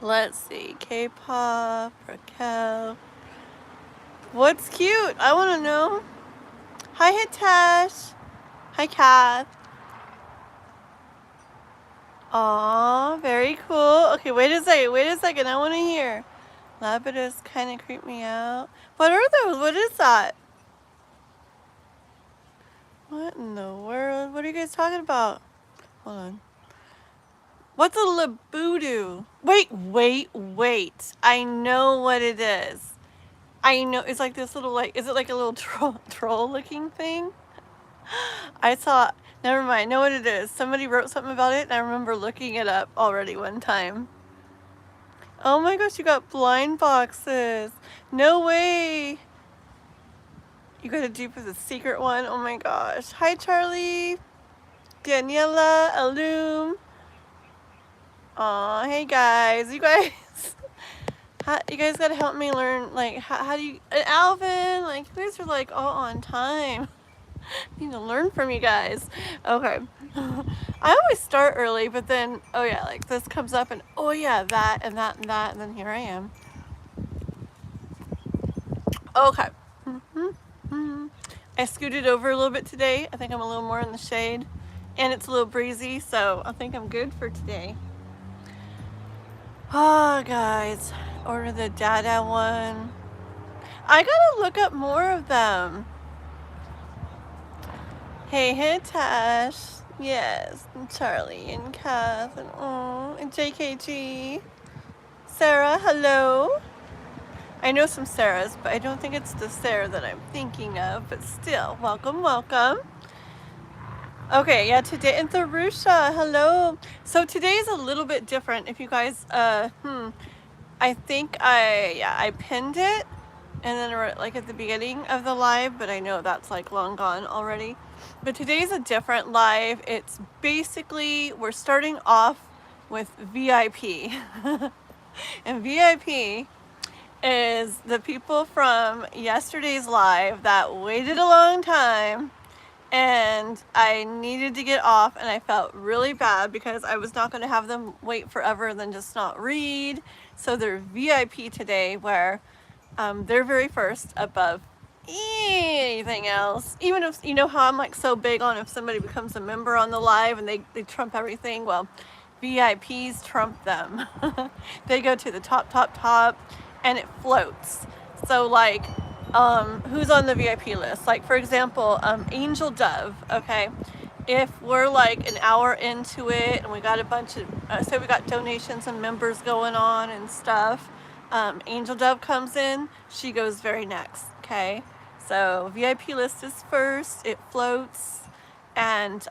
Let's see. K-pop, Raquel. What's cute? I want to know. Hi, Hitesh. Hi, Kath. Aw, very cool. Okay, wait a second. I want to hear. Labradors kind of creep me out. What are those? What is that? What in the world? What are you guys talking about? Hold on. What's a labudu? Wait. I know what it is. I know. It's like this little, like, is it like a little troll looking thing? I saw, never mind, know what it is. Somebody wrote something about it and I remember looking it up already one time. Oh my gosh, you got blind boxes. No way. You got a dupe of the secret one. Oh my gosh. Hi, Charlie. Daniela, Alooom. Aw, hey guys. You guys gotta help me learn, like, how do you, and Alvin, like, you guys are like all on time. I need to learn from you guys. Okay. I always start early, but then, oh yeah, like this comes up and, oh yeah, that and that and that, and then here I am. Okay. I scooted over a little bit today. I think I'm a little more in the shade. And it's a little breezy, so I think I'm good for today. Oh, guys. Order the Dada one. I gotta look up more of them. Hey, Tash. Yes, and Charlie and Kath and JKG. Sarah, hello. I know some Sarahs, but I don't think it's the Sarah that I'm thinking of, but still, welcome. Okay, yeah, today, and Tharusha, hello. So today's a little bit different. If you guys, I think I pinned it, and then like at the beginning of the live, but I know that's like long gone already. But today's a different live. It's basically, we're starting off with VIP. And VIP is the people from yesterday's live that waited a long time, and I needed to get off, and I felt really bad because I was not going to have them wait forever and then just not read. So they're VIP today, where they're very first above anything else. Even if, you know how I'm like so big on if somebody becomes a member on the live and they trump everything, well, VIPs trump them. They go to the top, and it floats. So like, who's on the VIP list? Like, for example, Angel Dove, okay? If we're like an hour into it and we got a bunch of, say we got donations and members going on and stuff, Angel Dove comes in, she goes very next, okay? So VIP list is first, it floats, and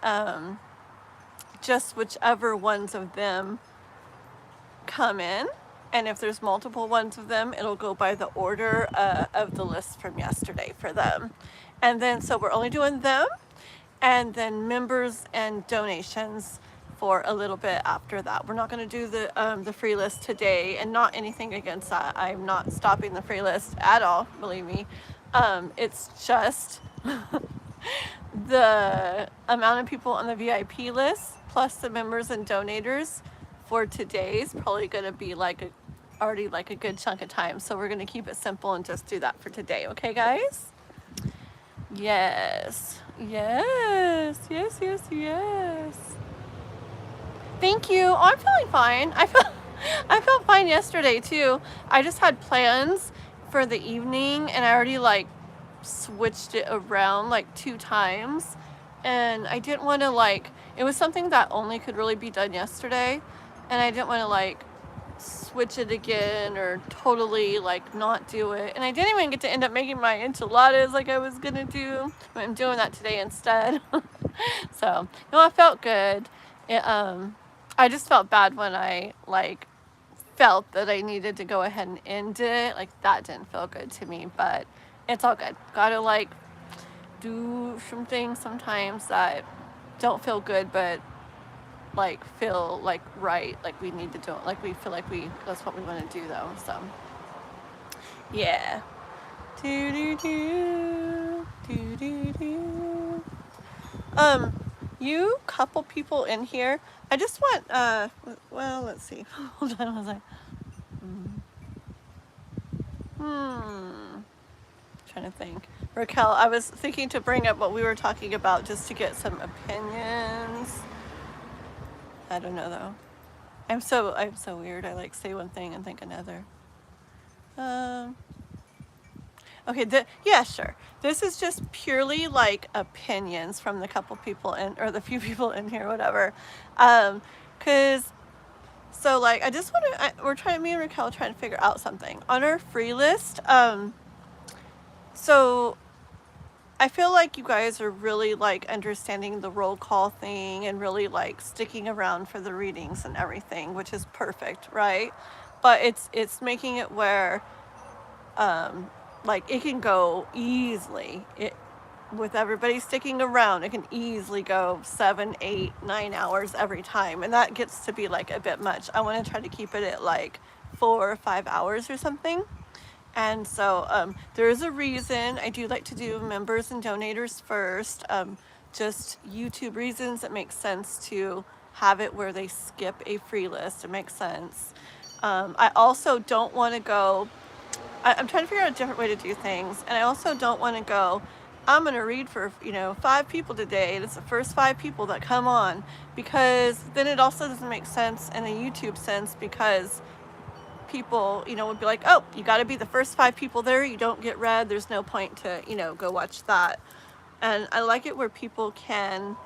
just whichever ones of them come in. And if there's multiple ones of them, it'll go by the order of the list from yesterday for them. And then, so we're only doing them, and then members and donations for a little bit after that. We're not going to do the free list today, and not anything against that. I'm not stopping the free list at all, believe me. It's just the amount of people on the VIP list, plus the members and donators for today's probably going to be like already like a good chunk of time. So we're going to keep it simple and just do that for today. Okay, guys? Yes. Thank you. Oh, I'm feeling fine. I felt fine yesterday too. I just had plans for the evening, and I already like switched it around like 2 times, and I didn't want to, like, it was something that only could really be done yesterday, and I didn't want to like switch it again or totally like not do it. And I didn't even get to end up making my enchiladas like I was gonna do. I'm doing that today instead. So, no, I felt good. I just felt bad when I like felt that I needed to go ahead and end it. Like, that didn't feel good to me, but it's all good. Gotta like do some things sometimes that don't feel good, but like feel like right, like we need to do it, like we feel like that's what we want to do though. So yeah. you couple people in here, I just want, well, let's see. Hold on, was I? Trying to think. Raquel, I was thinking to bring up what we were talking about just to get some opinions. I don't know though. I'm so weird. I like say one thing and think another. Okay, yeah, sure. This is just purely like opinions from the couple people in, or the few people in here, whatever. Cause so like I just want to. We're trying. Me and Raquel are trying to figure out something on our free list. So I feel like you guys are really like understanding the roll call thing and really like sticking around for the readings and everything, which is perfect, right? But it's making it where like it can go easily. With everybody sticking around, it can easily go 7, 8, 9 hours every time, and that gets to be like a bit much. I want to try to keep it at like 4 or 5 hours or something. And so there is a reason I do like to do members and donators first. Just YouTube reasons. It makes sense to have it where they skip a free list. It makes sense. I also don't want to go, I'm trying to figure out a different way to do things. And I also don't want to go, I'm going to read for, 5 people today. And it's the first 5 people that come on, because then it also doesn't make sense in a YouTube sense, because people, would be like, oh, you got to be the first 5 people there. You don't get read. There's no point to, go watch that. And I like it where people can,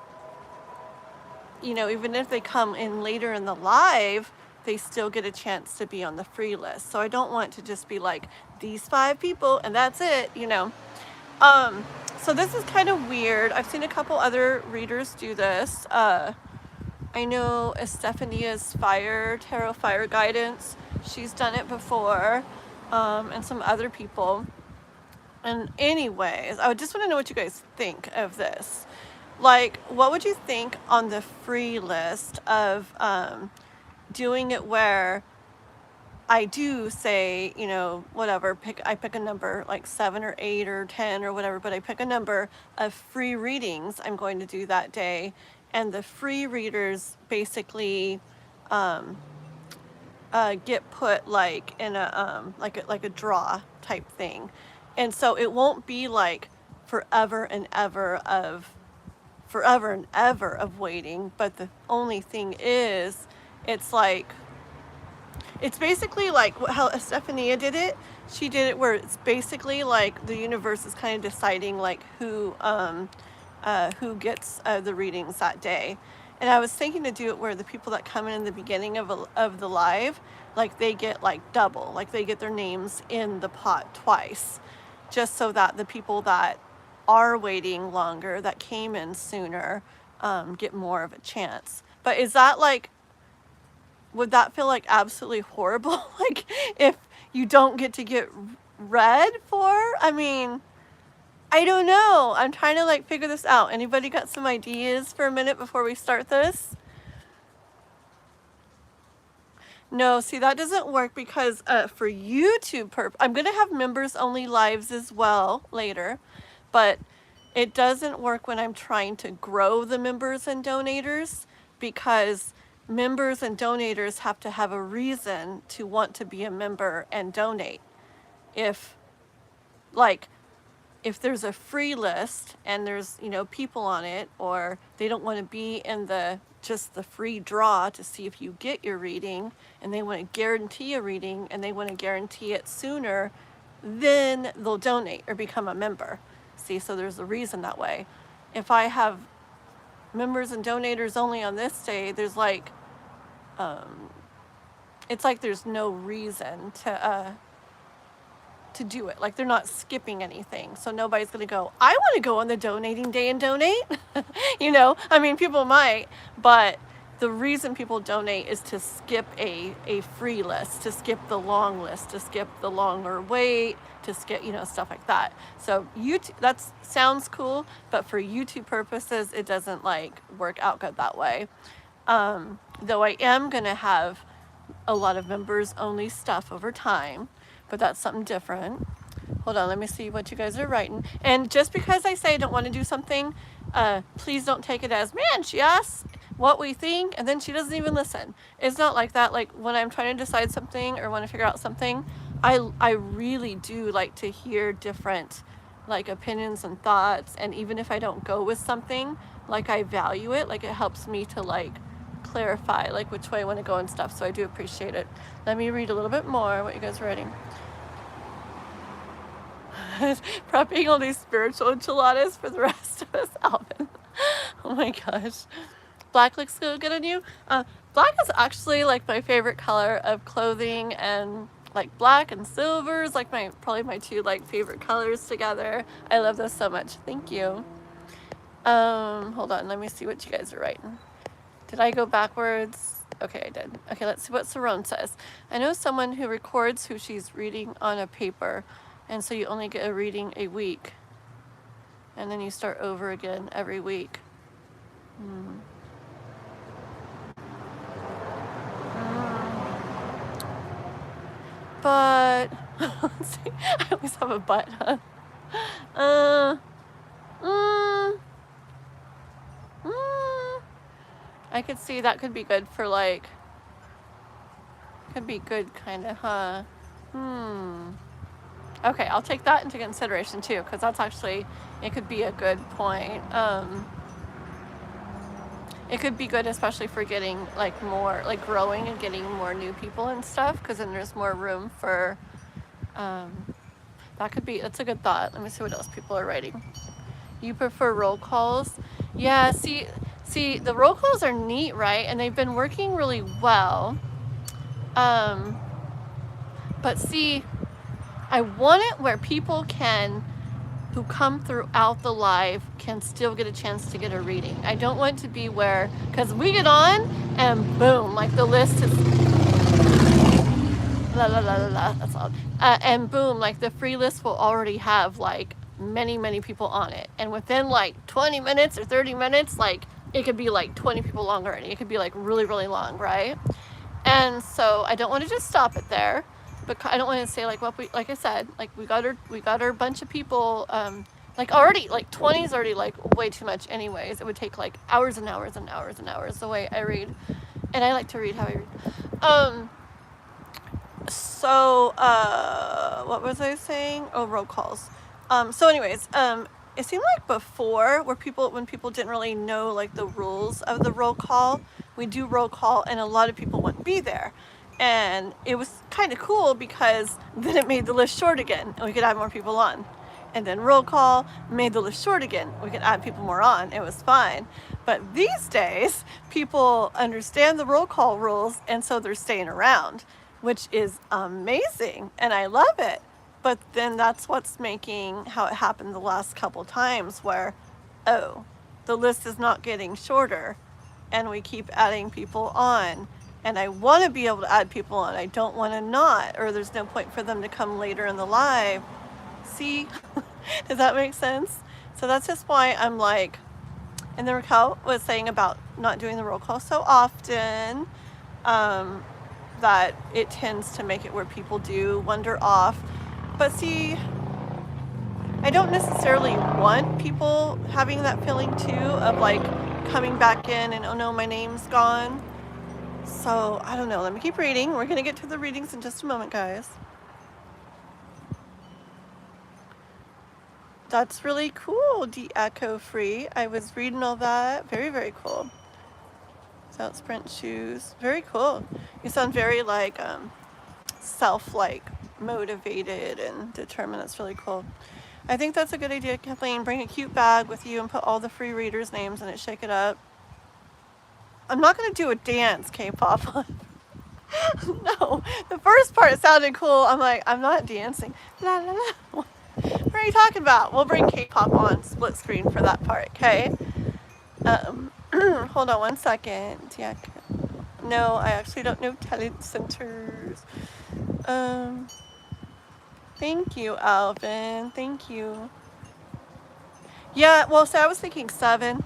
even if they come in later in the live, they still get a chance to be on the free list. So I don't want to just be like these 5 people and that's it, So this is kind of weird. I've seen a couple other readers do this. I know Estefania's Tarot Fire Guidance. She's done it before, and some other people. And anyways, I just want to know what you guys think of this. Like, what would you think on the free list of doing it where I do say, whatever, I pick a number like 7 or 8 or 10 or whatever, but I pick a number of free readings I'm going to do that day. And the free readers basically get put like in a like a draw type thing, and so it won't be like forever and ever of waiting. But the only thing is, it's basically like how Estefania did it. She did it where it's basically like the universe is kind of deciding like who gets the readings that day. And I was thinking to do it where the people that come in the beginning of the live, like they get like double, like they get their names in the pot twice, just so that the people that are waiting longer, that came in sooner, get more of a chance. But is that like, would that feel like absolutely horrible? Like if you don't get to get read for? I mean, I don't know. I'm trying to like figure this out. Anybody got some ideas for a minute before we start this? No, see, that doesn't work because for YouTube I'm going to have members only lives as well later, but it doesn't work when I'm trying to grow the members and donators, because members and donators have to have a reason to want to be a member and donate. If there's a free list and there's, people on it, or they don't want to be in just the free draw to see if you get your reading, and they want to guarantee a reading and they want to guarantee it sooner, then they'll donate or become a member. See, so there's a reason that way. If I have members and donators only on this day, there's like, it's like there's no reason to do it. Like they're not skipping anything. So nobody's going to go, I want to go on the donating day and donate. I mean, people might, but the reason people donate is to skip a free list, to skip the long list, to skip the longer wait, to skip, stuff like that. So YouTube, that sounds cool, but for YouTube purposes, it doesn't like work out good that way. Though I am going to have a lot of members only stuff over time, but that's something different. Hold on, let me see what you guys are writing. And just because I say I don't want to do something, please don't take it as, man, she asks what we think and then she doesn't even listen. It's not like that. Like when I'm trying to decide something or want to figure out something, I really do like to hear different like opinions and thoughts. And even if I don't go with something, like I value it, like it helps me to like clarify like which way I want to go and stuff. So I do appreciate it. Let me read a little bit more what you guys are writing. Prepping all these spiritual enchiladas for the rest of us, Alvin. Oh my gosh. Black looks so good on you. Black is actually like my favorite color of clothing, and like black and silver is like probably my two like favorite colors together. I love those so much. Thank you. Hold on, let me see what you guys are writing. Did I go backwards? Okay, I did. Okay, let's see what Serrone says. I know someone who records who she's reading on a paper, and so you only get a reading a week, and then you start over again every week. But let's see. I always have a but, huh? I could see that could be good for like, could be good kind of, huh? Okay, I'll take that into consideration too, because that's actually, it could be a good point. It could be good, especially for getting like more, like growing and getting more new people and stuff, because then there's more room for, that could be, that's a good thought. Let me see what else people are writing. You prefer roll calls? Yeah, see, the roll calls are neat, right? And they've been working really well. But see, I want it where people who come throughout the live can still get a chance to get a reading. I don't want to be where, because we get on and boom, like the list is, la la la la la, that's loud. And boom, like the free list will already have like many people on it. And within like 20 minutes or 30 minutes, like it could be like 20 people long already. It could be like really long, right? And so I don't want to just stop it there. But I don't want to say like what like I said, like we got our bunch of people, like already, like 20 is already like way too much anyways. It would take like hours and hours and hours and hours the way I read. And I like to read how I read. So, what was I saying? Oh, roll calls. So anyways, it seemed like before when people didn't really know like the rules of the roll call, we do roll call and a lot of people wouldn't be there. And it was kind of cool because then it made the list short again and we could add more people on. And then roll call made the list short again. We could add people more on. It was fine. But these days, people understand the roll call rules and so they're staying around, which is amazing. And I love it. But then that's what's making how it happened the last couple times where, oh, the list is not getting shorter and we keep adding people on. And I want to be able to add people on. I don't want to not, or there's no point for them to come later in the live. See? Does that make sense? So that's just why I'm like, and then Raquel was saying about not doing the roll call so often, that it tends to make it where people do wander off. But see, I don't necessarily want people having that feeling too of like coming back in and, oh no, my name's gone. So, I don't know. Let me keep reading. We're going to get to the readings in just a moment, guys. That's really cool, de-echo free. I was reading all that. Very cool. Without sprint shoes. Very cool. You sound very like motivated and determined. That's really cool. I think that's a good idea, Kathleen. Bring a cute bag with you and put all the free readers' names in it. Shake it up. I'm not going to do a dance, K-pop. No, the first part sounded cool. I'm like, I'm not dancing. La, la, la. What are you talking about? We'll bring K-pop on split screen for that part, okay? Hold on one second. Yeah. No, I actually don't know talent centers. Thank you, Alvin. Thank you. Yeah, well, so I was thinking 7,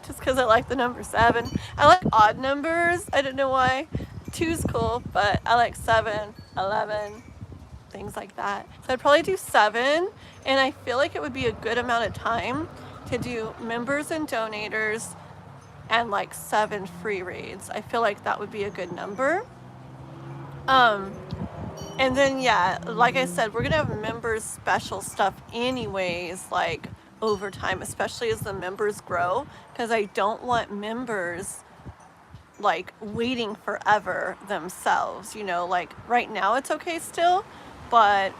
just because I like the number 7. I like odd numbers. I don't know why. 2's cool, but I like 7, 11. things like that. So I'd probably do 7, and I feel like it would be a good amount of time to do members and donators and like 7 free reads. I feel like that would be a good number. And then, yeah, like I said, we're gonna have members special stuff anyways, like over time, especially as the members grow, because I don't want members like waiting forever themselves, you know, like right now it's okay still, but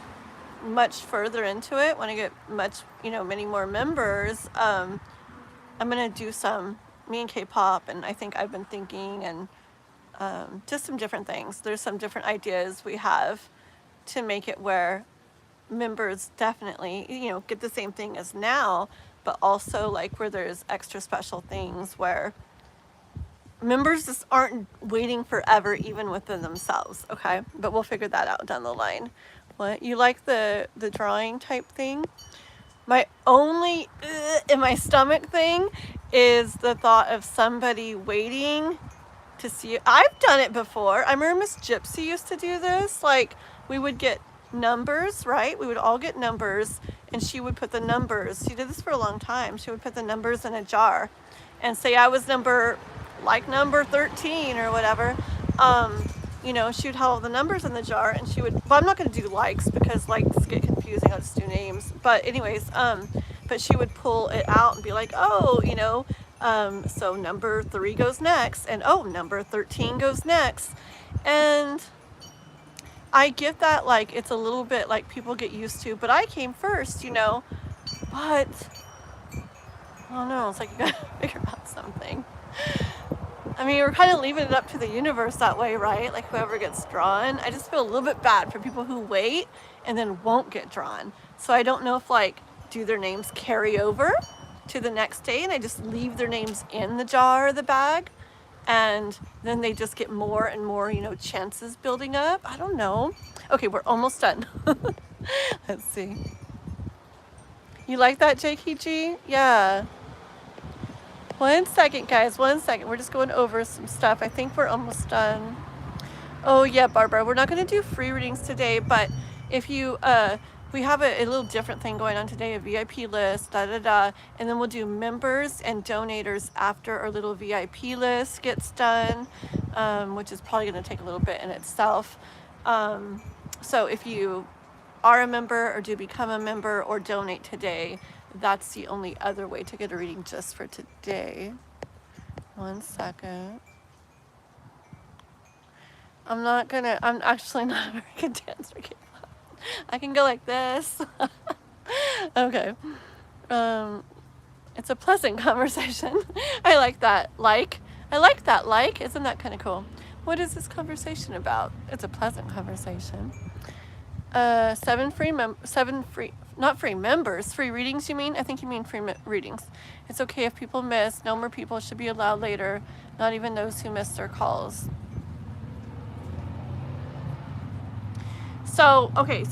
much further into it, when I get much, you know, many more members, I'm gonna do some, me and K-pop, and I think I've been thinking, and just some different things. There's some different ideas we have to make it where members definitely, you know, get the same thing as now, but also like where there's extra special things where members just aren't waiting forever even within themselves, okay? But we'll figure that out down the line. What, you like the drawing type thing? My only in my stomach thing is the thought of somebody waiting to see it. I've done it before. I remember Miss Gypsy used to do this. Like, we would get numbers, right? We would all get numbers, and she would put the numbers. She did this for a long time. She would put the numbers in a jar and say I was number 13 or whatever. You know, she would have all the numbers in the jar, and she would, well, I'm not going to do likes because likes get confusing. I'll just do names. But anyways, but she would pull it out and be like, oh, you know, so number 3 goes next, and oh, number 13 goes next. And I get that, like, it's a little bit like people get used to, but I came first, you know, but I don't know, it's like you gotta figure out something. I mean, we're kind of leaving it up to the universe that way, right? Like whoever gets drawn. I just feel a little bit bad for people who wait and then won't get drawn. So I don't know if, like, do their names carry over to the next day and I just leave their names in the jar or the bag, and then they just get more and more, you know, chances building up. I don't know. Okay, we're almost done. Let's see. You like that, JKG? Yeah. 1 second, guys. 1 second. We're just going over some stuff. I think we're almost done. Oh, yeah, Barbara. We're not going to do free readings today, but if you, we have a little different thing going on today, a VIP list, and then we'll do members and donators after our little VIP list gets done, which is probably going to take a little bit in itself. So if you are a member or do become a member or donate today, that's the only other way to get a reading just for today. 1 second. I'm actually not a very good dancer. I can go like this. Okay. It's a pleasant conversation. I like that. I like that. Isn't that kind of cool? What is this conversation about? It's a pleasant conversation. 7 free members. Free readings, you mean? I think you mean free readings. It's okay if people miss. No more people should be allowed later. Not even those who missed their calls. So, okay,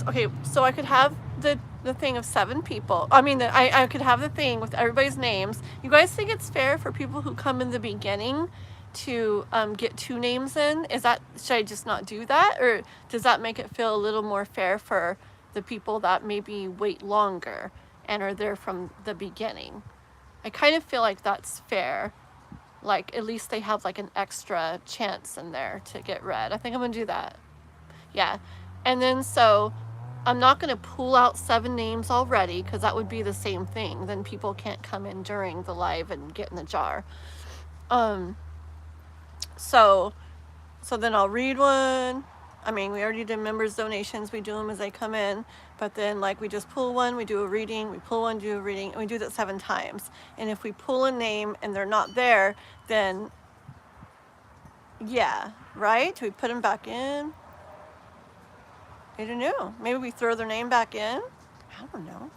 so I could have the thing of 7 people. I mean, I could have the thing with everybody's names. You guys think it's fair for people who come in the beginning to get 2 names in? Should I just not do that? Or does that make it feel a little more fair for the people that maybe wait longer and are there from the beginning? I kind of feel like that's fair. Like, at least they have like an extra chance in there to get read. I think I'm gonna do that. Yeah. And then, so I'm not going to pull out 7 names already, because that would be the same thing. Then people can't come in during the live and get in the jar. So then I'll read one. I mean, we already did members donations. We do them as they come in. But then, like, we just pull one, we do a reading, we pull one, do a reading, and we do that 7 times. And if we pull a name and they're not there, then, yeah, right? Do we put them back in? I don't know. Maybe we throw their name back in? I don't know.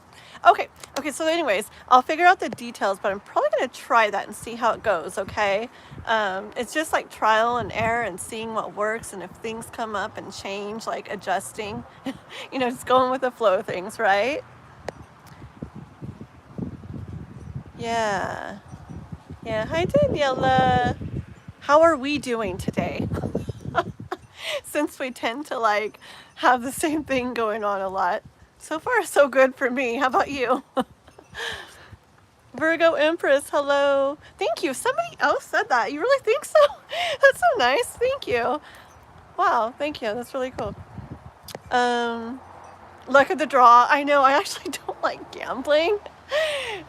Okay, so anyways, I'll figure out the details, but I'm probably going to try that and see how it goes, okay? It's just like trial and error and seeing what works, and if things come up and change, like adjusting, you know, just going with the flow of things, right? Yeah. Yeah, hi Daniela. How are we doing today? since we tend to like have the same thing going on a lot. So far, so good for me. How about you? Virgo Empress, hello. Thank you. Somebody else said that. You really think so? That's so nice. Thank you. Wow, thank you. That's really cool. Luck of the draw. I know, I actually don't like gambling.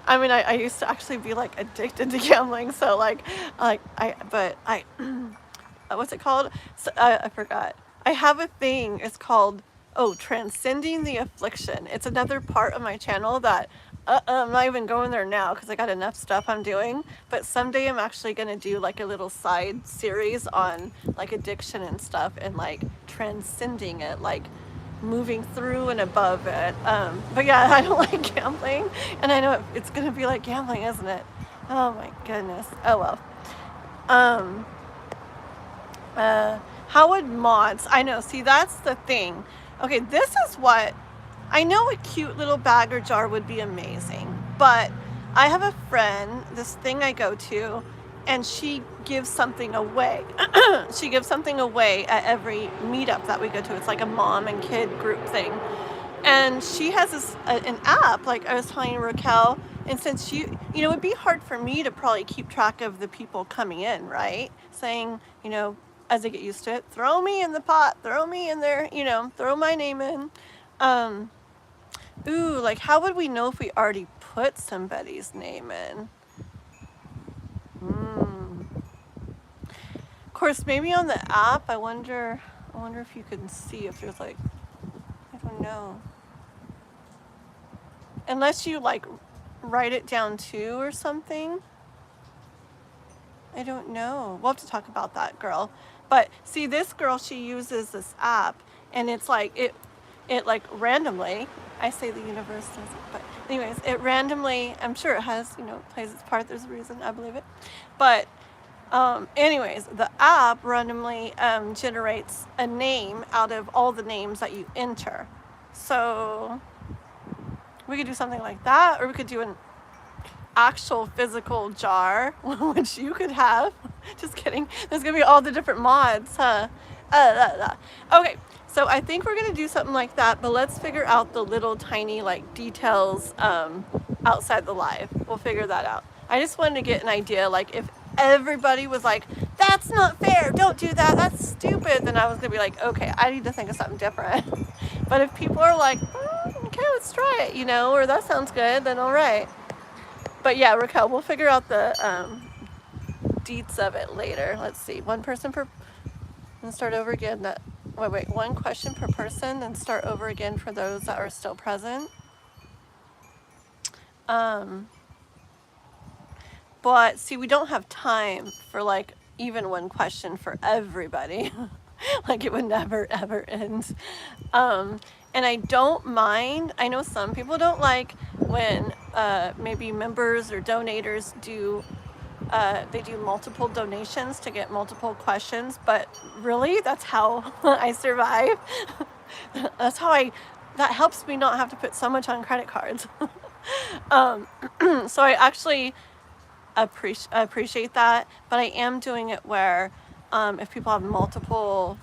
I mean, I used to actually be like addicted to gambling. So what's it called? So, I forgot. I have a thing. It's called, Transcending the Affliction. It's another part of my channel that I'm not even going there now because I got enough stuff I'm doing. But someday I'm actually going to do like a little side series on like addiction and stuff and like transcending it, like moving through and above it. But yeah, I don't like gambling. And I know it's going to be like gambling, isn't it? Oh my goodness. Oh well. How would mods? I know, see, that's the thing. Okay, this is what, I know a cute little bag or jar would be amazing, but I have a friend, this thing I go to, and she gives something away. She gives something away at every meetup that we go to. It's like a mom and kid group thing. And she has an app, like I was telling Raquel, and since it'd be hard for me to probably keep track of the people coming in, right? Saying, as they get used to it, throw me in the pot, throw me in there, throw my name in. Like how would we know if we already put somebody's name in? Of course, maybe on the app, I wonder if you can see if there's like, I don't know. Unless you like write it down too or something. I don't know. We'll have to talk about that, girl. But see, this girl, she uses this app, and it's like it like randomly. I say the universe does it, but anyways, it randomly. I'm sure it has, plays its part. There's a reason, I believe it. But anyways, the app randomly generates a name out of all the names that you enter. So we could do something like that, or we could do an actual physical jar, which you could have. Just kidding. There's gonna be all the different mods, huh? Okay, so I think we're gonna do something like that, but let's figure out the little tiny like details outside the live. We'll figure that out. I just wanted to get an idea, like if everybody was like, that's not fair, don't do that, that's stupid, then I was gonna be like, okay, I need to think of something different. But if people are like, okay, let's try it, or that sounds good, then all right. But yeah, Raquel, we'll figure out the deets of it later. Let's see, one person per, and start over again. Wait, one question per person, then start over again for those that are still present. But see, we don't have time for like even one question for everybody. Like it would never ever end. And I don't mind, I know some people don't like when maybe members or donators do multiple donations to get multiple questions, but really that's how I survive. That's how that helps me not have to put so much on credit cards. So I actually appreciate that, but I am doing it where if people have multiple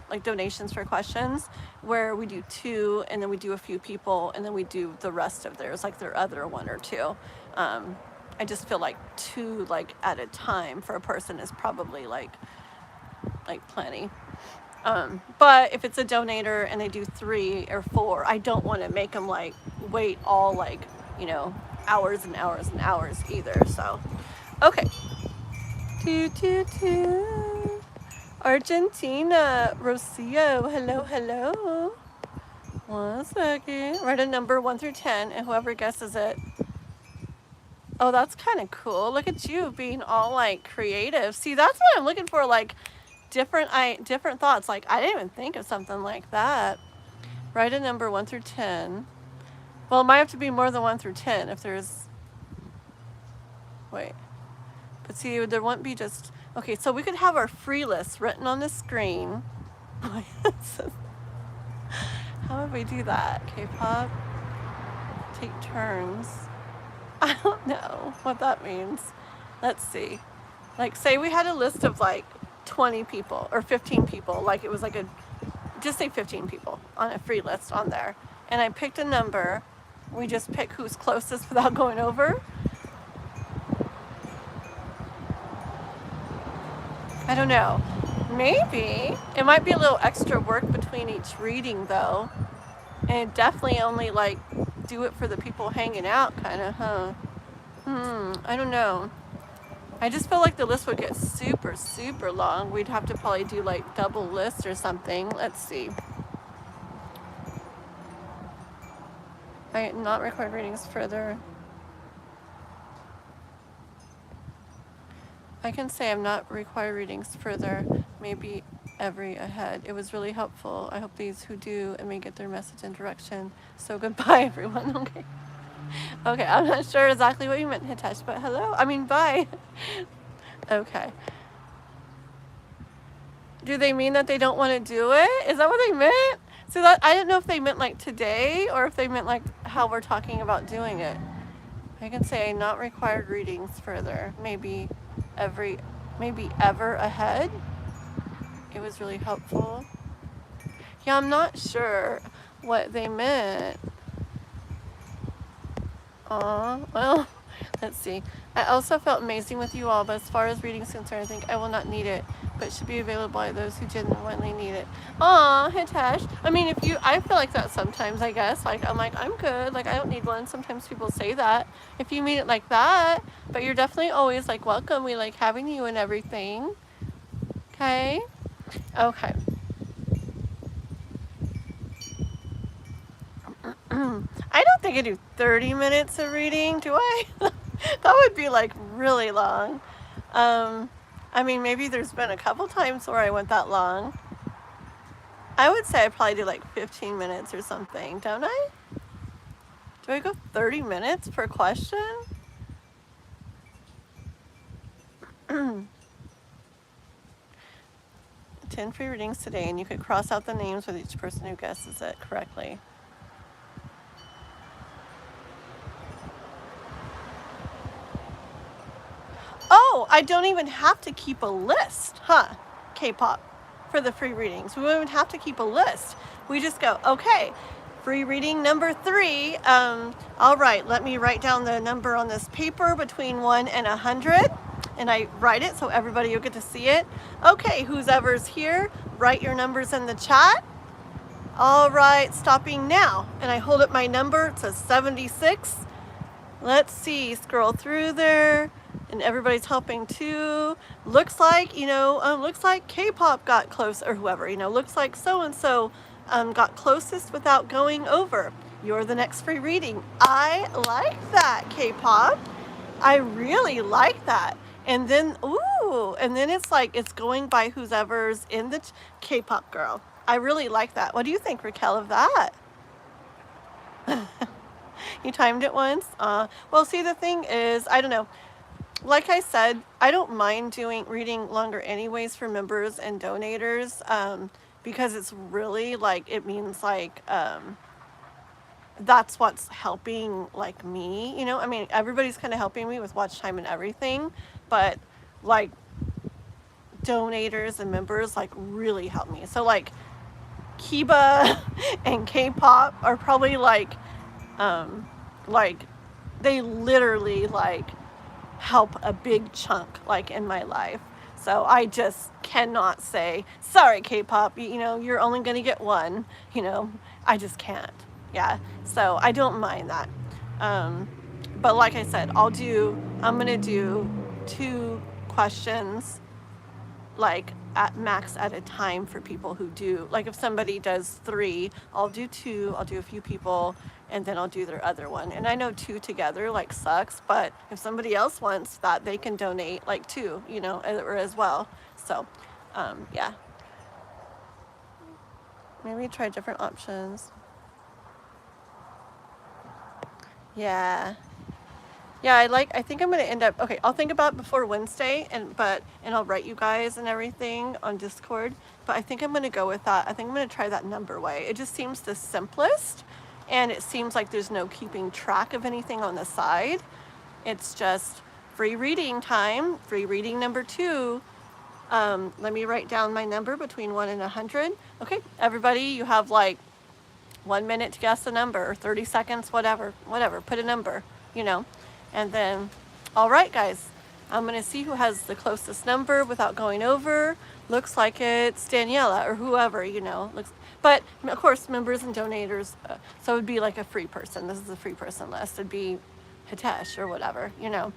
like donations for questions, where we do 2 and then we do a few people and then we do the rest of theirs, like their other 1 or 2. I just feel like 2 like at a time for a person is probably like plenty. But if it's a donator and they do 3 or 4, I don't want to make them like wait all like hours and hours and hours either. So okay, Argentina, Rocio, hello. 1 second. Write a number 1 through 10, and whoever guesses it. Oh, that's kind of cool. Look at you being all like creative. See, that's what I'm looking for, like different thoughts. Like I didn't even think of something like that. Write a number 1 through 10. Well, it might have to be more than 1 through 10 if there's. Wait. But see, there won't be just. Okay, so we could have our free list written on the screen. How would we do that? K-pop? Take turns. I don't know what that means. Let's see. Like, say we had a list of like 20 people or 15 people. Like it was like just say 15 people on a free list on there. And I picked a number. We just pick who's closest without going over. I don't know. Maybe. It might be a little extra work between each reading though. And definitely only like do it for the people hanging out kind of, huh? I don't know. I just feel like the list would get super, super long. We'd have to probably do like double lists or something. Let's see. I not record readings further. I can say I'm not required readings further, maybe every ahead. It was really helpful. I hope these who do and may get their message and direction. So goodbye, everyone. Okay. Okay, I'm not sure exactly what you meant, Hitesh, but hello. I mean, bye. Okay. Do they mean that they don't want to do it? Is that what they meant? So that I didn't know if they meant like today or if they meant like how we're talking about doing it. I can say not required readings further. Maybe ever ahead. It was really helpful. Yeah, I'm not sure what they meant. Well, let's see. I also felt amazing with you all, but as far as reading is concerned, I think I will not need it, but should be available by those who genuinely need it. Hitesh. I mean, I feel like that sometimes, I guess. Like, I'm like, I'm good. Like, I don't need one. Sometimes people say that. If you mean it like that, but you're definitely always like, welcome. We like having you and everything. Okay? Okay. I don't think I do 30 minutes of reading, do I? That would be like really long. I mean, maybe there's been a couple times where I went that long. I would say I probably do like 15 minutes or something, don't I? Do I go 30 minutes per question? 10 free readings today, and you could cross out the names with each person who guesses it correctly. Oh, I don't even have to keep a list, huh? K-pop, for the free readings. We won't even have to keep a list. We just go, okay, free reading number 3. All right, let me write down the number on this paper between 1 and 100. And I write it so everybody will get to see it. Okay, who's ever's here, write your numbers in the chat. All right, stopping now. And I hold up my number, it says 76. Let's see, scroll through there. And everybody's helping too. Looks like, looks like K-pop got close, or whoever, looks like so-and-so got closest without going over. You're the next free reading. I like that, K-pop. I really like that. And then, it's like, it's going by whoever's in the K-pop girl. I really like that. What do you think, Raquel, of that? You timed it once? Well, see, the thing is, I don't know. Like I said, I don't mind reading longer anyways for members and donators, because it's really like, it means like, that's what's helping like me, I mean, everybody's kind of helping me with watch time and everything, but like donators and members like really help me. So like Kiba and K-pop are probably like they literally like help a big chunk like in my life. So I just cannot say, sorry, K-pop, you're only going to get one, I just can't. Yeah. So I don't mind that. But like I said, I'm going to do 2 questions like at max at a time for people who do, like if somebody does 3, I'll do 2, I'll do a few people, and then I'll do their other one. And I know 2 together like sucks, but if somebody else wants that, they can donate like 2, as well. So, yeah. Maybe try different options. Yeah. Yeah, I think I'm going to end up, okay, I'll think about it before Wednesday, and I'll write you guys and everything on Discord, but I think I'm going to go with that. I think I'm going to try that number way. It just seems the simplest, and it seems like there's no keeping track of anything on the side. It's just free reading time, free reading number 2, Let me write down my number between 1 and 100. Okay, everybody, you have like 1 minute to guess the number, or 30 seconds, whatever, put a number, you know. And then, all right, guys, I'm gonna see who has the closest number without going over. Looks like it's Daniela or whoever, you know. But of course, members and donators, so it would be like a free person. This is a free person list. It'd be Hitesh or whatever, you know.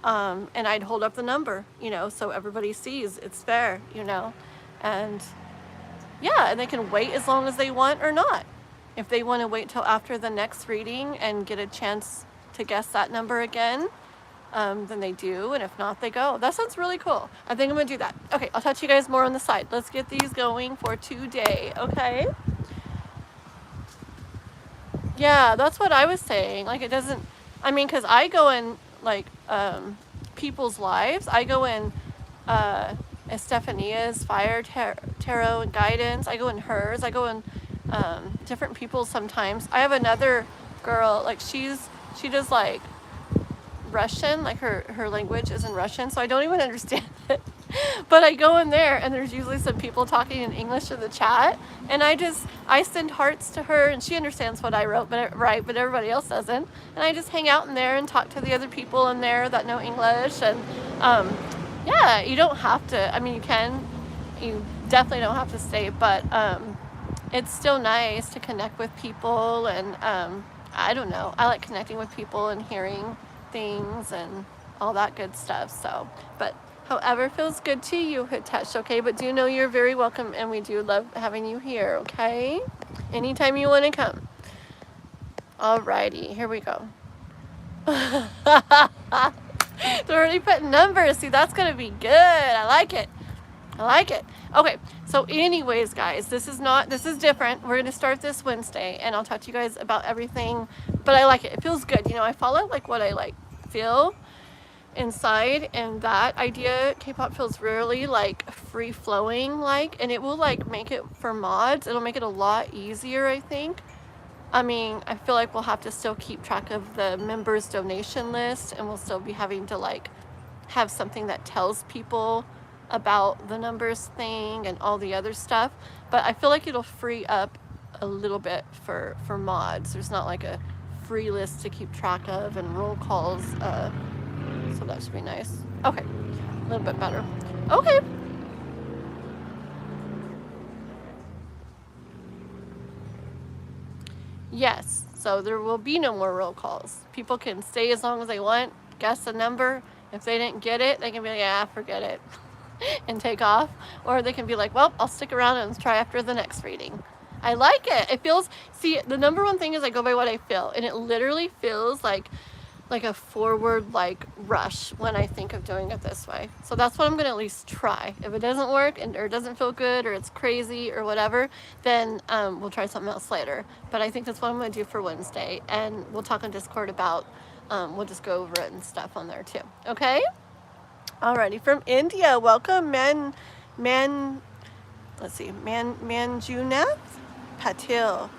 And I'd hold up the number, you know, so everybody sees it's there, you know. And yeah, and they can wait as long as they want or not. If they want to wait till after the next reading and get a chance to guess that number again, then they do, and if not, they go. That sounds really cool. I think I'm gonna do that. Okay, I'll touch you guys more on the side. Let's get these going for today, okay? Yeah, that's what I was saying. Like, it doesn't, I mean, because I go in, like, people's lives. I go in Estefania's Fire Tarot and Guidance. I go in hers. I go in different people's sometimes. I have another girl, like, she does, like, Russian, like her language is in Russian, so I don't even understand it. But I go in there and there's usually some people talking in English in the chat, and I send hearts to her, and she understands what I wrote, but everybody else doesn't. And I just hang out in there and talk to the other people in there that know English. And yeah, you don't have to, I mean, you definitely don't have to stay, but it's still nice to connect with people. And I don't know, I like connecting with people and hearing things and all that good stuff. So, but however feels good to you, Hitesh, okay? But do know you're very welcome, and we do love having you here, okay? Anytime you want to come. Alrighty, here we go. They're already putting numbers. See, that's gonna be good. I like it. I like it. Okay, so anyways, guys, this is different. We're gonna start this Wednesday, and I'll talk to you guys about everything, but I like it. It feels good. You know, I follow like what I like feel inside, and that idea, K-pop feels really like free flowing, like, and it will like make it for mods. It'll make it a lot easier, I think. I mean, I feel like we'll have to still keep track of the members donation list, and we'll still be having to like have something that tells people about the numbers thing and all the other stuff. But I feel like it'll free up a little bit for mods. There's not like a free list to keep track of and roll calls, so that should be nice. Okay, a little bit better. Okay. Yes, so there will be no more roll calls. People can stay as long as they want, guess the number. If they didn't get it, they can be like, yeah, forget it, and take off. Or they can be like, well, I'll stick around and try after the next reading. I like it. It feels, see, the number one thing is I go by what I feel, and it literally feels like a forward like rush when I think of doing it this way. So that's what I'm gonna at least try. If it doesn't work or it doesn't feel good or it's crazy or whatever, then we'll try something else later. But I think that's what I'm gonna do for Wednesday, and we'll talk on Discord about, we'll just go over it and stuff on there too. Okay? Alrighty, from India, welcome let's see, Manjunath Patil.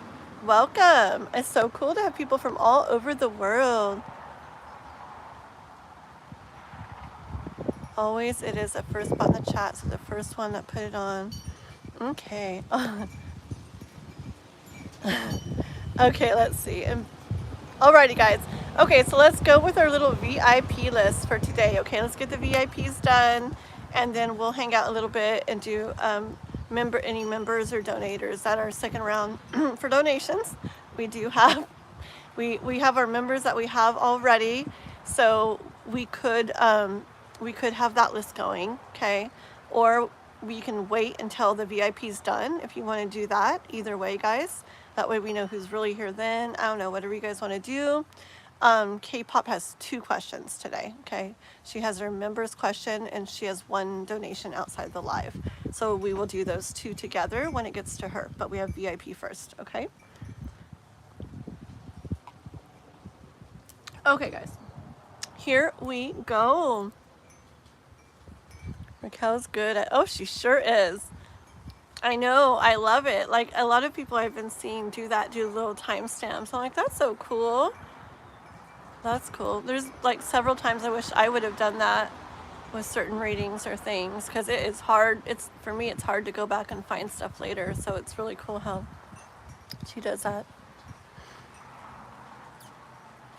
Welcome. It's so cool to have people from all over the world. Always it is the first spot in the chat, so the first one that put it on. Okay. Okay, let's see. Alrighty, guys. Okay, so let's go with our little VIP list for today. Okay, let's get the VIPs done, and then we'll hang out a little bit and do any members or donators that are sticking around for donations. We do have we have our members that we have already, so we could have that list going, okay? Or we can wait until the VIP's done if you want to do that. Either way, guys. That way we know who's really here then. I don't know, whatever you guys want to do. K-pop has 2 questions today, okay? She has her members question, and she has 1 donation outside the live. So we will do those 2 together when it gets to her, but we have VIP first, okay? Okay, guys. Here we go. Raquel's good at, oh, she sure is. I know, I love it. Like, a lot of people I've been seeing do little timestamps. I'm like, that's so cool. That's cool. There's like several times I wish I would have done that. with certain readings or things, because it is hard. It's, for me, it's hard to go back and find stuff later, so it's really cool how she does that.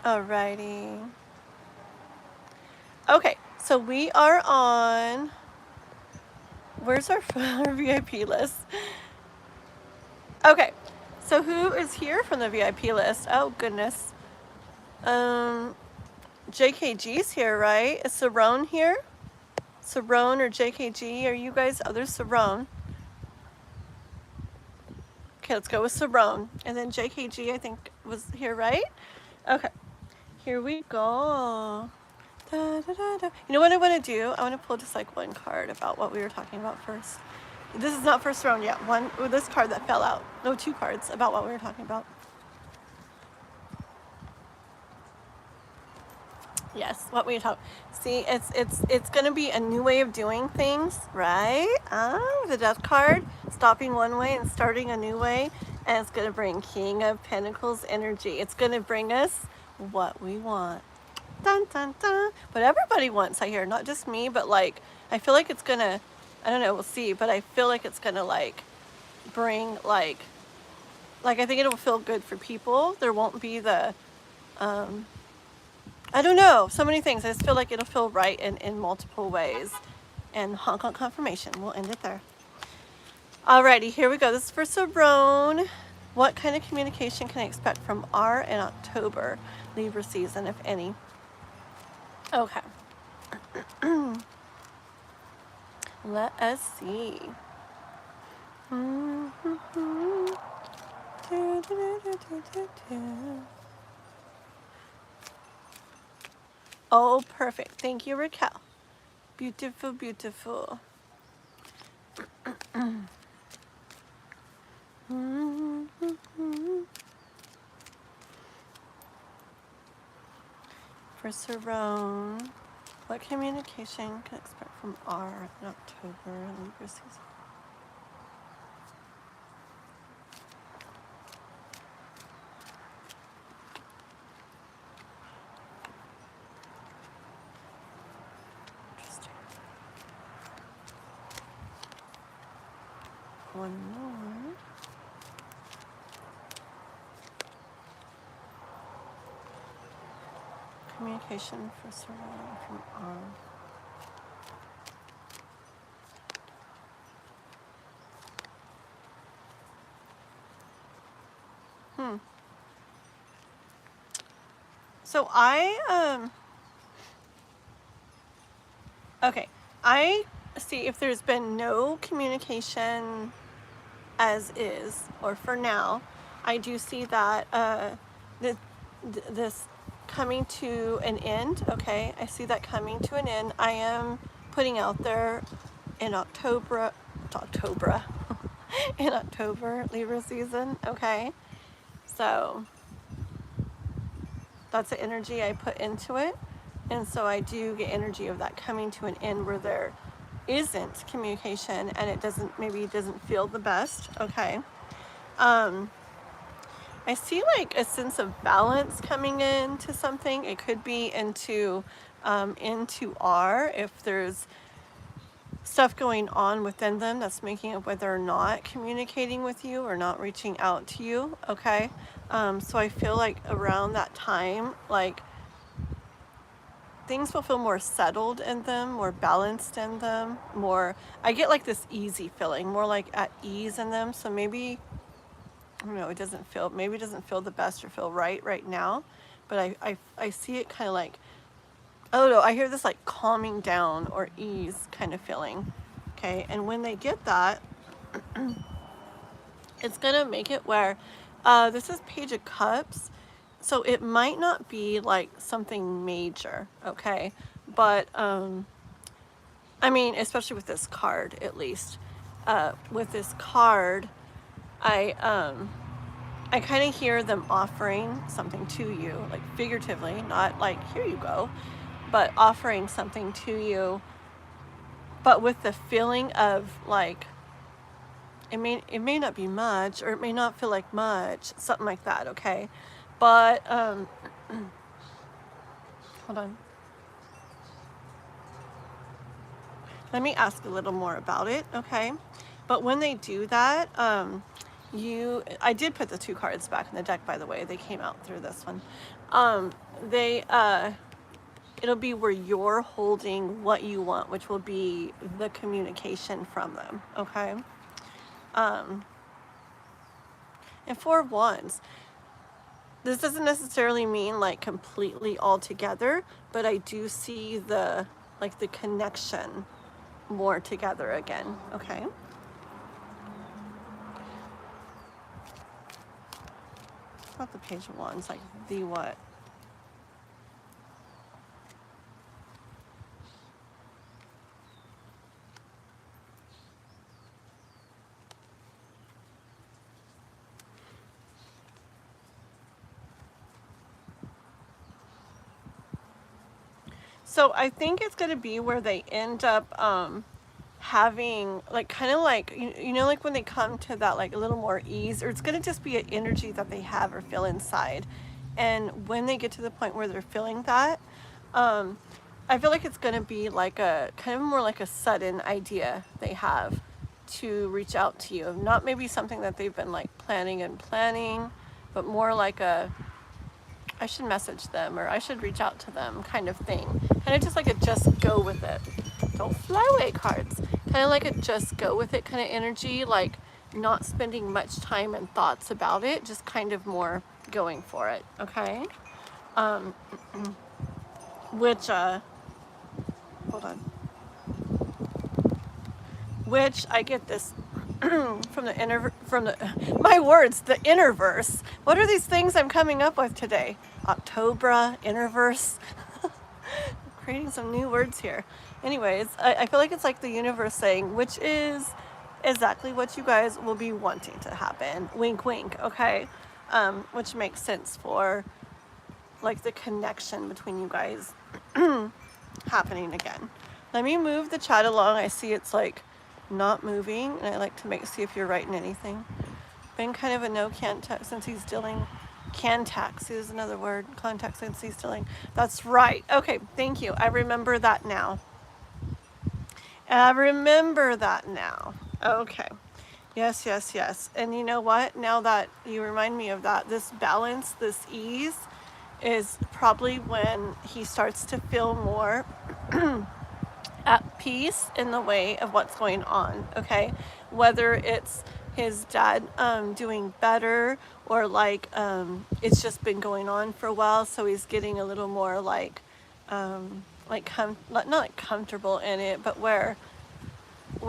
Alrighty. Okay, so we are on, where's our VIP list? Okay, so who is here from the VIP list? Oh goodness. JKG's here, right? Is Serrone here? Serrone or JKG? Are you guys? Oh, there's Serrone. Okay, let's go with Serrone. And then JKG, I think, was here, right? Okay, here we go. Da, da, da, da. You know what I want to do? I want to pull just like one card about what we were talking about first. This is not for Serrone yet. One, this card that fell out. No, two cards about what we were talking about. Yes, what we talk. See, it's gonna be a new way of doing things, right? The Death card, stopping one way and starting a new way, and it's gonna bring King of Pentacles energy. It's gonna bring us what we want. Dun dun dun. But everybody wants, I hear, not just me, but like I feel like it's gonna. I don't know. We'll see, but I feel like it's gonna like bring like I think it'll feel good for people. There won't be the I don't know, so many things. I just feel like it'll feel right in multiple ways. And honk honk confirmation. We'll end it there. Alrighty, here we go. This is for Serrone. What kind of communication can I expect from R in October, Libra season, if any? Okay. Let us see. Oh, perfect. Thank you, Raquel. Beautiful, beautiful. For Serrone, what communication can I expect from R in October, Libra season? One more. Communication for Serrone from R. So okay, I see if there's been no communication as is, or for now, I do see that this coming to an end. Okay, I see that coming to an end. I am putting out there in October in October, Libra season. Okay, so that's the energy I put into it, and so I do get energy of that coming to an end where there isn't communication and it doesn't feel the best. Okay, I see like a sense of balance coming into something. It could be into R if there's stuff going on within them that's making it whether or not communicating with you or not reaching out to you. Okay, so I feel like around that time, like things will feel more settled in them, more balanced in them, more, I get like this easy feeling, more like at ease in them. So maybe, I don't know, maybe it doesn't feel the best or feel right now, but I see it kind of like, oh no, I hear this like calming down or ease kind of feeling. Okay, and when they get that, it's gonna make it where, this is Page of Cups, so it might not be like something major, okay, but I mean, especially with this card, at least, with this card, I kind of hear them offering something to you, like figuratively, not like here you go, but offering something to you, but with the feeling of like it may not be much, or it may not feel like much, something like that. Okay, but hold on. Let me ask a little more about it, okay? But when they do that, I did put the 2 cards back in the deck, by the way. They came out through this one. They, it'll be where you're holding what you want, which will be the communication from them, okay? And 4 of Wands. This doesn't necessarily mean like completely all together, but I do see the, like the connection more together again, okay? It's not the Page of Wands, like the what? So I think it's going to be where they end up having like kind of like you know, like when they come to that like a little more ease, or it's going to just be an energy that they have or feel inside. And when they get to the point where they're feeling that, I feel like it's going to be like a kind of more like a sudden idea they have to reach out to you. Not maybe something that they've been like planning, but more like a I should message them or I should reach out to them kind of thing. Kind of just like a just go with it. Don't fly away cards. Kind of like a just go with it kind of energy, like not spending much time and thoughts about it, just kind of more going for it, okay? Which, hold on. Which I get this from the my words, the innerverse. What are these things I'm coming up with today? Octobra, innerverse. Creating some new words here. Anyways, I feel like it's like the universe saying, which is exactly what you guys will be wanting to happen. Wink, wink, okay? Which makes sense for like the connection between you guys happening again. Let me move the chat along. I see it's like not moving, and I like to see if you're writing anything. Been kind of a no contact since he's dealing. Contact is another word. Contact since he's dealing. That's right. Okay, thank you. I remember that now. I remember that now. Okay. Yes, yes, yes. And you know what? Now that you remind me of that, this balance, this ease, is probably when he starts to feel more at peace in the way of what's going on, okay? Whether it's his dad doing better, or like it's just been going on for a while, so he's getting a little more like not like comfortable in it, but where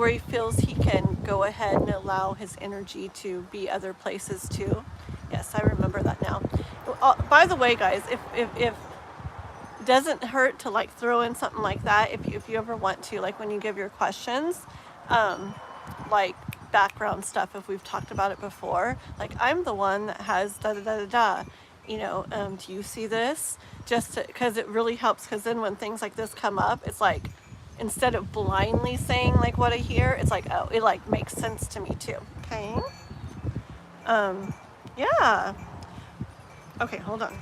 he feels he can go ahead and allow his energy to be other places too. Yes, I remember that now. By the way, guys, if doesn't hurt to like throw in something like that if you ever want to, like when you give your questions, like background stuff, if we've talked about it before, like I'm the one that has da da da da da, you know, do you see this? Just because it really helps, because then when things like this come up, it's like instead of blindly saying like what I hear, it's like, oh, it like makes sense to me too. Okay. Yeah. Okay, hold on.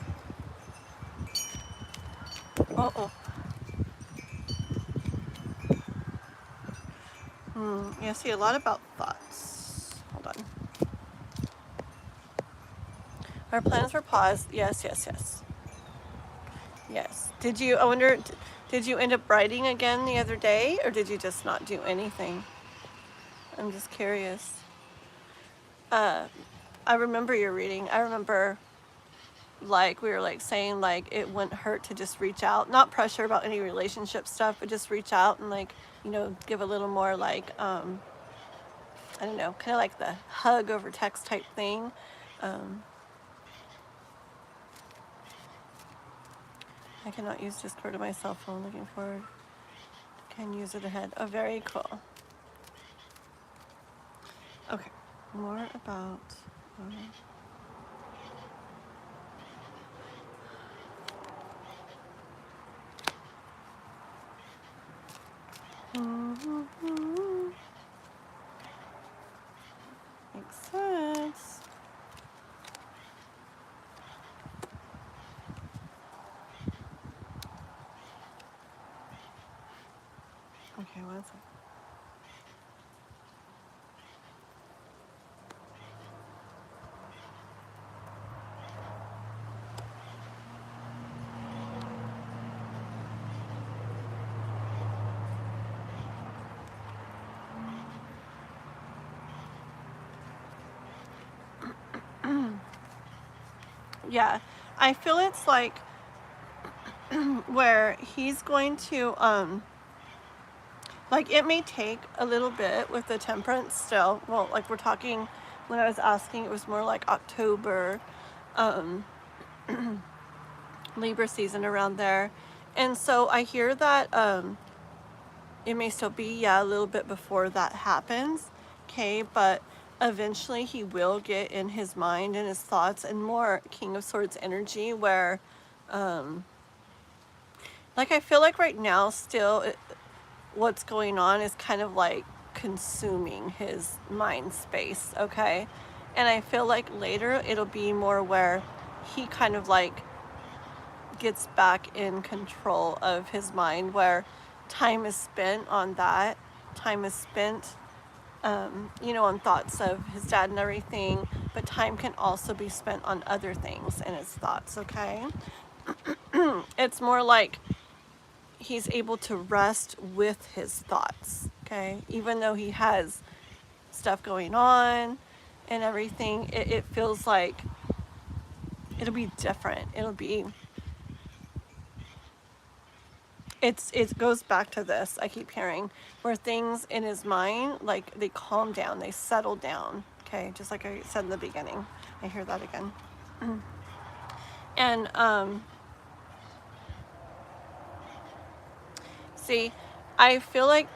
Uh-oh. Yeah, see a lot about thoughts. Hold on. Our plans were paused. Yes, yes, yes. Yes. I wonder, did you end up writing again the other day, or did you just not do anything? I'm just curious. I remember your reading. I remember like we were like saying like it wouldn't hurt to just reach out, not pressure about any relationship stuff, but just reach out and like, you know, give a little more like I don't know, kind of like the hug over text type thing. I cannot use Discord on my cell phone. Looking forward. Can use it ahead. Oh, very cool. Okay, more about makes sense. Okay, one Yeah, I feel it's like where he's going to like, it may take a little bit with the temperance still. Well, like we're talking, when I was asking, it was more like October, Libra season around there. And so I hear that it may still be, yeah, a little bit before that happens, okay, but eventually he will get in his mind and his thoughts and more King of Swords energy where, like, I feel like right now still what's going on is kind of like consuming his mind space, okay? And I feel like later it'll be more where he kind of like gets back in control of his mind, where time is spent on that. Time is spent, you know, on thoughts of his dad and everything, but time can also be spent on other things in his thoughts, okay? It's more like he's able to rest with his thoughts, okay? Even though he has stuff going on and everything, it feels like it'll be different. It'll be, it goes back to this, I keep hearing, where things in his mind, like, they calm down, they settle down, okay? Just like I said in the beginning. I hear that again. And, see, I feel like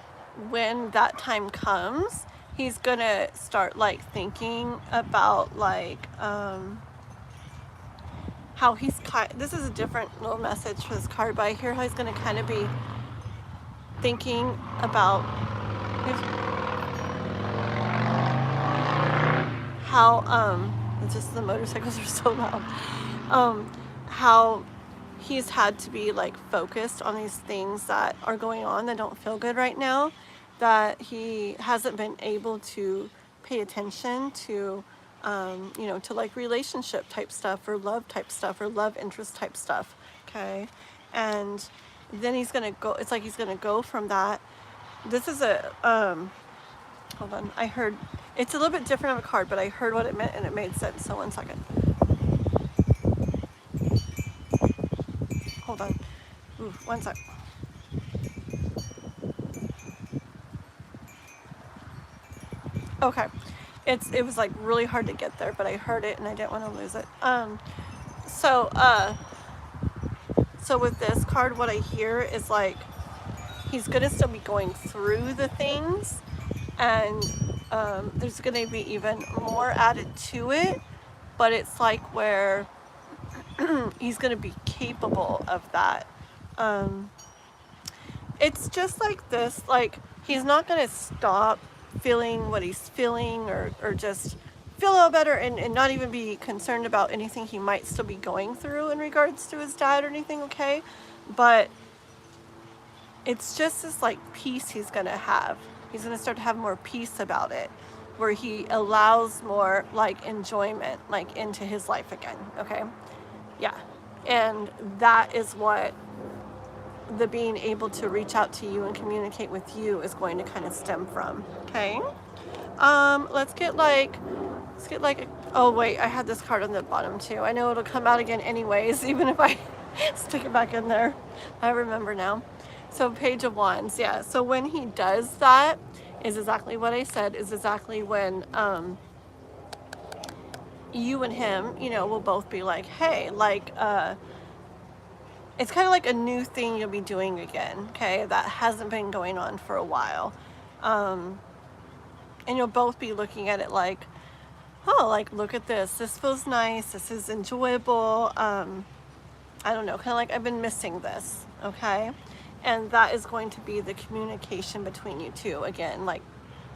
when that time comes, he's gonna start, like, thinking about, like, how he's this is a different little message for this card, but I hear how he's gonna kind of be thinking about how, it's just the motorcycles are so loud, how he's had to be like focused on these things that are going on that don't feel good right now, that he hasn't been able to pay attention to, you know, to like relationship type stuff or love type stuff or love interest type stuff, okay? And then he's gonna go, it's like he's gonna go from that. This is a, hold on, I heard, it's a little bit different of a card, but I heard what it meant and it made sense, so 1 second. Hold on. Ooh, 1 sec. Okay. It was like really hard to get there, but I heard it and I didn't want to lose it. So with this card, what I hear is like he's gonna still be going through the things, and there's gonna be even more added to it, but it's like where he's gonna be capable of that. It's just like this, like he's not gonna stop feeling what he's feeling, or just feel a little better and not even be concerned about anything he might still be going through in regards to his dad or anything, okay? But it's just this like peace he's gonna have. He's gonna start to have more peace about it, where he allows more like enjoyment like into his life again, okay? Yeah, and that is what the being able to reach out to you and communicate with you is going to kind of stem from, okay? Let's get like, oh wait, I had this card on the bottom too. I know it'll come out again anyways, even if I stick it back in there. I remember now. So Page of Wands, yeah. So when he does that, is exactly what I said, is exactly when you and him, you know, will both be like, hey, like, it's kind of like a new thing you'll be doing again, okay, that hasn't been going on for a while. And you'll both be looking at it like, oh, like, look at this. This feels nice. This is enjoyable. I don't know, kind of like I've been missing this, okay? And that is going to be the communication between you two, again, like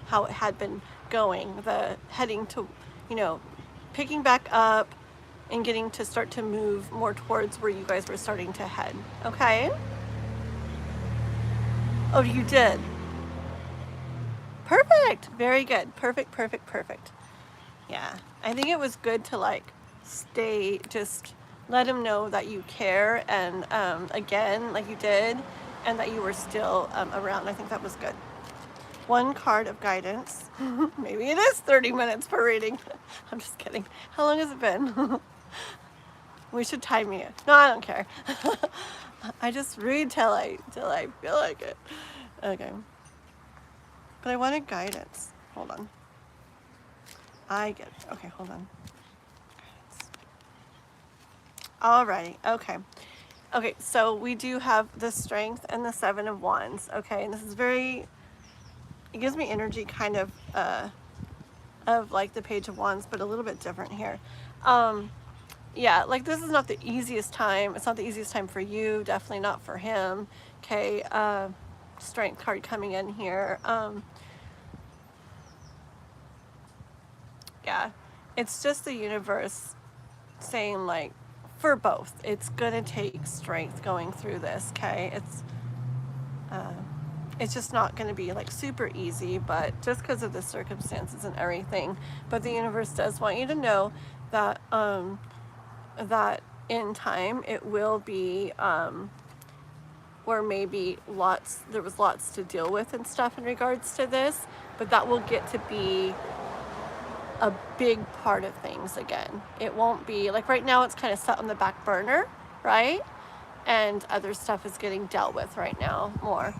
how it had been going, the heading to, you know, picking back up and getting to start to move more towards where you guys were starting to head, okay? Oh, you did? Perfect. Very good. Perfect, perfect, perfect. Yeah. I think it was good to like stay, just let him know that you care, and again, like you did, and that you were still around. I think that was good. One card of guidance. Maybe it is 30 minutes per reading. I'm just kidding. How long has it been? We should time me it. No, I don't care. I just read till I feel like it. Okay. But I wanted guidance. Hold on. I get it. Okay, hold on. Alrighty. Okay. Okay, so we do have the Strength and the Seven of Wands. Okay, and this is very, it gives me energy kind of like the Page of Wands, but a little bit different here. Yeah, like this is not the easiest time. It's not the easiest time for you. Definitely not for him. Okay, Strength card coming in here. Yeah, it's just the universe saying like, for both, it's gonna take strength going through this. Okay, it's just not going to be like super easy, but just because of the circumstances and everything. But the universe does want you to know that that in time it will be where maybe there was lots to deal with and stuff in regards to this, but that will get to be a big part of things again. It won't be like right now it's kind of set on the back burner, right? And other stuff is getting dealt with right now more.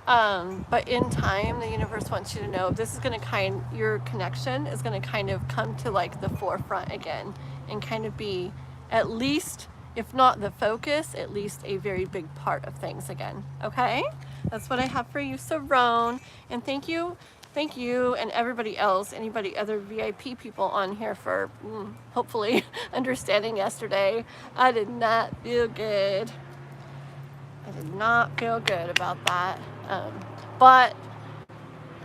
But in time, the universe wants you to know this is going to your connection is going to kind of come to like the forefront again, and kind of be at least, if not the focus, at least a very big part of things again. Okay? That's what I have for you, Serrone. And thank you and everybody else, other VIP people on here for hopefully understanding yesterday. I did not feel good. I did not feel good about that. But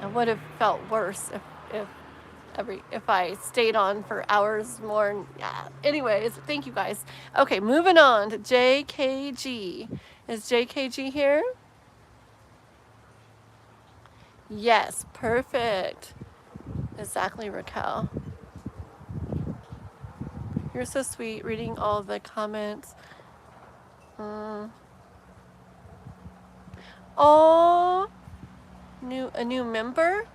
I would have felt worse if I stayed on for hours more. Yeah. Anyways, thank you guys. Okay, moving on to JKG. Is JKG here? Yes, perfect. Exactly, Raquel. You're so sweet, reading all the comments. Oh, a new member?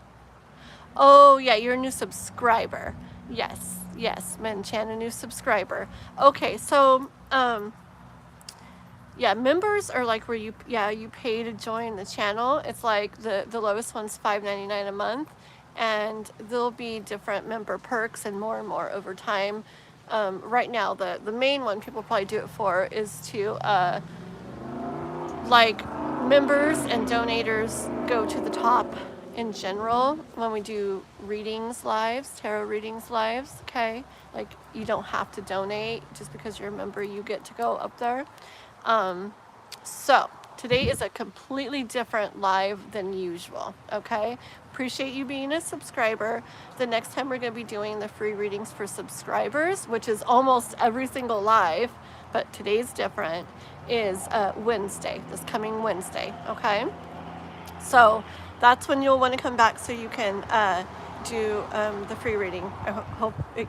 Oh, yeah, you're a new subscriber. Yes, Menchan, a new subscriber. Okay, so, yeah, members are like where you pay to join the channel. It's like the lowest one's $5.99 a month, and there'll be different member perks and more over time. Right now, the main one people probably do it for is to, like, members and donators go to the top in general when we do readings lives, tarot readings lives. Okay, like you don't have to donate just because you're a member, you get to go up there. So today is a completely different live than usual. Okay, appreciate you being a subscriber. The next time we're going to be doing the free readings for subscribers, which is almost every single live, but today's different, is Wednesday, this coming Wednesday. Okay, so that's when you'll want to come back so you can do the free reading. I hope we'll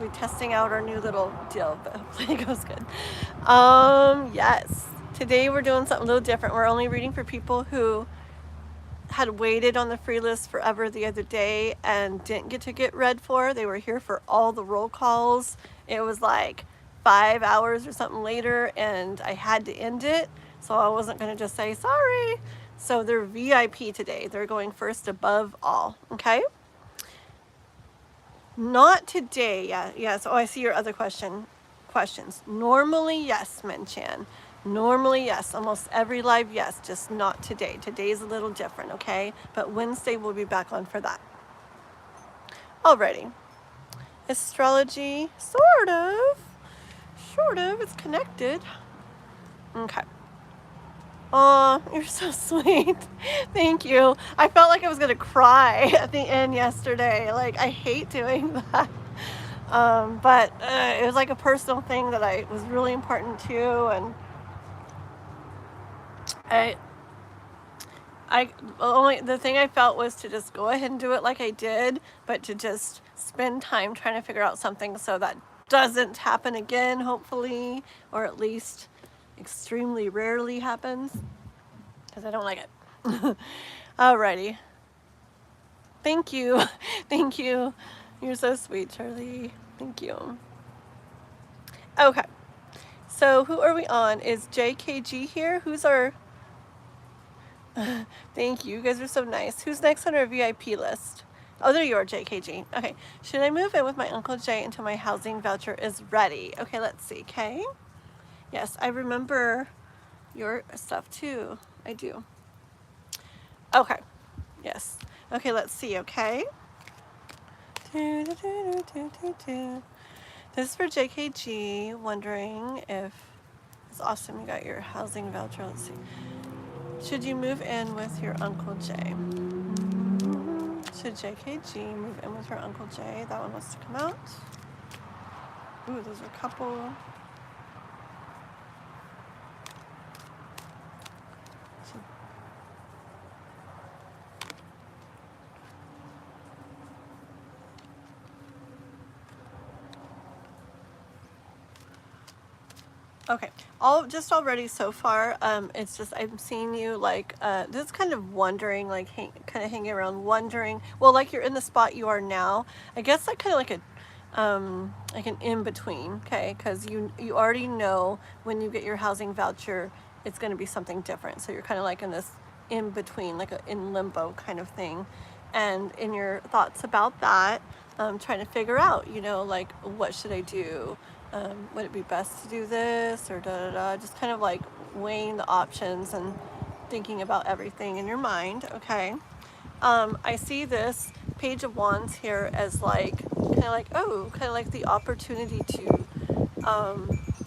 be testing out our new little deal, but hopefully it goes good. Yes, today we're doing something a little different. We're only reading for people who had waited on the free list forever the other day and didn't get read for. They were here for all the roll calls. It was like 5 hours or something later, and I had to end it, so I wasn't going to just say sorry. So they're VIP today. They're going first above all. Okay, not today. Yeah. So I see your other questions. Normally yes, Menchan. Normally yes, almost every live yes, just not today. Today's a little different. Okay, but Wednesday we'll be back on for that. Alrighty. Astrology, sort of, it's connected. Okay. Oh, you're so sweet. Thank you. I felt like I was gonna cry at the end yesterday. Like, I hate doing that. But it was like a personal thing that was really important too, and the thing I felt was to just go ahead and do it like I did, but to just spend time trying to figure out something so that doesn't happen again, hopefully, or at least extremely rarely happens, because I don't like it. Alrighty. Thank you. Thank you. You're so sweet, Charlie. Thank you. Okay. So who are we on? Is JKG here? Who's our... Thank you. You guys are so nice. Who's next on our VIP list? Oh, there you are, JKG. Okay. Should I move in with my Uncle Jay until my housing voucher is ready? Okay, let's see. Okay. Yes, I remember your stuff too. I do. Okay. Yes. Okay, let's see. Okay. This is for JKG, wondering if... It's awesome you got your housing voucher. Let's see. Should you move in with your Uncle Jay? Should JKG move in with her Uncle Jay? That one wants to come out. Ooh, there's a couple. Okay, just already so far, it's just I'm seeing you like just kind of wondering, like kind of hanging around, wondering. Well, like you're in the spot you are now. I guess like kind of like an in between, okay? Because you already know when you get your housing voucher, it's going to be something different. So you're kind of like in this in between, like in limbo kind of thing, and in your thoughts about that, trying to figure out, you know, like what should I do? Would it be best to do this or da da da? Just kind of like weighing the options and thinking about everything in your mind, okay? I see this Page of Wands here as like, kind of like the opportunity to,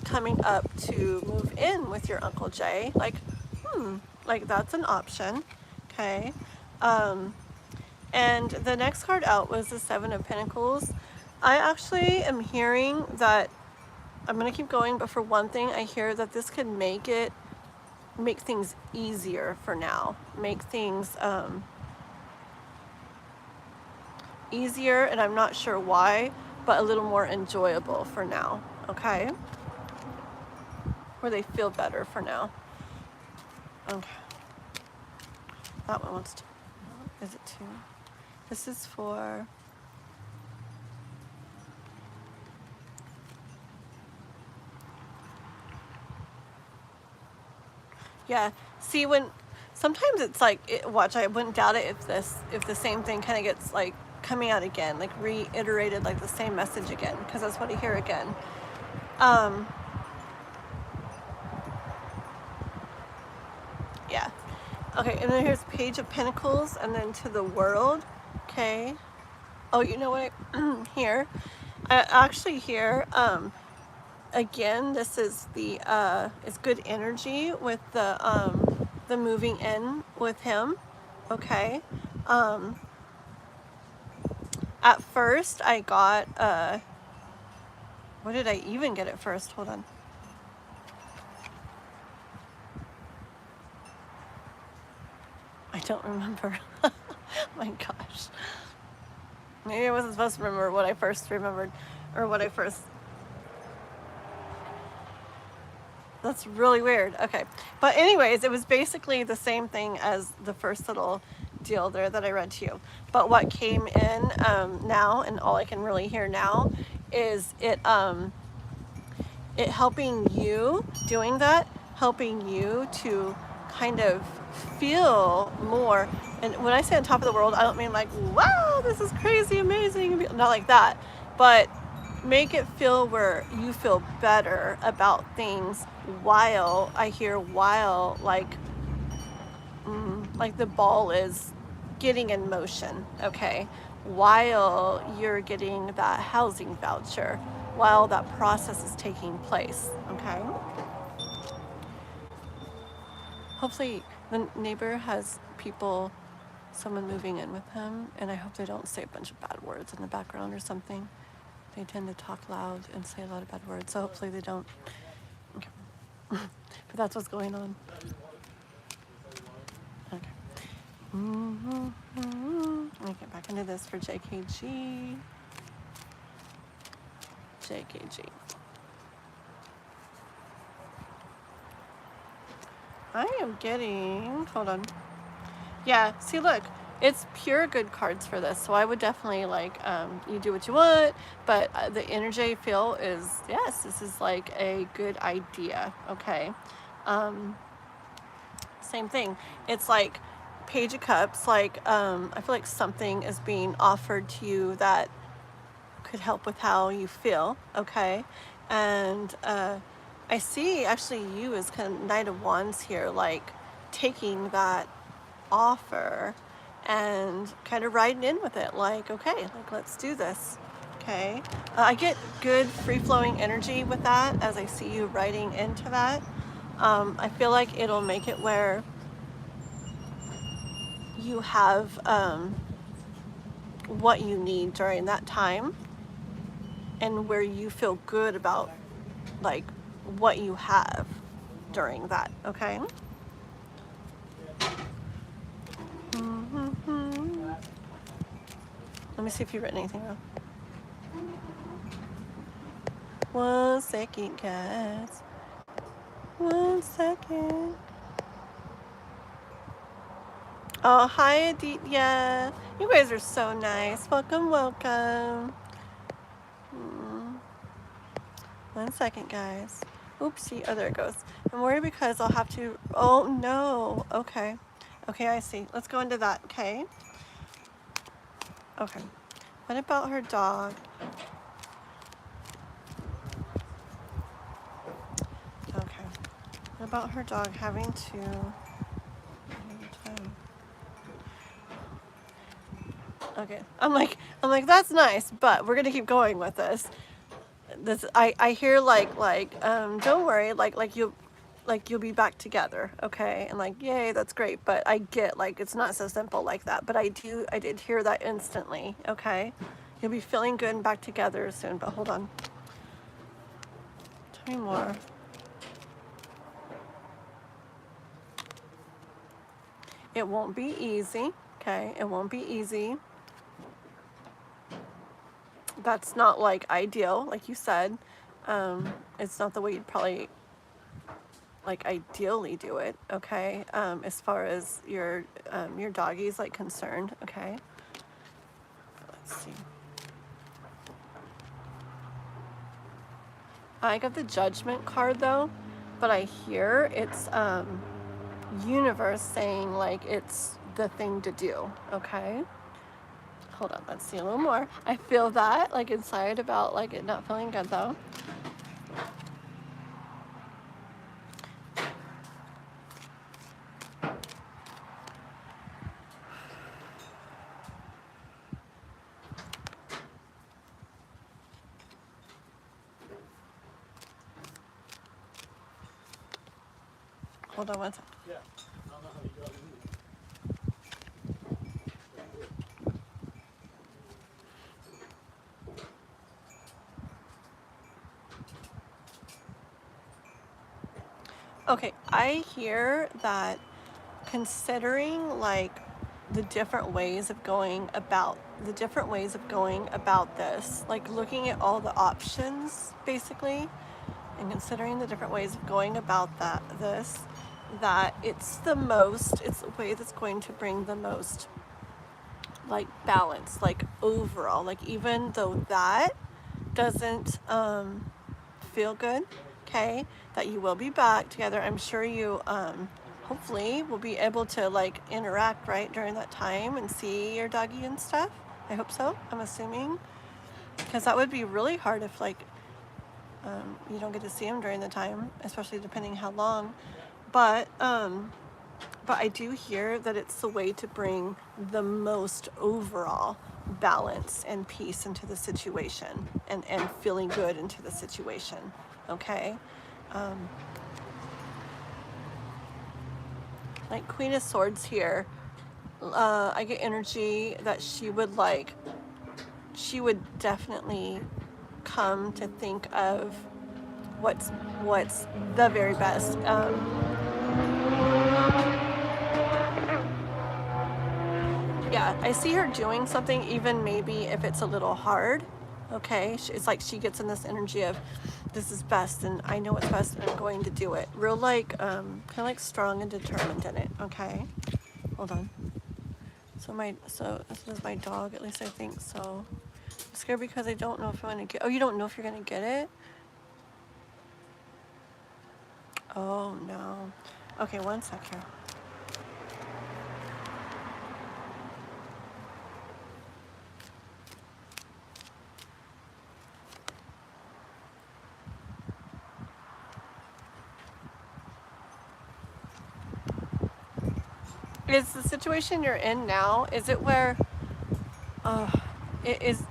coming up to move in with your Uncle Jay. Like, like that's an option, okay? And the next card out was the Seven of Pentacles. I actually am hearing that, I'm going to keep going, but for one thing, I hear that this could make things easier for now. Make things easier, and I'm not sure why, but a little more enjoyable for now, okay? Where they feel better for now. Okay. That one wants to, is it two? This is for... Yeah, see, when sometimes it's like, watch, I wouldn't doubt it if the same thing kind of gets like coming out again, like reiterated, like the same message again, because that's what I hear again. Yeah. Okay, and then here's Page of Pentacles, and then to the World. Okay. Oh, you know what? Here, I actually hear, again, this is the it's good energy with the moving in with him, okay? At first I got what did I even get at first? Hold on. I don't remember. Oh my gosh. Maybe I wasn't supposed to remember what I first remembered, or what I first... That's really weird. Okay. But anyways, it was basically the same thing as the first little deal there that I read to you. But what came in now, and all I can really hear now, is it helping you, doing that, helping you to kind of feel more. And when I say on top of the world, I don't mean like, wow, this is crazy, amazing. Not like that. But make it feel where you feel better about things while like the ball is getting in motion, okay? While you're getting that housing voucher, while that process is taking place, okay? Hopefully the neighbor has someone moving in with him, and I hope they don't say a bunch of bad words in the background or something. They tend to talk loud and say a lot of bad words, so hopefully they don't. Okay. But that's what's going on. Okay. Let me get back into this for JKG. JKG. I am getting, hold on. Yeah, see, look, it's pure good cards for this. So I would definitely like, you do what you want, but the energy I feel is, yes, this is like a good idea. Okay. Same thing. It's like Page of Cups, like, I feel like something is being offered to you that could help with how you feel. Okay. And, I see actually you as kind of Knight of Wands here, like taking that offer and kind of riding in with it, like, okay, like, let's do this. Okay. I get good free-flowing energy with that as I see you riding into that. I feel like it'll make it where you have what you need during that time, and where you feel good about like what you have during that. Okay. Let me see if you've written anything down. 1 second, guys. 1 second. Oh, hi, Aditya. You guys are so nice. Welcome, welcome. 1 second, guys. Oopsie. Oh, there it goes. I'm worried because I'll have to. Oh, no. Okay. Okay, I see. Let's go into that. Okay. Okay. What about her dog? Okay. What about her dog having to... Okay. I'm like, that's nice, but we're gonna keep going with this. I hear like, don't worry, like you'll be back together, okay? And like, yay, that's great. But I get, like, it's not so simple like that. But I did hear that instantly, okay? You'll be feeling good and back together soon. But hold on. Tell me more. It won't be easy, okay? It won't be easy. That's not like ideal, like you said. It's not the way you'd probably like ideally do it, okay? As far as your doggy's like concerned, okay? Let's see. I got the Judgment card though, but I hear it's universe saying like it's the thing to do, okay? Hold on, let's see a little more. I feel that like inside about like it not feeling good though. Hold on one second. Yeah. I don't know how you got it. Okay, I hear that considering like the different ways of going about this, like looking at all the options basically, and considering the different ways of going about that it's the way that's going to bring the most like balance, like overall, like even though that doesn't feel good, okay, that you will be back together. I'm sure you hopefully will be able to like interact right during that time and see your doggy and stuff. I hope so, I'm assuming, because that would be really hard if like you don't get to see him during the time, especially depending how long. But I do hear that it's the way to bring the most overall balance and peace into the situation, and feeling good into the situation, okay? Like Queen of Swords here, I get energy that she would definitely come to think of what's the very best. yeah, I see her doing something, even maybe if it's a little hard. Okay, it's like she gets in this energy of, this is best, and I know what's best, and I'm going to do it. Real like, kind of like strong and determined in it. Okay, hold on. So this is my dog. At least I think so. I'm scared because I don't know if I'm gonna get. Oh, you don't know if you're gonna get it? Oh no. Okay, one sec here. Is the situation you're in now, is it where, it is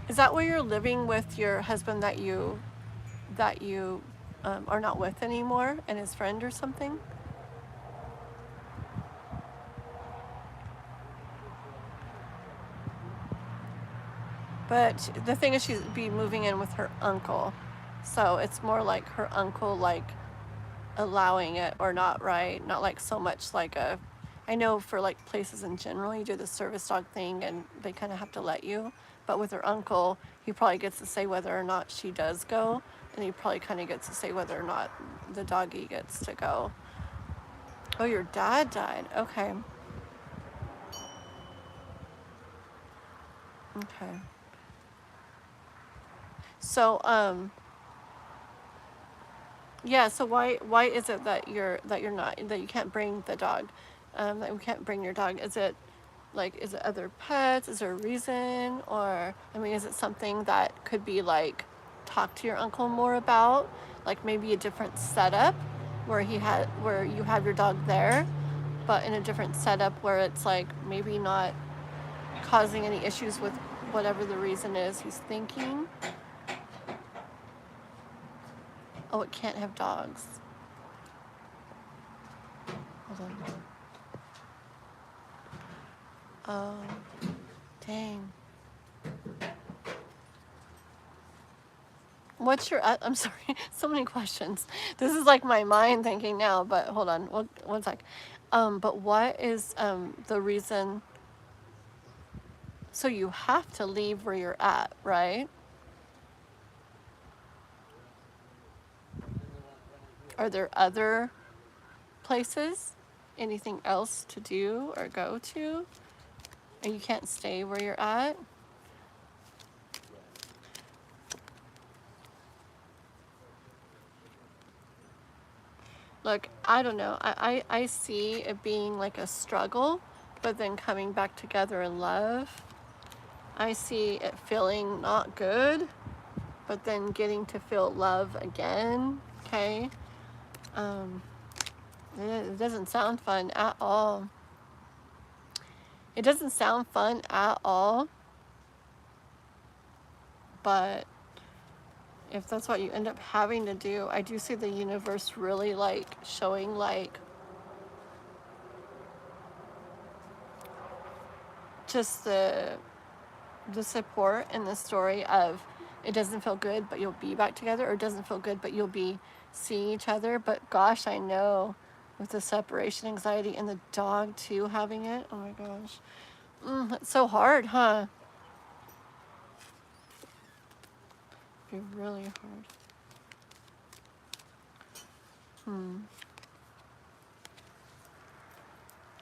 that where you're living with your husband that you are not with anymore, and his friend or something? But the thing is, she'd be moving in with her uncle, so it's more like her uncle like allowing it or not, right? Not like so much like a, I know for like places in general, you do the service dog thing and they kind of have to let you. But with her uncle, he probably gets to say whether or not she does go, and he probably kind of gets to say whether or not the doggy gets to go. Oh, your dad died. Okay. Okay. So, yeah, so why is it that you can't bring the dog? That you can't bring your dog? Is it like, is it other pets? Is there a reason? Or, I mean, is it something that could be like, talk to your uncle more about? Like maybe a different setup where where you have your dog there, but in a different setup where it's like maybe not causing any issues with whatever the reason is he's thinking. Oh, it can't have dogs. Hold on. Oh, dang. What's your, I'm sorry, so many questions. This is like my mind thinking now, but hold on, one sec. But what is the reason? So you have to leave where you're at, right? Are there other places? Anything else to do or go to? And you can't stay where you're at? Look, I don't know. I see it being like a struggle, but then coming back together in love. I see it feeling not good, but then getting to feel love again, okay? It doesn't sound fun at all. It doesn't sound fun at all, but if that's what you end up having to do, I do see the universe really like showing like just the support in the story of, it doesn't feel good, but you'll be back together, or it doesn't feel good, but you'll be seeing each other. But gosh, I know with the separation anxiety and the dog too having it, oh my gosh, it's so hard, huh? It'd be really hard.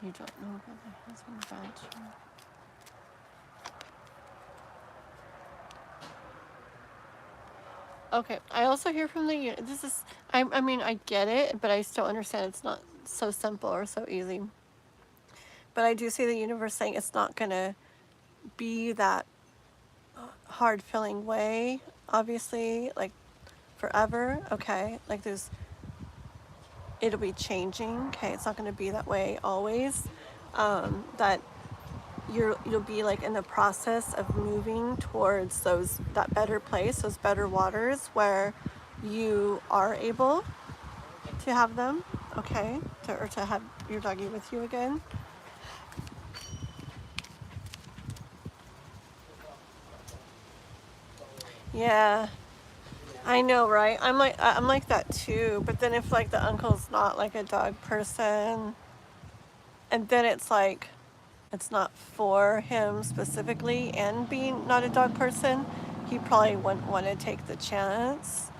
You don't know about the husband bachelor. Okay, I also hear from the, this is, I mean, I get it, but I still understand it's not so simple or so easy. But I do see the universe saying it's not gonna be that hard feeling way, obviously, like forever, okay? Like it'll be changing, okay? It's not gonna be that way always. That you'll be like in the process of moving towards that better place, those better waters where you are able to have them, okay, or to have your doggy with you again. Yeah, I know, right? I'm like that too. But then if like the uncle's not like a dog person, and then it's like it's not for him specifically, and being not a dog person, he probably wouldn't want to take the chance.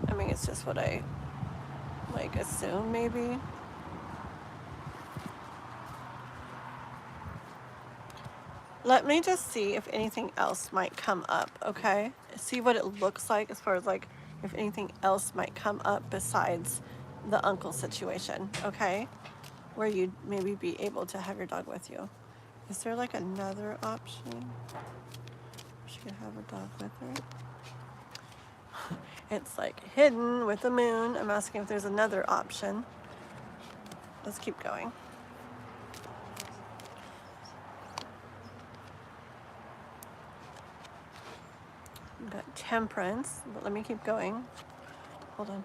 I mean, it's just what I like assume maybe. Let me just see if anything else might come up, okay? See what it looks like as far as like if anything else might come up besides the uncle situation, okay? Where you'd maybe be able to have your dog with you. Is there like another option? She could have a dog with her. It's like hidden with the moon. I'm asking if there's another option. Let's keep going. We've got temperance, but let me keep going. Hold on.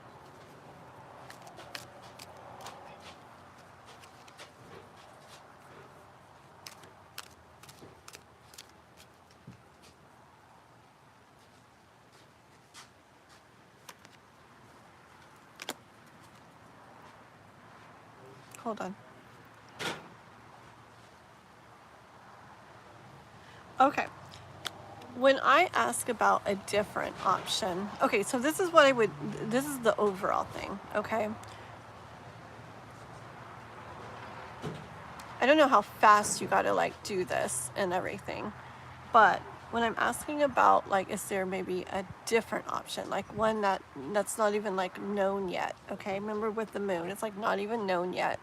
Hold on. Okay. When I ask about a different option, okay, so this is what I would, this is the overall thing, okay? I don't know how fast you gotta like do this and everything, but when I'm asking about like, is there maybe a different option, like one that's not even like known yet, okay? Remember with the moon, it's like not even known yet.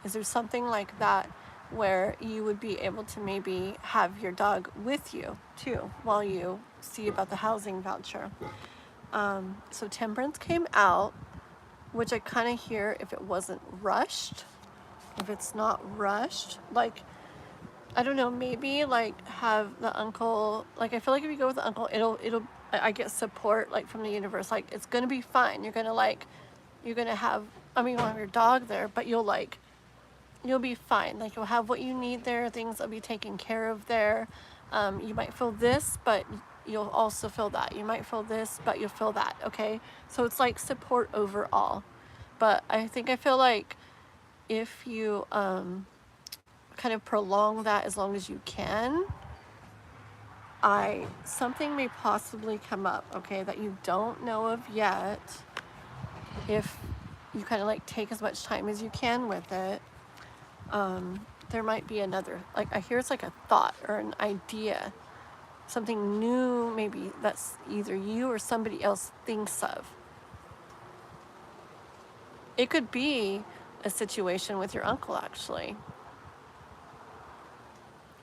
Is there something like that where you would be able to maybe have your dog with you too while you see about the housing voucher? So temperance came out, which I kind of hear if it wasn't rushed, if it's not rushed, like, I don't know, maybe like have the uncle, like I feel like if you go with the uncle, I get support like from the universe, like it's gonna be fine. You're gonna have, I mean, you'll have your dog there, but you'll be fine. Like you'll have what you need there. Things will be taken care of there. You might feel this, but you'll also feel that. You might feel this, but you'll feel that. Okay. So it's like support overall. But I feel like if you kind of prolong that as long as you can, something may possibly come up, okay, that you don't know of yet. If you kind of like take as much time as you can with it. There might be another, like I hear it's like a thought or an idea, something new maybe that's either you or somebody else thinks of. It could be a situation with your uncle actually,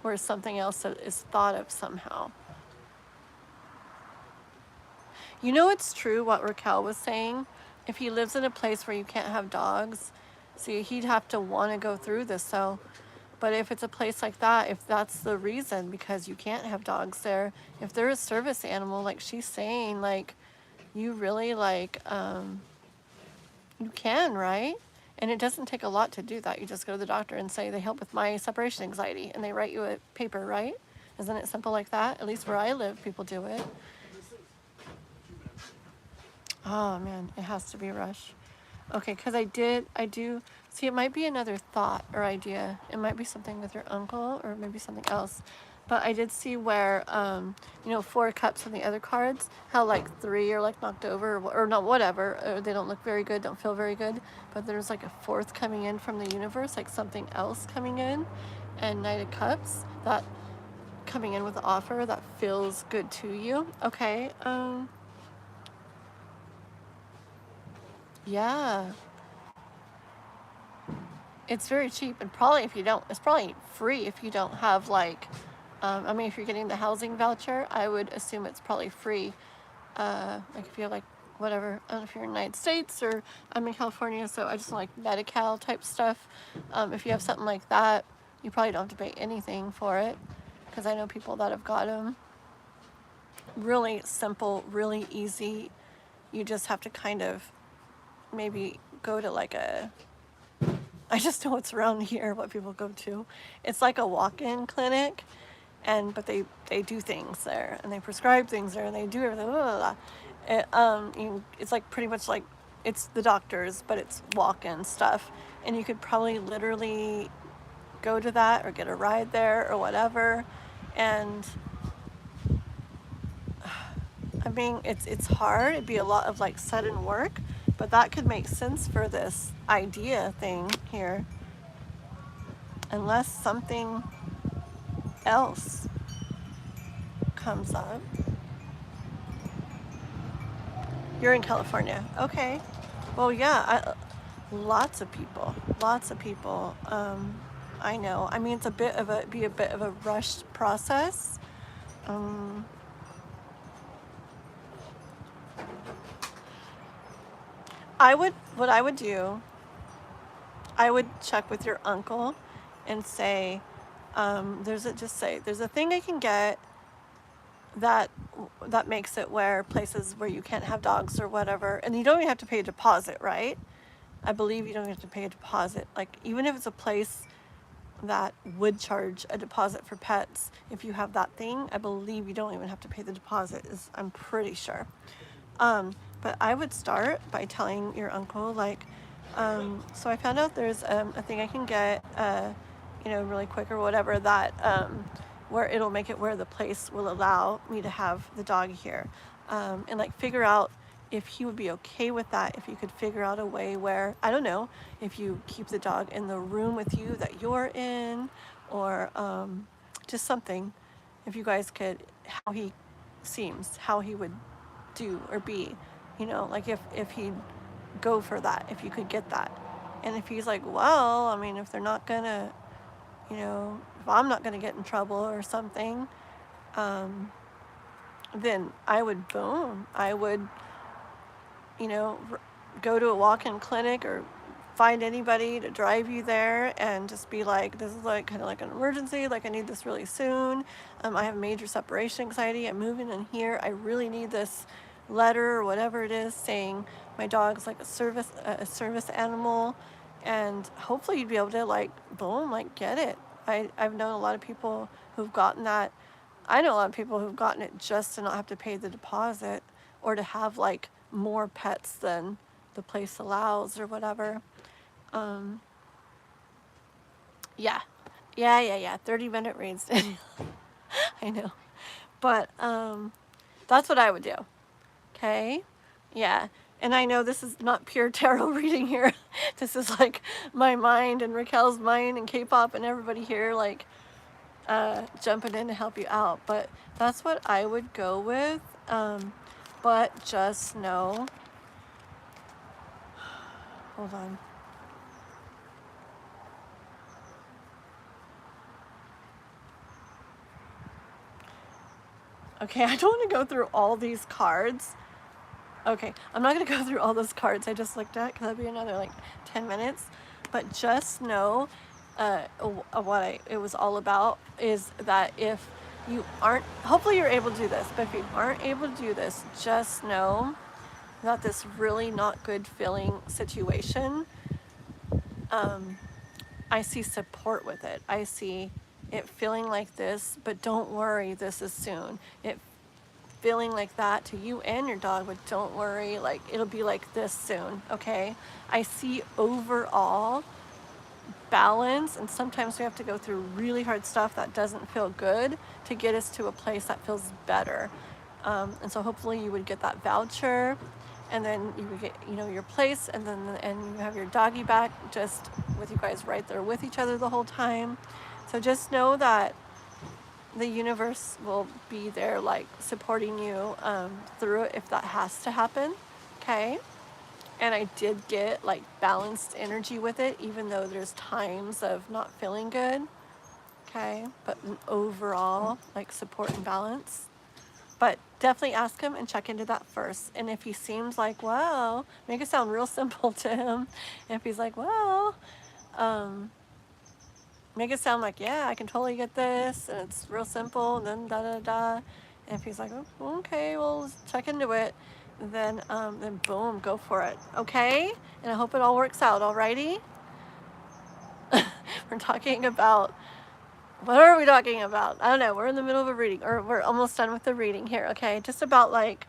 where something else is thought of somehow. You know, it's true what Raquel was saying. If he lives in a place where you can't have dogs, see, he'd have to want to go through this. So, but if it's a place like that, if that's the reason, because you can't have dogs there, if they're a service animal, like she's saying, like you really like, you can, right? And it doesn't take a lot to do that. You just go to the doctor and say, they help with my separation anxiety, and they write you a paper, right? Isn't it simple like that? At least where I live, people do it. Oh man, it has to be rush. Okay, because I do, see, it might be another thought or idea. It might be something with your uncle or maybe something else. But I did see where, 4 cups on the other cards, how like 3 are like knocked over or not, whatever, or they don't look very good, don't feel very good. But there's like a 4th coming in from the universe, like something else coming in. And Knight of Cups, that coming in with the offer that feels good to you. Okay, yeah. It's very cheap, and probably if you don't, it's probably free if you don't have like, I mean, if you're getting the housing voucher, I would assume it's probably free. Like if you have like whatever, I don't know if you're in the United States or I'm in California, so I just like Medi-Cal type stuff. If you have something like that, you probably don't have to pay anything for it, because I know people that have got them. Really simple, really easy. You just have to kind of maybe go to like I just know what's around here, what people go to. It's like a walk-in clinic, but they do things there, and they prescribe things there, and they do everything, blah, blah, blah. It's like pretty much like it's the doctor's, but it's walk-in stuff, and you could probably literally go to that or get a ride there or whatever. And I mean, it's hard. It'd be a lot of like sudden work, but that could make sense for this idea thing here, unless something else comes up. You're in California, okay? Well, yeah, lots of people. I know. I mean, it's a bit of a rushed process. What I would do, I would check with your uncle and say, there's a thing I can get that makes it where places where you can't have dogs or whatever, and you don't even have to pay a deposit, right? I believe you don't have to pay a deposit. Like, even if it's a place that would charge a deposit for pets, if you have that thing, I believe you don't even have to pay the deposit, I'm pretty sure. But I would start by telling your uncle, like, so I found out there's a thing I can get, really quick or whatever, that where it'll make it where the place will allow me to have the dog here, and like figure out if he would be okay with that. If you could figure out a way where, I don't know, if you keep the dog in the room with you that you're in, or just something, if you guys could, how he seems, how he would do or be, like if he'd go for that, if you could get that. And if he's like, well, I mean, if they're not gonna, if I'm not gonna get in trouble or something, then I would go to a walk-in clinic or find anybody to drive you there and just be like, this is like kind of like an emergency, like I need this really soon. I have major separation anxiety. I'm moving in here. I really need this letter or whatever it is saying my dog's like a service animal, and hopefully you'd be able to like boom, like get it. I've known a lot of people who've gotten that. I know a lot of people who've gotten it just to not have to pay the deposit or to have like more pets than the place allows or whatever. Yeah. 30-minute reads. I know. But that's what I would do. Okay? Yeah. And I know this is not pure tarot reading here. This is like my mind and Raquel's mind and K-pop and everybody here like jumping in to help you out. But that's what I would go with. But just know, hold on. Okay, I don't want to go through all these cards. Okay, I'm not going to go through all those cards I just looked at, because that'd be another like 10 minutes. But just know what it was all about is that if you aren't, hopefully you're able to do this, but if you aren't able to do this, just know that this really not good feeling situation, I see support with it. I see it feeling like this, but don't worry, this is soon. It feeling like that to you and your dog, but don't worry, like it'll be like this soon, okay? I see overall balance, and sometimes we have to go through really hard stuff that doesn't feel good to get us to a place that feels better. And so hopefully you would get that voucher, and then you would get, your place, and you have your doggy back, just with you guys right there with each other the whole time. So just know that the universe will be there, like supporting you through it if that has to happen, okay? And I did get like balanced energy with it, even though there's times of not feeling good, okay? But overall, like support and balance. But definitely ask him and check into that first. And if he seems like, well, make it sound real simple to him. If he's like, well, make it sound like, yeah, I can totally get this, and it's real simple, and then da-da-da. And if he's like, oh, okay, well, let's check into it, then boom, go for it, okay? And I hope it all works out, alrighty? We're talking about, what are we talking about? I don't know, we're in the middle of a reading, or we're almost done with the reading here, okay? Just about like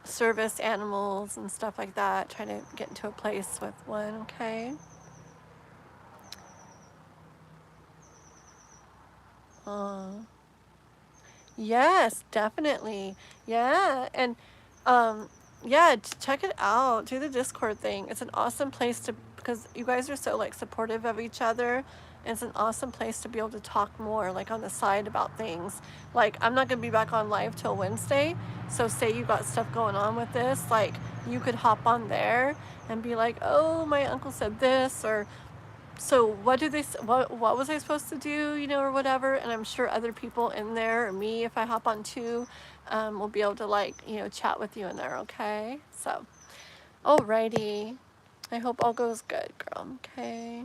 service animals and stuff like that. Trying to get into a place with one, okay? Yes, definitely. Yeah, and yeah, check it out. Do the Discord thing. It's an awesome place to, because you guys are so like supportive of each other. It's an awesome place to be able to talk more like on the side about things. Like I'm not gonna be back on live till Wednesday, so say you got stuff going on with this, like you could hop on there and be like, oh, my uncle said this, or so what what was I supposed to do, you know, or whatever. And I'm sure other people in there, or me if I hop on too, will be able to like, you know, chat with you in there, okay? So alrighty, I hope all goes good, girl. Okay,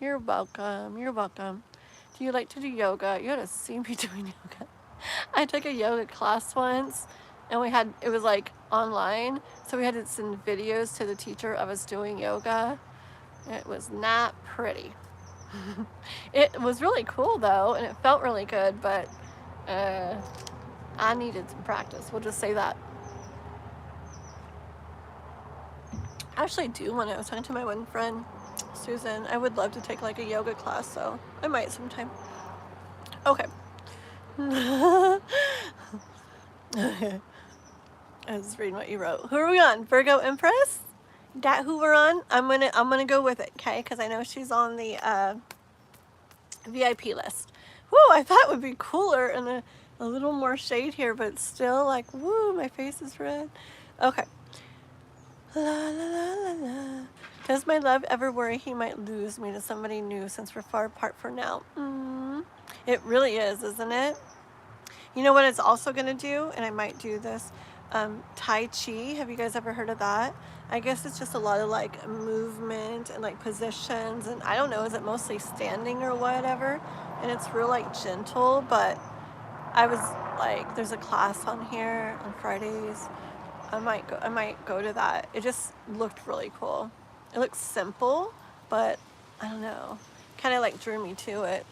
you're welcome, you're welcome. Do you like to do yoga? You ought to see me doing yoga. I took a yoga class once, and it was like online, so we had to send videos to the teacher of us doing yoga. It was not pretty. It was really cool though, and it felt really good, but I needed some practice. We'll just say that. I actually do want to. I was talking to my one friend, Susan. I would love to take like a yoga class, so I might sometime. Okay. I was reading what you wrote. Who are we on? Virgo Empress? That who we're on? I'm gonna go with it, okay? Because I know she's on the VIP list. Woo! I thought it would be cooler and a little more shade here, but still like, woo! My face is red. Okay. La la la la la. Does my love ever worry he might lose me to somebody new since we're far apart for now? It really is, isn't it? You know what it's also gonna do, and I might do this, Tai Chi. Have you guys ever heard of that? I guess it's just a lot of like movement and like positions, and I don't know, is it mostly standing or whatever? And it's real like gentle, but I was like, there's a class on here on Fridays. I might go to that. It just looked really cool. It looks simple, but I don't know, kind of like drew me to it.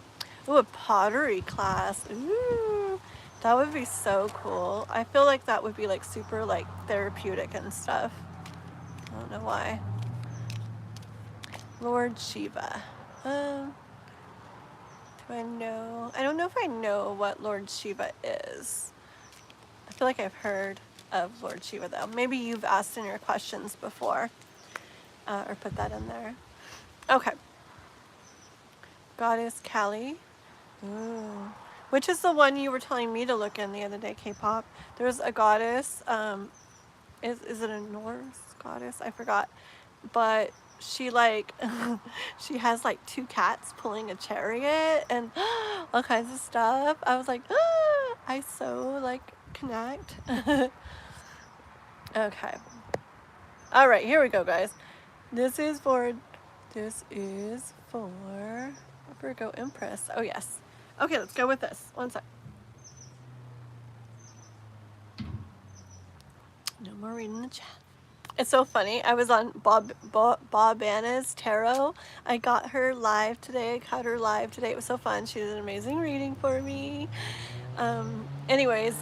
Ooh, a pottery class. Ooh, that would be so cool. I feel like that would be like super like therapeutic and stuff. I don't know why. Lord Shiva. Do I know? I don't know if I know what Lord Shiva is. I feel like I've heard of Lord Shiva though. Maybe you've asked in your questions before, or put that in there. Okay. Goddess Kali. Ooh. Which is the one you were telling me to look in the other day, K-pop. There's a goddess, is it a Norse goddess? I forgot. But she like, she has like 2 cats pulling a chariot and all kinds of stuff. I was like, I so like connect. Okay. All right, here we go, guys. This is for Virgo Empress. Oh yes. Okay, let's go with this. One sec. No more reading the chat. It's so funny. I was on Bob Anna's tarot. I got her live today. I caught her live today. It was so fun. She did an amazing reading for me. Anyways,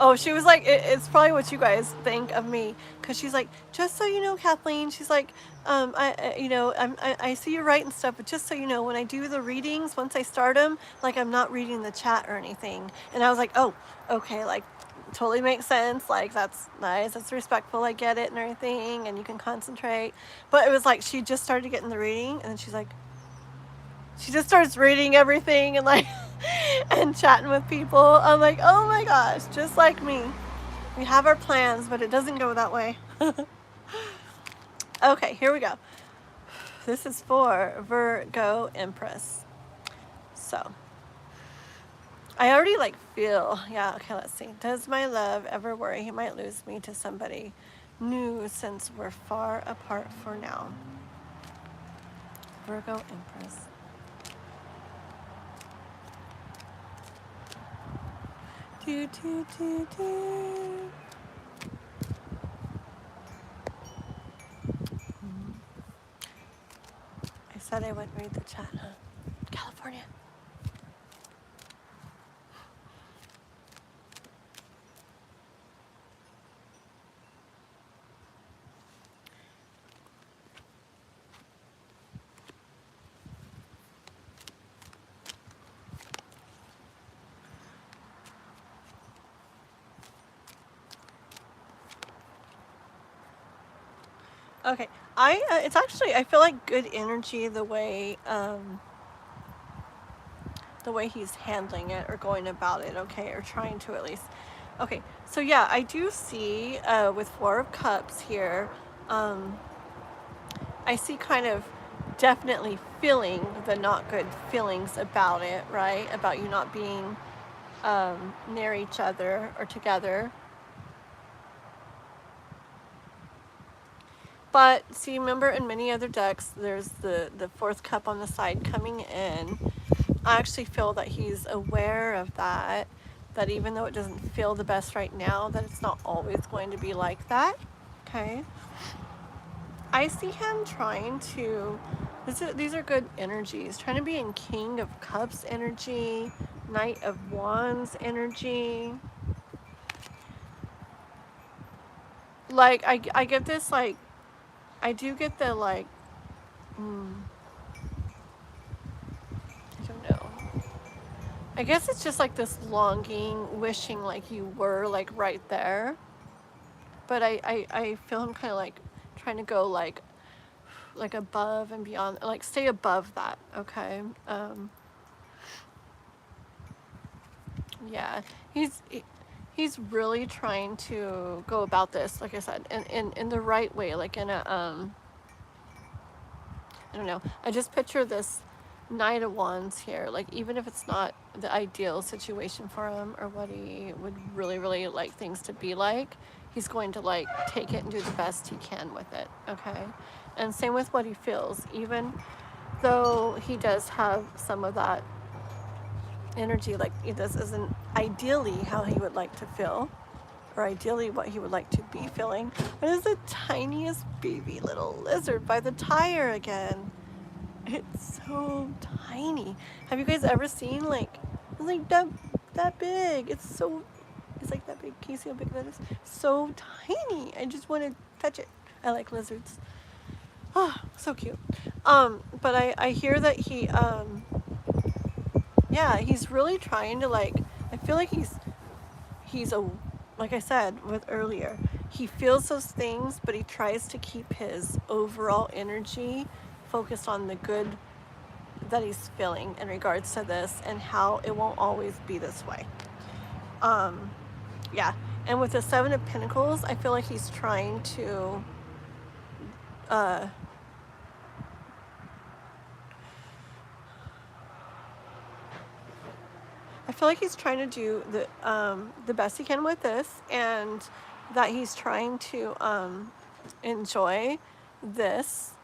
oh, she was like, it's probably what you guys think of me, because she's like, just so you know, Kathleen, she's like, I see you write and stuff, but just so you know, when I do the readings, once I start them, like, I'm not reading the chat or anything. And I was like, oh, okay, like, totally makes sense, like, that's nice, that's respectful, I get it and everything, and you can concentrate. But it was like, she just started getting the reading, and then she's like, she just starts reading everything and like and chatting with people. I'm like, oh my gosh, just like me. We have our plans, but it doesn't go that way. Okay, here we go. This is for Virgo Empress. So I already like feel, yeah, okay, let's see. Does my love ever worry he might lose me to somebody new since we're far apart for now? Virgo Empress. Do, do, do, do. I said I wouldn't read the chat, huh? California. Okay, it's actually, I feel like good energy the way he's handling it or going about it, okay, or trying to at least. Okay, so yeah, I do see with Four of Cups here, I see kind of definitely feeling the not good feelings about it, right? About you not being near each other or together. But see, remember in many other decks, there's the fourth cup on the side coming in. I actually feel that he's aware of that, that even though it doesn't feel the best right now, that it's not always going to be like that, okay? I see him trying to, these are good energies, trying to be in King of Cups energy, Knight of Wands energy. Like, I get this, like, I do get the, like, I don't know. I guess it's just like this longing, wishing like you were like right there. But I feel him kind of like trying to go like above and beyond, like stay above that, okay? Yeah, he's really trying to go about this, like I said, in the right way, like in a I don't know. I just picture this Knight of Wands here, like even if it's not the ideal situation for him or what he would really like things to be like, he's going to like take it and do the best he can with it, okay? And same with what he feels, even though he does have some of that energy, like this isn't ideally how he would like to feel, or ideally what he would like to be feeling. What is the tiniest baby little lizard by the tire again? It's so tiny. Have you guys ever seen like, it's like that big? It's like that big. Can you see how big that is? So tiny. I just want to touch it. I like lizards. Oh, so cute. But I hear that he yeah, he's really trying to like, I feel like he's a, like I said with earlier, he feels those things, but he tries to keep his overall energy focused on the good that he's feeling in regards to this and how it won't always be this way. Yeah, and with the Seven of Pentacles, I feel like he's trying to I feel like he's trying to do the best he can with this, and that he's trying to enjoy this.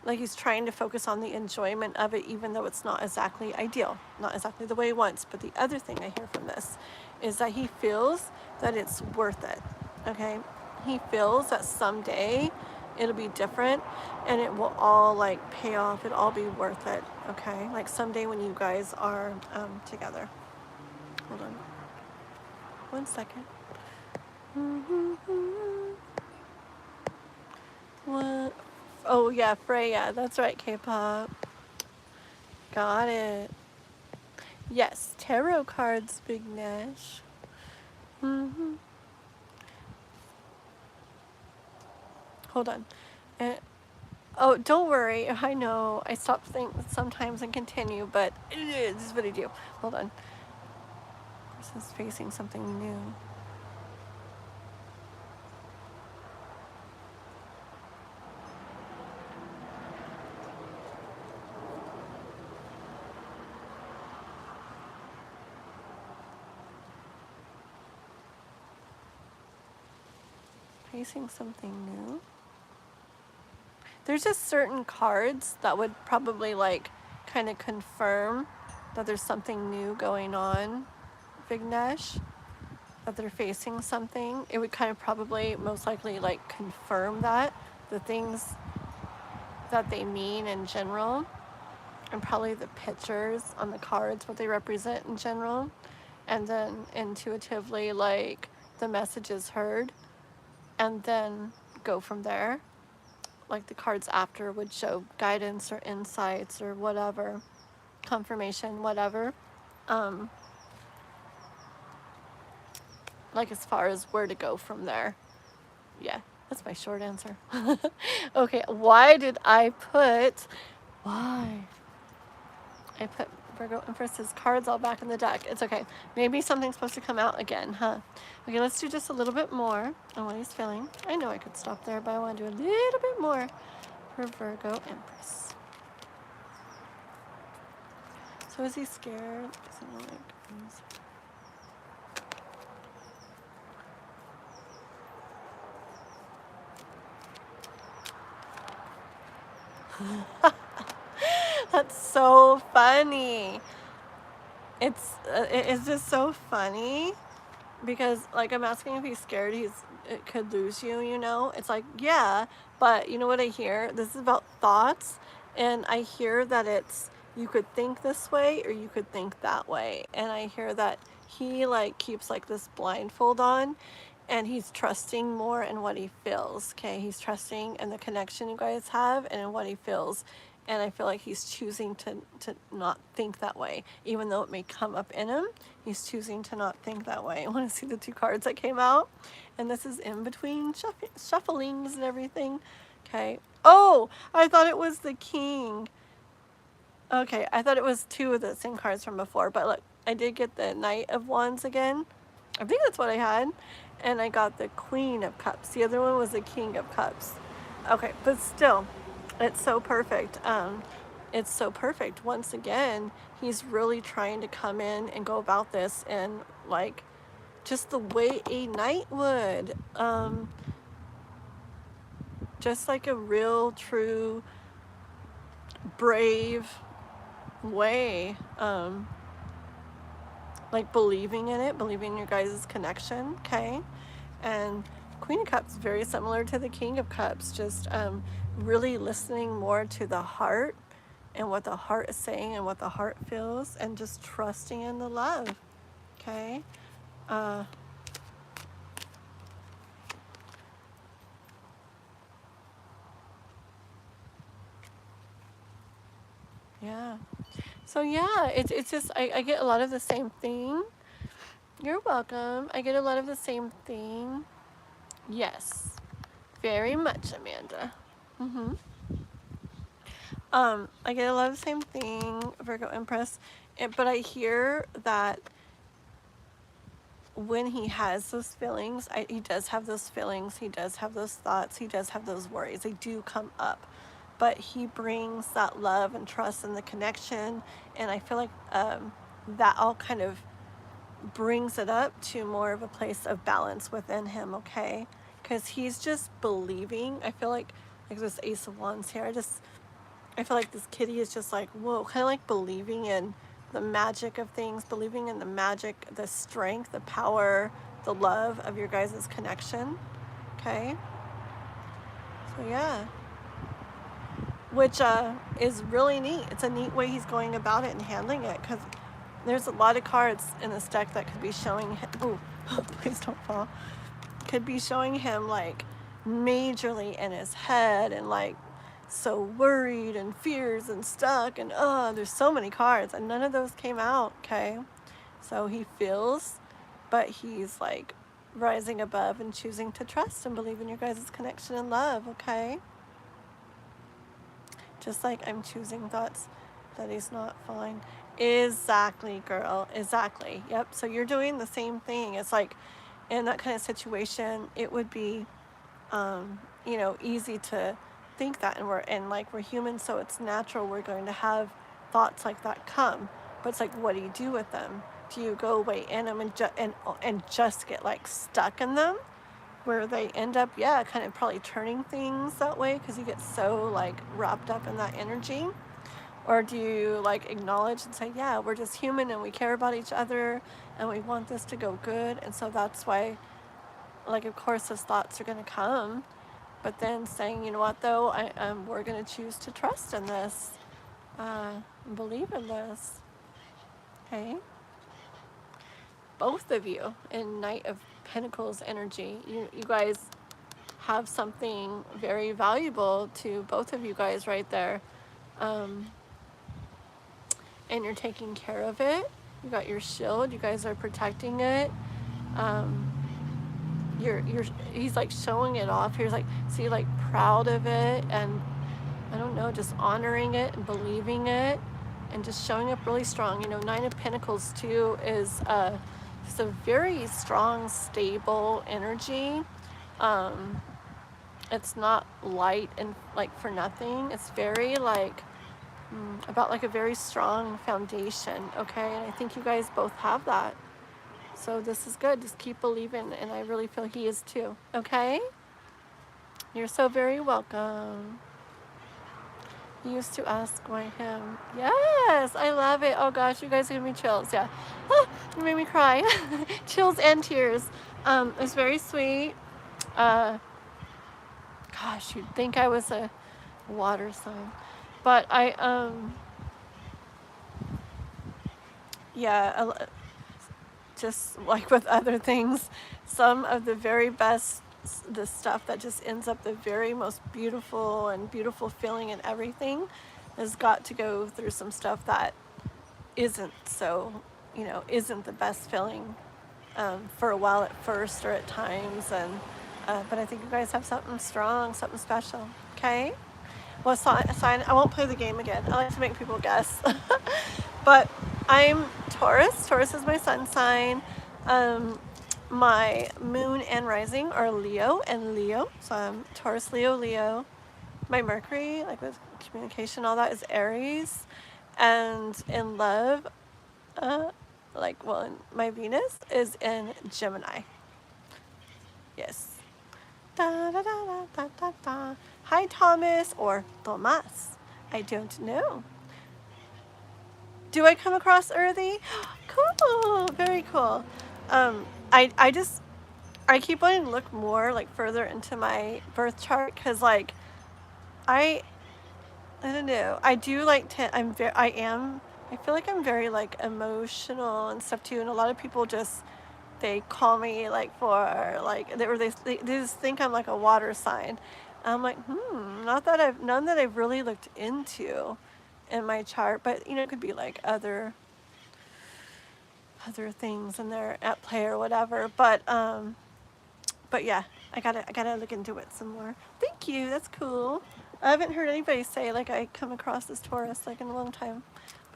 Like he's trying to focus on the enjoyment of it, even though it's not exactly ideal, not exactly the way he wants. But the other thing I hear from this is that he feels that it's worth it, okay? He feels that someday it'll be different and it will all like pay off, it'll all be worth it, okay? Like someday when you guys are together. Hold on. 1 second. What? Oh yeah, Freya. That's right, K-pop. Got it. Yes, tarot cards, Big Nash. Hold on. Oh, don't worry. I know. I stop thinking sometimes and continue, but this is what I do. Hold on. This is facing something new. Facing something new. There's just certain cards that would probably like kind of confirm that there's something new going on, Vignesh, that they're facing something. It would kind of probably most likely like confirm that, the things that they mean in general, and probably the pictures on the cards, what they represent in general, and then intuitively like the message is heard, and then go from there. Like the cards after would show guidance or insights or whatever, confirmation, whatever. Like as far as where to go from there. Yeah. That's my short answer. Okay, why did I put, why? I put Virgo Empress's cards all back in the deck. It's okay. Maybe something's supposed to come out again, huh? Okay, let's do just a little bit more on what he's feeling. I know I could stop there, but I want to do a little bit more for Virgo Empress. So is he scared? Is he like... That's so funny. It's just so funny because like I'm asking if he's scared it could lose you, you know? It's like, yeah, but you know what I hear? This is about thoughts, and I hear that it's you could think this way or you could think that way. And I hear that he like keeps like this blindfold on, and he's trusting more in what he feels. Okay, he's trusting in the connection you guys have and in what he feels. And I feel like he's choosing to not think that way, even though it may come up in him. He's choosing to not think that way. I want to see the two cards that came out, and this is in between shufflings and everything. Okay. Oh, I thought it was the king. Okay, I thought it was two of the same cards from before, but look, I did get the Knight of Wands again. I think that's what I had. And I got the Queen of Cups. The other one was the King of Cups. Okay, but still, it's so perfect. It's so perfect. Once again, he's really trying to come in and go about this and like just the way a knight would. Just like a real, true, brave way. Like believing in it, believing in your guys' connection, okay? And Queen of Cups, very similar to the King of Cups, just really listening more to the heart and what the heart is saying and what the heart feels, and just trusting in the love, okay? Yeah. So yeah, it's just, I get a lot of the same thing. You're welcome. I get a lot of the same thing. Yes. Very much, Amanda. I get a lot of the same thing, Virgo Empress, but I hear that when he has those feelings, he does have those feelings, he does have those thoughts, he does have those worries. They do come up, but he brings that love and trust and the connection, and I feel like that all kind of brings it up to more of a place of balance within him, okay? Because he's just believing. I feel like this Ace of Wands here, I feel like this kitty is just like, whoa, kind of like believing in the magic of things, believing in the magic, the strength, the power, the love of your guys' connection, okay? So yeah, which is really neat. It's a neat way he's going about it and handling it, because there's a lot of cards in this deck that could be showing him, oh, please don't fall, could be showing him like majorly in his head and like so worried and fears and stuck and there's so many cards and none of those came out, okay? So he feels, but he's like rising above and choosing to trust and believe in your guys' connection and love, okay? Just like I'm choosing thoughts that he's not falling. Exactly, girl, exactly. Yep, so you're doing the same thing. It's like in that kind of situation, it would be you know, easy to think that, and we're human, so it's natural we're going to have thoughts like that come, but it's like, what do you do with them? Do you go away in them and just get like stuck in them, where they end up kind of probably turning things that way because you get so like wrapped up in that energy? Or do you like acknowledge and say, yeah, we're just human and we care about each other and we want this to go good, and so that's why, like, of course those thoughts are going to come, but then saying, you know what, though, we're going to choose to trust in this, believe in this, okay? Both of you in Knight of Pentacles energy, you guys have something very valuable to both of you guys right there, and you're taking care of it. You got your shield. You guys are protecting it. he's like showing it off. He's like, see, like proud of it, and I don't know, just honoring it and believing it and just showing up really strong. You know, Nine of Pentacles too is just a very strong, stable energy. It's not light and like for nothing. It's very like about like a very strong foundation, okay? And I think you guys both have that. So this is good. Just keep believing, and I really feel he is too, okay? You're so very welcome. You used to ask why him. Yes, I love it. Oh gosh, you guys are giving me chills. Yeah. Ah, you made me cry. Chills and tears. It's very sweet. Gosh, you'd think I was a water sign. But yeah, just like with other things, some of the very best, the stuff that just ends up the very most beautiful and beautiful feeling and everything has got to go through some stuff that isn't so, you know, isn't the best feeling for a while at first or at times. And but I think you guys have something strong, something special, okay? Well, sign, I won't play the game again. I like to make people guess. But I'm Taurus. Taurus is my sun sign. My moon and rising are Leo and Leo. So I'm Taurus, Leo, Leo. My Mercury, like with communication, all that, is Aries. And in love, my Venus is in Gemini. Yes. Da, da, da, da, da, da, da. Hi, Thomas, or Tomas. I don't know. Do I come across earthy? Cool, very cool. I keep wanting to look more like further into my birth chart because like I don't know. I do like to. I feel like I'm very like emotional and stuff too, and a lot of people just they call me like for like they just think I'm like a water sign. I'm like none that I've really looked into in my chart, but you know, it could be like other things and they're at play or whatever. But yeah, I gotta look into it some more. Thank you, that's cool. I haven't heard anybody say like I come across as Taurus like in a long time,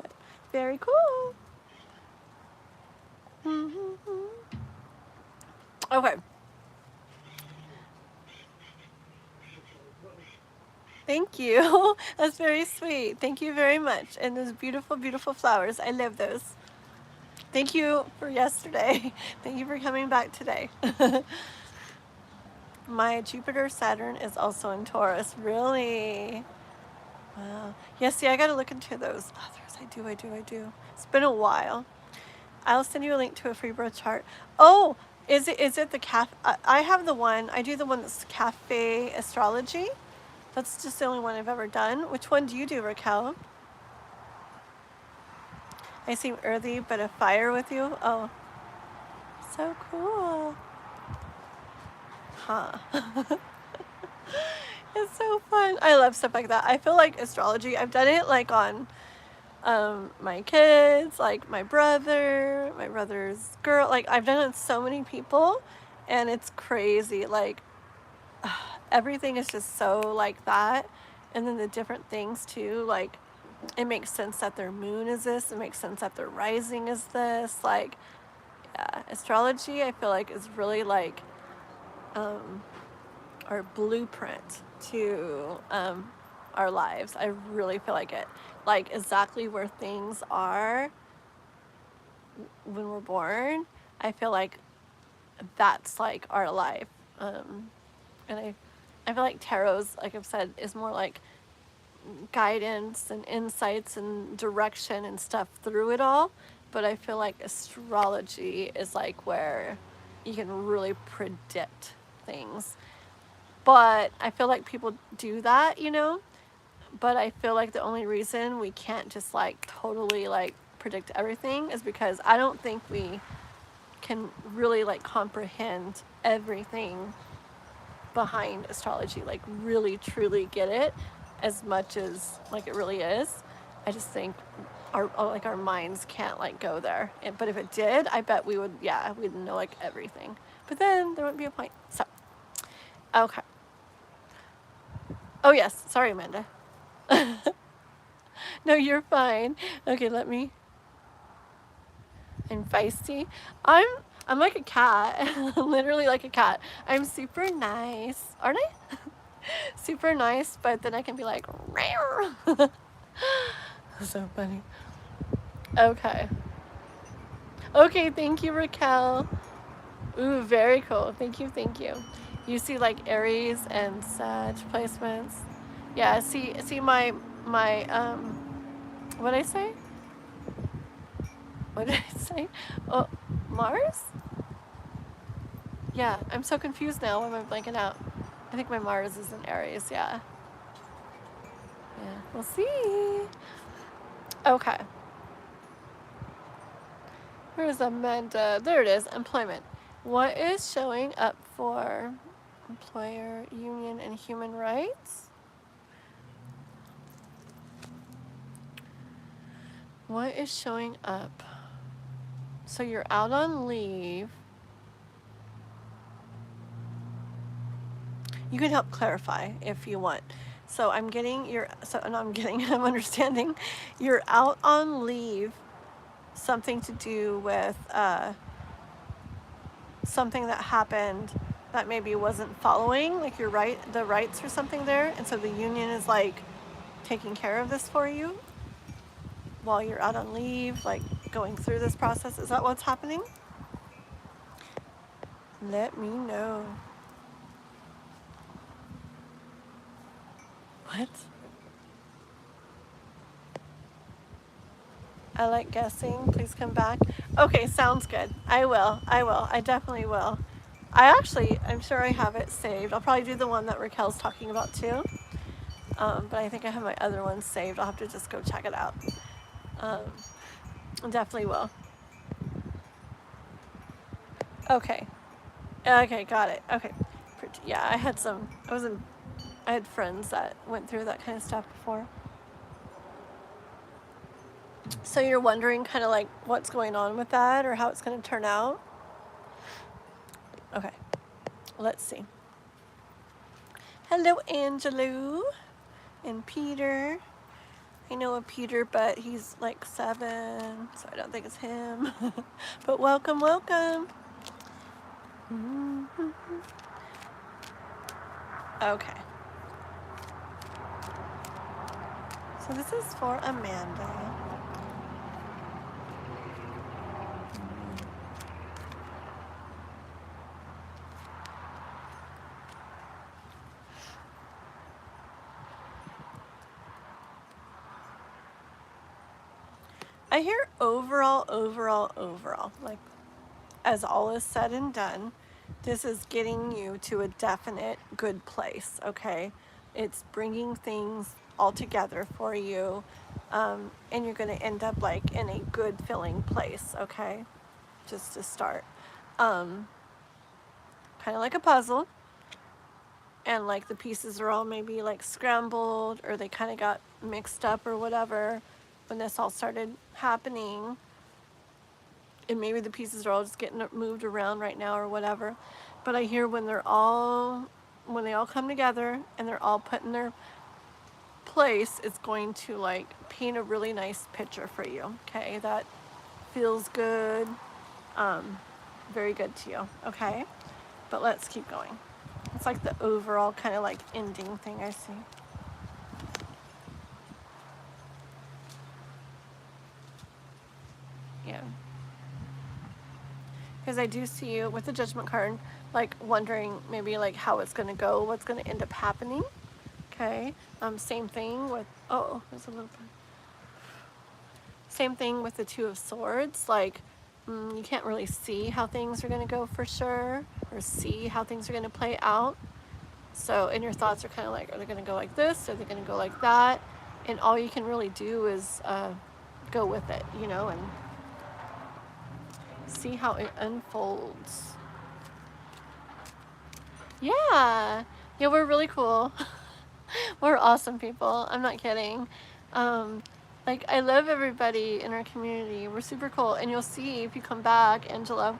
but very cool. Okay. Thank you. That's very sweet. Thank you very much. And those beautiful, beautiful flowers. I love those. Thank you for yesterday. Thank you for coming back today. My Jupiter Saturn is also in Taurus. Really? Wow. Yeah, see, I got to look into those others. I do. It's been a while. I'll send you a link to a free birth chart. Oh, is it the cafe? I have the one. I do the one that's Cafe Astrology. That's just the only one I've ever done. Which one do you do, Raquel? I seem earthy, but a fire with you. Oh, so cool. Huh. It's so fun. I love stuff like that. I feel like astrology, I've done it like on my kids, like my brother's girl. Like I've done it on so many people, and it's crazy. Like everything is just so like that. And then the different things too, like it makes sense that their moon is this. It makes sense that their rising is this. Like, yeah, astrology, I feel like is really like our blueprint to our lives. I really feel like it. Like exactly where things are when we're born. I feel like that's like our life. And I feel like tarot's, like I've said, is more like guidance and insights and direction and stuff through it all. But I feel like astrology is like where you can really predict things. But I feel like people do that, you know? But I feel like the only reason we can't just like totally like predict everything is because I don't think we can really like comprehend everything behind astrology, like really truly get it as much as like it really is. I just think our minds can't like go there. But if it did, I bet we would, yeah, we'd know like everything. But then there wouldn't be a point. So Okay. Oh, yes. Sorry, Amanda. No, you're fine. Okay, let me. I'm feisty. I'm like a cat. Literally like a cat. I'm super nice. Aren't I? Super nice, but then I can be like, "Meow." So funny. Okay. Okay, thank you, Raquel. Ooh, very cool. Thank you, thank you. You see like Aries and Sag placements. Yeah, see my what did I say? What did I say? Oh, Mars? Yeah, I'm so confused now. Why am I blanking out? I think my Mars is in Aries, yeah. Yeah, we'll see. Okay. Where's Amanda? There it is, employment. What is showing up for employer, union, and human rights? What is showing up? So you're out on leave. You can help clarify if you want. So I'm getting I'm understanding you're out on leave, something to do with something that happened that maybe wasn't following, like your the rights or something there, and so the union is like taking care of this for you while you're out on leave, like going through this process. Is that what's happening? Let me know. What? I like guessing. Please come back. Okay, sounds good. I will. I definitely will. I'm sure I have it saved. I'll probably do the one that Raquel's talking about too. But I think I have my other one saved. I'll have to just go check it out. Definitely will. Okay. Okay, got it. Okay. Yeah, I had friends that went through that kind of stuff before. So you're wondering kind of like what's going on with that or how it's going to turn out? Okay. Let's see. Hello, Angelo and Peter. I know a Peter, but he's like 7, so I don't think it's him. But welcome, welcome. Okay. So this is for Amanda. I hear overall, like as all is said and done, this is getting you to a definite good place, okay? It's bringing things all together for you, and you're going to end up like in a good feeling place, okay? Just to start. Kind of like a puzzle, and like the pieces are all maybe like scrambled or they kind of got mixed up or whatever when this all started happening, and maybe the pieces are all just getting moved around right now or whatever. But I hear when they all come together and they're all put in their place, it's going to like paint a really nice picture for you, okay? That feels good, very good to you, okay? But let's keep going. It's like the overall kind of like ending thing I see. Yeah. Because I do see you with the Judgment card, like wondering maybe like how it's going to go, what's going to end up happening. Okay. Same thing with, oh, there's a little bit. Same thing with the Two of Swords. Like, you can't really see how things are going to go for sure, or see how things are going to play out. So, and your thoughts are kind of like, are they going to go like this? Are they going to go like that? And all you can really do is go with it, you know, and see how it unfolds. Yeah. Yeah, we're really cool. We're awesome people. I'm not kidding. Like, I love everybody in our community. We're super cool. And you'll see if you come back, Angela,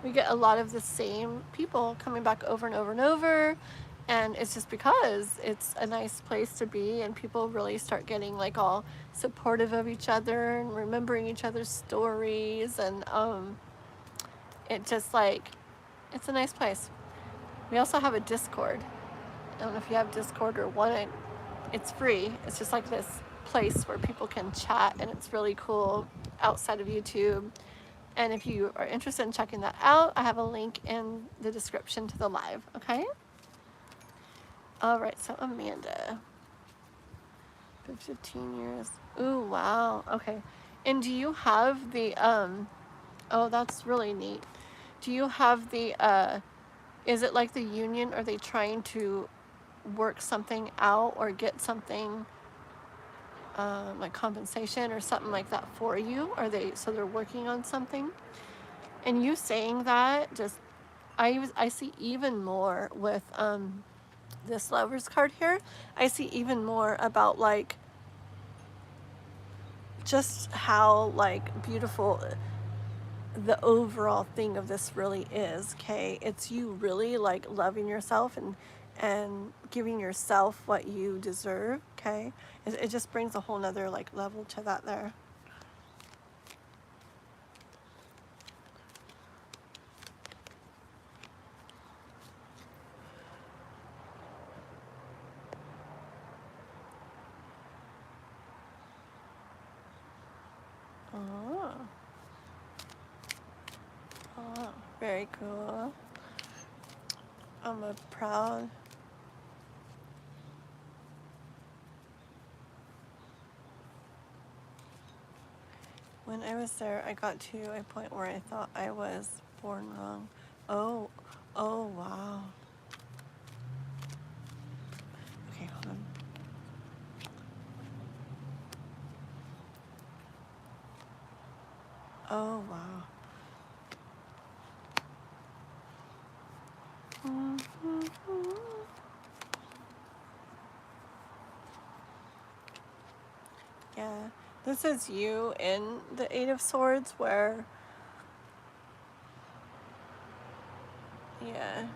we get a lot of the same people coming back over and over and over. And it's just because it's a nice place to be, and people really start getting like all supportive of each other and remembering each other's stories, and it just like, it's a nice place. We also have a Discord. I don't know if you have Discord or want it. It's free. It's just like this place where people can chat, and it's really cool outside of YouTube. And if you are interested in checking that out, I have a link in the description to the live, okay? All right, so Amanda, 15 years. Ooh, wow, okay. And do you have the, oh, that's really neat. Do you have the, is it like the union? Are they trying to work something out or get something, like compensation or something like that for you? Are they, so they're working on something? And you saying that, just, I see even more with, this Lover's card here. I see even more about like just how like beautiful the overall thing of this really is. Okay, it's you really like loving yourself and giving yourself what you deserve. Okay, it just brings a whole nother like level to that there. Oh, oh, very cool. I'm a proud. When I was there, I got to a point where I thought I was born wrong. Oh, oh, wow. Okay, hold on. Oh, wow. Yeah, this is you in the Eight of Swords where, yeah,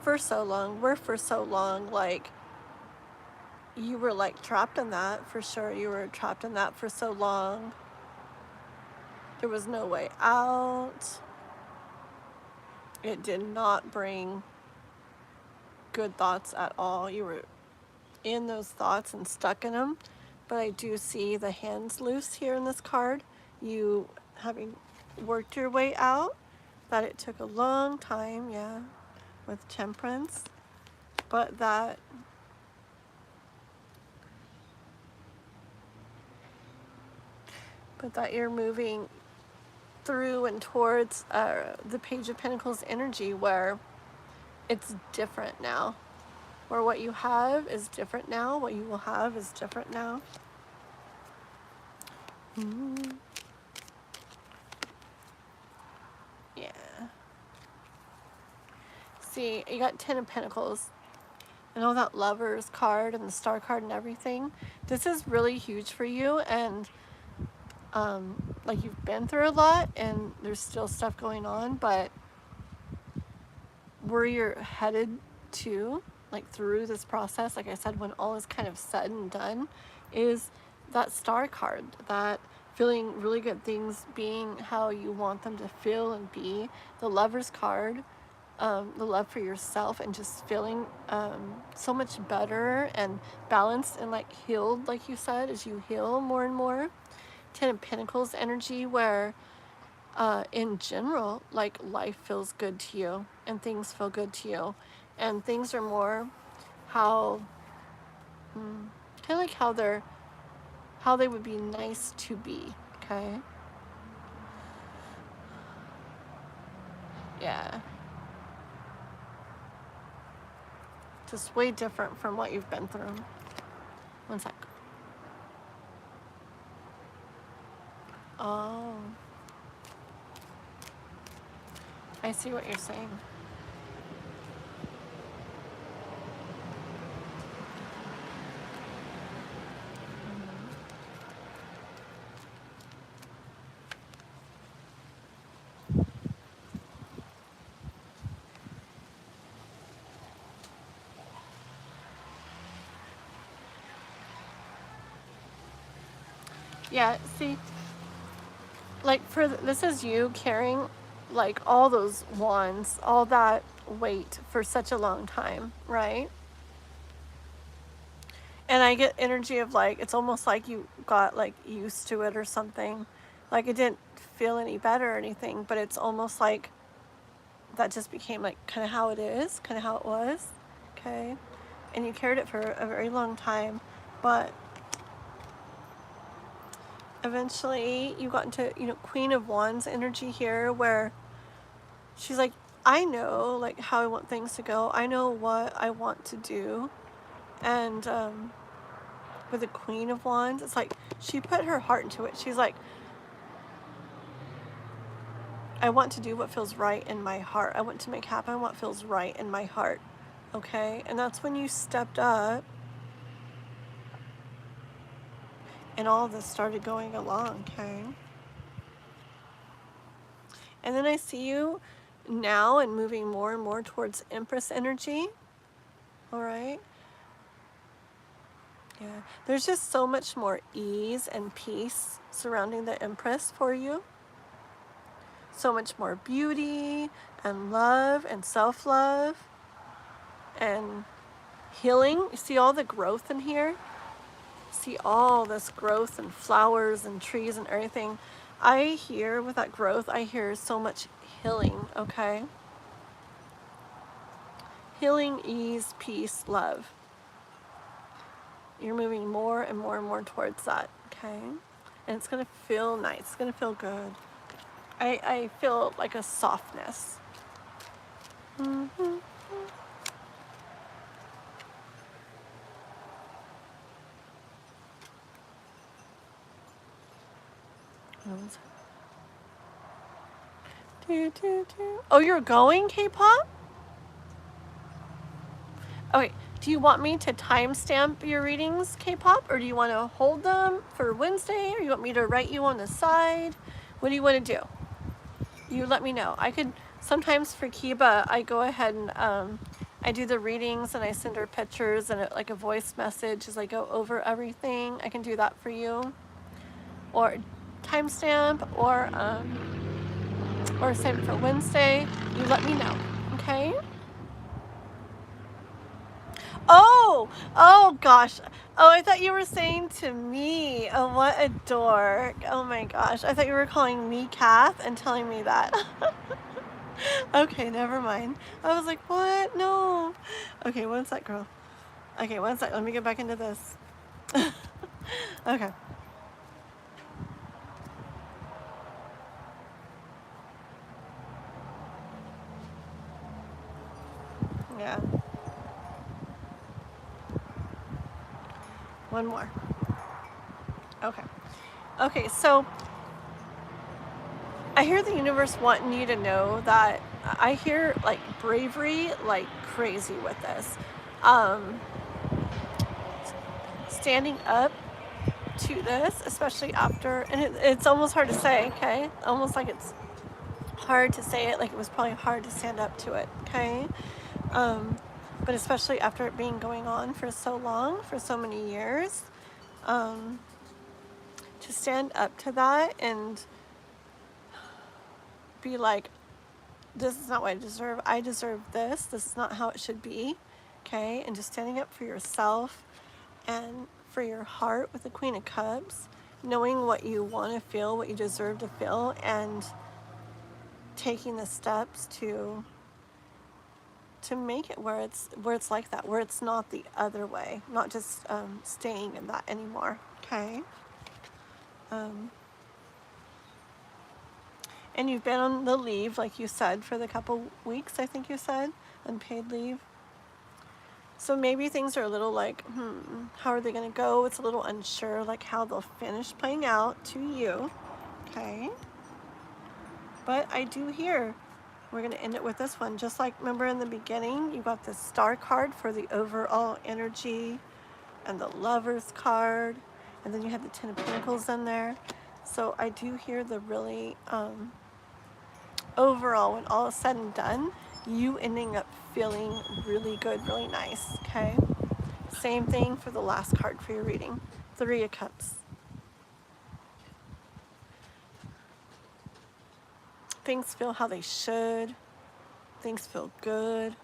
for so long, like, you were like trapped in that, for sure. You were trapped in that for so long. There was no way out. It did not bring good thoughts at all. You were in those thoughts and stuck in them. But I do see the hands loose here in this card. You having worked your way out, that it took a long time, yeah, with Temperance, but that you're moving through and towards the Page of Pentacles energy, where it's different now, where what you have is different now, what you will have is different now. Yeah. See, you got 10 of Pentacles and all that Lovers card and the Star card and everything. This is really huge for you, and like, you've been through a lot and there's still stuff going on, but where you're headed to, like through this process, like I said, when all is kind of said and done, is that Star card, that feeling really good things being how you want them to feel and be. The Lover's card, the love for yourself, and just feeling so much better and balanced and like healed, like you said, as you heal more and more. 10 of Pentacles energy, where in general, like, life feels good to you and things feel good to you, and things are more how kind of like how they would be nice to be. Okay, yeah, just way different from what you've been through. One sec. Oh, I see what you're saying. Yeah, see, like this is you carrying like all those wands, all that weight for such a long time, right? And I get energy of like, it's almost like you got like used to it or something. Like it didn't feel any better or anything, but it's almost like that just became like kind of how it is, kind of how it was. Okay. And you carried it for a very long time, but eventually you got into, you know, Queen of Wands energy here, where she's like, I know like how I want things to go. I know what I want to do. And with the Queen of Wands, it's like she put her heart into it. She's like, I want to do what feels right in my heart. I want to make happen what feels right in my heart. Okay? And that's when you stepped up and all of this started going along. Okay? And then I see you now and moving more and more towards Empress energy. All right? Yeah. There's just so much more ease and peace surrounding the Empress for you. So much more beauty and love and self-love and healing. You see all the growth in here? See all this growth and flowers and trees and everything. I hear with that growth, I hear so much healing, okay? Healing, ease, peace, love. You're moving more and more and more towards that, okay? And it's gonna feel nice, it's gonna feel good. I feel like a softness. Mm-hmm. Oh, you're going, K-pop? Okay, do you want me to timestamp your readings, K-pop? Or do you want to hold them for Wednesday? Or you want me to write you on the side? What do you want to do? You let me know. I could, sometimes for Kiba, I go ahead and I do the readings and I send her pictures and like a voice message as I go over everything. I can do that for you. Or timestamp or save it for Wednesday. You let me know, okay? Oh gosh. Oh, I thought you were saying to me. Oh, what a dork. Oh my gosh. I thought you were calling me Kath and telling me that. Okay, never mind. I was like, what? No. Okay, one sec, girl. Okay, one sec. Let me get back into this. Okay. Yeah. One more. Okay. Okay, so I hear the universe wanting you to know that I hear like bravery like crazy with this. Standing up to this, especially after, and it's almost hard to say, okay? Almost like it's hard to say it, like it was probably hard to stand up to it, okay? But especially after it being going on for so long, for so many years, to stand up to that and be like, this is not what I deserve this, this is not how it should be, okay? And just standing up for yourself and for your heart with the Queen of Cups, knowing what you want to feel, what you deserve to feel, and taking the steps to make it where it's like that, where it's not the other way, not just staying in that anymore, okay? And you've been on the leave, like you said, for the couple weeks, I think you said, unpaid leave. So maybe things are a little like, how are they going to go? It's a little unsure, like how they'll finish playing out to you, okay? But I do hear, we're going to end it with this one. Just like, remember in the beginning, you got the Star card for the overall energy and the Lovers card, and then you had the Ten of Pentacles in there. So I do hear the really, overall, when all is said and done, you ending up feeling really good, really nice, okay? Same thing for the last card for your reading, Three of Cups. things feel how they should. Things feel good.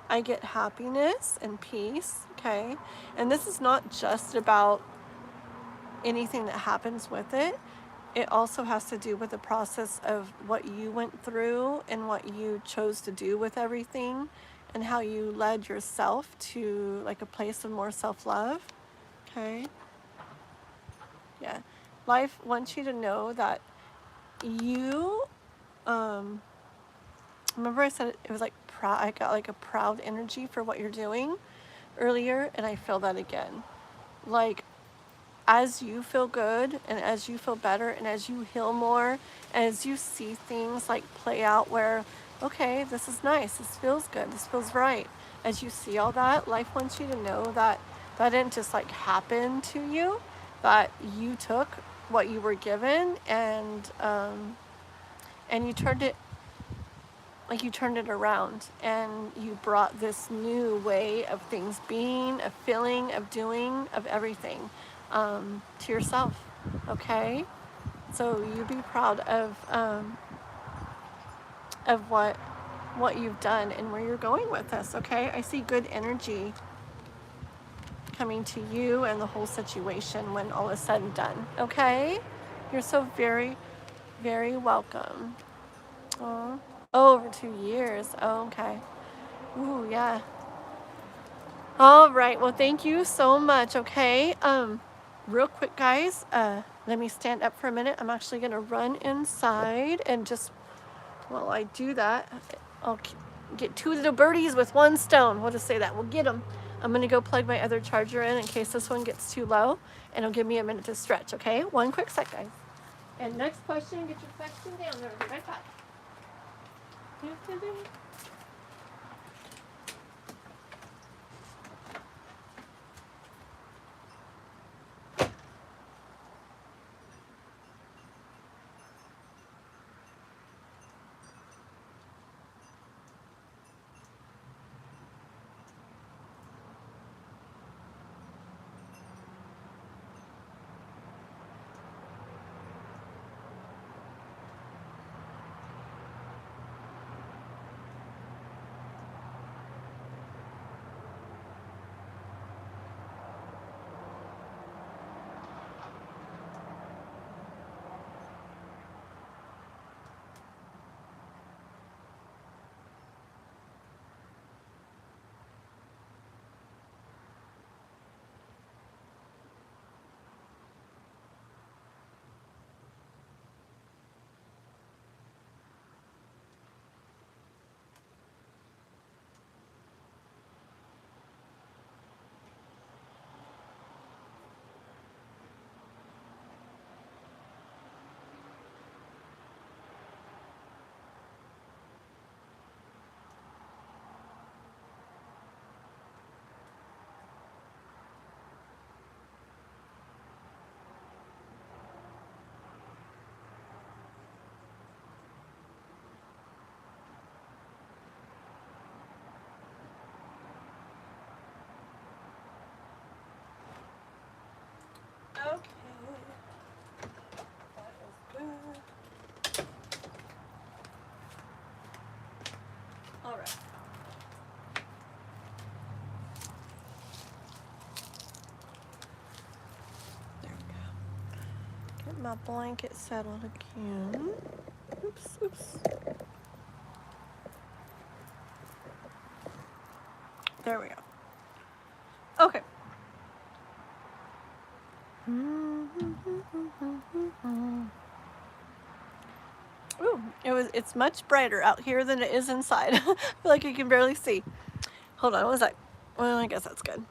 I get happiness and peace, okay? And this is not just about anything that happens with it. It also has to do with the process of what you went through and what you chose to do with everything and how you led yourself to like a place of more self-love, okay? Yeah. Life wants you to know that you, remember I said it was like proud, I got like a proud energy for what you're doing earlier, and I feel that again. Like, as you feel good and as you feel better and as you heal more, as you see things like play out where, okay, this is nice, this feels good, this feels right. As you see all that, life wants you to know that that didn't just like happen to you, that you took what you were given and you turned it, like you turned it around and you brought this new way of things being, of feeling, of doing, of everything to yourself, okay? So you be proud of what you've done and where you're going with this, okay? I see good energy coming to you and the whole situation when all is said and done, okay? You're so very, very welcome. Aww. Oh, over 2 years. Oh, okay. Ooh, yeah. All right. Well, thank you so much. Okay. Real quick, guys. Let me stand up for a minute. I'm actually gonna run inside and just while I do that, I'll get 2 little birdies with 1 stone. We'll just say that. We'll get them. I'm gonna go plug my other charger in case this one gets too low, and it'll give me a minute to stretch. Okay. 1 quick sec, guys. And next question. Get your question down there. I'll be right back. Okay. That is good. All right. There we go. Get my blanket settled again. Oops, oops. There we go. Okay. Ooh, it's much brighter out here than it is inside. I feel like you can barely see. Hold on, what was that? Well, I guess that's good.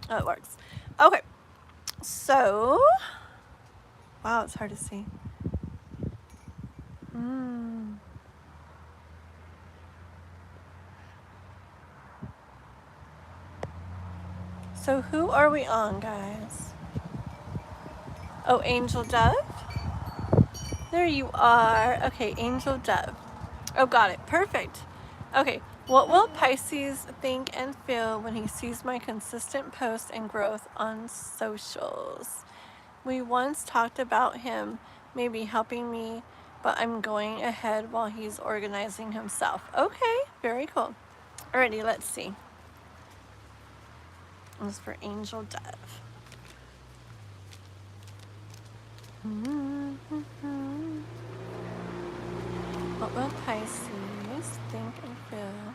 Oh, it works. Okay. So, wow, it's hard to see. So who are we on, guys? Oh, Angel Dove? There you are. Okay, Angel Dove. Oh, got it. Perfect. Okay, what will Pisces think and feel when he sees my consistent posts and growth on socials? We once talked about him maybe helping me but I'm going ahead while he's organizing himself. Okay, very cool. Alrighty, let's see. This is for Angel Dove. What will Pisces think and feel?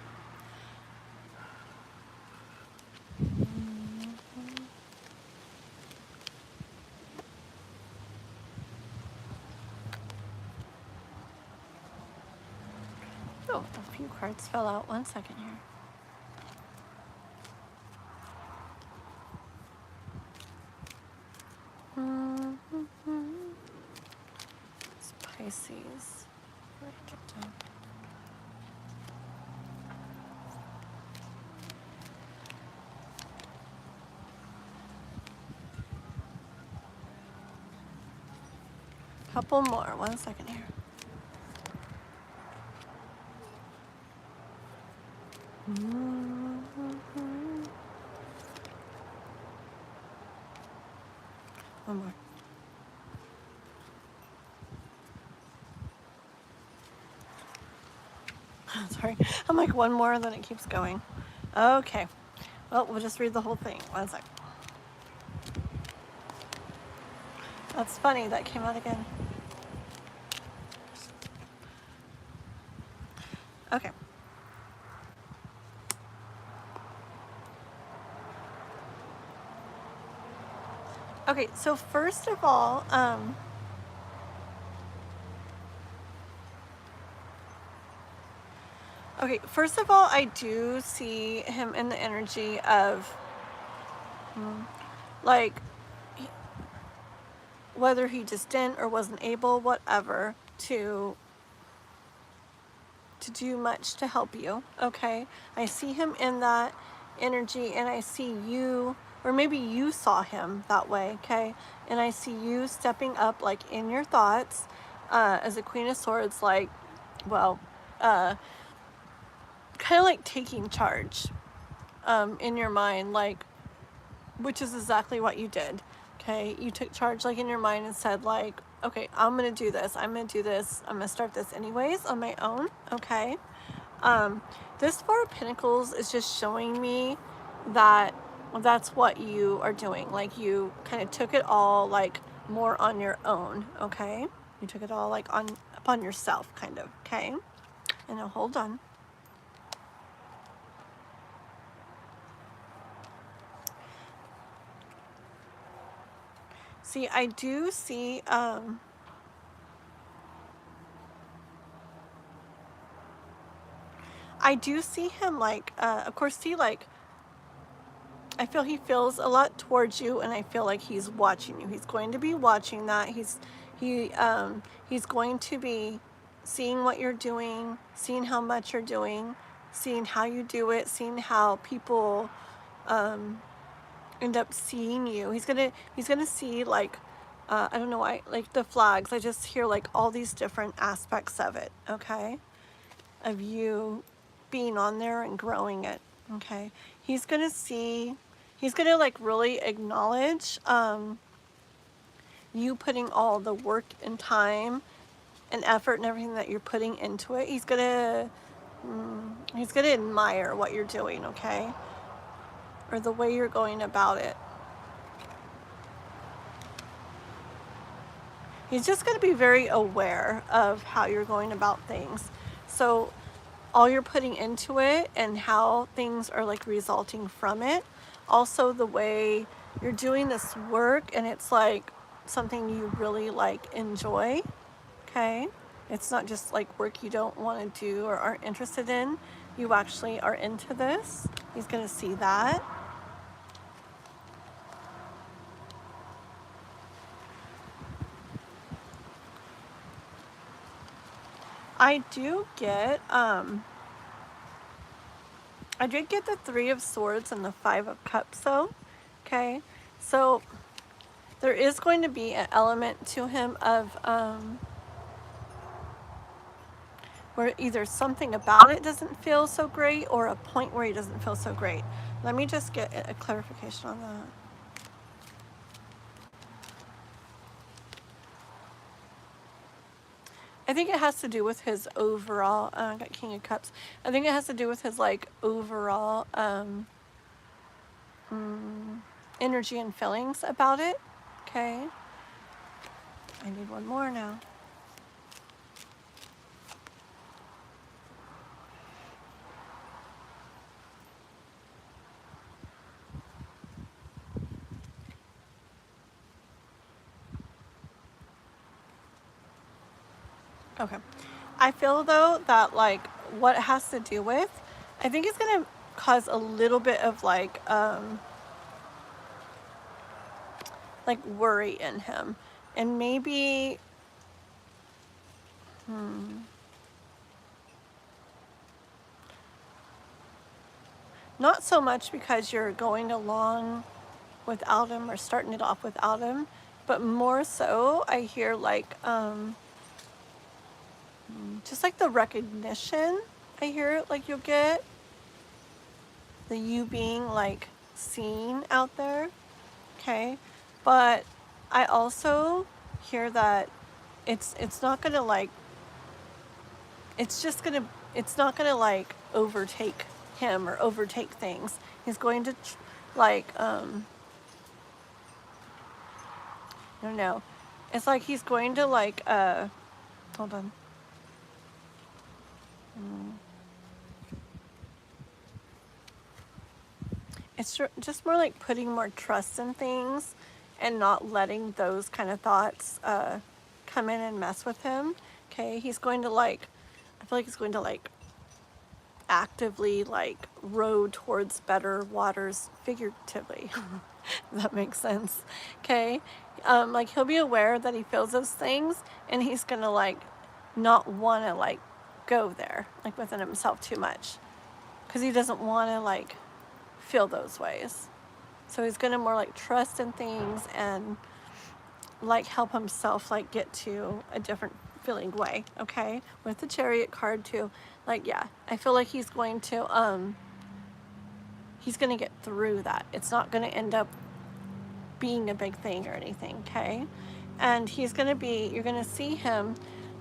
Oh, a few cards fell out. 1 second here. It's Pisces. Couple more. 1 second here. One more. Sorry. I'm like one more, then it keeps going. Okay. Well, we'll just read the whole thing. 1 sec. That's funny. That came out again. Okay. Okay, so first of all, I do see him in the energy of, like, whether he just didn't or wasn't able, whatever, to do much to help you, okay? I see him in that energy, and I see you, or maybe you saw him that way, okay? And I see you stepping up, like, in your thoughts, as a Queen of Swords, like, well, kind of like taking charge, in your mind, like, which is exactly what you did, okay? You took charge, like, in your mind and said, like, okay, I'm gonna do this, I'm gonna start this anyways on my own, okay? This Four of Pentacles is just showing me that that's what you are doing. Like, you kind of took it all, like, more on your own, okay? You took it all, like, upon yourself, kind of, okay? And now hold on. See, I do see, him, like, of course, see, like, I feel he feels a lot towards you, and I feel like he's watching you. He's going to be watching that. He's going to be seeing what you're doing, seeing how much you're doing, seeing how you do it, seeing how people end up seeing you. He's gonna see, like, I don't know why, like, the flags. I just hear, like, all these different aspects of it, okay? Of you being on there and growing it, okay? He's gonna like really acknowledge you putting all the work and time and effort and everything that you're putting into it. He's gonna admire what you're doing, okay? Or the way you're going about it. He's just going to be very aware of how you're going about things. So all you're putting into it and how things are, like, resulting from it. Also the way you're doing this work, and it's like something you really, like, enjoy, okay? It's not just like work you don't want to do or aren't interested in. You actually are into this. He's going to see that. I did get the Three of Swords and the Five of Cups, though, okay? So there is going to be an element to him of where either something about it doesn't feel so great, or a point where he doesn't feel so great. Let me just get a clarification on that. I think it has to do with his overall, I got King of Cups. I think it has to do with his like overall energy and feelings about it. Okay. I need one more now. Okay. I feel though that like what it has to do with, I think it's gonna cause a little bit of like worry in him. And maybe not so much because you're going along without him or starting it off without him, but more so I hear like just like the recognition. I hear like you'll get the you being like seen out there. Okay. But I also hear that it's not gonna like, it's not gonna like overtake him or overtake things. He's going to like I don't know. It's like he's going to like hold on. It's just more like putting more trust in things and not letting those kind of thoughts come in and mess with him. Okay, he's going to like, I feel like he's going to like actively like row towards better waters, figuratively. If that makes sense. Okay, like he'll be aware that he feels those things, and he's gonna like not want to like go there like within himself too much, because he doesn't want to like feel those ways. So he's gonna more like trust in things and like help himself like get to a different feeling way. Okay, with the Chariot card too, like yeah, I feel like he's going to get through that. It's not going to end up being a big thing or anything. Okay, and he's going to be, you're going to see him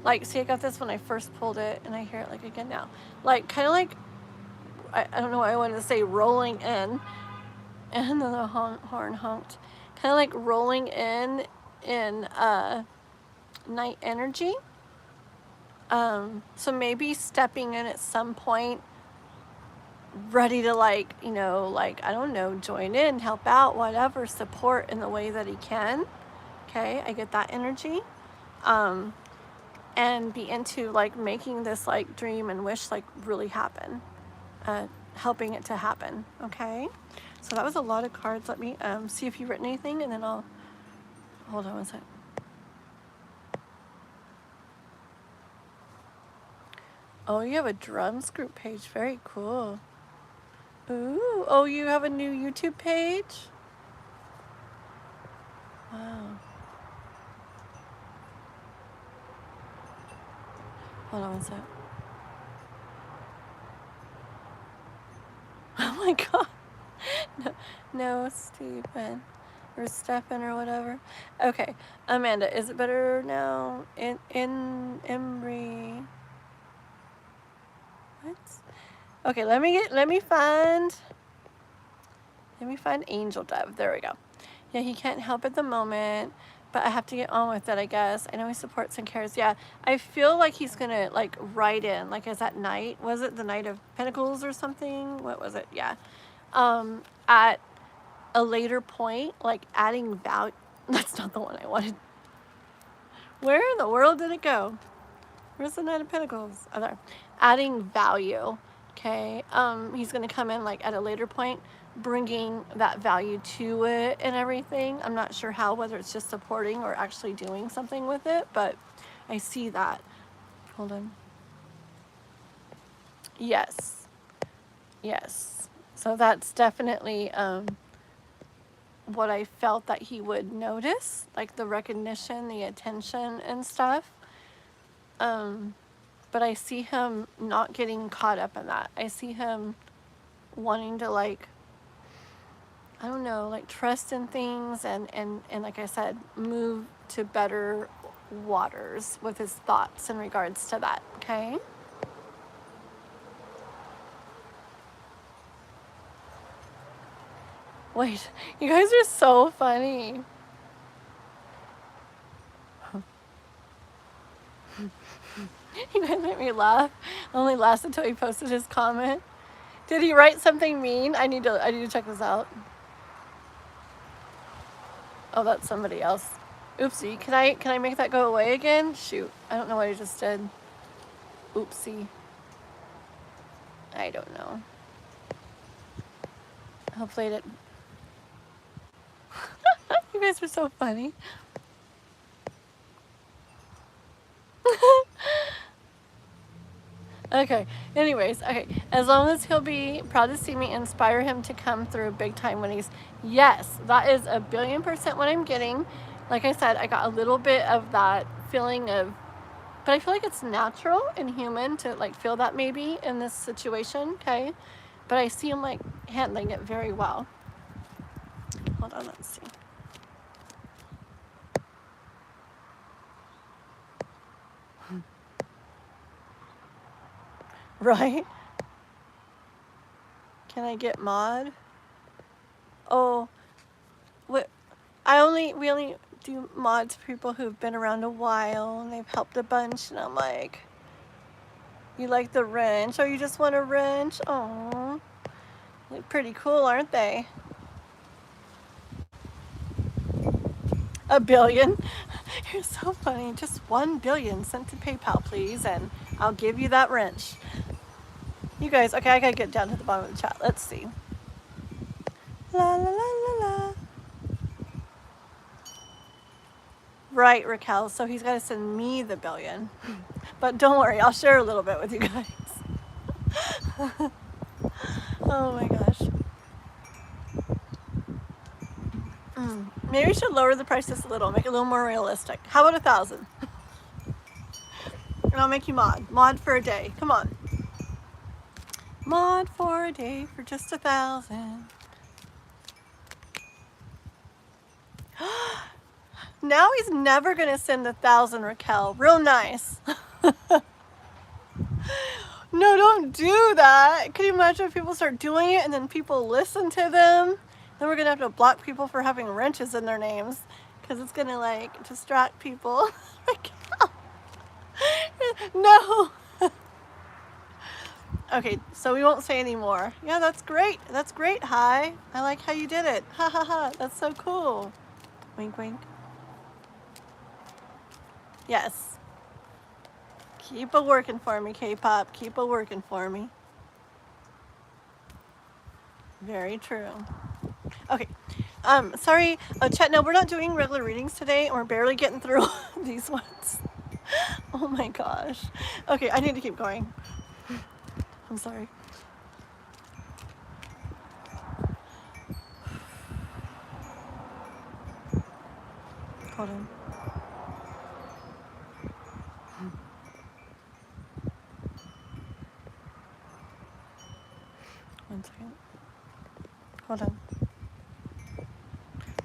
like, see, I got this when I first pulled it, and I hear it like again now, like kind of like, I don't know why I wanted to say rolling in, and then the horn honked, kind of like rolling in night energy. So maybe stepping in at some point, ready to like, you know, like, I don't know, join in, help out, whatever, support in the way that he can. Okay, I get that energy. And be into like making this like dream and wish like really happen, helping it to happen. Okay, so that was a lot of cards. Let me see if you've written anything, and then I'll, hold on one second. Oh, you have a drums group page. Very cool. Ooh, oh, you have a new YouTube page? Wow. Hold on one sec. Oh my god. No, Stephen. Or Stefan or whatever. Okay, Amanda, is it better now? In Embry. What? Okay, let me find Angel Dove. There we go. Yeah, he can't help at the moment, but I have to get on with it, I guess. I know he supports and cares. Yeah, I feel like he's gonna like write in, like, is that night? Was it the Knight of Pentacles or something? What was it? Yeah. At a later point, like adding value. That's not the one I wanted. Where in the world did it go? Where's the Knight of Pentacles? Oh, there. Adding value. Okay. He's gonna come in like at a later point, bringing that value to it and everything. I'm not sure how, whether it's just supporting or actually doing something with it, but I see that. Hold on. Yes. Yes. So that's definitely what I felt that he would notice, like the recognition, the attention and stuff. But I see him not getting caught up in that. I see him wanting to like, I don't know, like trust in things and like I said, move to better waters with his thoughts in regards to that, okay? Wait, you guys are so funny. You guys make me laugh. Only laughed until he posted his comment. Did he write something mean? I need to check this out. Oh, that's somebody else. Oopsie. Can I make that go away again? Shoot. I don't know what I just did. Oopsie. I don't know. Hopefully I didn't. You guys are so funny. Okay, anyways, okay. As long as he'll be proud to see me, inspire him to come through big time when he's... Yes, that is 1,000,000,000% what I'm getting. Like I said, I got a little bit of that feeling of... But I feel like it's natural and human to like feel that maybe in this situation, okay? But I see him like handling it very well. Hold on, let's see. Right? Can I get mod? Oh, what? We only do mods for people who've been around a while and they've helped a bunch. And I'm like, you like the wrench? Or you just want a wrench? Oh, they're pretty cool, aren't they? 1 billion? You're so funny. Just 1 billion sent to PayPal, please, and I'll give you that wrench. You guys, okay, I gotta get down to the bottom of the chat. Let's see. La la la la la. Right, Raquel. So he's got to send me the 1 billion. But don't worry, I'll share a little bit with you guys. Oh my gosh. Maybe we should lower the price just a little, make it a little more realistic. How about 1,000? And I'll make you mod. Mod for a day. Come on. Mod for a day for just 1,000. Now he's never gonna send 1,000, Raquel. Real nice. No, don't do that. Can you imagine if people start doing it and then people listen to them? Then we're gonna have to block people for having wrenches in their names because it's gonna like distract people. Raquel. No. Okay, so we won't say any more. Yeah, that's great. That's great. Hi. I like how you did it. Ha ha ha. That's so cool. Wink, wink. Yes. Keep a working for me, K-pop. Keep a working for me. Very true. Okay. Sorry, chat. No, we're not doing regular readings today, and we're barely getting through these ones. Oh my gosh. Okay, I need to keep going. I'm sorry. Hold on. One second. Hold on.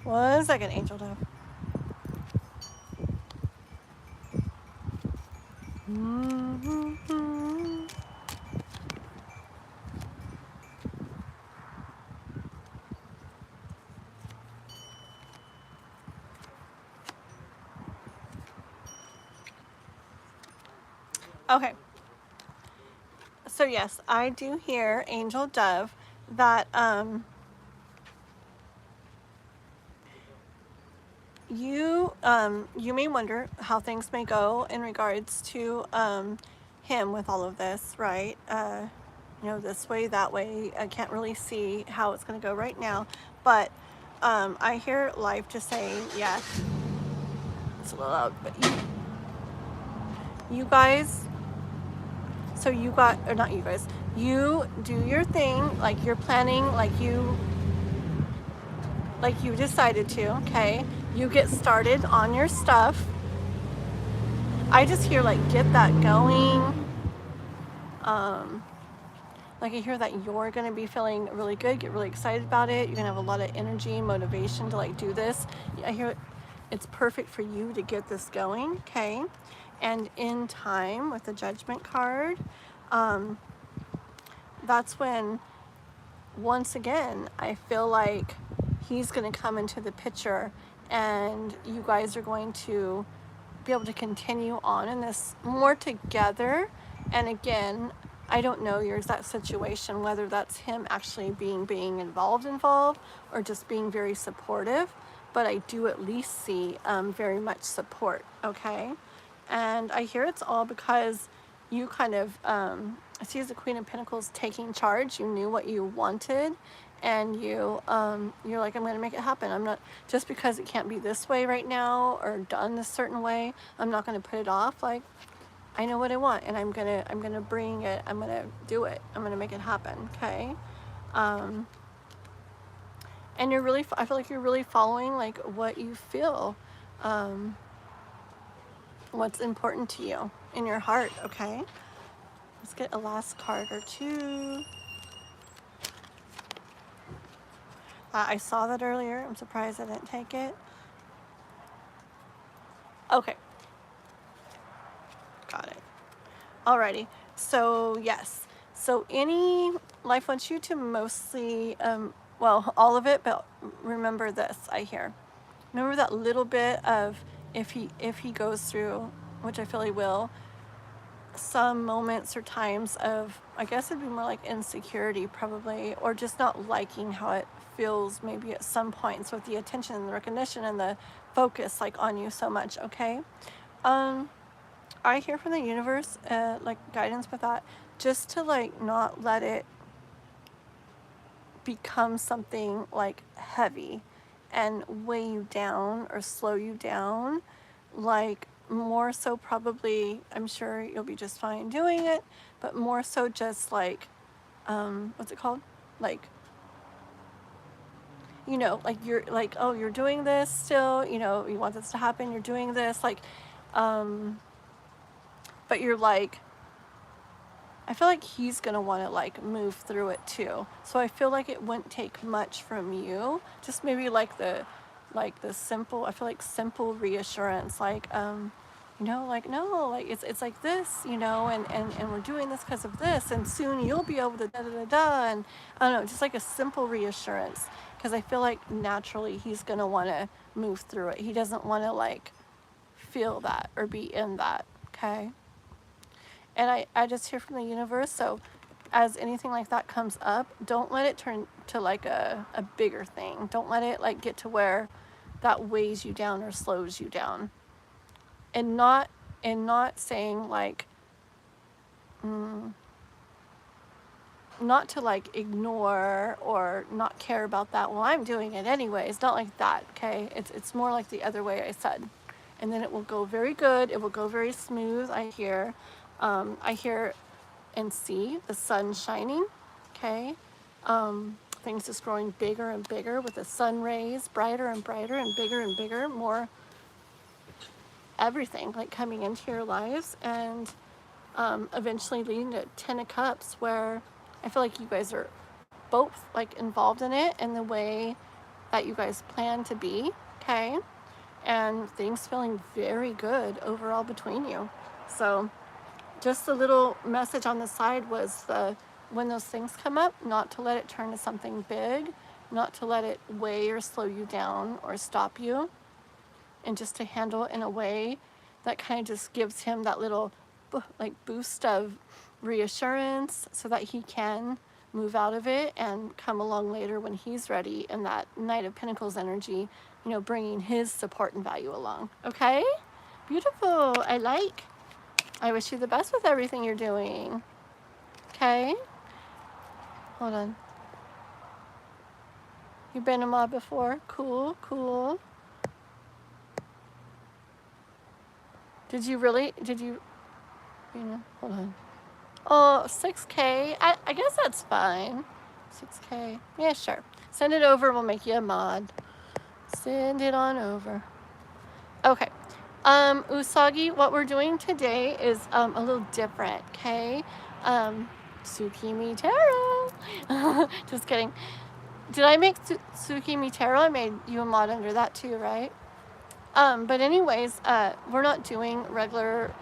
1 second, Angel Dove. Okay. So yes, I do hear, Angel Dove, that you may wonder how things may go in regards to him with all of this, right? You know, this way, that way. I can't really see how it's going to go right now, but I hear life just saying, yeah, it's a little loud, but you guys, so you got, or not you guys, you do your thing, like you're planning, like you decided to, okay? You get started on your stuff. I just hear like get that going. Like I hear that you're gonna be feeling really good, get really excited about it. You're gonna have a lot of energy, motivation to like do this. I hear it's perfect for you to get this going, okay? And in time with the Judgment card, that's when, once again, I feel like he's going to come into the picture and you guys are going to be able to continue on in this more together. And again, I don't know your exact situation, whether that's him actually being involved or just being very supportive, but I do at least see very much support, okay? And I hear it's all because you kind of, I see as the Queen of Pentacles taking charge. You knew what you wanted, and you're like, I'm going to make it happen. I'm not, just because it can't be this way right now or done this certain way, I'm not going to put it off. Like, I know what I want, and I'm gonna bring it. I'm gonna do it. I'm gonna make it happen. Okay. And I feel like you're really following like what you feel, what's important to you in your heart. Okay. Let's get a last card or two. I saw that earlier. I'm surprised I didn't take it. Okay. Got it. Alrighty. So yes. So any life wants you to mostly, well, all of it, but remember this, I hear. Remember that little bit of if he goes through, which I feel he will, some moments or times of, I guess it'd be more like insecurity probably, or just not liking how it feels maybe at some points with the attention and the recognition and the focus like on you so much, okay? I hear from the universe, like guidance with that, just to like not let it become something like heavy and weigh you down or slow you down, like more so probably, I'm sure you'll be just fine doing it, but more so just like, what's it called? Like, you know, like you're like, oh, you're doing this still, you know, you want this to happen, you're doing this, like, but you're like, I feel like he's gonna want to like move through it too. So I feel like it wouldn't take much from you. Just maybe like the simple, I feel like simple reassurance, like, you know, like, no, like it's like this, you know, and we're doing this because of this, and soon you'll be able to da da da da, and I don't know, just like a simple reassurance, because I feel like naturally he's gonna want to move through it. He doesn't want to like feel that or be in that, okay? And I just hear from the universe, so as anything like that comes up, don't let it turn to like a bigger thing. Don't let it like get to where that weighs you down or slows you down. And not saying like, not to like ignore or not care about that. Well, I'm doing it anyway. It's not like that, okay? It's more like the other way I said. And then it will go very good. It will go very smooth, I hear. I hear and see the sun shining, okay? Things just growing bigger and bigger with the sun rays, brighter and brighter and bigger, more everything like coming into your lives, and eventually leading to 10 of Cups, where I feel like you guys are both like involved in it in the way that you guys plan to be, okay? And things feeling very good overall between you. So just the little message on the side was when those things come up, not to let it turn to something big, not to let it weigh or slow you down or stop you, and just to handle it in a way that kind of just gives him that little like boost of reassurance so that he can move out of it and come along later when he's ready in that Knight of Pentacles energy, you know, bringing his support and value along. Okay? Beautiful. I wish you the best with everything you're doing. Okay? Hold on. You've been a mod before? Cool, cool. Did you, you know, hold on. Oh, 6K. I guess that's fine. 6K. Yeah, sure. Send it over. We'll make you a mod. Send it on over. Okay. Usagi, what we're doing today is a little different, okay? Tsukimi Tarot. Just kidding. Did I make Tsukimi Tarot? I made you a mod under that too, right? But anyways, we're not doing regular,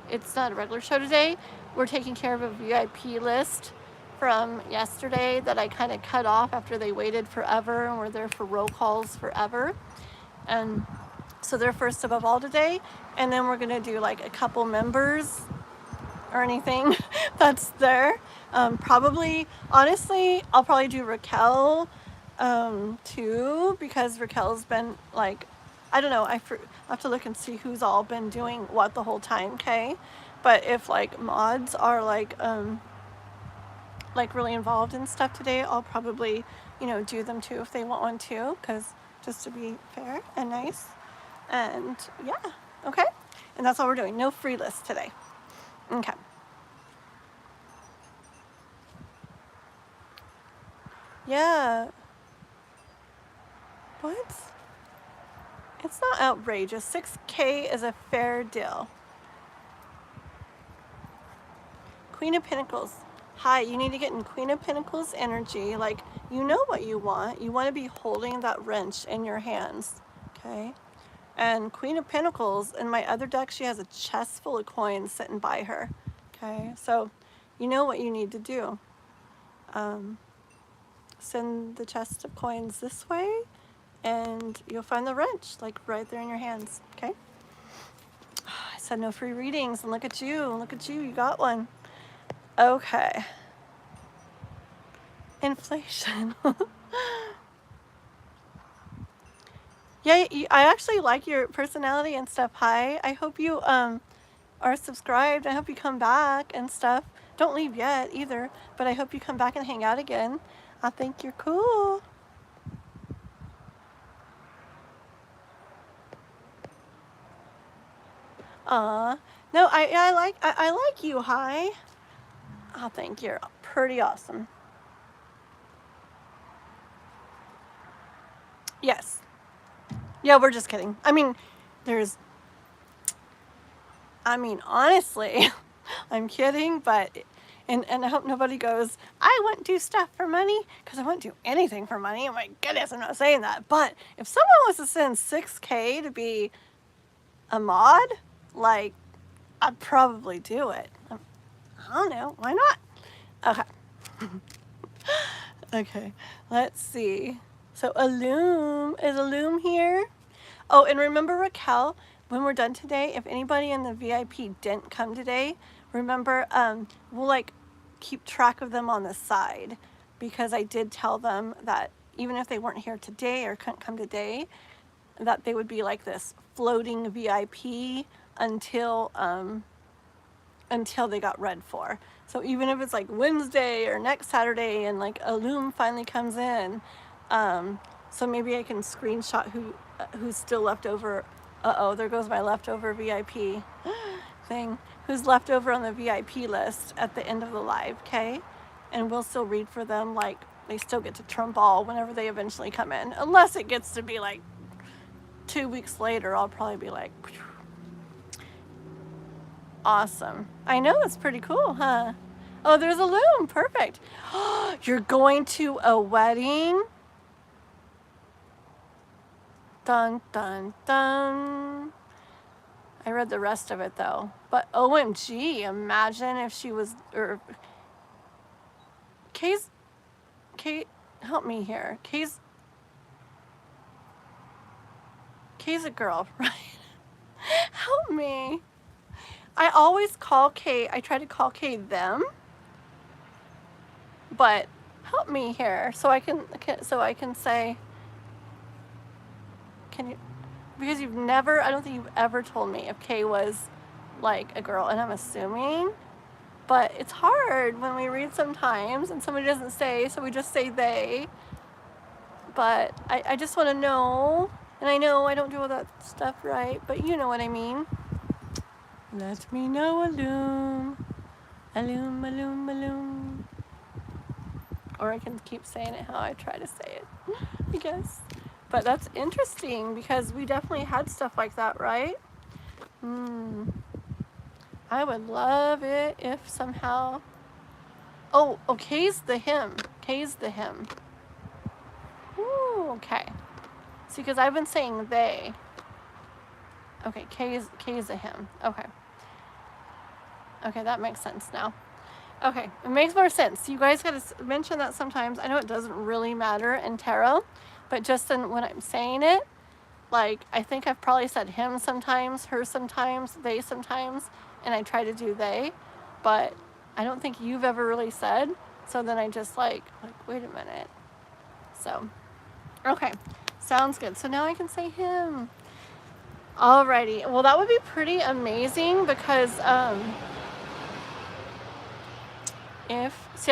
it's not a regular show today. We're taking care of a VIP list from yesterday that I kind of cut off after they waited forever and were there for roll calls forever. And so they're first above all today. And then we're gonna do like a couple members or anything that's there. Probably, honestly, I'll probably do Raquel too, because Raquel's been like, I don't know, I have to look and see who's all been doing what the whole time, okay? But if like mods are like really involved in stuff today, I'll probably, you know, do them too if they want one too, because just to be fair and nice. And yeah, okay? And that's all we're doing, no free list today. Okay. Yeah. What? It's not outrageous. 6K is a fair deal. Queen of Pentacles. Hi, you need to get in Queen of Pentacles energy. Like, you know what you want. You want to be holding that wrench in your hands. Okay? And Queen of Pentacles, in my other deck, she has a chest full of coins sitting by her. Okay? So, you know what you need to do. Send the chest of coins this way, and you'll find the wrench, like right there in your hands. Okay? I said no free readings, and look at you. Look at you. You got one. Okay. Inflation. Yeah, I actually like your personality and stuff. Hi. I hope you are subscribed. I hope you come back and stuff. Don't leave yet either, but I hope you come back and hang out again. I think you're cool. No, I like you. Hi. I think you're pretty awesome. Yes. Yeah, we're just kidding. I mean, honestly, I'm kidding, but, and I hope nobody goes, I wouldn't do stuff for money, because I wouldn't do anything for money. Oh my goodness, I'm not saying that. But if someone was to send 6K to be a mod, like, I'd probably do it. I don't know, why not? Okay. Okay, let's see. So Alooom, is Alooom here? Oh, and remember Raquel, when we're done today, if anybody in the VIP didn't come today, remember, we'll like keep track of them on the side, because I did tell them that even if they weren't here today or couldn't come today, that they would be like this floating VIP until they got read for. So even if it's like Wednesday or next Saturday and like Alooom finally comes in, so maybe I can screenshot who's still left over. Uh-oh, there goes my leftover VIP thing. Who's left over on the VIP list at the end of the live, okay? And we'll still read for them, like they still get to trump all whenever they eventually come in. Unless it gets to be like 2 weeks later, I'll probably be like, awesome. I know, it's pretty cool, huh? Oh, there's Alooom, perfect. You're going to a wedding? Dun, dun, dun. I read the rest of it though. But OMG, imagine if she was, or Kate, help me here. Kay's a girl, right? Help me. I always call Kay, I try to call Kay them, but help me here so I can say, can you, because you've never, I don't think you've ever told me if Kay was like a girl, and I'm assuming, but it's hard when we read sometimes and somebody doesn't say, so we just say they, but I just want to know, and I know I don't do all that stuff right, but you know what I mean. Let me know, Alooom. Alooom, Alooom, Alooom. Or I can keep saying it how I try to say it, I guess. But that's interesting, because we definitely had stuff like that, right? I would love it if somehow... Oh, Kay's the him. Kay's the him. Ooh, okay. See, because I've been saying they. Okay, K is a him. Okay. Okay, that makes sense now. Okay, it makes more sense. You guys gotta mention that sometimes. I know it doesn't really matter in tarot, but just when I'm saying it, like, I think I've probably said him sometimes, her sometimes, they sometimes, and I try to do they, but I don't think you've ever really said, so then I just like, wait a minute. So, okay, sounds good. So now I can say him. Alrighty, well that would be pretty amazing because, I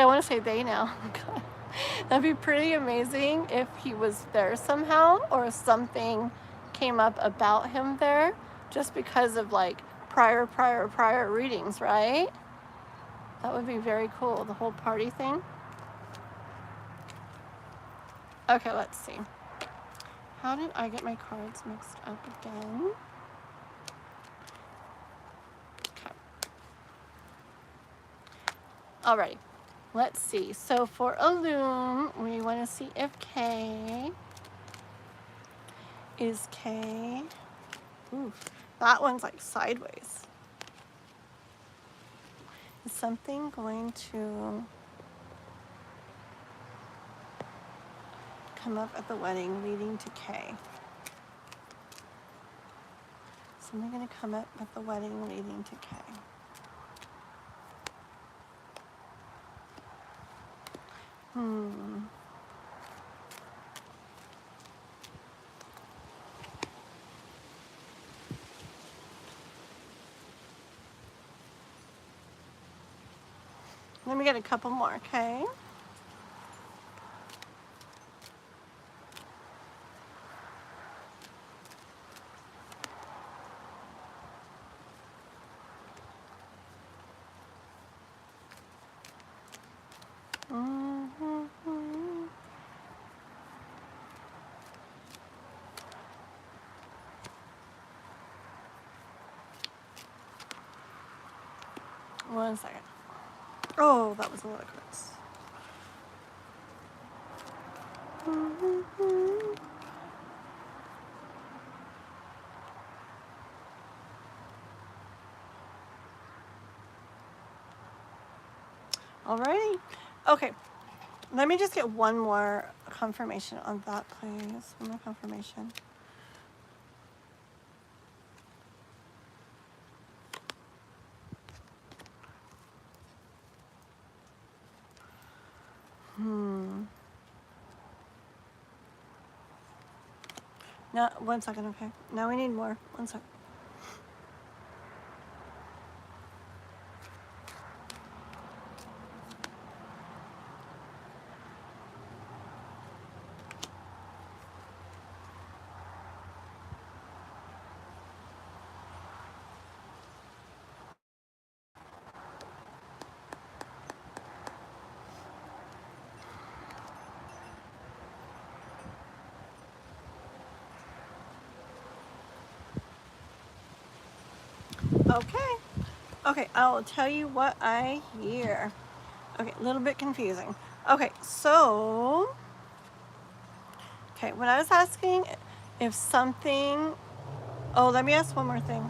want to say they now. That'd be pretty amazing if he was there somehow or something came up about him there just because of like prior readings, right? That would be very cool, the whole party thing. Okay, let's see. How did I get my cards mixed up again? Okay. Alrighty. Let's see. So for Alooom, we want to see if K is K. Ooh, that one's like sideways. Is something going to come up at the wedding leading to K? Something going to come up at the wedding leading to K. Let me get a couple more, okay? One second. Oh, that was a lot of cards. Alrighty. Okay. Let me just get one more confirmation on that, please. One more confirmation. No, 1 second, okay. Now we need more. 1 second. Okay. Okay, I will tell you what I hear. Okay, a little bit confusing. Okay, so... Okay, when I was asking if something... Oh, let me ask one more thing.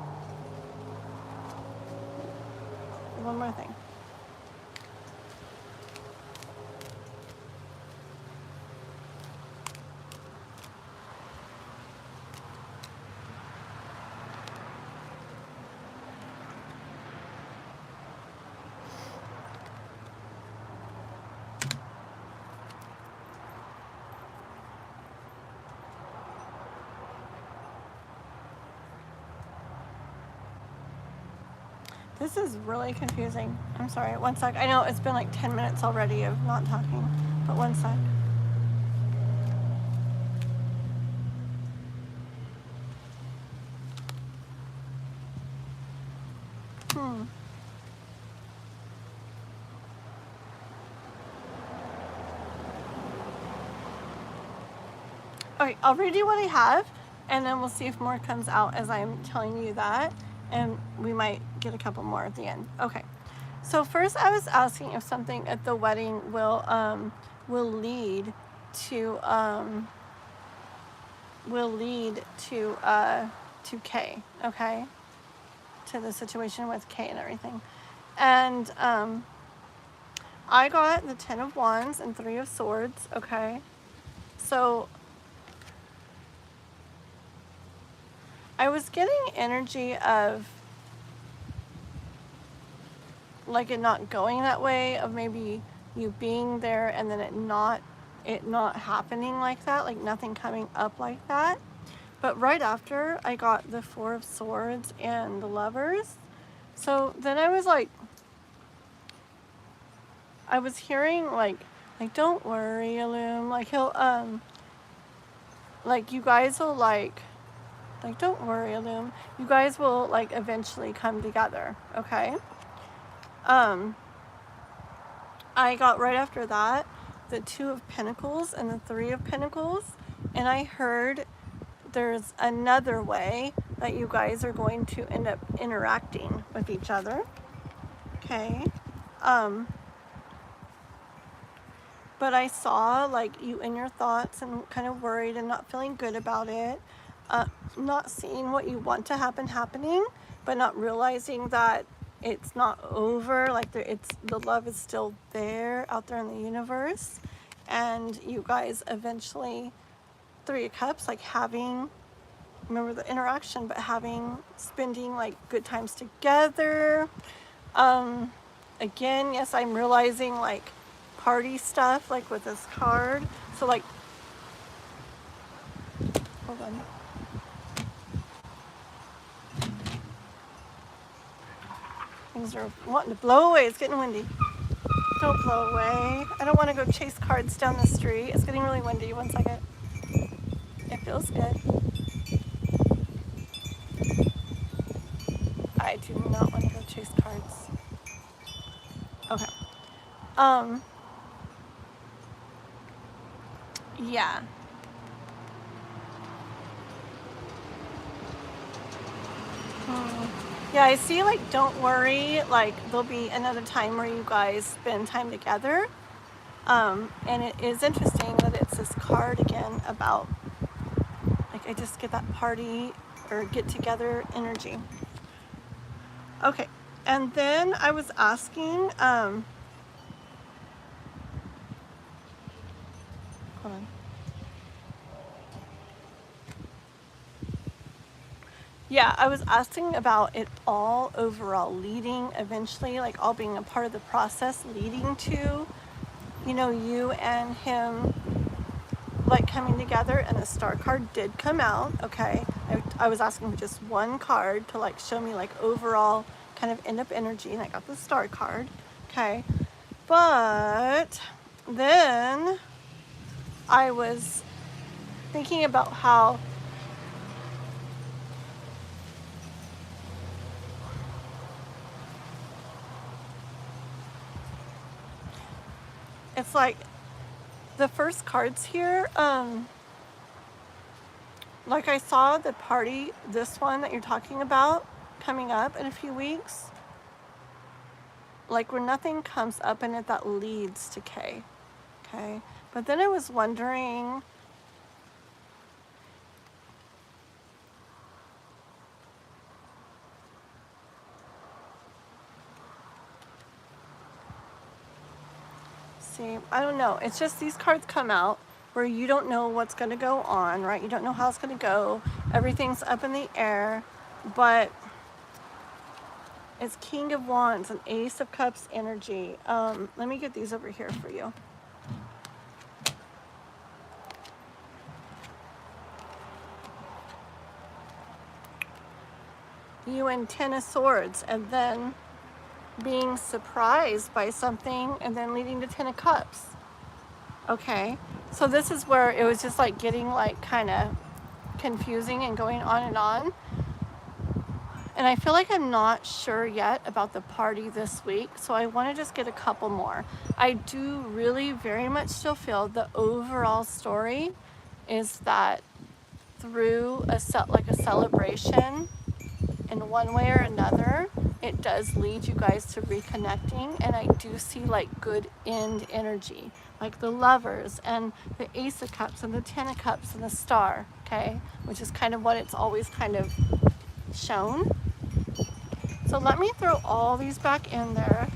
One more thing. This is really confusing. I'm sorry. 1 sec. I know it's been like 10 minutes already of not talking, but 1 sec. Okay, I'll read you what I have, and then we'll see if more comes out as I'm telling you that, and we might get a couple more at the end. Okay, so first I was asking if something at the wedding will lead to to Kay, okay? To the situation with Kay and everything. And I got the 10 of Wands and 3 of Swords, okay? So I was getting energy of like it not going that way, of maybe you being there and then it not happening like that, like nothing coming up like that. But right after I got the 4 of Swords and the Lovers. So then I was like, I was hearing like don't worry, Alooom, like he'll like you guys will like don't worry, Alooom, you guys will like eventually come together, okay? I got right after that the 2 of Pentacles and the 3 of Pentacles, and I heard there's another way that you guys are going to end up interacting with each other, okay? But I saw like you in your thoughts and kind of worried and not feeling good about it, not seeing what you want to happen happening, but not realizing that it's not over, like the love is still there out there in the universe, and you guys eventually, 3 of Cups, like having, remember the interaction, but spending like good times together. Again, yes, I'm realizing like party stuff, like with this card. So like, hold on. Things are wanting to blow away. It's getting windy. Don't blow away. I don't want to go chase cards down the street. It's getting really windy. One second. It feels good. I do not want to go chase cards. Okay. Yeah. Yeah, I see like don't worry, like there'll be another time where you guys spend time together. And it is interesting that it's this card again about, like I just get that party or get together energy. Okay, and then I was asking, hold on. Yeah, I was asking about it all overall leading eventually, like all being a part of the process leading to, you know, you and him like coming together, and the Star card did come out, okay? I was asking for just one card to like show me like overall kind of end up energy, and I got the Star card, okay? But then I was thinking about how it's like the first cards here, like I saw the party, this one that you're talking about coming up in a few weeks, like where nothing comes up in it that leads to K, okay? But then I was wondering, see, I don't know. It's just these cards come out where you don't know what's going to go on, right? You don't know how it's going to go. Everything's up in the air, but it's King of Wands and Ace of Cups energy. Let me get these over here for you. You and 10 of Swords, and then being surprised by something, and then leading to 10 of Cups. Okay, so this is where it was just like getting like kind of confusing and going on and on. And I feel like I'm not sure yet about the party this week, so I want to just get a couple more. I do really very much still feel the overall story is that through a celebration in one way or another, it does lead you guys to reconnecting, and I do see like good end energy. like the Lovers and the Ace of Cups and the Ten of Cups and the Star, okay? Which is kind of what it's always kind of shown. So let me throw all these back in there.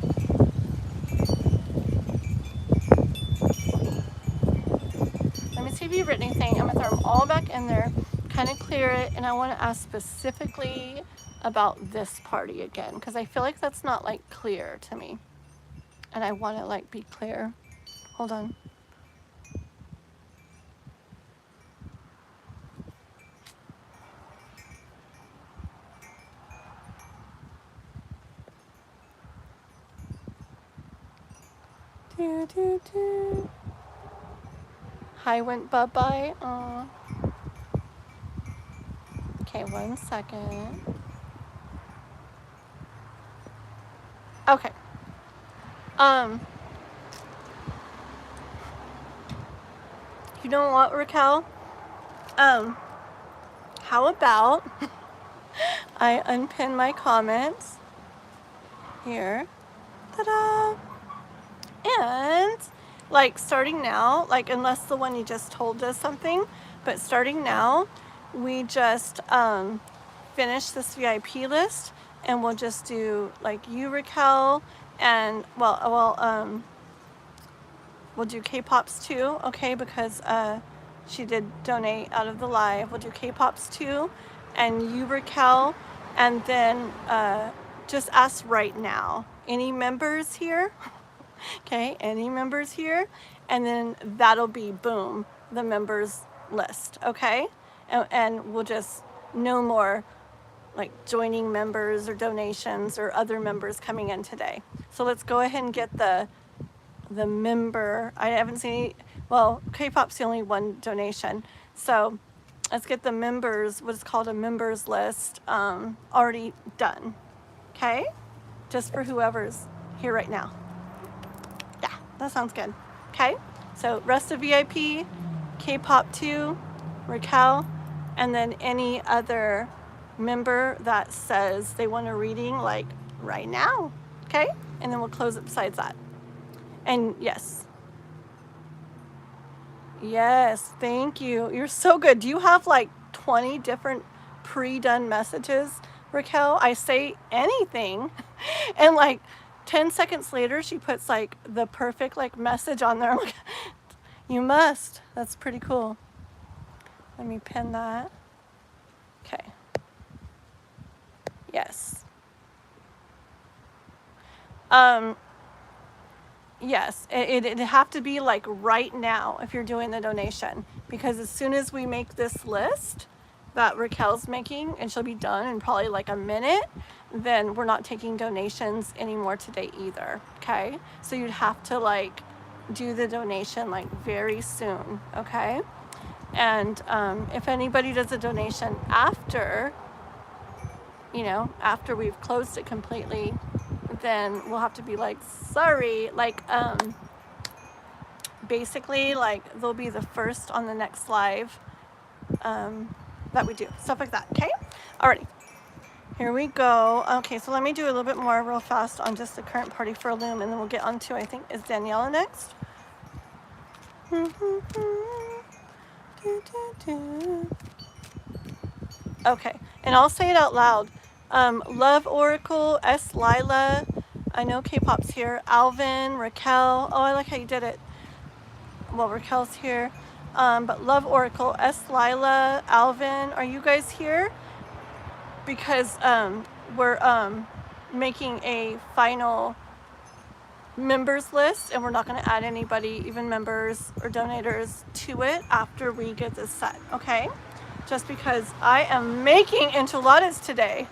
Let me see if you've written anything. I'm gonna throw them all back in there, kind of clear it, and I want to ask specifically about this party again, because I feel like that's not like clear to me. And I want to like be clear. Hold on. Do, do, do. Hi went bye-bye. Aw. Okay, 1 second. Okay. You know what, Raquel? How about I unpin my comments here. Ta-da! And like starting now, like unless the one you just told us something, but starting now, we just finish this VIP list, and we'll just do like you, Raquel, and we'll do K-Pops too, okay, because she did donate out of the live. We'll do K-Pops too, and you, Raquel, and then just ask right now. Any members here? Okay, any members here? And then that'll be, boom, the members list, okay? And we'll just, no more like joining members or donations or other members coming in today. So let's go ahead and get the member. I haven't seen any, well, K-Pop's the only one donation. So let's get the members, what's called a members list, already done, okay? Just for whoever's here right now. Yeah, that sounds good. Okay, so rest of VIP, K-Pop 2, Raquel, and then any other member that says they want a reading like right now. Okay, and then we'll close it besides that. And yes, thank you. You're so good. Do you have like 20 different pre-done messages, Raquel? I say anything and like 10 seconds later, she puts like the perfect like message on there. Like, you must. That's pretty cool. Let me pin that. Okay. Yes. Yes, it'd have to be like right now if you're doing the donation, because as soon as we make this list that Raquel's making, and she'll be done in probably like a minute, then we're not taking donations anymore today either, okay? So you'd have to like do the donation like very soon, okay? And if anybody does a donation after, you know, after we've closed it completely, then we'll have to be like, sorry, like basically like they'll be the first on the next live that we do, stuff like that, okay? Alrighty, here we go. Okay, so let me do a little bit more real fast on just the current party for Alooom, and then we'll get on to, I think, is Daniela next? Okay, and I'll say it out loud. Love Oracle, S. Lila, I know K-Pop's here, Alvin, Raquel, oh, I like how you did it. Well, Raquel's here, but Love Oracle, S. Lila, Alvin, are you guys here? Because we're making a final members list, and we're not going to add anybody, even members or donators, to it after we get this set, okay? Just because I am making enchiladas today.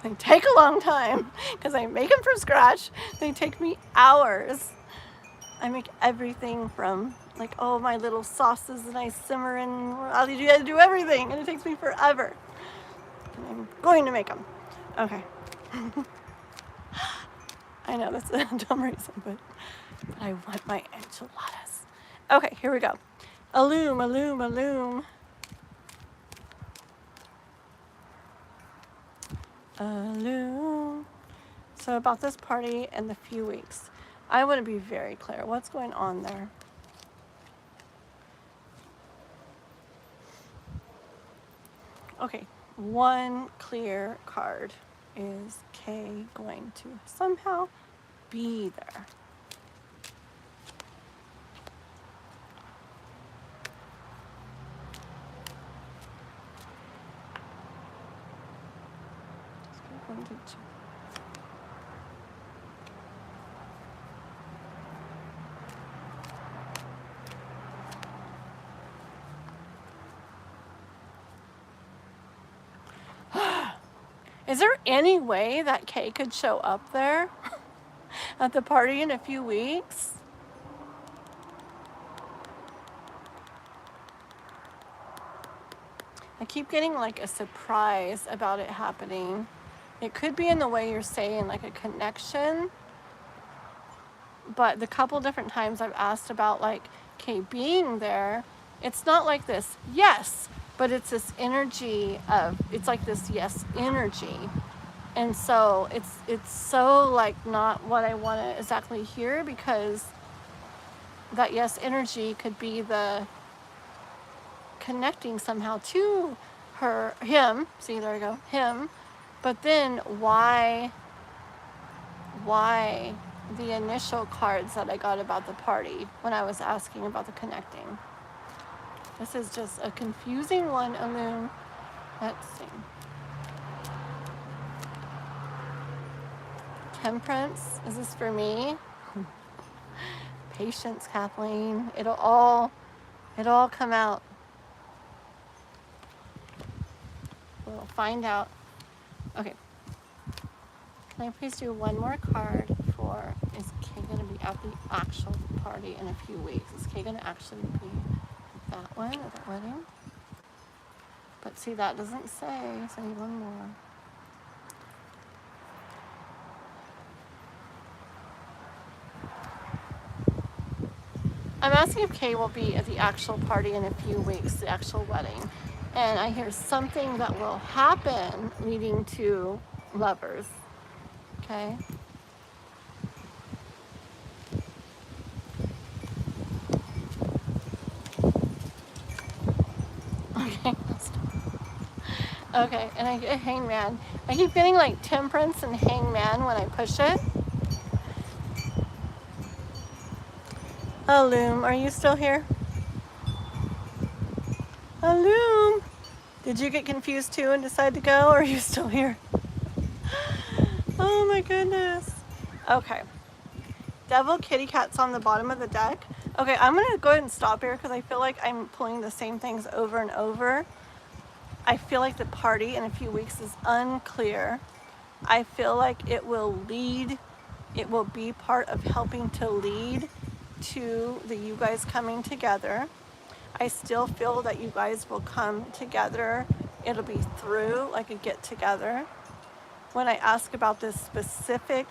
They take a long time because I make them from scratch. They take me hours. I make everything from like, oh, my little sauces, and I simmer, and I'll do everything, and it takes me forever. And I'm going to make them. Okay. I know that's a dumb reason, but I want my enchiladas. Okay, here we go. Alooom, Alooom, Alooom. Alooom. So about this party in the few weeks. I want to be very clear. What's going on there? Okay, one clear card. Is K going to somehow be there? Is there any way that Kay could show up there at the party in a few weeks? I keep getting like a surprise about it happening. It could be in the way you're saying, like a connection. But the couple different times I've asked about like Kay being there, it's not like this yes, but it's this energy of, it's like this yes energy. And so it's so like not what I want to exactly hear, because that yes energy could be the connecting somehow to him, see, there we go, him. But then why the initial cards that I got about the party when I was asking about the connecting? This is just a confusing one, Alooom. Let's see. Temperance, is this for me? Patience, Kathleen. It'll all come out. We'll find out. Okay. Can I please do one more card for, is Kay going to be at the actual party in a few weeks? Is Kay going to actually be that one at that wedding? But see, that doesn't say, so I need one more. I'm asking if Kay will be at the actual party in a few weeks, the actual wedding. And I hear something that will happen leading to lovers. Okay. Okay. Okay, and I get hangman. I keep getting like temperance and hangman when I push it. Alooom, are you still here? Alooom! Did you get confused too and decide to go, or are you still here? Oh my goodness. Okay. Devil kitty cat's on the bottom of the deck. Okay, I'm going to go ahead and stop here because I feel like I'm pulling the same things over and over. I feel like the party in a few weeks is unclear. I feel like it will be part of helping to lead to you guys coming together. I still feel that you guys will come together. It'll be through like a get together. When I ask about this specific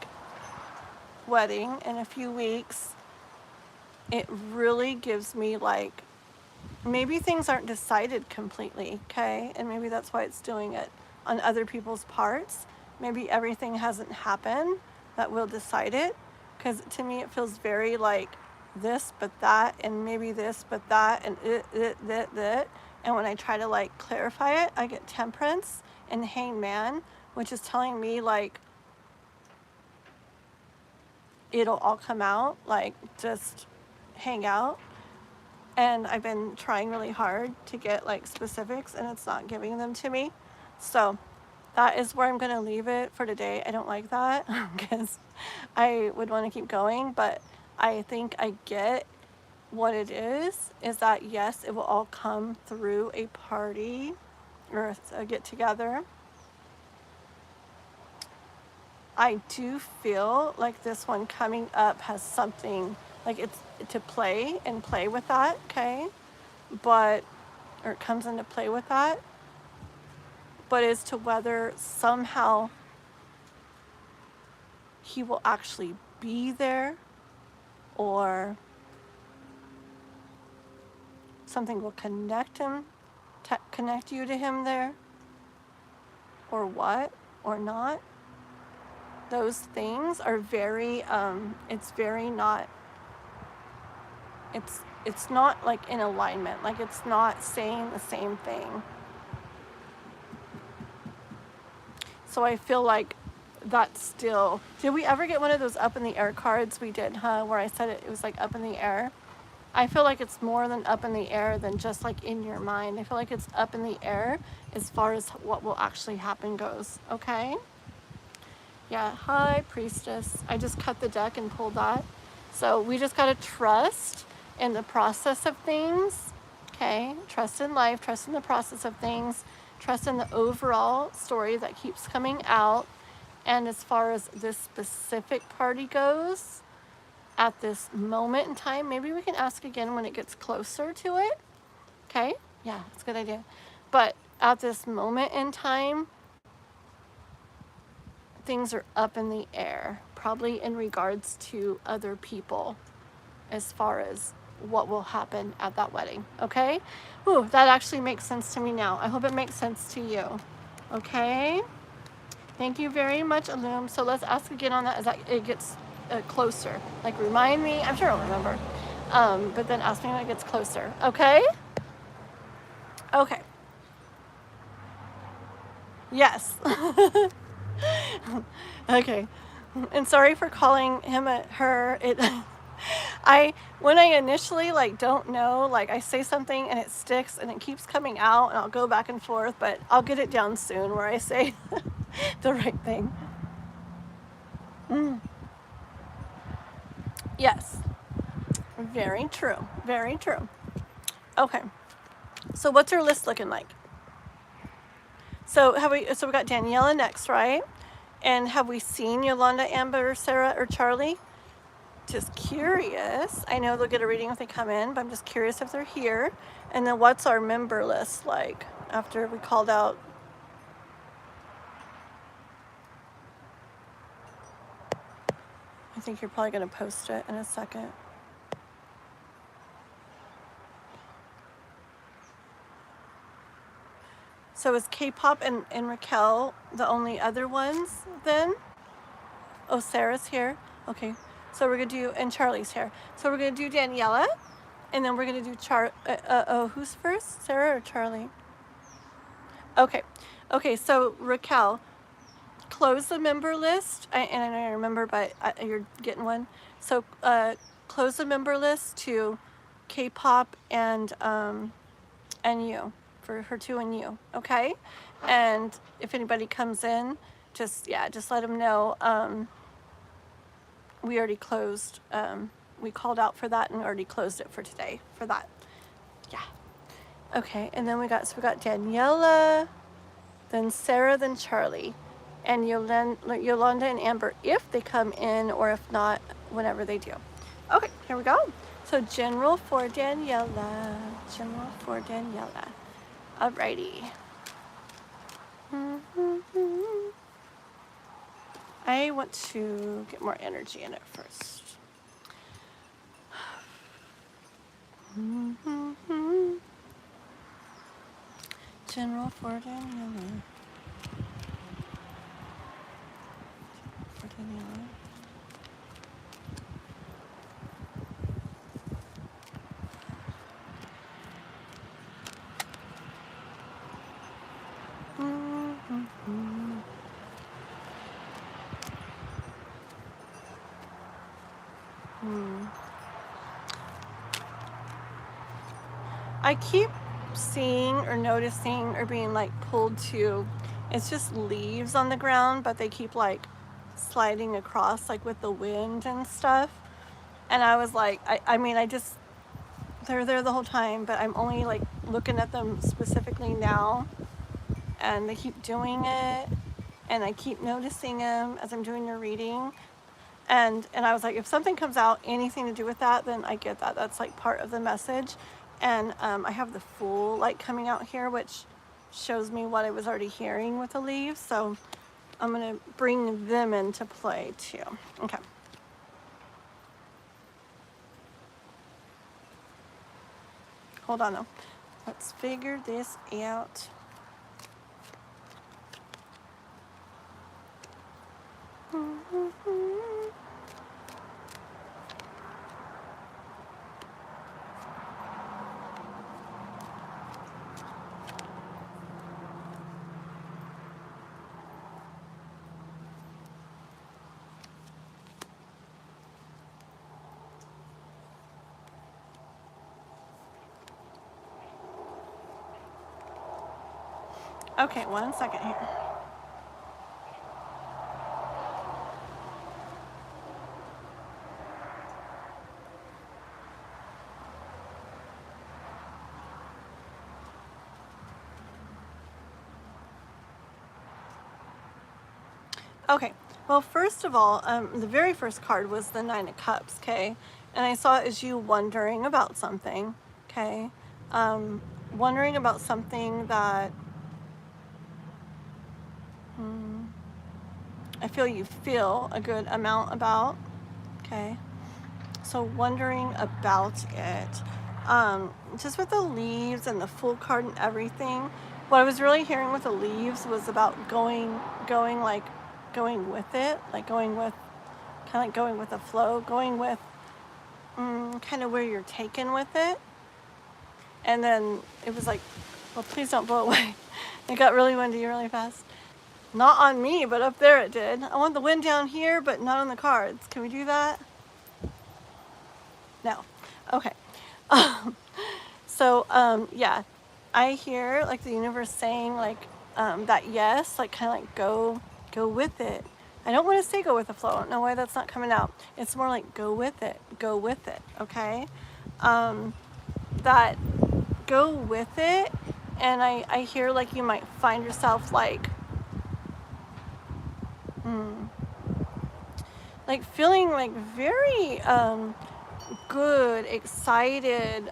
wedding in a few weeks, it really gives me like, maybe things aren't decided completely, okay? And maybe that's why it's doing it on other people's parts. Maybe everything hasn't happened that will decide it, because to me it feels very like this but that, and maybe this but that, and that. And when I try to like clarify it, I get temperance and hangman, which is telling me like it'll all come out, like just hang out. And I've been trying really hard to get like specifics, and it's not giving them to me. So that is where I'm going to leave it for today. I don't like that because I would want to keep going, but I think I get what it is that yes, it will all come through a party or a get together. I do feel like this one coming up has something like it's to play with that, okay? But, or it comes into play with that, but as to whether somehow he will actually be there, or something will connect you to him there, or what, or not. those things are very, it's very not, it's not like in alignment, like it's not saying the same thing. So I feel like that's still, did we ever get one of those up in the air cards? We did, huh? Where I said it was like up in the air. I feel like it's more than up in the air than just like in your mind. I feel like it's up in the air as far as what will actually happen goes, okay? Yeah, High Priestess. I just cut the deck and pulled that. So we just gotta trust in the process of things, okay? Trust in life, trust in the process of things, trust in the overall story that keeps coming out. And as far as this specific party goes, at this moment in time, maybe we can ask again when it gets closer to it, okay? Yeah, that's a good idea. But at this moment in time, things are up in the air, probably in regards to other people as far as what will happen at that wedding, okay? Ooh, that actually makes sense to me now. I hope it makes sense to you, okay? Thank you very much, Alooom. So let's ask again on that as it gets closer. Like remind me, I'm sure I'll remember, but then ask me when it gets closer, okay? Okay. Yes. Okay. And sorry for calling him her. When I initially like don't know, like I say something and it sticks and it keeps coming out and I'll go back and forth, but I'll get it down soon where I say the right thing. Yes. Very true. Very true. Okay. So what's our list looking like? So we got Daniela next, right? And have we seen Yolanda, Amber, Sarah, or Charlie? Just curious. I know they'll get a reading if they come in, but I'm just curious if they're here. And then what's our member list like after we called out? I think you're probably going to post it in a second. So is K-pop and Raquel the only other ones then? Oh, Sarah's here. Okay. So we're going to do, and Charlie's here. So we're going to do Daniela, and then we're going to do who's first? Sarah or Charlie? Okay. Okay, so Raquel, close the member list. And I know you remember, but you're getting one. So close the member list to K-pop and you. For her two and you, okay? And if anybody comes in, just let them know. We already closed. We called out for that and already closed it for today for that. Yeah. Okay, and then we got Daniela, then Sarah, then Charlie, and Yolanda and Amber if they come in, or if not, whenever they do. Okay, here we go. So general for Daniela. General for Daniela. Alrighty. I want to get more energy in it first. General for Daniela. For Daniela. I keep seeing or noticing or being like pulled to, it's just leaves on the ground, but they keep like sliding across like with the wind and stuff. And I was like, they're there the whole time, but I'm only like looking at them specifically now, and they keep doing it, and I keep noticing them as I'm doing your reading. And I was like, if something comes out, anything to do with that, then I get that. That's like part of the message. And I have the Fool like coming out here, which shows me what I was already hearing with the leaves. So I'm going to bring them into play too. Okay. Hold on though. Let's figure this out. Okay, 1 second here. Okay, well, first of all, the very first card was the Nine of Cups, okay? And I saw it as you wondering about something, okay? Wondering about something that I feel you feel a good amount about, okay? So wondering about it. Just with the leaves and the Fool card and everything, what I was really hearing with the leaves was about going with it, like going with, kind of like going with the flow, going with kind of where you're taken with it. And then it was like, well, please don't blow away. It got really windy really fast. Not on me, but up there it did. I want the wind down here, but not on the cards. Can we do that? No. Okay. So, yeah, I hear like the universe saying like that yes, like kind of like go with it. I don't want to say go with the flow. I don't know why that's not coming out. It's more like go with it, okay? That go with it, and I hear like you might find yourself like feeling like very good, excited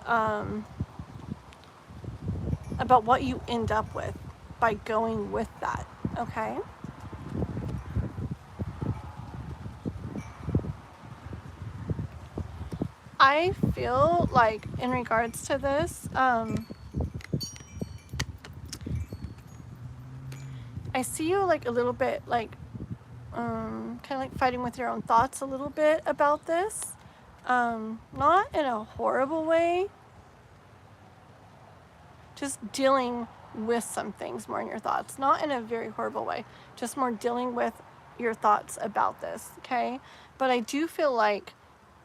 about what you end up with by going with that, okay? I feel like in regards to this, I see you like a little bit like kind of like fighting with your own thoughts a little bit about this. Not in a horrible way, just dealing with some things more in your thoughts, not in a very horrible way, just more dealing with your thoughts about this, okay? But I do feel like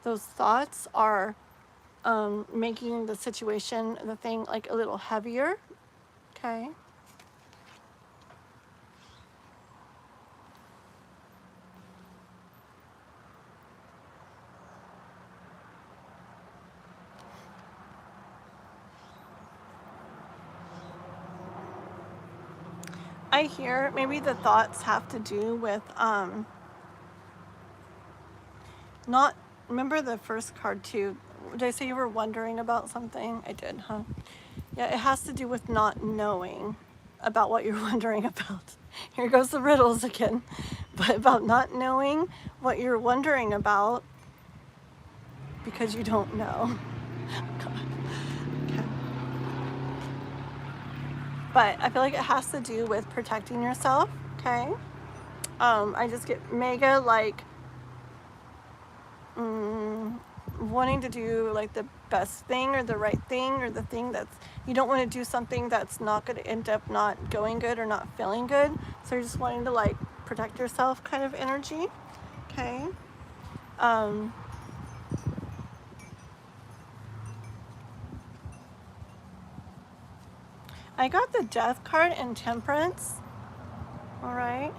those thoughts are making the situation, the thing, like a little heavier, okay? I hear maybe the thoughts have to do with not, remember the first card too, did I say you were wondering about something? I did, huh? Yeah, it has to do with not knowing about what you're wondering about. Here goes the riddles again. But about not knowing what you're wondering about because you don't know. Okay. But I feel like it has to do with protecting yourself, okay? I just get mega like wanting to do like the best thing or the right thing or the thing that's, you don't want to do something that's not going to end up not going good or not feeling good. So you're just wanting to like protect yourself kind of energy, okay? I got the Death card and Temperance. All right.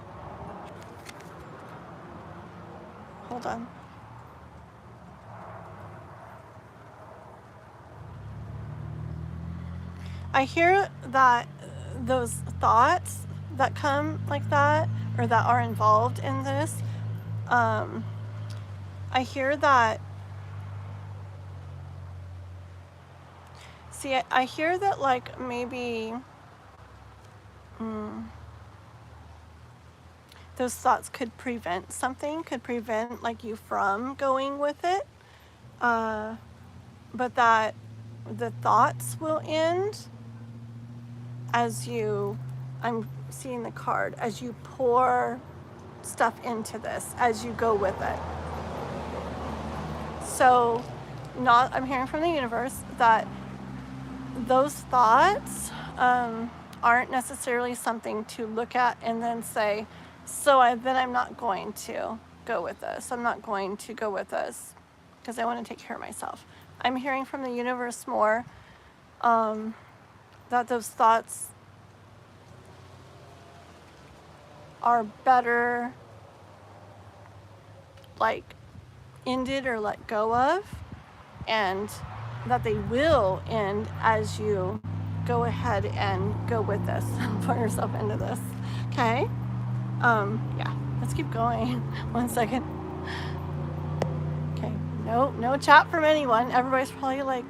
Hold on. I hear that those thoughts that come like that or that are involved in this, I hear that, see, I hear that like maybe those thoughts could prevent something, could prevent like you from going with it, but that the thoughts will end as you, I'm seeing the card, as you pour stuff into this as you go with it. So I'm hearing from the universe that those thoughts aren't necessarily something to look at and then say, then I'm not going to go with this. I'm not going to go with this because I want to take care of myself. I'm hearing from the universe more that those thoughts are better like ended or let go of, and that they will end as you go ahead and go with this, put yourself into this. Okay. Yeah, let's keep going. 1 second. Okay, no chat from anyone. Everybody's probably like,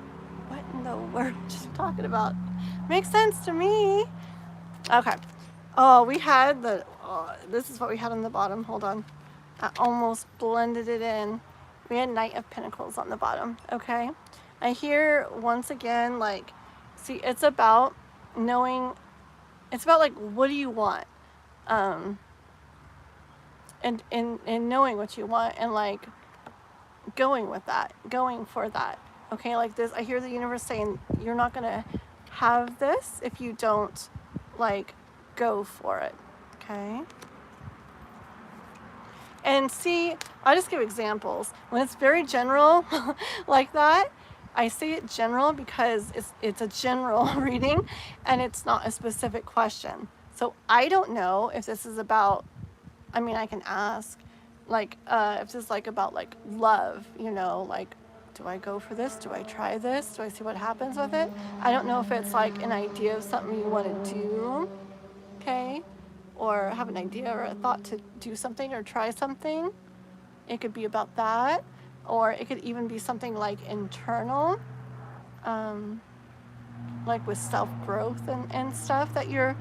what in the world just talking about? Makes sense to me. Okay. Oh, we had this is what we had on the bottom. Hold on. I almost blended it in. We had Knight of Pentacles on the bottom. Okay. I hear once again, like, see, it's about knowing, it's about like, what do you want? And knowing what you want and like going with that, going for that. Okay, like this, I hear the universe saying you're not gonna have this if you don't like go for it. Okay. And see, I'll just give examples. When it's very general like that, I say it general because it's a general reading and it's not a specific question. So I don't know if this is about, I mean, I can ask, like, if this is like about like love, you know, like, do I go for this? Do I try this? Do I see what happens with it? I don't know if it's like an idea of something you want to do, okay? Or have an idea or a thought to do something or try something. It could be about that. Or it could even be something like internal, like with self-growth and stuff that you're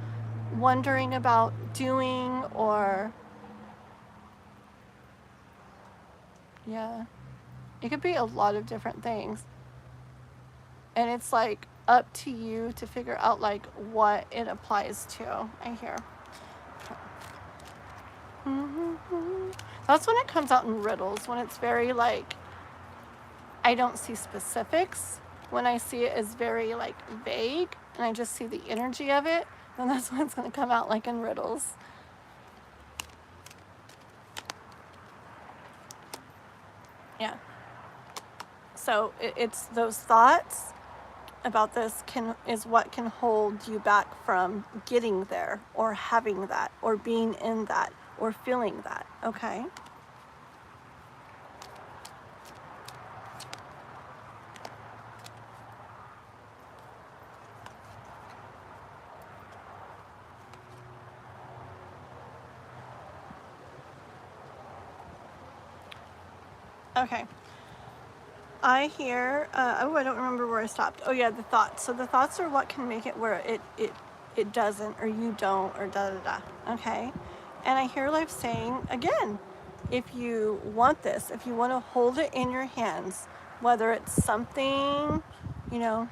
wondering about doing, or yeah, it could be a lot of different things. And it's like up to you to figure out like what it applies to. I hear. That's when it comes out in riddles, when it's very like, I don't see specifics. When I see it as very like vague and I just see the energy of it, then that's when it's going to come out like in riddles. Yeah. So it's those thoughts about this is what can hold you back from getting there or having that or being in that or feeling that. Okay. Okay. I hear, I don't remember where I stopped. Oh yeah, the thoughts. So the thoughts are what can make it where it doesn't, or you don't, or da. Okay. And I hear life saying, again, if you want this, if you want to hold it in your hands, whether it's something, you know,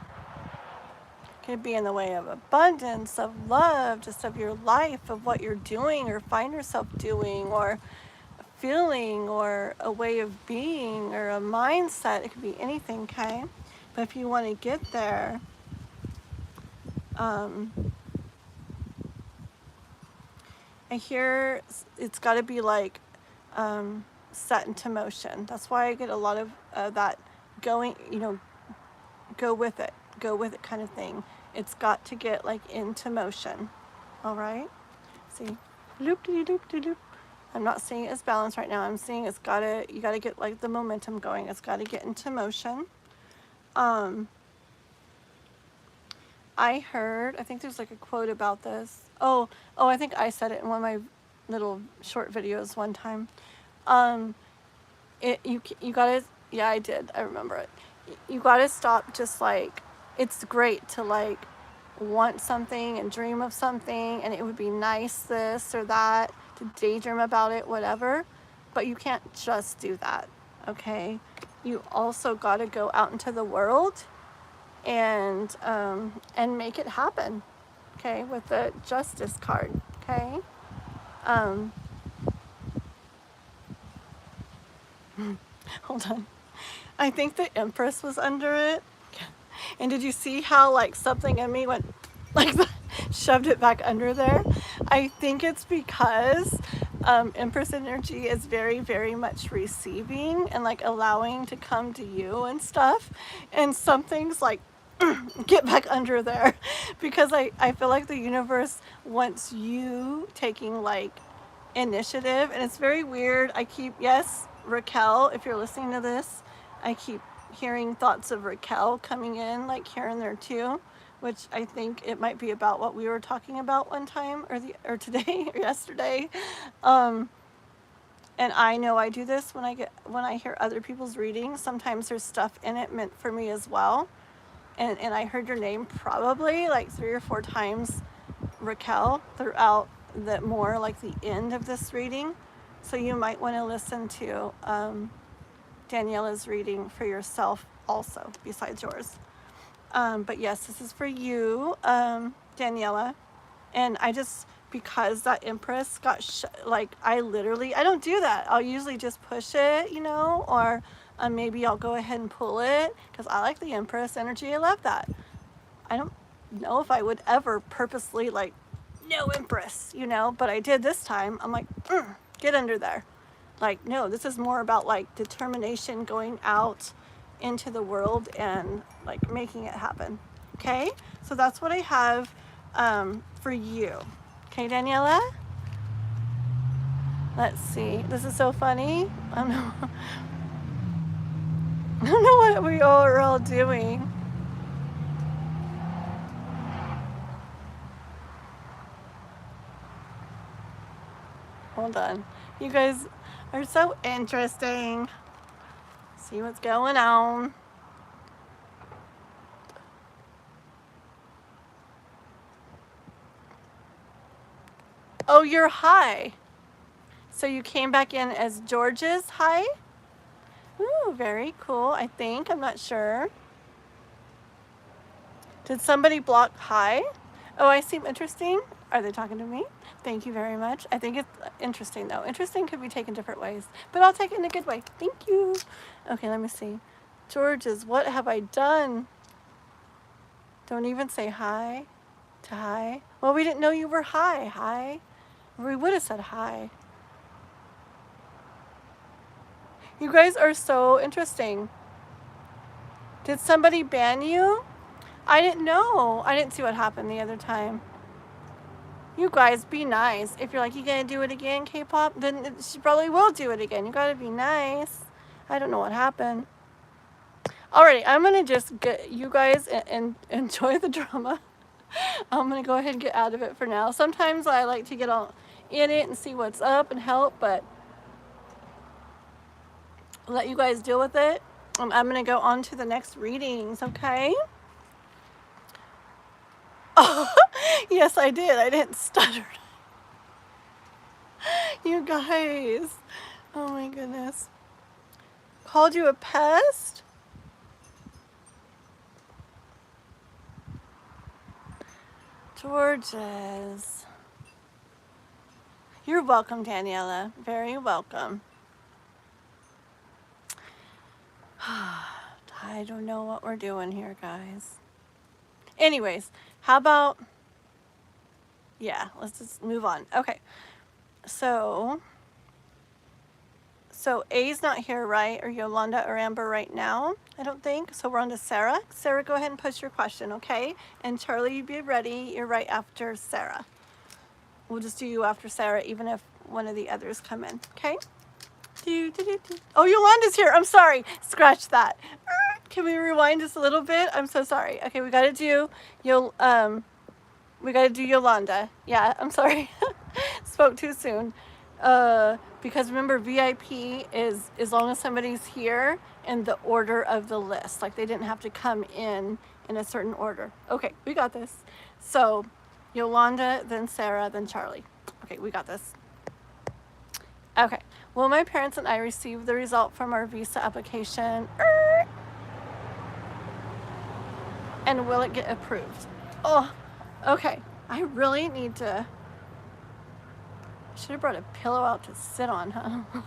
could be in the way of abundance, of love, just of your life, of what you're doing or find yourself doing, or feeling, or a way of being, or a mindset. It could be anything, okay? But if you want to get there, I hear it's got to be like set into motion. That's why I get a lot of that going, you know, go with it kind of thing. It's got to get like into motion. All right? See? Loop-de-loop-de-loop. I'm not seeing it as balance right now. I'm seeing you gotta get like the momentum going. It's gotta get into motion. I think there's like a quote about this. Oh, I think I said it in one of my little short videos one time. You gotta, yeah, I did. I remember it. You gotta stop just like, it's great to like want something and dream of something and it would be nice this or that, to daydream about it, whatever, but you can't just do that, okay? You also gotta go out into the world and make it happen, okay, with the Justice card, okay? Hold on. I think the Empress was under it. And did you see how like something in me went like that, shoved it back under there? I think it's because Empress energy is very, very much receiving and like allowing to come to you and stuff. And something's like, get back under there, because I feel like the universe wants you taking like initiative. And it's very weird. I keep, yes, Raquel, if you're listening to this, I keep hearing thoughts of Raquel coming in like here and there too, which I think it might be about what we were talking about one time or today or yesterday. And I know I do this when I hear other people's readings. Sometimes there's stuff in it meant for me as well. And I heard your name probably like 3 or 4 times, Raquel, throughout the more like the end of this reading. So you might want to listen to Daniela's reading for yourself also, besides yours. But yes, this is for you, Daniela. And I just, because that Empress got, like, I don't do that. I'll usually just push it, you know, or maybe I'll go ahead and pull it, because I like the Empress energy. I love that. I don't know if I would ever purposely, like, no Empress, you know, but I did this time. I'm like, get under there. Like, no, this is more about like determination, going out into the world and like making it happen. Okay, so that's what I have for you. Okay, Daniela? Let's see. This is so funny. I don't know. I don't know what we are all doing. Hold on. You guys are so interesting. See what's going on. Oh, you're high. So you came back in as George's high? Ooh, very cool, I think. I'm not sure. Did somebody block high? Oh, I seem interesting. Are they talking to me? Thank you very much. I think it's interesting though. Interesting could be taken different ways, but I'll take it in a good way. Thank you. Okay, let me see. George's, what have I done? Don't even say hi to hi. Well, we didn't know you were high. Hi. We would have said hi. You guys are so interesting. Did somebody ban you? I didn't know. I didn't see what happened the other time. You guys, be nice. If you're like, you gonna do it again, K-pop? Then she probably will do it again. You gotta be nice. I don't know what happened. Alrighty, I'm gonna just get you guys and enjoy the drama. I'm gonna go ahead and get out of it for now. Sometimes I like to get all in it and see what's up and help, but let you guys deal with it. I'm gonna go on to the next readings, okay? Oh, yes, I did. I didn't stutter. You guys. Oh my goodness. Called you a pest? Georges. You're welcome, Daniela. Very welcome. I don't know what we're doing here, guys. Anyways, how about, yeah, let's just move on. Okay, so A's not here, right? Or Yolanda or Amber right now, I don't think. So we're on to Sarah. Sarah, go ahead and post your question, okay? And Charlie, you be ready. You're right after Sarah. We'll just do you after Sarah, even if one of the others come in, okay? Oh, Yolanda's here. I'm sorry. Scratch that. Can we rewind just a little bit? I'm so sorry. Okay, we gotta do Yolanda. Yeah, I'm sorry. Spoke too soon. Because remember, VIP is as long as somebody's here in the order of the list. Like they didn't have to come in a certain order. Okay, we got this. So Yolanda, then Sarah, then Charlie. Okay, we got this. Okay. Will my parents and I receive the result from our visa application? And will it get approved? Oh, okay. I really need to Should have brought a pillow out to sit on, huh?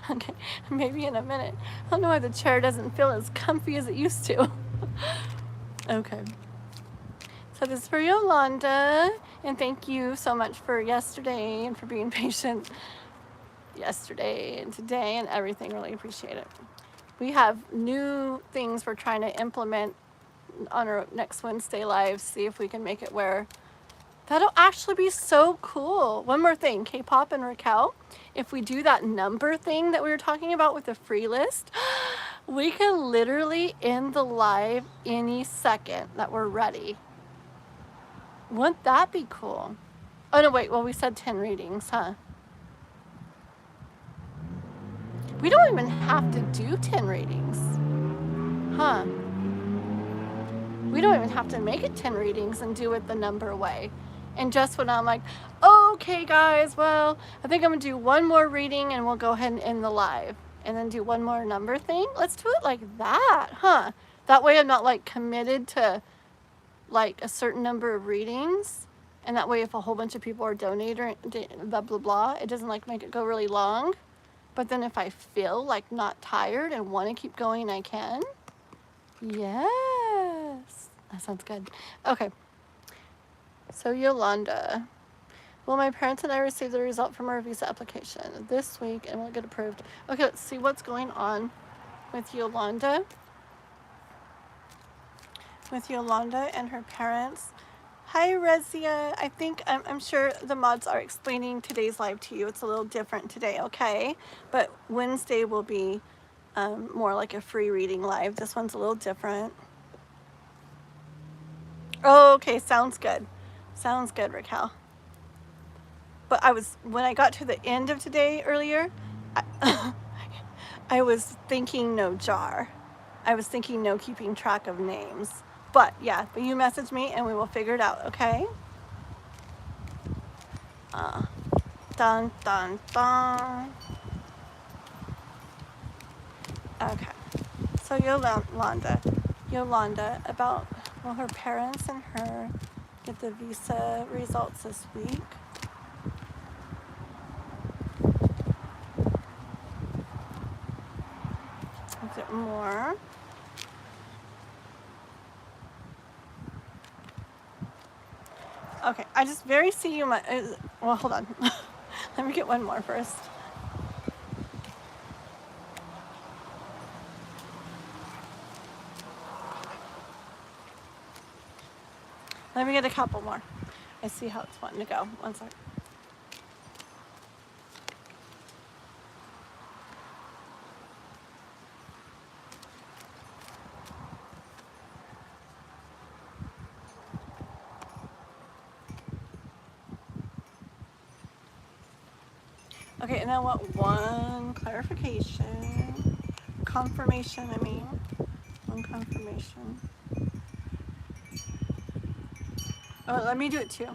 Okay, maybe in a minute. I don't know why the chair doesn't feel as comfy as it used to. Okay. So this is for Yolanda, and thank you so much for yesterday and for being patient yesterday and today and everything. Really appreciate it. We have new things we're trying to implement on our next Wednesday live. See if we can make it where that'll actually be so cool. One more thing, K-pop and Raquel, if we do that number thing that we were talking about with the free list, we can literally end the live any second that we're ready. Wouldn't that be cool? Oh no, wait, well we said 10 readings, huh? We don't even have to do 10 readings, huh? We don't even have to make it 10 readings and do it the number way. And just when I'm like, okay guys, well, I think I'm gonna do one more reading and we'll go ahead and end the live. And then do one more number thing. Let's do it like that, huh? That way I'm not like committed to like a certain number of readings. And that way if a whole bunch of people are donating, blah, blah, blah, it doesn't like make it go really long. But then if I feel like not tired and want to keep going, I can. Yes, that sounds good. Okay. So Yolanda, will my parents and I receive the result from our visa application this week and will get approved? Okay, let's see what's going on with Yolanda. With Yolanda and her parents. Hi Rezia, I think, I'm sure the mods are explaining today's live to you. It's a little different today, okay? But Wednesday will be more like a free reading live. This one's a little different. Oh, okay, sounds good. Sounds good, Raquel. But when I got to the end of today earlier, I was thinking no jar. I was thinking no keeping track of names. But yeah, but you message me and we will figure it out, okay? Dun, dun, dun. Okay, so Yolanda, about, will her parents and her get the visa results this week? Is it more? Okay, I just very see you, well, hold on. Let me get one more first. Let me get a couple more. I see how it's wanting to go. One sec. Okay, and I want one clarification. Confirmation, I mean. One confirmation. Oh, let me do it too.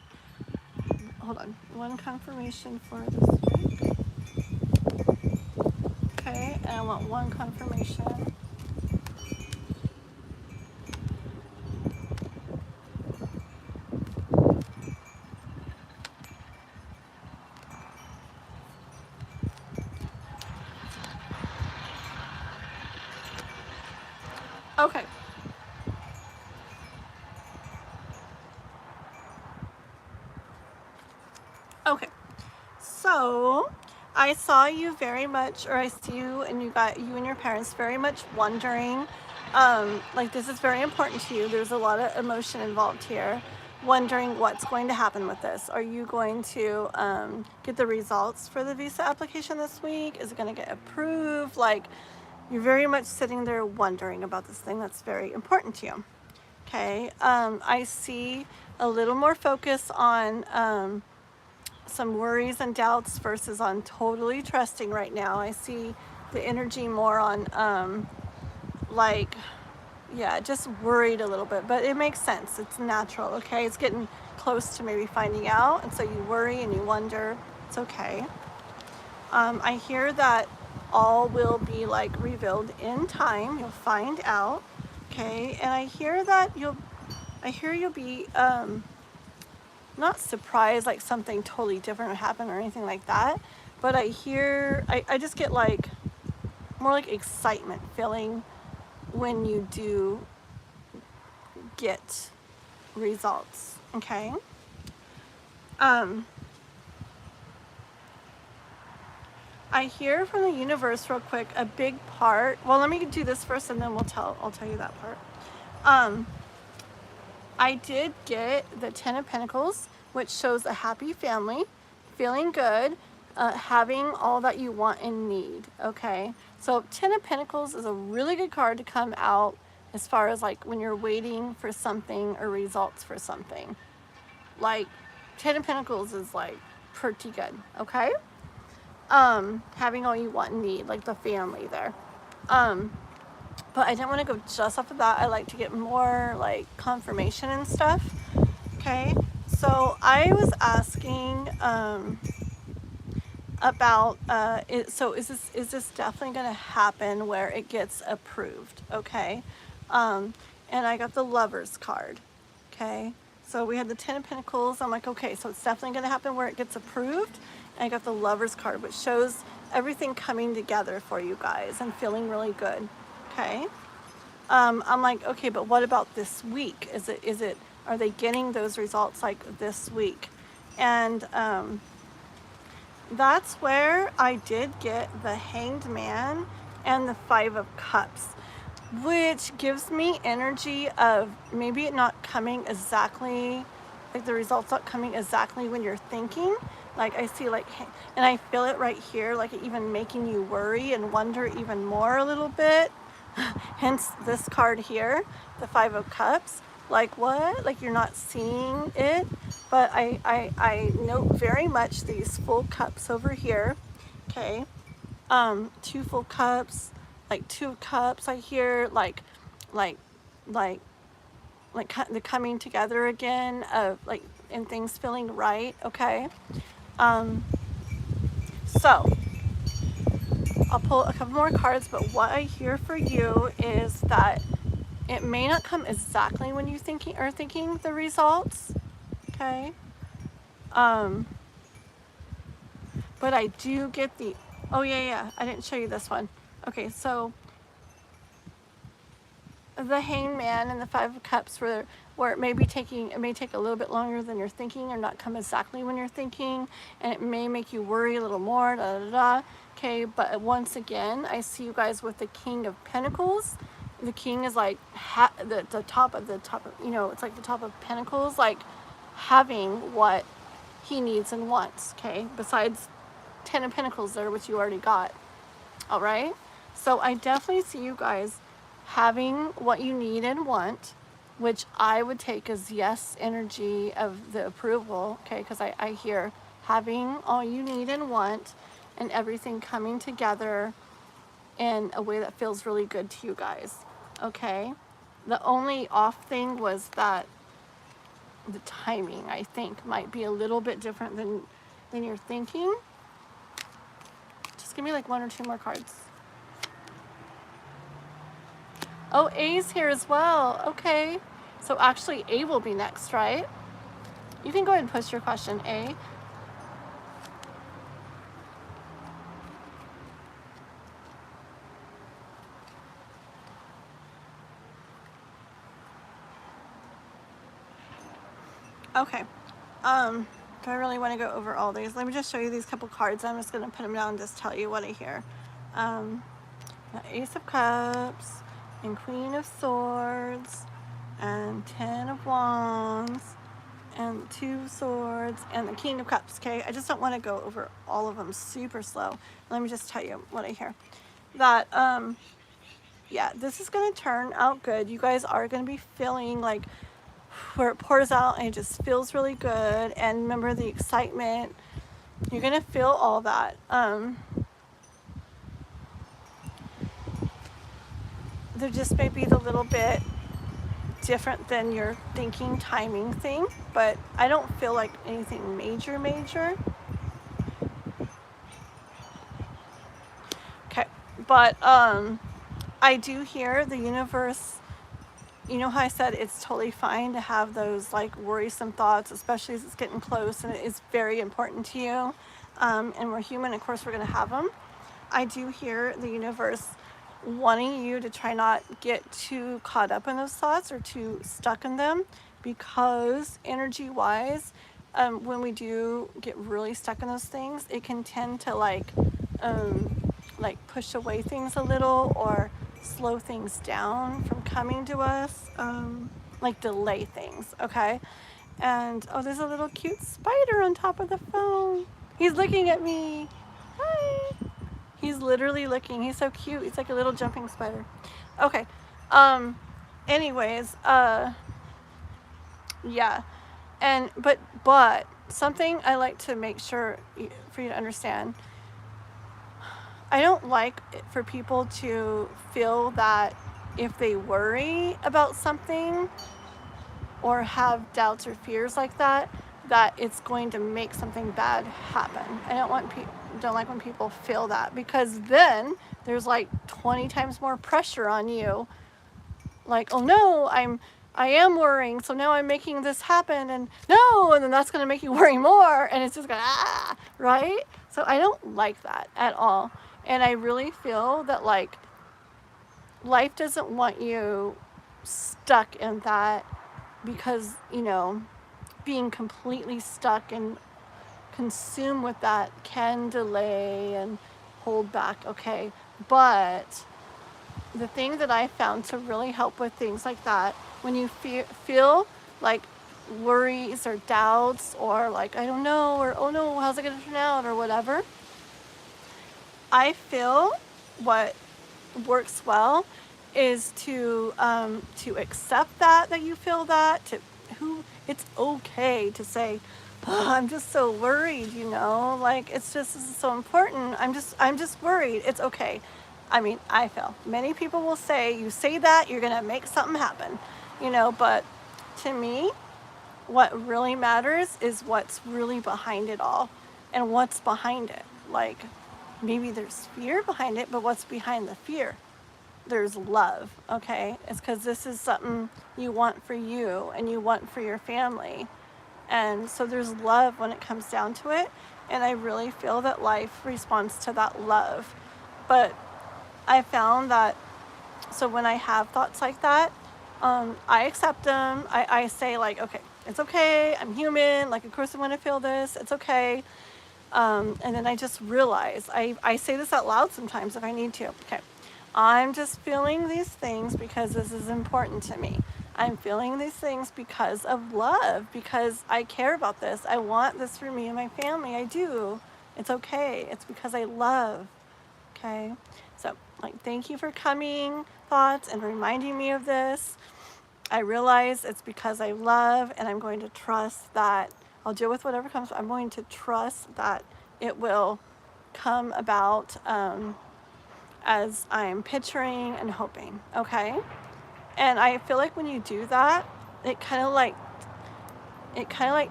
Hold on. One confirmation for this week. Okay, and I want one confirmation. Okay. Okay. So I saw you very much, or I see you and you and your parents very much wondering, like this is very important to you. There's a lot of emotion involved here. Wondering what's going to happen with this. Are you going to get the results for the visa application this week? Is it going to get approved? Like, you're very much sitting there wondering about this thing that's very important to you. Okay, I see a little more focus on some worries and doubts versus on totally trusting right now. I see the energy more on like, yeah, just worried a little bit, but it makes sense. It's natural, okay? It's getting close to maybe finding out, and so you worry and you wonder. It's okay. I hear that all will be like revealed in time. You'll find out, okay? And I hear that you'll be not surprised, like something totally different would happen or anything like that, but I just get like more like excitement feeling when you do get results, okay? I hear from the universe real quick a big part. Well, let me do this first and then I'll tell you that part. I did get the Ten of Pentacles, which shows a happy family, feeling good, having all that you want and need, okay? So Ten of Pentacles is a really good card to come out as far as like when you're waiting for something or results for something. Like Ten of Pentacles is like pretty good, okay? Having all you want and need, like the family there. But I didn't want to go just off of that. I like to get more like confirmation and stuff. Okay, so I was asking about so is this definitely going to happen where it gets approved? Okay, and I got the Lovers card. Okay, so we had the Ten of Pentacles. I'm like, okay, so it's definitely going to happen where it gets approved. And I got the Lovers card, which shows everything coming together for you guys and feeling really good. Okay. I'm like, okay, but what about this week? Are they getting those results like this week? And that's where I did get the Hanged Man and the Five of Cups, which gives me energy of maybe it not coming exactly, like the results not coming exactly when you're thinking. Like I see like, and I feel it right here, like even making you worry and wonder even more a little bit. Hence this card here, the Five of Cups. Like what? Like you're not seeing it? But I note very much these full cups over here. Okay. Two full cups, like two cups I hear, like the coming together again of like, and things feeling right. Okay. So I'll pull a couple more cards, but what I hear for you is that it may not come exactly when you are thinking the results, okay? But I do get the, oh yeah, I didn't show you this one. Okay, so the Hangman and the Five of Cups where it may take a little bit longer than you're thinking or not come exactly when you're thinking, and it may make you worry a little more, okay? But once again, I see you guys with the King of Pentacles. The King is like the top of, you know, it's like the top of Pentacles, like having what he needs and wants, okay? Besides Ten of Pentacles there, which you already got, all right? So I definitely see you guys having what you need and want, which I would take as yes energy of the approval, okay? Because I hear having all you need and want and everything coming together in a way that feels really good to you guys, okay? The only off thing was that the timing, I think, might be a little bit different than you're thinking. Just give me like one or two more cards. Oh, A's here as well. Okay. So actually A will be next, right? You can go ahead and post your question, A. Okay. Do I really want to go over all these? Let me just show you these couple cards. I'm just going to put them down and just tell you what I hear. The Ace of Cups and Queen of Swords and Ten of Wands and Two Swords and the King of Cups, okay? I just don't want to go over all of them super slow. Let me just tell you what I hear. That, yeah, this is going to turn out good. You guys are going to be feeling like where it pours out and it just feels really good. And remember the excitement. You're going to feel all that. There just may be the little bit different than your thinking timing thing, but I don't feel like anything major. Okay, but I do hear the universe you know how I said it's totally fine to have those like worrisome thoughts, especially as it's getting close and it is very important to you. And we're human, of course, we're going to have them. I do hear the universe wanting you to try not get too caught up in those thoughts or too stuck in them, because energy wise, when we do get really stuck in those things, it can tend to like push away things a little or slow things down from coming to us, like delay things, okay? And oh, there's a little cute spider on top of the phone. He's looking at me. Hi. He's literally looking. He's so cute. He's like a little jumping spider. Okay. Anyways, yeah. And but something I like to make sure for you to understand. I don't like for people to feel that if they worry about something or have doubts or fears like that, that it's going to make something bad happen. I don't like when people feel that, because then there's like 20 times more pressure on you. Like, oh no, I am worrying, so now I'm making this happen, and no, and then that's going to make you worry more, and it's just going right? So I don't like that at all. And I really feel that like life doesn't want you stuck in that, because, you know, being completely stuck and consumed with that can delay and hold back, okay? But the thing that I found to really help with things like that, when you feel like worries or doubts or like, I don't know, or oh no, how's it going to turn out or whatever, I feel what works well is to accept that you feel that, it's okay to say, oh, I'm just so worried, you know, like it's just, this is so important. I'm just worried. It's okay. I mean, I feel many people will say, you say that, you're going to make something happen, you know, but to me, what really matters is what's really behind it all, and what's behind it. Like, maybe there's fear behind it, but what's behind the fear? There's love, okay? It's because this is something you want for you and you want for your family. And so there's love when it comes down to it. And I really feel that life responds to that love. But I found that, so when I have thoughts like that, I accept them. I say like, okay, it's okay. I'm human. Like, of course I want to feel this. It's okay. And then I just realize, I say this out loud sometimes if I need to. Okay, I'm just feeling these things because this is important to me. I'm feeling these things because of love, because I care about this. I want this for me and my family. I do. It's okay. It's because I love. Okay? So, like, thank you for coming, thoughts, and reminding me of this. I realize it's because I love, and I'm going to trust that I'll deal with whatever comes. I'm going to trust that it will come about as I'm picturing and hoping, okay? And I feel like when you do that, it kind of like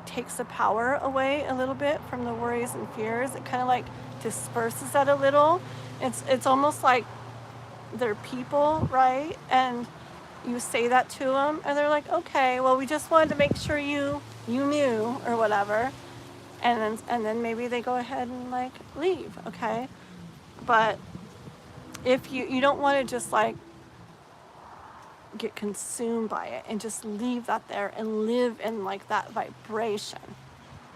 takes the power away a little bit from the worries and fears. It kind of like disperses that a little. It's almost like they're people, right? And you say that to them, and they're like, okay, well, we just wanted to make sure you knew or whatever. And then maybe they go ahead and like leave, okay? But if you don't want to just like get consumed by it and just leave that there and live in like that vibration.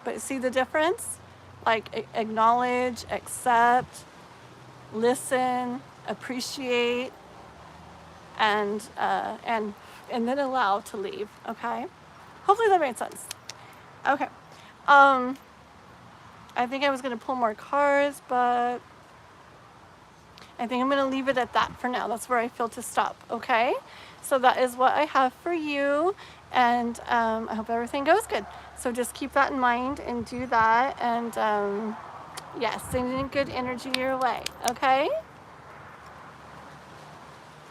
But see the difference? Like, acknowledge, accept, listen, appreciate, and then allow to leave, okay? Hopefully that made sense. Okay. I think I was going to pull more cards, but I think I'm going to leave it at that for now. That's where I feel to stop, okay? So that is what I have for you, and I hope everything goes good. So just keep that in mind and do that, and yes, sending good energy your way, okay?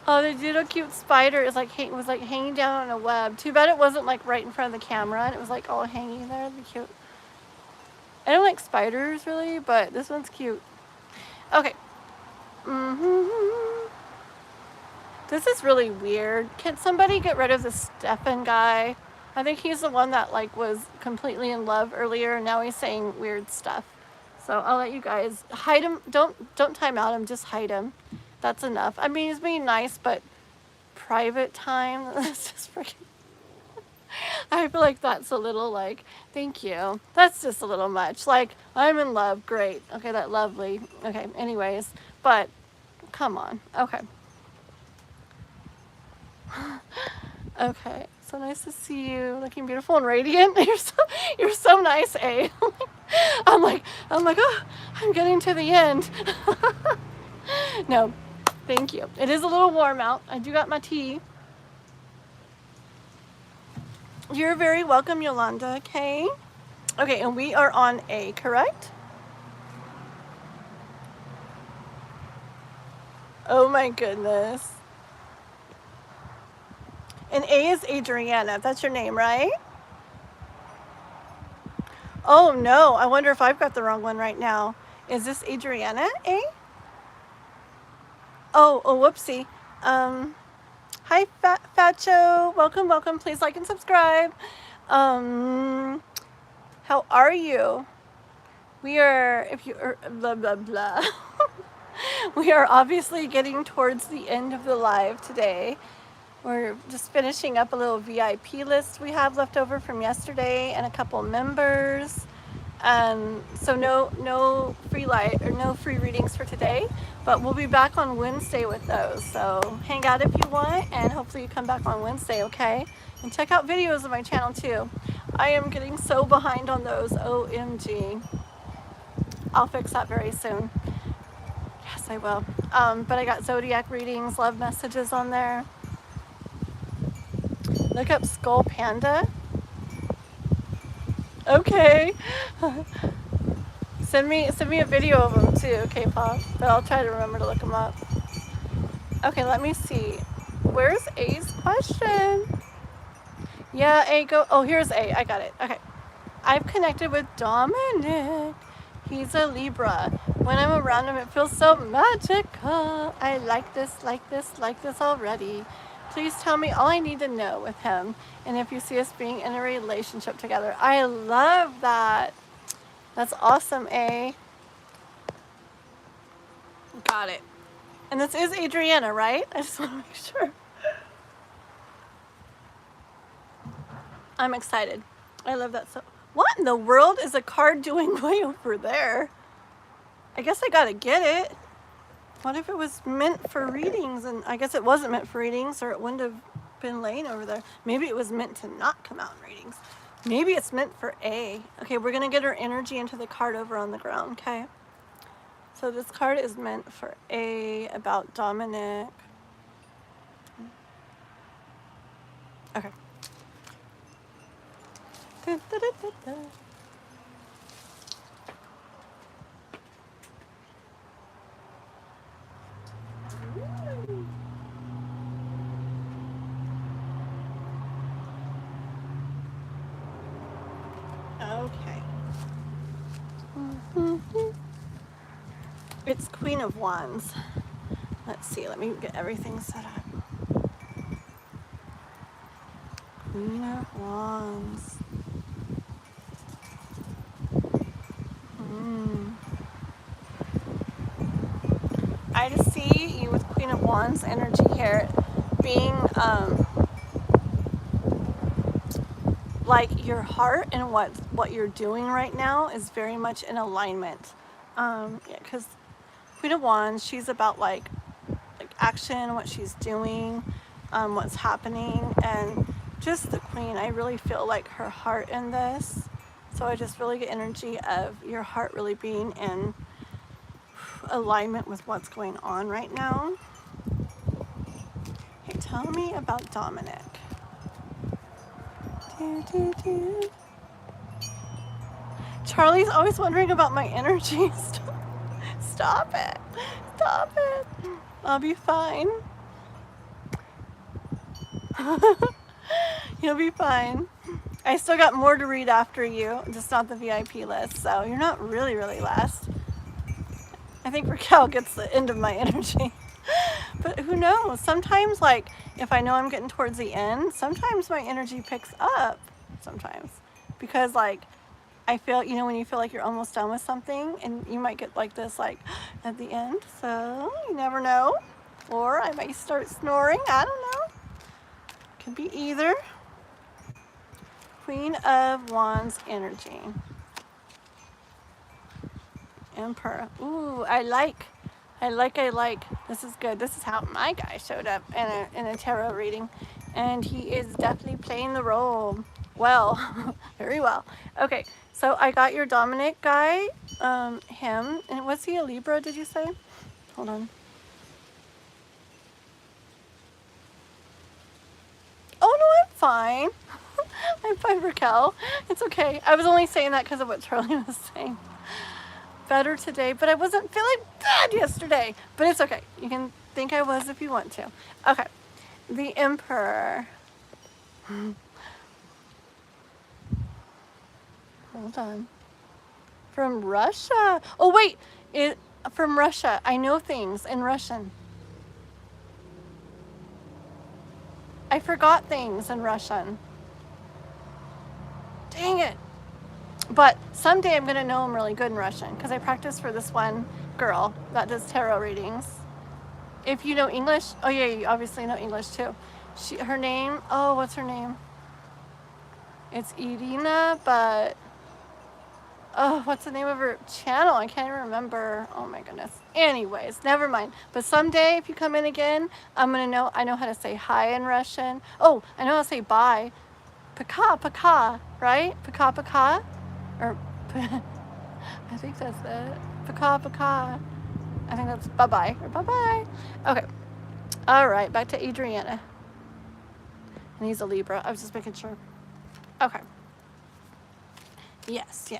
Oh, the little cute spider is like was like hanging down on a web. Too bad it wasn't like right in front of the camera, and it was like all hanging there. It'd be cute. I don't like spiders really, but this one's cute. Okay. This is really weird. Can somebody get rid of the Stefan guy? I think he's the one that like was completely in love earlier, and now he's saying weird stuff. So I'll let you guys hide him. Don't time out him. Just hide him. That's enough. I mean, he's being nice, but private time. That's just freaking. I feel like that's a little like, thank you. That's just a little much. Like, I'm in love. Great. Okay, that's lovely. Okay. Anyways, but come on. Okay. Okay, so nice to see you, looking beautiful and radiant. You're so nice, eh? I'm like, oh, I'm getting to the end. No, thank you. It is a little warm out. I do got my tea. You're very welcome, Yolanda. Okay. Okay, and we are on A, correct? Oh my goodness. And A is Adriana. That's your name, right? Oh no, I wonder if I've got the wrong one right now. Is this Adriana A? Oh, whoopsie. Hi, Facho. Welcome, welcome. Please like and subscribe. How are you? We are, if you are, blah, blah, blah. We are obviously getting towards the end of the live today. We're just finishing up a little VIP list we have left over from yesterday and a couple members. So no free light or no free readings for today, but we'll be back on Wednesday with those. So hang out if you want, and hopefully you come back on Wednesday, okay? And check out videos of my channel too. I am getting so behind on those. OMG. I'll fix that very soon. Yes, I will. But I got zodiac readings, love messages on there. Look up Skull Panda. Okay. Send me a video of them too, K-pop. But I'll try to remember to look them up. Okay, let me see. Where's A's question? Yeah, A go. Oh, here's A. I got it. Okay. I've connected with Dominic. He's a Libra. When I'm around him, it feels so magical. I like this already. Please tell me all I need to know with him, and if you see us being in a relationship together. I love that. That's awesome, A. Got it. And this is Adriana, right? I just want to make sure. I'm excited. I love that. So, what in the world is a card doing way over there? I guess I gotta get it. What if it was meant for readings? And I guess it wasn't meant for readings, or it wouldn't have been laying over there. Maybe it was meant to not come out in readings. Maybe it's meant for A. Okay, we're gonna get our energy into the card over on the ground, okay? So this card is meant for A, about Dominic. Okay. Da, da, da, da, da. Okay. It's Queen of Wands. Let's see, let me get everything set up. Queen of Wands. I just see you with Queen of Wands energy here being like your heart and what you're doing right now is very much in alignment. Yeah, because Queen of Wands, she's about like action, what she's doing, what's happening, and just the Queen. I really feel like her heart in this. So I just really get energy of your heart really being in alignment with what's going on right now. Hey, tell me about Dominic. Charlie's always wondering about my energy. Stop it. Stop it. I'll be fine. You'll be fine. I still got more to read after you, just not the VIP list, so you're not really last. I think Raquel gets the end of my energy. But who knows? Sometimes, like, if I know I'm getting towards the end, sometimes my energy picks up. Sometimes. Because, like, I feel, you know, when you feel like you're almost done with something, and you might get like this, like, at the end. So, you never know. Or I might start snoring. I don't know. Could be either. Queen of Wands energy. Emperor. Ooh, I like. This is good. This is how my guy showed up in a tarot reading. And he is definitely playing the role well. Very well. Okay, so I got your Dominic guy, him. And was he a Libra, did you say? Hold on. Oh, no, I'm fine. I'm fine, Raquel. It's okay. I was only saying that because of what Charlie was saying. Better today, but I wasn't feeling bad yesterday. But it's okay. You can think I was if you want to. Okay. The Emperor. Hold on. From Russia. Oh, wait. From Russia. I know things in Russian. I forgot things in Russian. Dang it. But someday I'm going to know I'm really good in Russian because I practiced for this one girl that does tarot readings. If you know English, oh yeah, you obviously know English too. Her name, oh, what's her name? It's Irina, but, oh, what's the name of her channel? I can't even remember. Oh my goodness. Anyways, never mind. But someday if you come in again, I'm going to know, I know how to say hi in Russian. Oh, I know how to say bye. Paka, paka, right? Paka, paka. Or, I think that's it. Paka, paka. I think that's bye-bye or bye-bye. Okay. All right, back to Adriana. And he's a Libra. I was just making sure. Okay. Yes.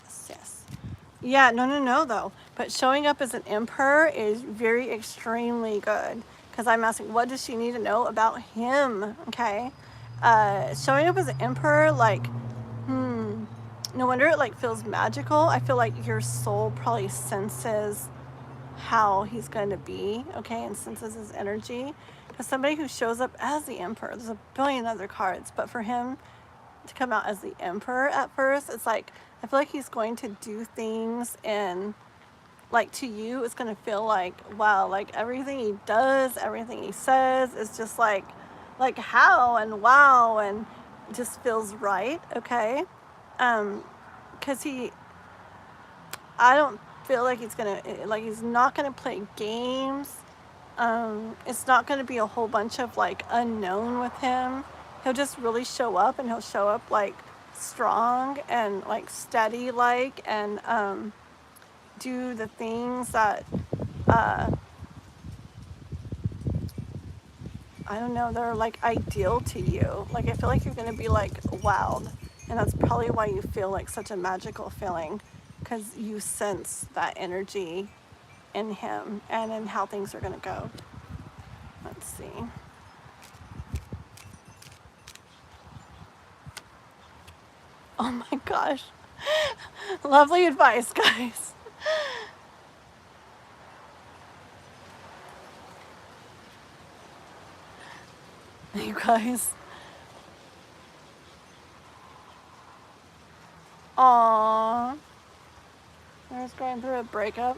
Yeah, no, though. But showing up as an Emperor is very extremely good. Because I'm asking, what does she need to know about him? Okay. Showing up as an Emperor, like, no wonder it, like, feels magical. I feel like your soul probably senses how he's going to be, okay, and senses his energy. Because somebody who shows up as the Emperor, there's a billion other cards, but for him to come out as the Emperor at first, it's like, I feel like he's going to do things, and, like, to you, it's going to feel like, wow, like, everything he does, everything he says is just like how and wow, and just feels right, okay? Because I don't feel like he's not gonna play games. It's not gonna be a whole bunch of, like, unknown with him. He'll just really show up, and he'll show up, like, strong and, like, steady, like, and do the things that I don't know, they're, like, ideal to you. Like, I feel like you're gonna be, like, wowed. And that's probably why you feel like such a magical feeling, because you sense that energy in him and in how things are going to go. Let's see. Oh my gosh. Lovely advice, guys. You guys. Aww. I was going through a breakup.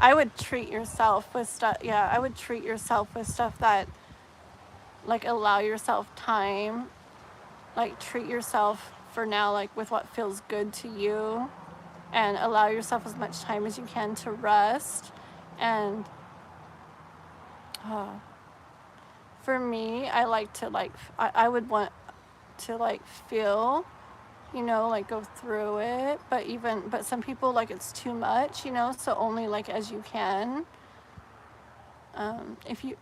I would treat yourself with stuff. Yeah, I would treat yourself with stuff that, like, allow yourself time. Like, treat yourself for now, like, with what feels good to you. And allow yourself as much time as you can to rest. And for me, I like to, like, I would want to, like, feel, you know, like, go through it, but some people, like, it's too much, you know, so only, like, as you can. If you,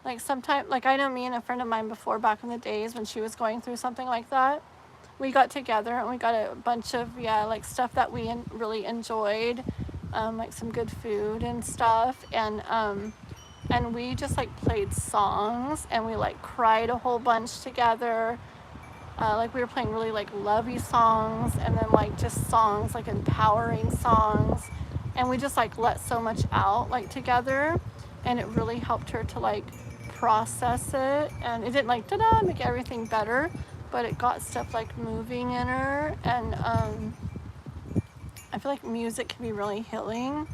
like, sometimes, like, I know me and a friend of mine before, back in the days when she was going through something like that, we got together and we got a bunch of, like, stuff that we really enjoyed, like some good food and stuff, and we just, like, played songs, and we, like, cried a whole bunch together. like we were playing really like lovey songs, and then like just songs, like empowering songs, and we just like let so much out like together, and it really helped her to like process it, and it didn't like ta-da make everything better, but it got stuff like moving in her, and I feel like music can be really healing.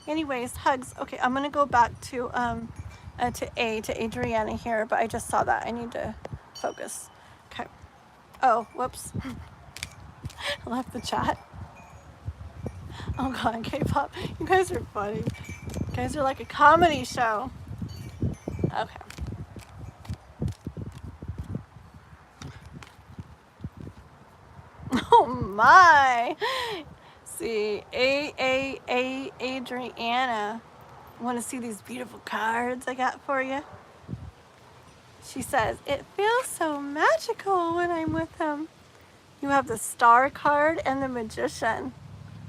Anyways, hugs. Okay, I'm gonna go back to Adriana here, but I just saw that I need to focus. Okay. Oh, whoops. I left the chat. Oh god, K-pop. You guys are funny. You guys are like a comedy show. Okay. Oh my. See, Adriana. Want to see these beautiful cards I got for you? She says, it feels so magical when I'm with him. You have the Star card and the Magician.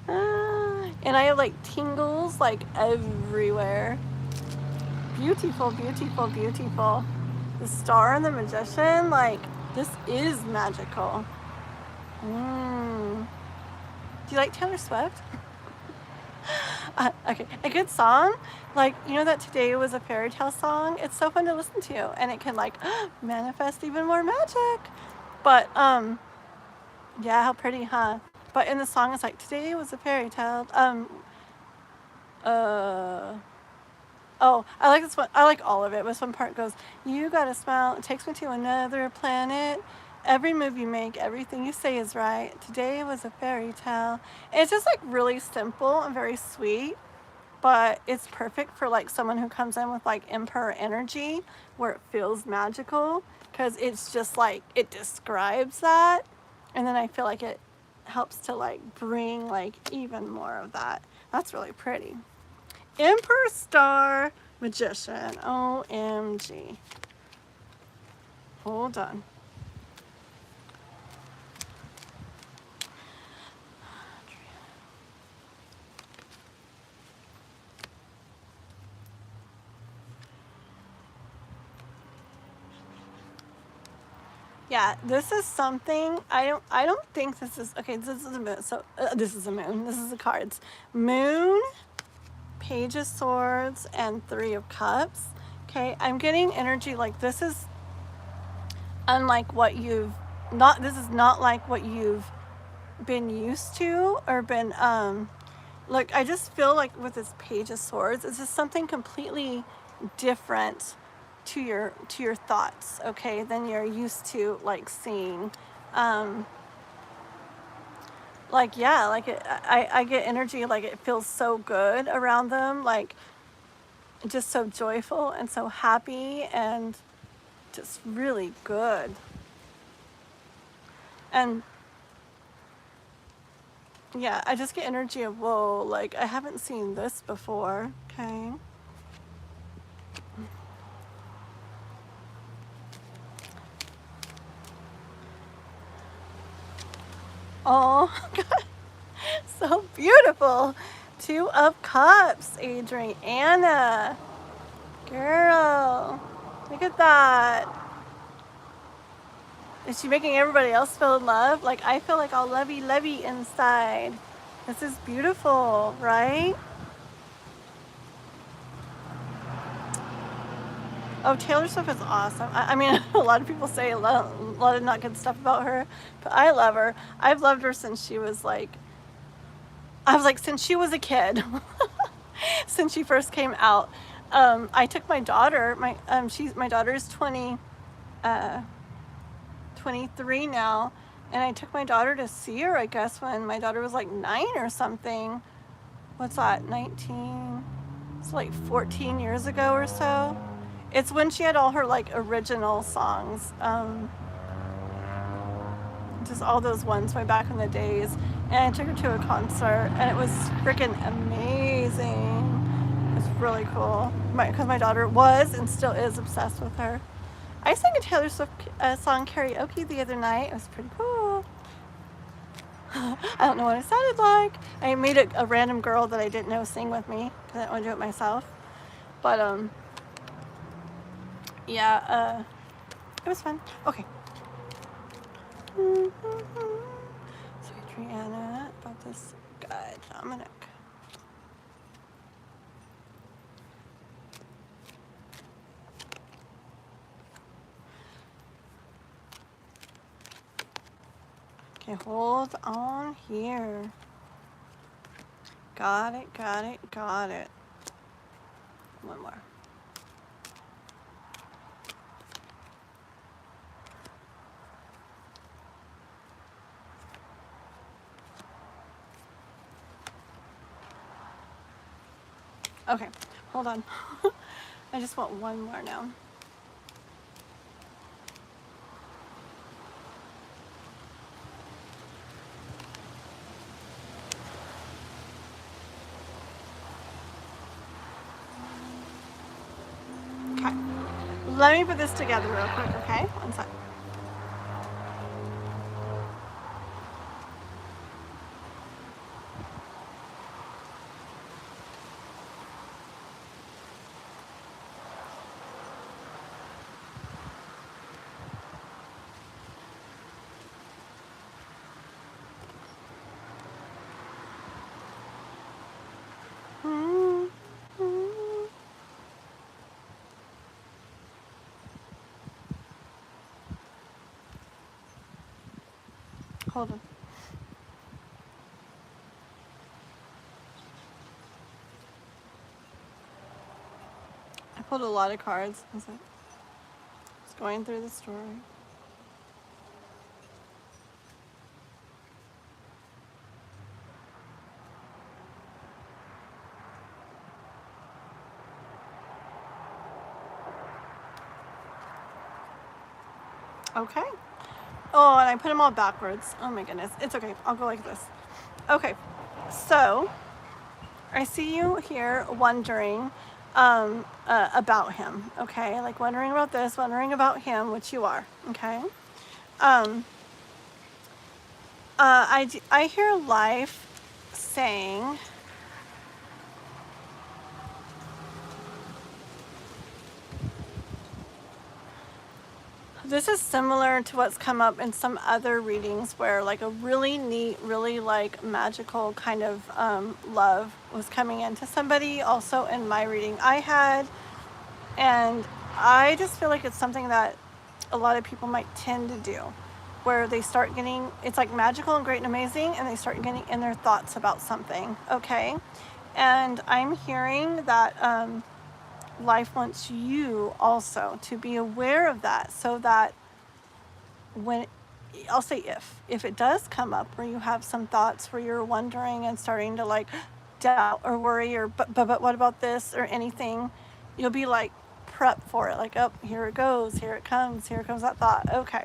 And I have like tingles like everywhere. Beautiful, beautiful, beautiful. The Star and the Magician, like, this is magical. Do you like Taylor Swift? Okay, a good song, like, you know that Today Was a Fairy Tale song? It's so fun to listen to, and it can like manifest even more magic. But yeah, how pretty, huh? But in the song it's like, today was a fairy tale. Oh, I like this one. I like all of it. This one part goes, you got a smile, it takes me to another planet. Every move you make, everything you say is right. Today was a fairy tale. And it's just like really simple and very sweet, but it's perfect for like someone who comes in with like emperor energy, where it feels magical, because it's just like, it describes that. And then I feel like it helps to like bring like even more of that. That's really pretty. Emperor, Star, Magician. OMG. Hold on. Yeah, this is something I don't think this is okay. This is a moon. So this is a moon. This is the cards. Moon, Page of Swords, and Three of Cups. Okay, I'm getting energy like this is unlike what you've not. This is not like what you've been used to or been. Look, I just feel like with this Page of Swords, it's just something completely different to your thoughts, okay, than you're used to like seeing. Like, yeah, like I get energy, like it feels so good around them, like just so joyful and so happy and just really good. And yeah, I just get energy of, whoa, like I haven't seen this before, okay? Oh, God, so beautiful. Two of Cups, Adriana. Girl, look at that. Is she making everybody else feel in love? Like, I feel like all lovey-lovey inside. This is beautiful, right? Oh, Taylor Swift is awesome. I mean, a lot of people say a lot of not good stuff about her, but I love her. I've loved her since she was like, since she was a kid, since she first came out. I took my daughter, my daughter is 23 now, and I took my daughter to see her, I guess, when my daughter was like 9 or something. What's that, 19? It's like 14 years ago or so. It's when she had all her like original songs, just all those ones way back in the days. And I took her to a concert, and it was freaking amazing. It was really cool, because my daughter was and still is obsessed with her. I sang a Taylor Swift song karaoke the other night. It was pretty cool. I don't know what it sounded like. I made a random girl that I didn't know sing with me, because I didn't want to do it myself. But yeah, It was fun. Okay. So Adriana about this guy, Dominic. Okay, hold on here. Got it, got it, got it. One more. Okay, hold on. I just want one more now. Okay, let me put this together real quick, okay? One sec. Hold on. I pulled a lot of cards. Just going through the story. Okay. Oh, and I put them all backwards. Oh my goodness. It's okay. I'll go like this. Okay. So, I see you here wondering about him. Okay. Like wondering about this, wondering about him, which you are. Okay. I hear life saying, this is similar to what's come up in some other readings where like a really neat, really like magical kind of love was coming into somebody also in my reading I had. And I just feel like it's something that a lot of people might tend to do, where they start getting, it's like magical and great and amazing, and they start getting in their thoughts about something, okay? And I'm hearing that life wants you also to be aware of that, so that when, I'll say if it does come up where you have some thoughts where you're wondering and starting to like doubt or worry or but what about this or anything, you'll be like prep for it, like, oh, here it goes, here comes that thought. Okay.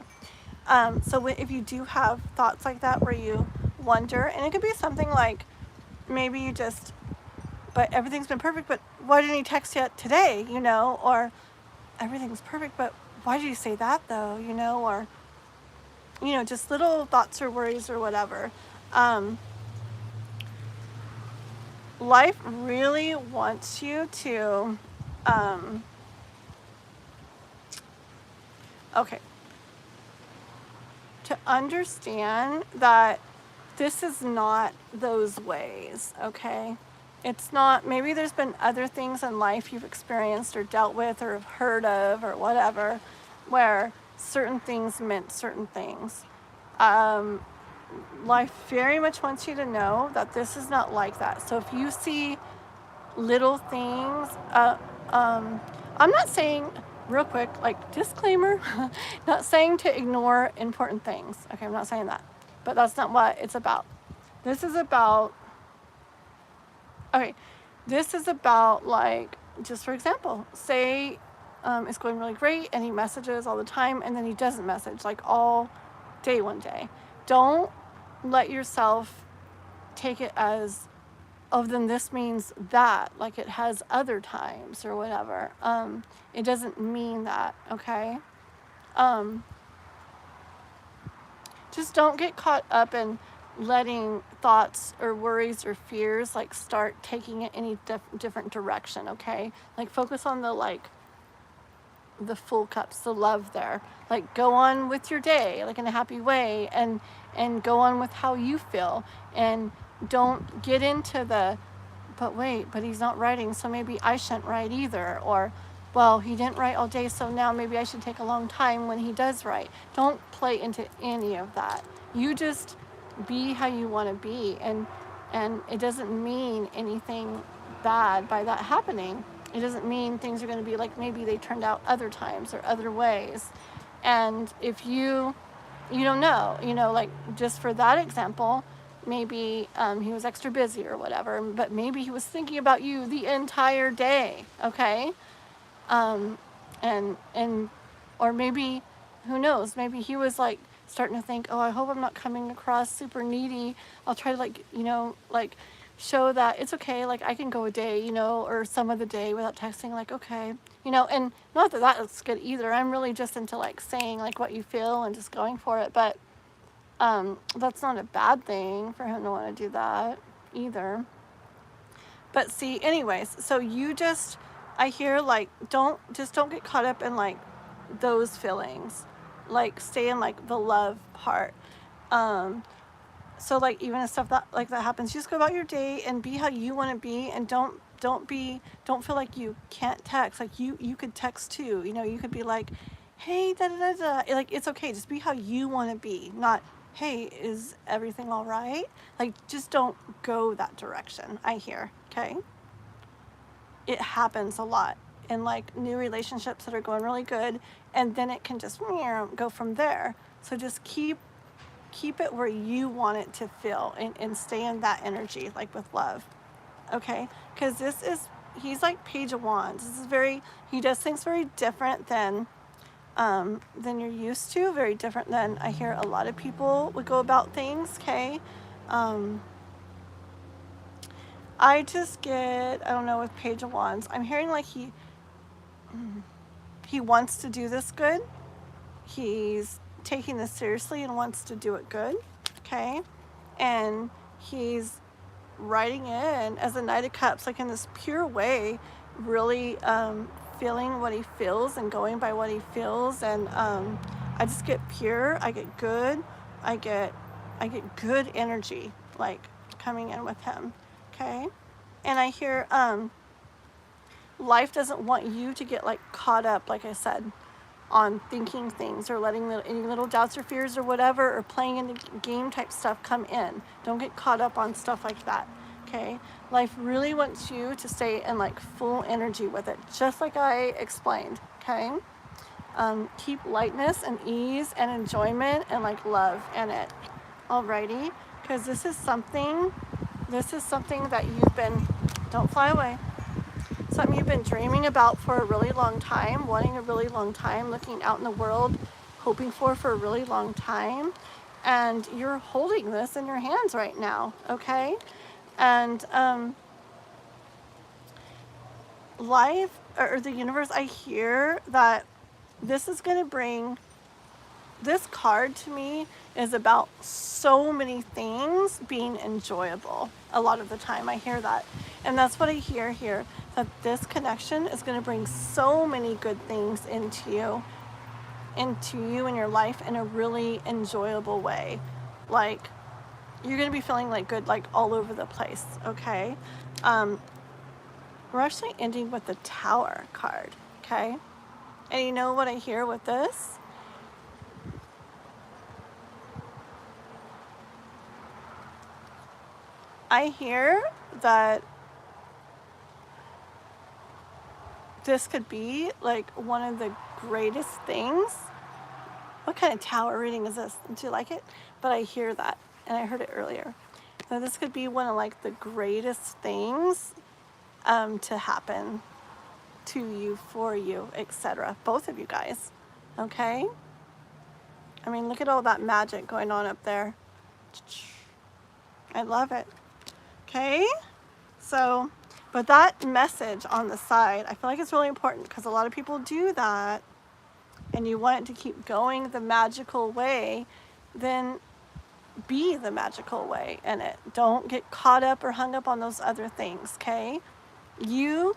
So if you do have thoughts like that where you wonder, and it could be something like maybe you just, but everything's been perfect, but why didn't he text yet today, you know? Or everything's perfect, but why did you say that though, you know? Or, you know, just little thoughts or worries or whatever. Life really wants you to, okay, to understand that this is not those ways, okay? It's not, maybe there's been other things in life you've experienced or dealt with or have heard of or whatever, where certain things meant certain things. Life very much wants you to know that this is not like that. So if you see little things, I'm not saying, real quick, like disclaimer, not saying to ignore important things. Okay, I'm not saying that, but that's not what it's about. This is about, okay, this is about like, just for example, say it's going really great and he messages all the time and then he doesn't message like all day one day. Don't let yourself take it as, oh, then this means that, like it has other times or whatever. It doesn't mean that, okay? Just don't get caught up in letting thoughts or worries or fears like start taking it any different direction, okay? Like focus on the like the full cups, the love there. Like, go on with your day, like in a happy way, and go on with how you feel, and don't get into the, but wait, but he's not writing, so maybe I shouldn't write either, or, well, he didn't write all day, so now maybe I should take a long time when he does write. Don't play into any of that. You just be how you want to be, and it doesn't mean anything bad by that happening. It doesn't mean things are going to be like maybe they turned out other times or other ways. And if you don't know, like just for that example, maybe he was extra busy or whatever, but maybe he was thinking about you the entire day, okay? And or maybe, who knows, maybe he was like starting to think, oh, I hope I'm not coming across super needy. I'll try to like show that it's okay, like I can go a day, or some of the day without texting, like, okay, and not that that's good either. I'm really just into like saying like what you feel and just going for it, but that's not a bad thing for him to want to do that either. But see, anyways, so you just, I hear like, don't get caught up in like those feelings, like stay in like the love part. So like even if stuff that like that happens, just go about your day and be how you want to be, and don't feel like you can't text. Like you could text too, you could be like, hey, da da da da, like it's okay, just be how you want to be, not hey, is everything all right? Like just don't go that direction, I hear, okay? It happens a lot in like new relationships that are going really good, and then it can just go from there. So just keep it where you want it to feel, and stay in that energy, like with love, okay? Because he's like Page of Wands. He does things very different than you're used to, very different than I hear a lot of people would go about things, okay? I just get, I don't know, with Page of Wands, I'm hearing like he wants to do this good. He's taking this seriously and wants to do it good, okay? And he's writing in as a Knight of Cups, like in this pure way, really feeling what he feels and going by what he feels. And I just get pure, I get good, I get good energy like coming in with him, okay? And I hear life doesn't want you to get like caught up, like I said, on thinking things or letting any little doubts or fears or whatever, or playing into game type stuff come in. Don't get caught up on stuff like that, okay? Life really wants you to stay in like full energy with it, just like I explained, okay? Keep lightness and ease and enjoyment and like love in it, alrighty? Because this is something that you've been, don't fly away, something you've been dreaming about for a really long time, wanting a really long time, looking out in the world, hoping for a really long time. And you're holding this in your hands right now, okay? And life, or the universe, I hear that this is going to bring, this card to me is about so many things being enjoyable a lot of the time. I hear that. And that's what I hear here, that this connection is going to bring so many good things into you and your life in a really enjoyable way. Like, you're going to be feeling like good, like all over the place, okay? We're actually ending with the Tower card, okay? And you know what I hear with this? I hear that this could be like one of the greatest things. What kind of tower reading is this? Do you like it? But I hear that, and I heard it earlier. So this could be one of like the greatest things to happen to you, for you, etc. Both of you guys, okay? I mean, look at all that magic going on up there. I love it. Okay, so, but that message on the side, I feel like it's really important, because a lot of people do that, and you want it to keep going the magical way, then be the magical way in it. Don't get caught up or hung up on those other things, okay? You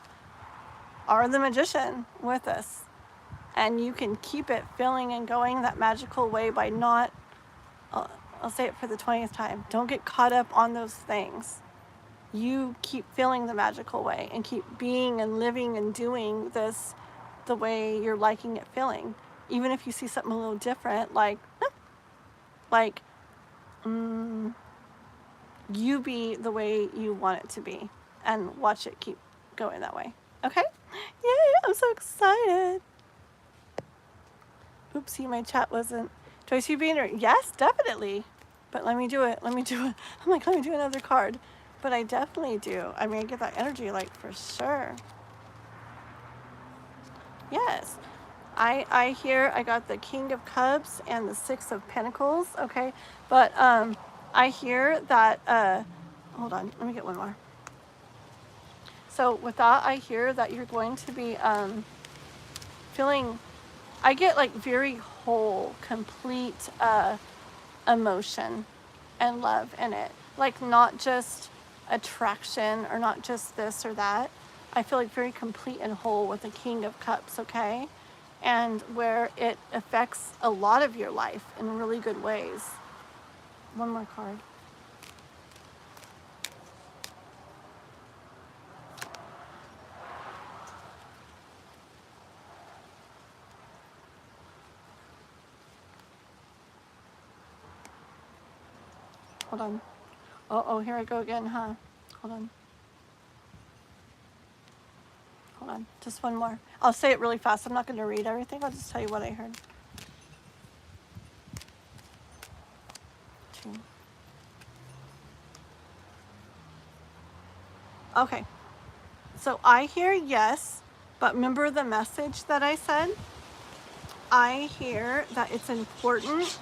are the magician with this, And you can keep it feeling and going that magical way by not, I'll say it for the 20th time, don't get caught up on those things. You keep feeling the magical way and keep being and living and doing this the way you're liking it feeling. Even if you see something a little different, like you be the way you want it to be and watch it keep going that way. Okay? Yay, I'm so excited. Oopsie, my chat wasn't. Do I see you being here? Yes, definitely. But let me do it. I'm like, let me do another card. But I definitely do. I mean, I get that energy, like, for sure. Yes. I hear I got the King of Cups and the Six of Pentacles, okay? But I hear that, hold on, let me get one more. So with that, I hear that you're going to be feeling, I get like very whole, complete emotion and love in it. Like not just attraction or not just this or that. I feel like very complete and whole with the King of Cups, okay? And where it affects a lot of your life in really good ways. One more card. Hold on. Oh, here I go again, huh? Hold on. Hold on, just one more. I'll say it really fast. I'm not going to read everything. I'll just tell you what I heard. Two. Okay. So I hear yes, but remember the message that I said? I hear that it's important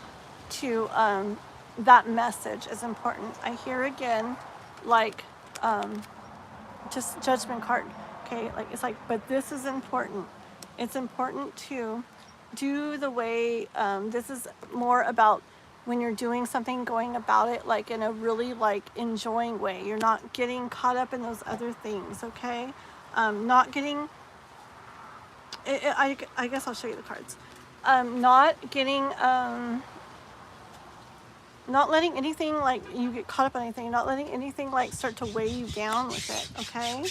to, that message is important. I hear again, like, just judgment card. Okay, like it's like, but this is important. It's important to do the way, this is more about when you're doing something, going about it like in a really like enjoying way. You're not getting caught up in those other things, okay? Not getting, I guess I'll show you the cards. Not getting, not letting anything like you get caught up in anything, not letting anything like start to weigh you down with it, okay?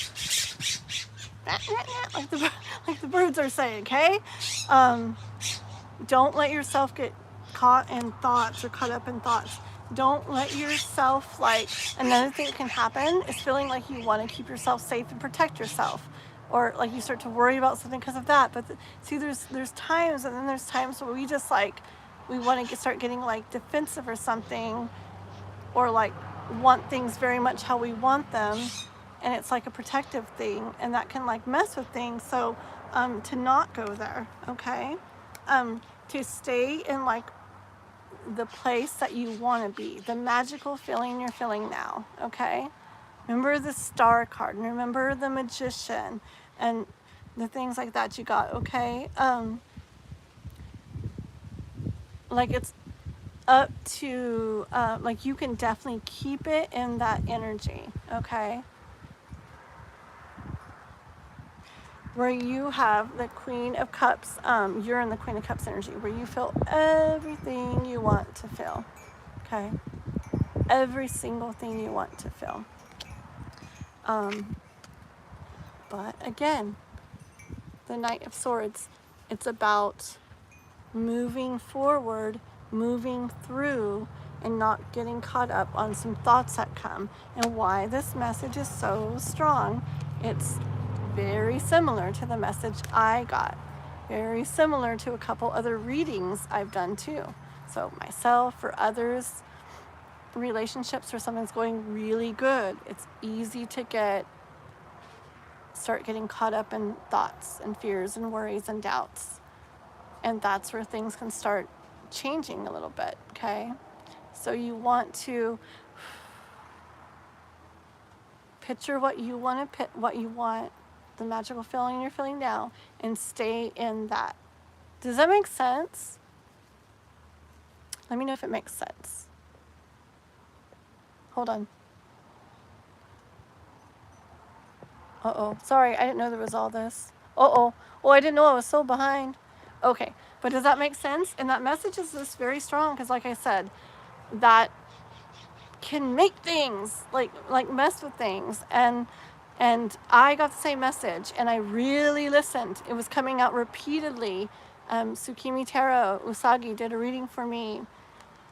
Like the birds are saying, okay? Don't let yourself get caught in thoughts or caught up in thoughts. Don't let yourself, like, another thing that can happen is feeling like you want to keep yourself safe and protect yourself. Or like you start to worry about something because of that. But see, there's times, and then there's times where we just like, we want to start getting like defensive or something, or like want things very much how we want them. And it's like a protective thing, and that can like mess with things. So to not go there, okay? To stay in like the place that you want to be, the magical feeling you're feeling now, okay? Remember the Star card, and remember the Magician, and the things like that you got, okay? Like it's up to, like you can definitely keep it in that energy, okay? Where you have the Queen of Cups, you're in the Queen of Cups energy, where you feel everything you want to feel, okay? Every single thing you want to feel. But again, the Knight of Swords, it's about moving forward, moving through, and not getting caught up on some thoughts that come. And why this message is so strong, it's very similar to the message I got. Very similar to a couple other readings I've done too. So myself or others, relationships where something's going really good, it's easy to start getting caught up in thoughts and fears and worries and doubts. And that's where things can start changing a little bit, okay? So you want to picture what you want the magical feeling you're feeling now, and stay in that. Does that make sense? Let me know if it makes sense. Hold on. Uh-oh. Sorry, I didn't know there was all this. Uh-oh. Oh, I didn't know I was so behind. Okay, but does that make sense? And that message is just very strong because, like I said, that can make things like mess with things, and I got the same message, and I really listened. It was coming out repeatedly. Tsukimi Taro Usagi did a reading for me,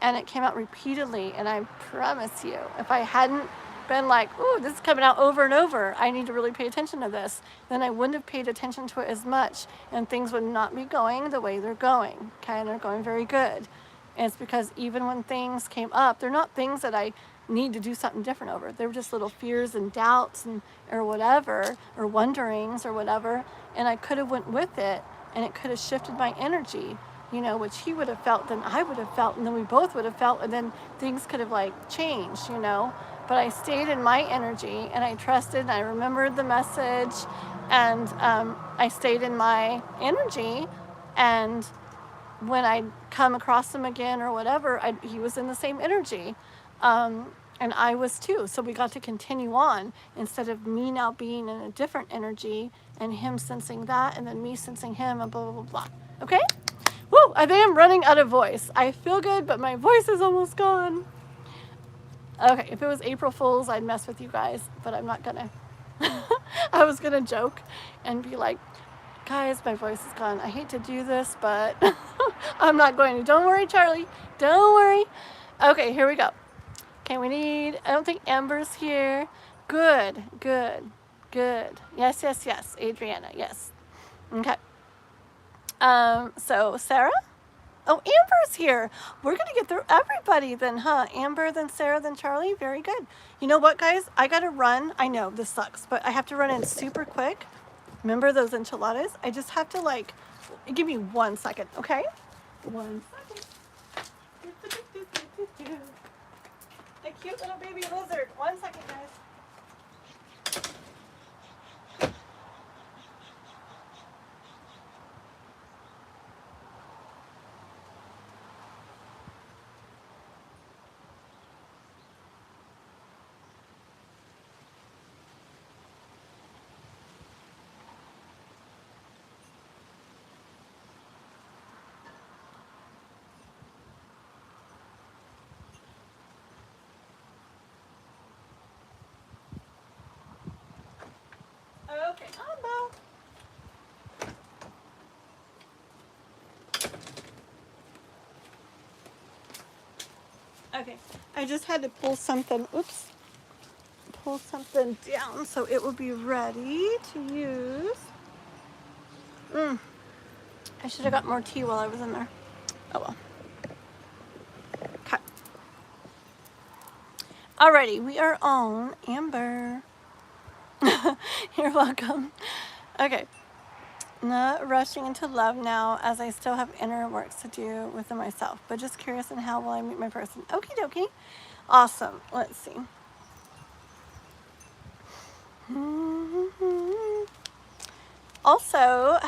and it came out repeatedly, and I promise you, if I hadn't been like, ooh, this is coming out over and over, I need to really pay attention to this, then I wouldn't have paid attention to it as much, and things would not be going the way they're going, okay? And they're going very good. And it's because even when things came up, they're not things that I need to do something different over. They were just little fears and doubts and or whatever, or wonderings or whatever, and I could have went with it, and it could have shifted my energy, you know, which he would have felt, then I would have felt, and then we both would have felt, and then things could have like changed, you know. But I stayed in my energy, and I trusted, and I remembered the message, and I stayed in my energy, and when I come across him again or whatever, he was in the same energy, and I was too. So we got to continue on instead of me now being in a different energy and him sensing that, and then me sensing him, and blah blah blah blah. Okay. Woo! I think I'm running out of voice. I feel good, but my voice is almost gone. Okay, if it was April Fool's, I'd mess with you guys, but I'm not gonna. I was gonna joke and be like, guys, my voice is gone. I hate to do this, but I'm not going to. Don't worry, Charlie. Don't worry. Okay, here we go. Okay, we need, I don't think Amber's here. Good, good, good. Yes, yes, yes. Adriana, yes. Okay. So Sarah? Oh, Amber's here. We're going to get through everybody then, huh? Amber, then Sarah, then Charlie. Very good. You know what, guys? I got to run. I know this sucks, but I have to run in super quick. Remember those enchiladas? I just have to like, give me 1 second, okay? 1 second. A cute little baby lizard. 1 second, guys. Okay, Ambo. Okay, I just had to pull something, pull something down so it will be ready to use. I should have got more tea while I was in there. Oh well. Okay. Alrighty, we are on. Amber. You're welcome. Okay. Not rushing into love now, as I still have inner works to do within myself, but just curious in how will I meet my person. Okie dokie. Awesome. Let's see. Also,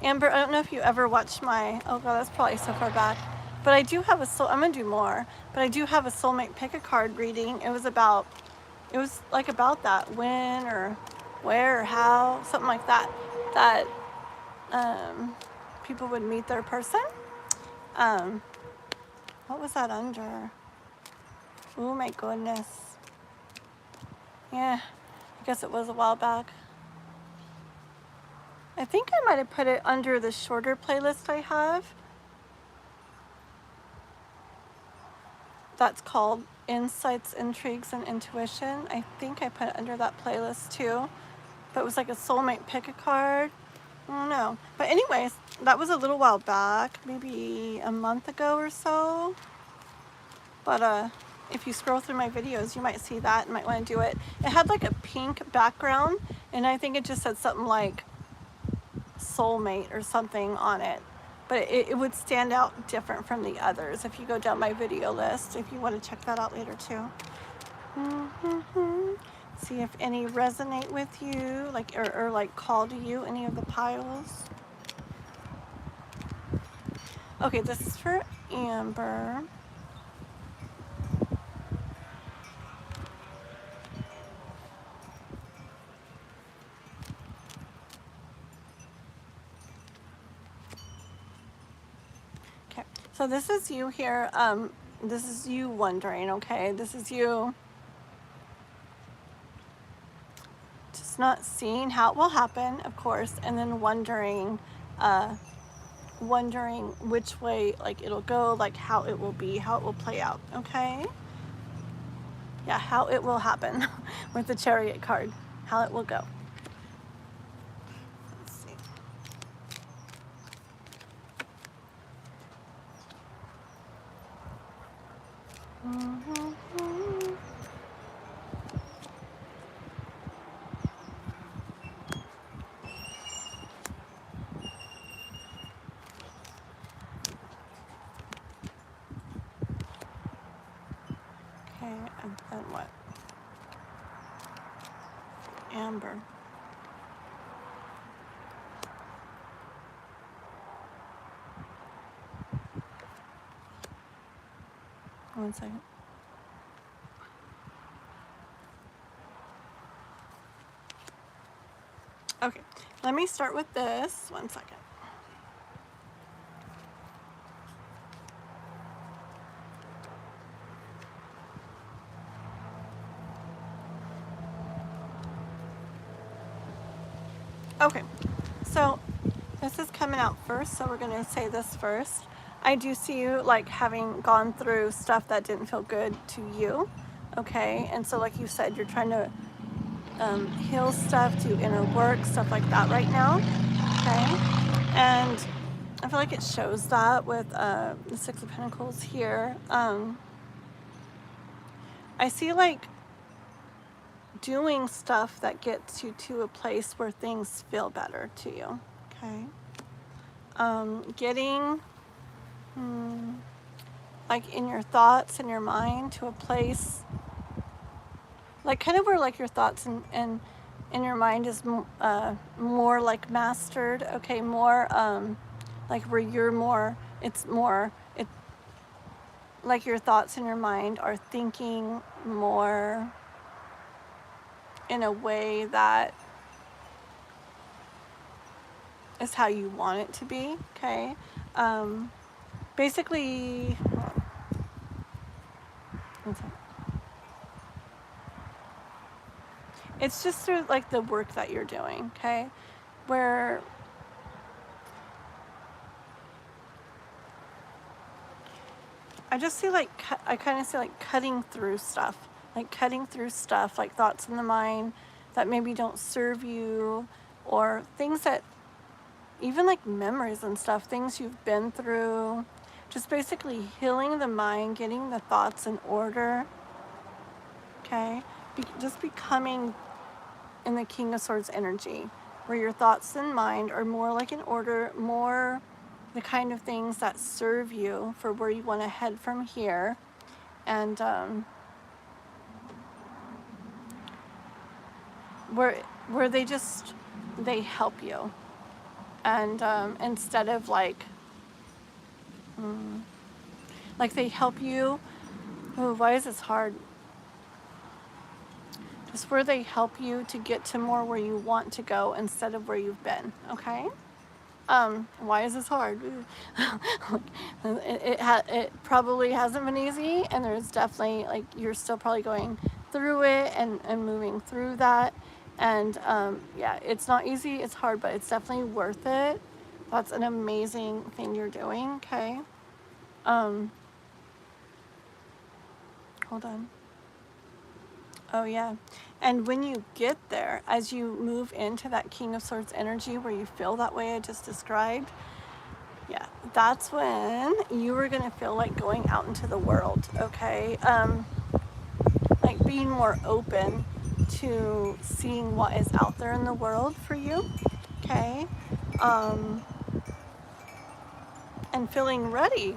Amber, I don't know if you ever watched my, oh god, that's probably so far back, but I do have I'm gonna do more, but I do have a soulmate pick a card reading. It was like about that, when or where or how, something like that, people would meet their person. What was that under? Oh my goodness. Yeah, I guess it was a while back. I think I might have put it under the shorter playlist I have. That's called Insights, Intrigues, and Intuition. I think I put it under that playlist too. But it was like a soulmate pick a card. I don't know. But anyways, that was a little while back, maybe a month ago or so. But if you scroll through my videos, you might see that and might want to do it. It had like a pink background, and I think it just said something like soulmate or something on it. But it would stand out different from the others if you go down my video list, if you want to check that out later too. See if any resonate with you, like or like call to you, any of the piles. Okay, this is for Amber. So this is you here. This is you wondering, okay? This is you just not seeing how it will happen, of course, and then wondering which way like it'll go, like how it will be, how it will play out, okay? Yeah, how it will happen with the Chariot card, how it will go. Let's see. Okay, and then what? Amber. One second. Okay, let me start with this. 1 second. Okay, so this is coming out first, so we're going to say this first. I do see you like having gone through stuff that didn't feel good to you, okay? And so like you said, you're trying to heal stuff, do inner work, stuff like that right now, okay? And I feel like it shows that with the Six of Pentacles here. I see like doing stuff that gets you to a place where things feel better to you, okay? Getting like in your thoughts and your mind to a place like kind of where like your thoughts and your mind is more like mastered, okay? More like where you're more, it's more, it like your thoughts and your mind are thinking more in a way that is how you want it to be, okay? Basically, it's just through like the work that you're doing, okay? Where I just see like, I kind of see like cutting through stuff, like thoughts in the mind that maybe don't serve you, or things that, even like memories and stuff, things you've been through, just basically healing the mind, getting the thoughts in order, okay? Just becoming in the King of Swords energy, where your thoughts and mind are more like in order, more the kind of things that serve you for where you want to head from here, and where they help you, and instead of like they help you. Oh, why is this hard? Just where they help you to get to more where you want to go instead of where you've been, okay? Why is this hard? It probably hasn't been easy, and there's definitely, like, you're still probably going through it and moving through that. And yeah, it's not easy, it's hard, but it's definitely worth it. That's an amazing thing you're doing, okay? Hold on. Oh yeah. And when you get there, as you move into that King of Swords energy where you feel that way I just described, yeah, that's when you are going to feel like going out into the world, okay? Like being more open to seeing what is out there in the world for you, okay? And feeling ready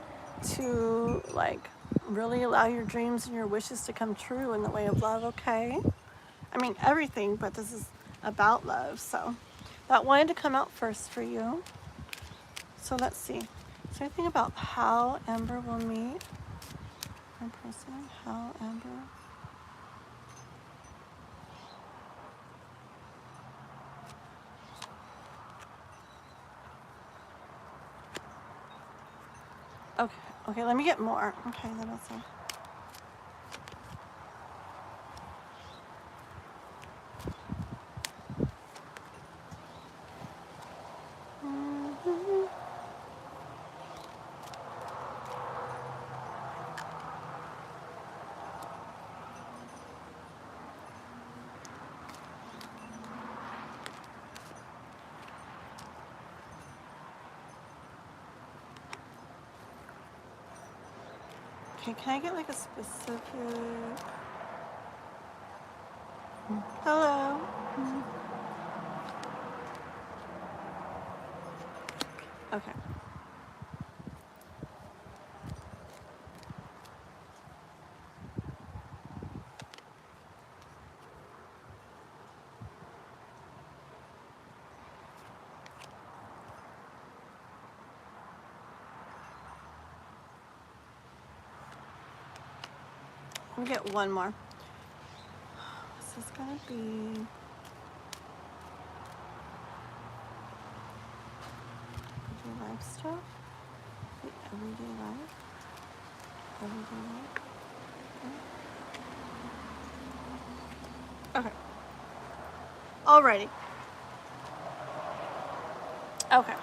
to like really allow your dreams and your wishes to come true in the way of love, okay? I mean, everything, but this is about love, so that wanted to come out first for you. So let's see. Is there anything about how Amber will meet her person? How Amber? Okay, okay, let me get more. Okay, that'll say. Okay, can I get like a specific... Hello? Okay. Let me get one more. What's this gonna be? Everyday life stuff? The everyday life? Everyday life? Okay. Alrighty. Okay.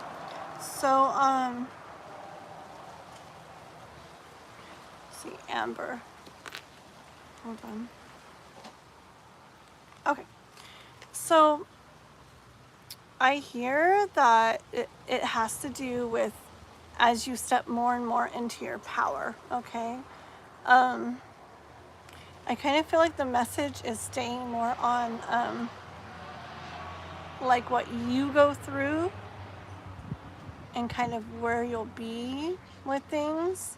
So, let's see, Amber. Hold on. Okay. So, I hear that it has to do with as you step more and more into your power, okay? I kind of feel like the message is staying more on like what you go through and kind of where you'll be with things.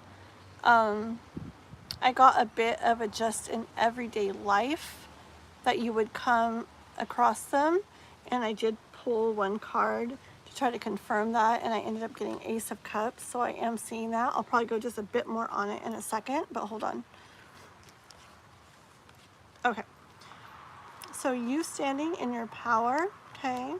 I got a bit of a just in everyday life that you would come across them, and I did pull one card to try to confirm that, and I ended up getting Ace of Cups, so I am seeing that. I'll probably go just a bit more on it in a second, but hold on. Okay, so you standing in your power, okay?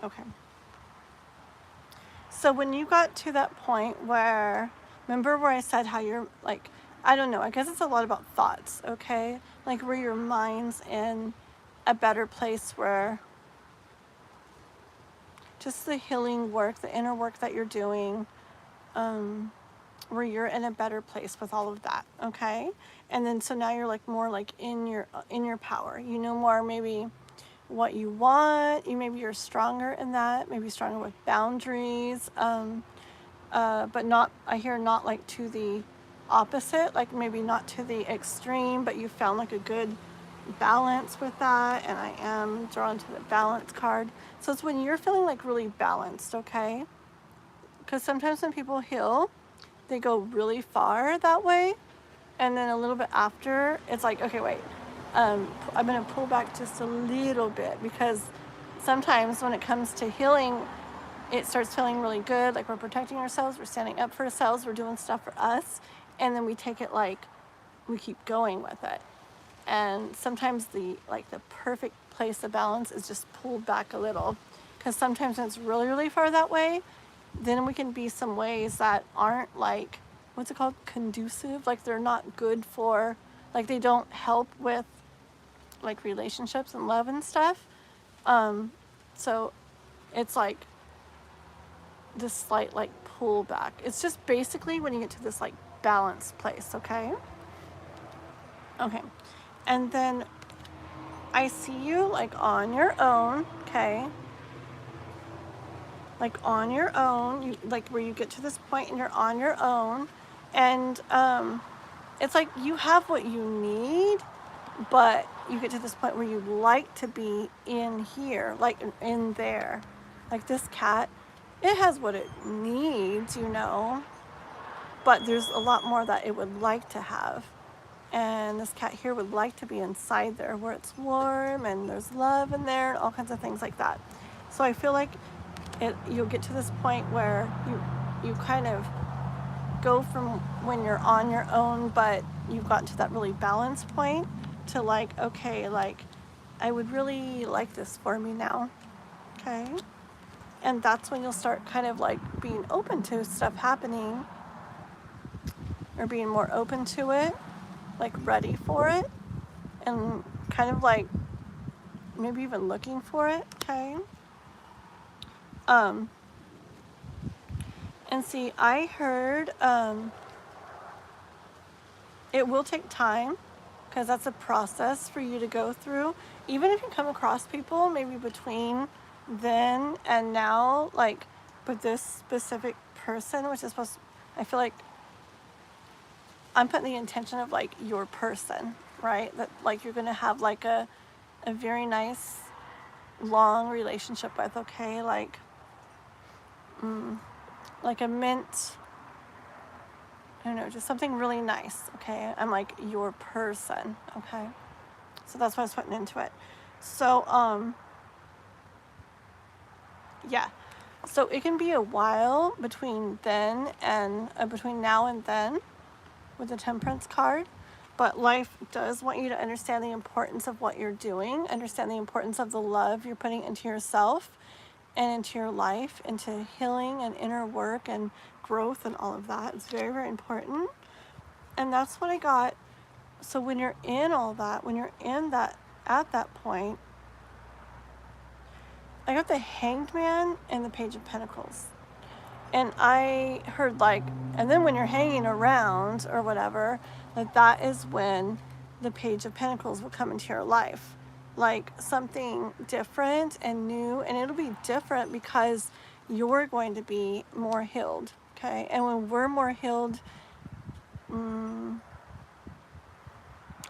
Okay. So when you got to that point where, remember where I said how you're like, I don't know, I guess it's a lot about thoughts, okay? Like where your mind's in a better place where just the healing work, the inner work that you're doing, where you're in a better place with all of that, okay? And then so now you're like more like in your power. You know more maybe what you want. Maybe you're stronger in that. Maybe stronger with boundaries. But not, I hear not like to the opposite, like maybe not to the extreme, but you found like a good balance with that. And I am drawn to the balance card. So it's when you're feeling like really balanced, okay? Because sometimes when people heal, they go really far that way. And then a little bit after, it's like, okay, wait, I'm going to pull back just a little bit, because sometimes when it comes to healing, it starts feeling really good, like we're protecting ourselves, we're standing up for ourselves, we're doing stuff for us, and then we take it like we keep going with it. And sometimes the perfect place of balance is just pulled back a little, because sometimes when it's really, really far that way, then we can be some ways that aren't like, what's it called, conducive, like they're not good for, like they don't help with like relationships and love and stuff. So it's like this slight like pullback. It's just basically when you get to this like balanced place, okay? Okay. And then I see you like on your own, okay? Like on your own, you, like where you get to this point and you're on your own, and it's like you have what you need, but you get to this point where you like to be in here, like in there. Like this cat, it has what it needs, you know, but there's a lot more that it would like to have. And this cat here would like to be inside there where it's warm and there's love in there and all kinds of things like that. So I feel like you'll get to this point where you kind of go from when you're on your own, but you've gotten to that really balanced point, to like, okay, like, I would really like this for me now, okay? And that's when you'll start kind of like being open to stuff happening, or being more open to it, like ready for it, and kind of like maybe even looking for it, okay? And see, I heard it will take time, because that's a process for you to go through. Even if you come across people maybe between then and now, like with this specific person, which is supposed to, I feel like I'm putting the intention of like your person, right? That like you're gonna have like a very nice long relationship with, okay? Like a mint, I don't know, just something really nice, okay? I'm like your person, okay? So that's what I was putting into it. So, yeah. So it can be a while between then and, between now and then with the Temperance card. But life does want you to understand the importance of what you're doing, understand the importance of the love you're putting into yourself and into your life, into healing and inner work and growth and all of that. It's very, very important. And that's what I got. So when you're in all that, when you're in that, at that point, I got the Hanged Man and the Page of Pentacles. And I heard like, and then when you're hanging around or whatever, that is when the Page of Pentacles will come into your life. Like something different and new, and it'll be different because you're going to be more healed, okay? And when we're more healed,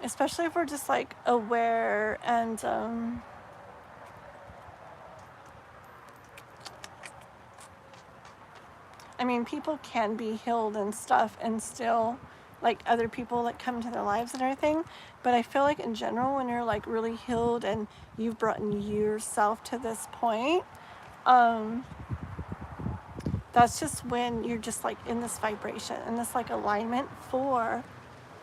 especially if we're just like aware and I mean, people can be healed and stuff and still like other people that come into their lives and everything, but I feel like in general, when you're like really healed and you've brought yourself to this point, that's just when you're just like in this vibration and this like alignment for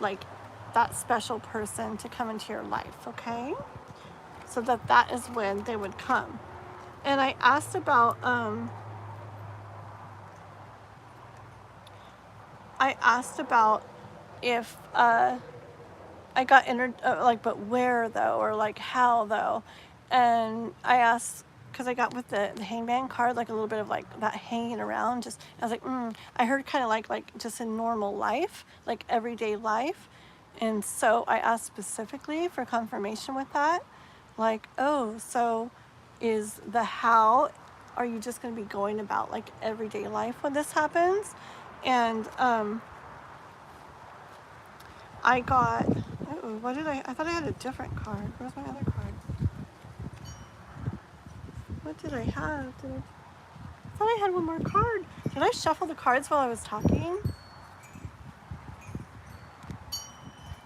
like that special person to come into your life, okay? So that is when they would come. And I asked about if I got entered, like, but where though, or like how though? And I asked, because I got with the Hangman card, like a little bit of like that hanging around. Just I was like, I heard kind of like just in normal life, like everyday life. And so I asked specifically for confirmation with that, like, oh, so is the how? Are you just going to be going about like everyday life when this happens? And I got, what did I thought I had a different card. Where's my other card? What did I have? I thought I had one more card. Did I shuffle the cards while I was talking?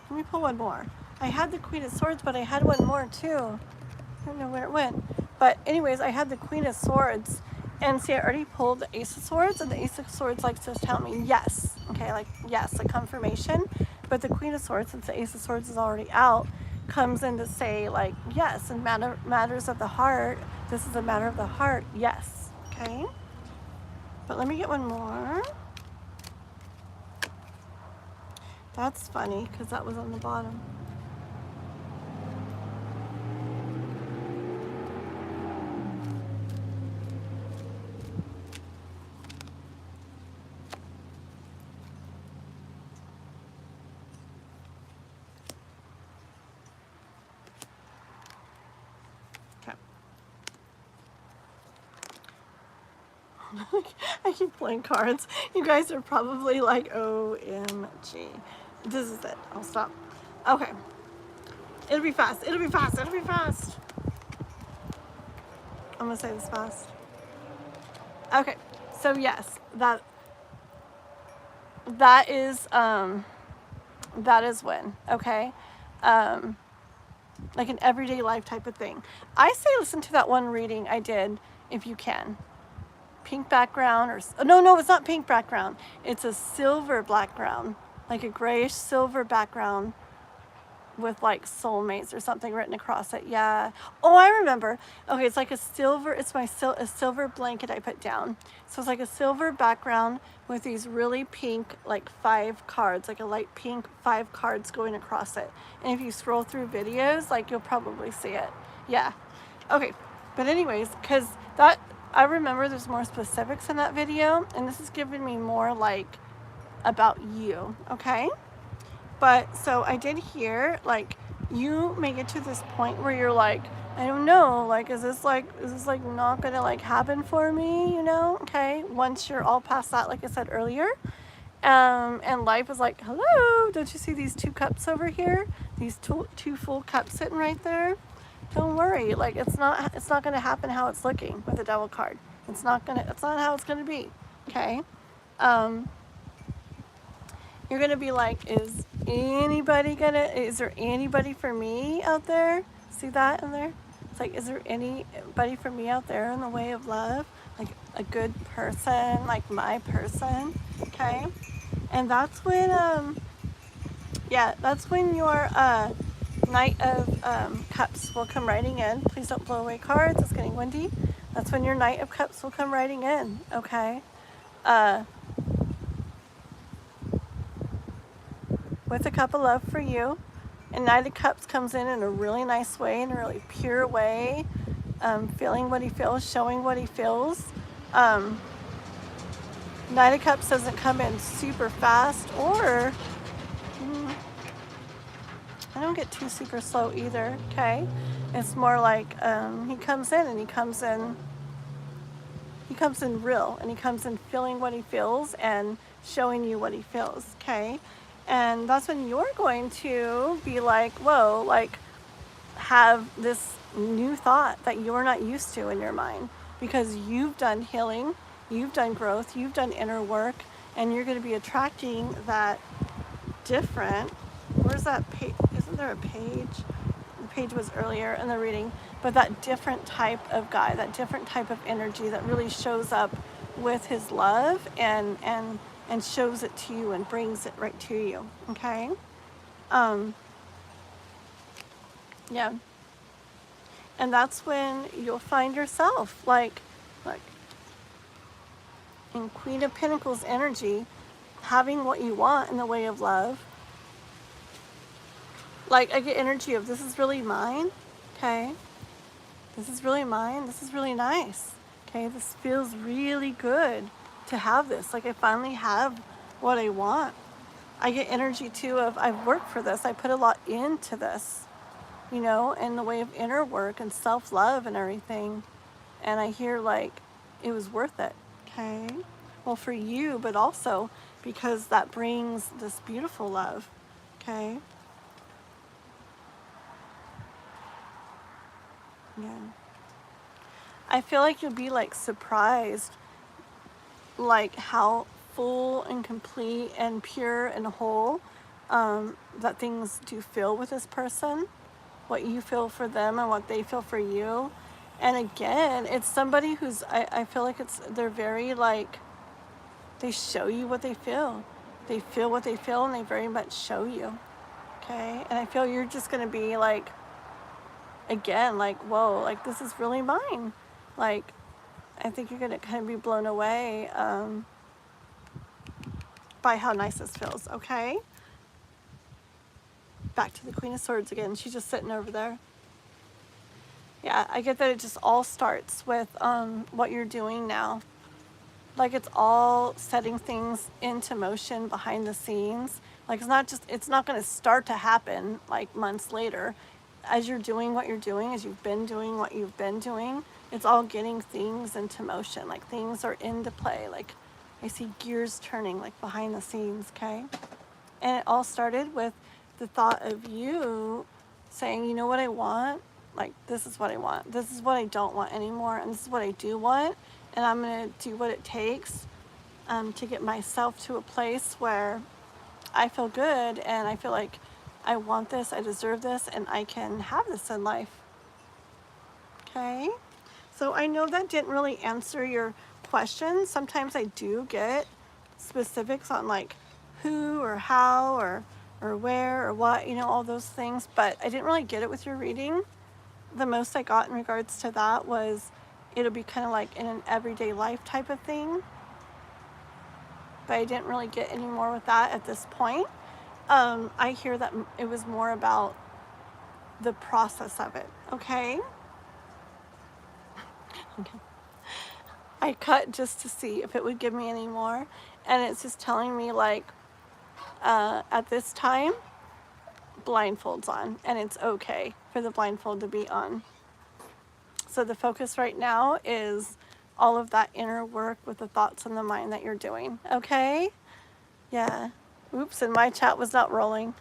Let me pull one more. I had the Queen of Swords, but I had one more too. I don't know where it went. But anyways, I had the Queen of Swords. And see, I already pulled the Ace of Swords, and the Ace of Swords likes to tell me yes. Okay, like yes, a confirmation. But the Queen of Swords, since the Ace of Swords is already out, comes in to say like yes, and matters of the heart. This is a matter of the heart. Yes. Okay. But let me get one more. That's funny because that was on the bottom. I keep playing cards. You guys are probably like, OMG. This is it. I'll stop. Okay. It'll be fast. It'll be fast. It'll be fast. I'm going to say this fast. Okay. So yes, that is when, okay? Like an everyday life type of thing. I say listen to that one reading I did if you can. pink background, or no, it's not pink background. It's a silver background, like a grayish silver background with like soulmates or something written across it. Yeah. Oh, I remember. Okay, it's like a silver, it's a silver blanket I put down. So it's like a silver background with these really pink, like 5 cards, like a light pink 5 cards going across it. And if you scroll through videos, like you'll probably see it. Yeah. Okay. But anyways, because that, I remember there's more specifics in that video, and this is giving me more like about you. Okay. But so I did hear, like, you may get to this point where you're like, I don't know, like, is this like not gonna like happen for me, you know? Okay, once you're all past that, like I said earlier, and life is like, hello, don't you see these 2 cups over here? These two full cups sitting right there. Don't worry, like it's not gonna happen how it's looking with the Devil card. It's not how it's gonna be. Okay. You're gonna be like, is there anybody for me out there? See that in there? It's like, is there anybody for me out there in the way of love? Like a good person, like my person, okay? And that's when, that's when your Knight of Cups will come riding in. Please don't blow away cards, it's getting windy. That's when your Knight of Cups will come riding in, okay? With a cup of love for you. And Knight of Cups comes in a really nice way, in a really pure way, feeling what he feels, showing what he feels. Knight of Cups doesn't come in super fast, or I don't get too super slow either, okay? It's more like he comes in real, and he comes in feeling what he feels and showing you what he feels, okay? And that's when you're going to be like, whoa, like have this new thought that you're not used to in your mind, because you've done healing, you've done growth, you've done inner work, and you're going to be attracting that different, where's that page? Isn't there a page? The page was earlier in the reading, but that different type of guy, that different type of energy that really shows up with his love and shows it to you and brings it right to you, okay? Yeah. And that's when you'll find yourself like in Queen of Pentacles energy, having what you want in the way of love. Like I get energy of, this is really mine, okay? This is really mine, this is really nice, okay? This feels really good to have this. Like I finally have what I want. I get energy too of, I've worked for this, I put a lot into this, you know, in the way of inner work and self-love and everything. And I hear like it was worth it, okay? Well, for you, but also because that brings this beautiful love, okay? Yeah. I feel like you'll be like surprised, like how full and complete and pure and whole that things do feel with this person, what you feel for them and what they feel for you. And again, it's somebody who's, I feel like they're very like, they show you what they feel. They feel what they feel, and they very much show you, okay? And I feel you're just gonna be like, again, like, whoa, like this is really mine. Like, I think you're gonna kind of be blown away by how nice this feels, okay? Back to the Queen of Swords again. She's just sitting over there. Yeah, I get that it just all starts with what you're doing now. Like it's all setting things into motion behind the scenes. Like it's not going to start to happen like months later. As you're doing what you're doing, as you've been doing what you've been doing, it's all getting things into motion. Like things are into play. Like I see gears turning like behind the scenes, okay? And it all started with the thought of you saying, you know what I want? Like, this is what I want. This is what I don't want anymore. And this is what I do want. And I'm going to do what it takes to get myself to a place where I feel good and I feel like I want this, I deserve this, and I can have this in life. Okay? So I know that didn't really answer your questions, sometimes I do get specifics on like who or how or where or what, you know, all those things, but I didn't really get it with your reading. The most I got in regards to that was it'll be kind of like in an everyday life type of thing, but I didn't really get any more with that at this point. I hear that it was more about the process of it, okay? Okay. I cut just to see if it would give me any more, and it's just telling me like at this time blindfolds on, and it's okay for the blindfold to be on. So the focus right now is all of that inner work with the thoughts in the mind that you're doing, okay? Yeah. Oops, and my chat was not rolling.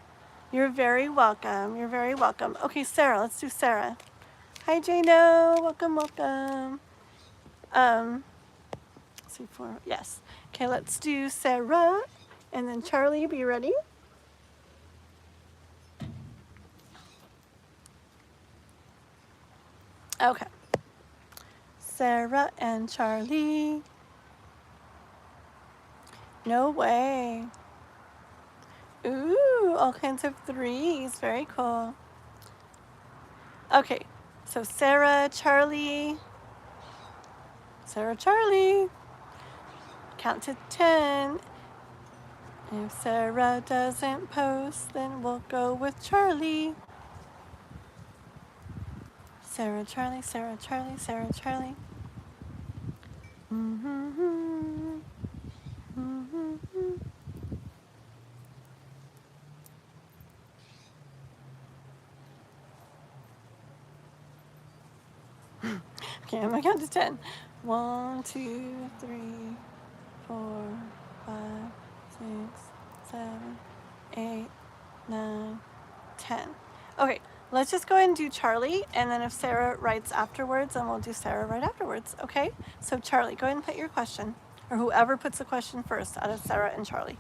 You're very welcome. You're very welcome. Okay, Sarah, let's do Sarah. Hi, Jano. Welcome, welcome. Let's see, yes. Okay, let's do Sarah, and then Charlie, be ready. Okay. Sarah and Charlie. No way. Ooh, all kinds of threes. Very cool. Okay, so Sarah, Charlie. Sarah, Charlie. Count to 10. If Sarah doesn't post, then we'll go with Charlie. Sarah, Charlie, Sarah, Charlie, Sarah, Charlie. Mm-hmm. Mm-hmm. Okay, I'm gonna count to 10. 1, 2, 3, 4, 5, 6, 7, 8, 9, 10. Okay, let's just go ahead and do Charlie, and then if Sarah writes afterwards, then we'll do Sarah right afterwards, okay? So Charlie, go ahead and put your question, or whoever puts the question first out of Sarah and Charlie.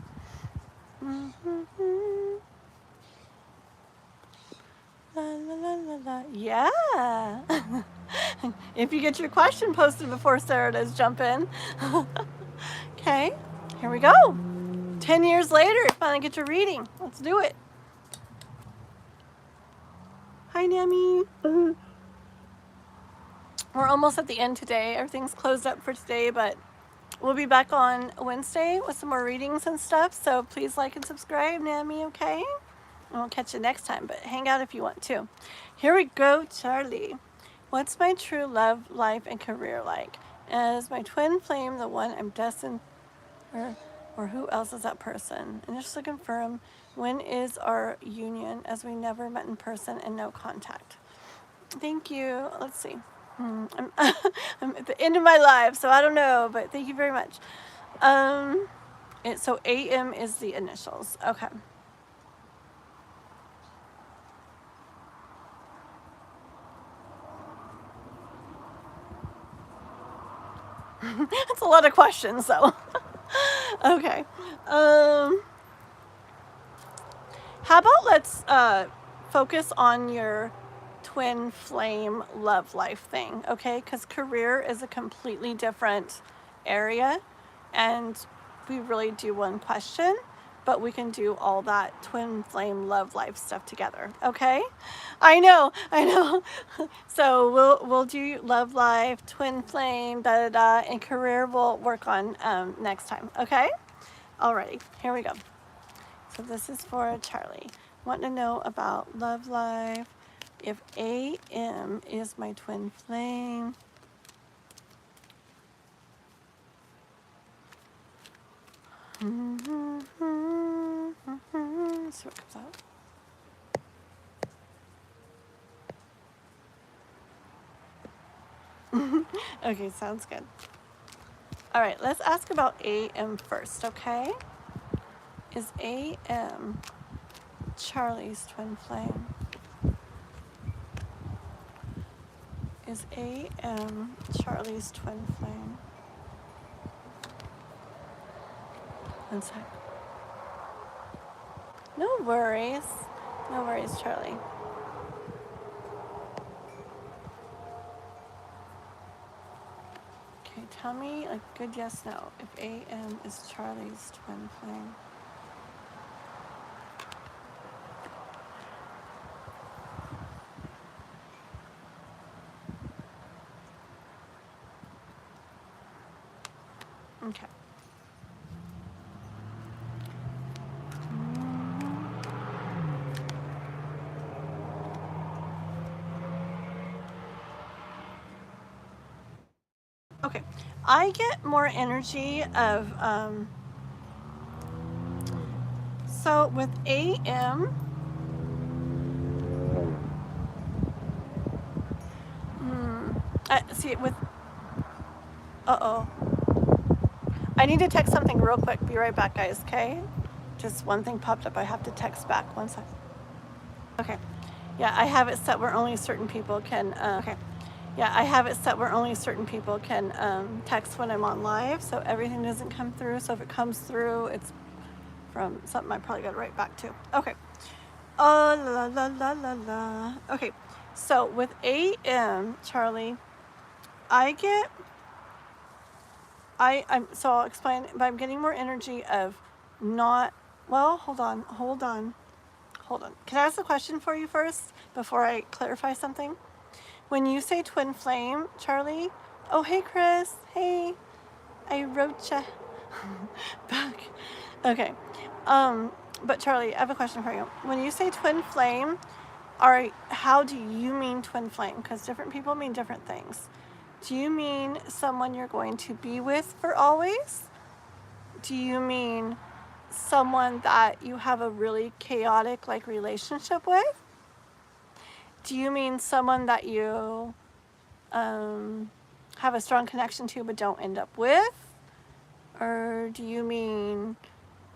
La, la, la, la, la. Yeah. If you get your question posted before Sarah does jump in. Okay, here we go. 10 years later, you finally get your reading. Let's do it. Hi, Nami. We're almost at the end today. Everything's closed up for today, but we'll be back on Wednesday with some more readings and stuff. So please like and subscribe, Nami, okay? And we'll catch you next time, but hang out if you want to. Here we go, Charlie. What's my true love, life, and career like? Is my twin flame the one I'm destined, or who else is that person? And just to confirm, when is our union, as we never met in person and no contact? Thank you. Let's see. I'm at the end of my life, so I don't know, but thank you very much. So AM is the initials. Okay. That's a lot of questions, though. Okay. How about let's focus on your twin flame love life thing, okay? Because career is a completely different area, and we really do one question, but we can do all that twin flame love life stuff together, okay? I know. So we'll do love life, twin flame, da da da, and career we'll work on next time, okay? Alrighty, here we go. So this is for Charlie. Want to know about love life. If AM is my twin flame. See what comes out. Okay, sounds good. All right, let's ask about AM first, okay? Is AM Charlie's twin flame? Is AM Charlie's twin flame? One sec. No worries. No worries, Charlie. Okay, tell me like good yes, no, if AM is Charlie's twin flame. Okay. Okay, I get more energy of, so with AM, see with, uh-oh. I need to text something real quick. Be right back, guys, okay? Just one thing popped up. I have to text back. 1 sec. Okay. Yeah, I have it set where only certain people can, okay. Yeah, I have it set where only certain people can text when I'm on live, so everything doesn't come through. So if it comes through, it's from something I probably got to write back to. Okay. Oh, la la la la la. Okay, so with AM, Charlie, I get, so I'll explain, but I'm getting more energy of not, well, hold on. Can I ask a question for you first before I clarify something? When you say twin flame, Charlie, oh, hey, Chris, hey, I wrote ya back. Okay, but Charlie, I have a question for you. When you say twin flame, how do you mean twin flame? Because different people mean different things. Do you mean someone you're going to be with for always? Do you mean someone that you have a really chaotic like relationship with? Do you mean someone that you have a strong connection to but don't end up with? Or do you mean,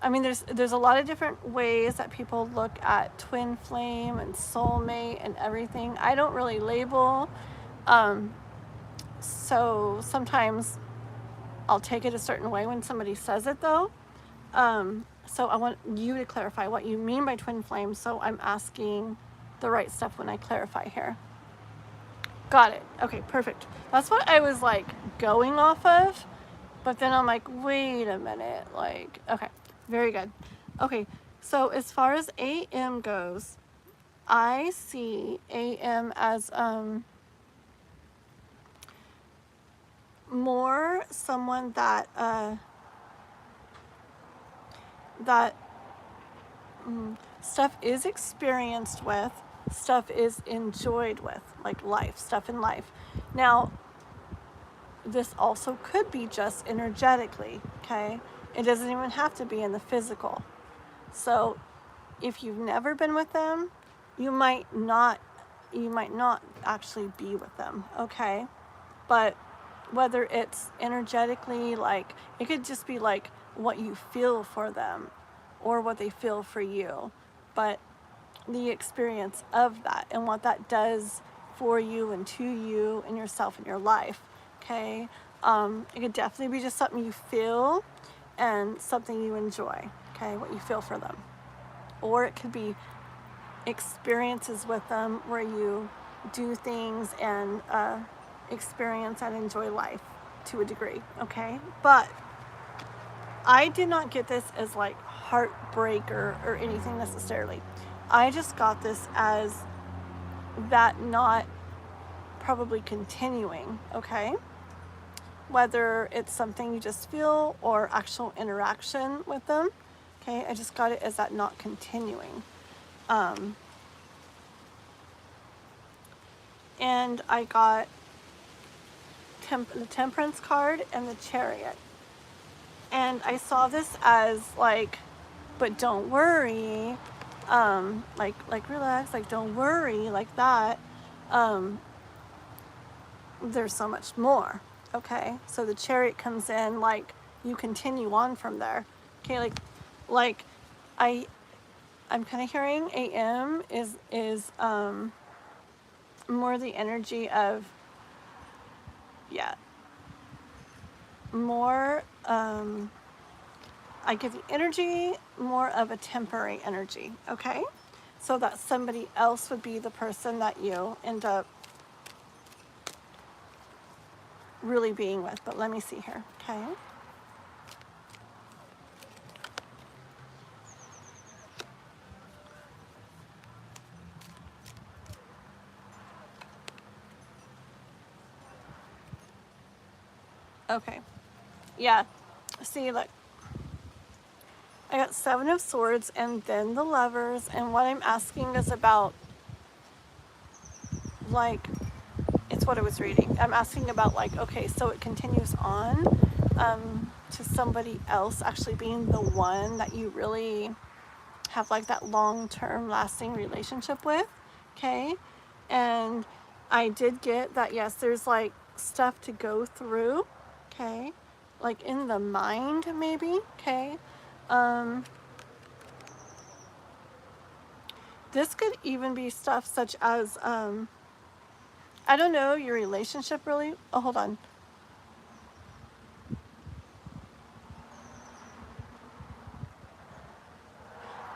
I mean, there's a lot of different ways that people look at twin flame and soulmate and everything. I don't really label, so sometimes I'll take it a certain way when somebody says it though. So I want you to clarify what you mean by twin flame, so I'm asking the right stuff when I clarify here. Got it. Okay, perfect. That's what I was like going off of, but then I'm like, wait a minute, like, okay, very good. Okay, so as far as AM goes, I see AM as more someone that stuff is experienced with, stuff is enjoyed with, like life, stuff in life. Now, this also could be just energetically, okay? It doesn't even have to be in the physical. So if you've never been with them, you might not actually be with them, okay? But whether it's energetically, like, it could just be like what you feel for them or what they feel for you, but the experience of that and what that does for you and to you and yourself and your life, okay? It could definitely be just something you feel and something you enjoy, okay, what you feel for them. Or it could be experiences with them where you do things and experience and enjoy life to a degree, okay? But I did not get this as like heartbreak or anything necessarily. I just got this as that not probably continuing, okay? Whether it's something you just feel or actual interaction with them, okay? I just got it as that not continuing. And I got the Temperance card and the Chariot. And I saw this as like, but don't worry, like relax, like don't worry, like that. There's so much more, okay? So the Chariot comes in like you continue on from there, okay? Like I'm kind of hearing AM is more the energy of, yeah, more, I get the energy more of a temporary energy, okay? So that somebody else would be the person that you end up really being with. But let me see here. Okay. Okay. Yeah. See, look. I got 7 of Swords and then the Lovers. And what I'm asking is about, like, it's what I was reading. I'm asking about, like, okay, so it continues on to somebody else actually being the one that you really have, like, that long-term lasting relationship with. Okay. And I did get that, yes, there's, like, stuff to go through. Okay. Like, in the mind, maybe. Okay. This could even be stuff such as, I don't know, your relationship really. Oh, hold on.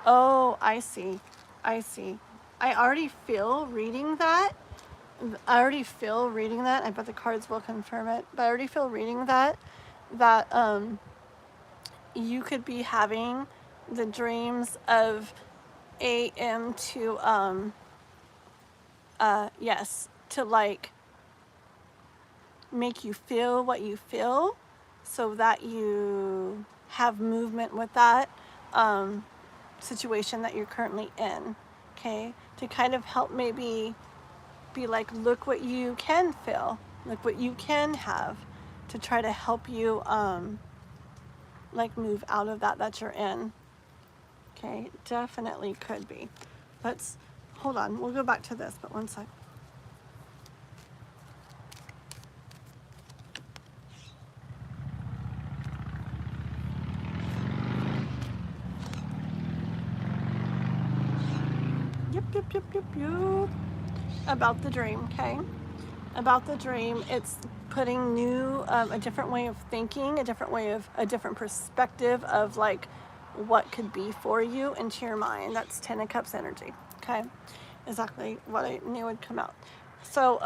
Oh, I see. I see. I already feel reading that. I bet the cards will confirm it. But I already feel reading that you could be having the dreams of AM to yes, to, like, make you feel what you feel so that you have movement with that situation that you're currently in. Okay, to kind of help maybe be like, look what you can feel, look what you can have, to try to help you like move out of that you're in. Okay, definitely could be. Let's hold on, we'll go back to this, but one sec. Yep. About the dream. Okay, about the dream, it's putting new a different way of thinking, a different perspective of, like, what could be for you into your mind. That's 10 of Cups energy. Okay, exactly what I knew would come out. So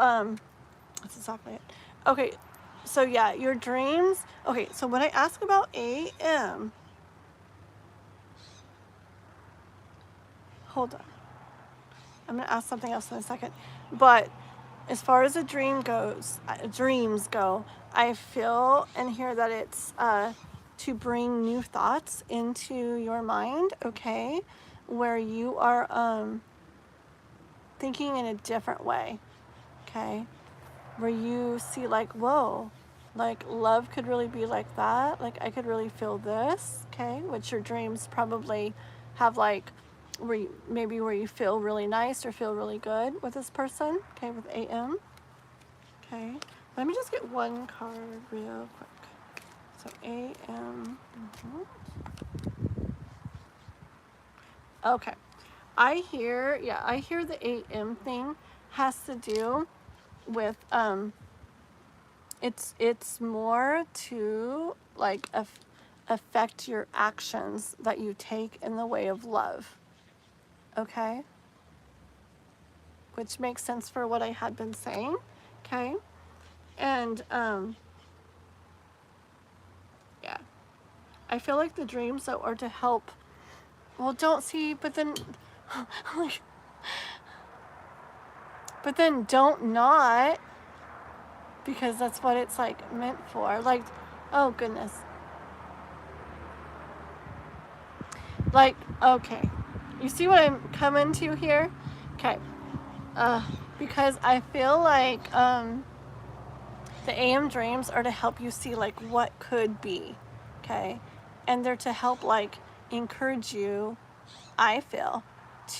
that's exactly it. Okay, so yeah, your dreams. Okay, so when I ask about AM, hold on, I'm gonna ask something else in a second, but as far as a dream goes, dreams go, I feel and hear that it's to bring new thoughts into your mind, okay, where you are thinking in a different way, okay, where you see, like, whoa, like, love could really be like that, like, I could really feel this, okay, which your dreams probably have, like, where you feel really nice or feel really good with this person, okay, with AM. Okay, let me just get one card real quick. So AM. Okay, I hear the AM thing has to do with it's more to, like, affect your actions that you take in the way of love. Okay, which makes sense for what I had been saying. Okay, and yeah, I feel like the dreams, though, are to help. Well, don't see, but then, like, but then don't not, because that's what it's, like, meant for. Like, oh goodness. Like, okay, you see what I'm coming to here? Okay, because I feel like the AM dreams are to help you see, like, what could be, okay, and they're to help, like, encourage you, I feel,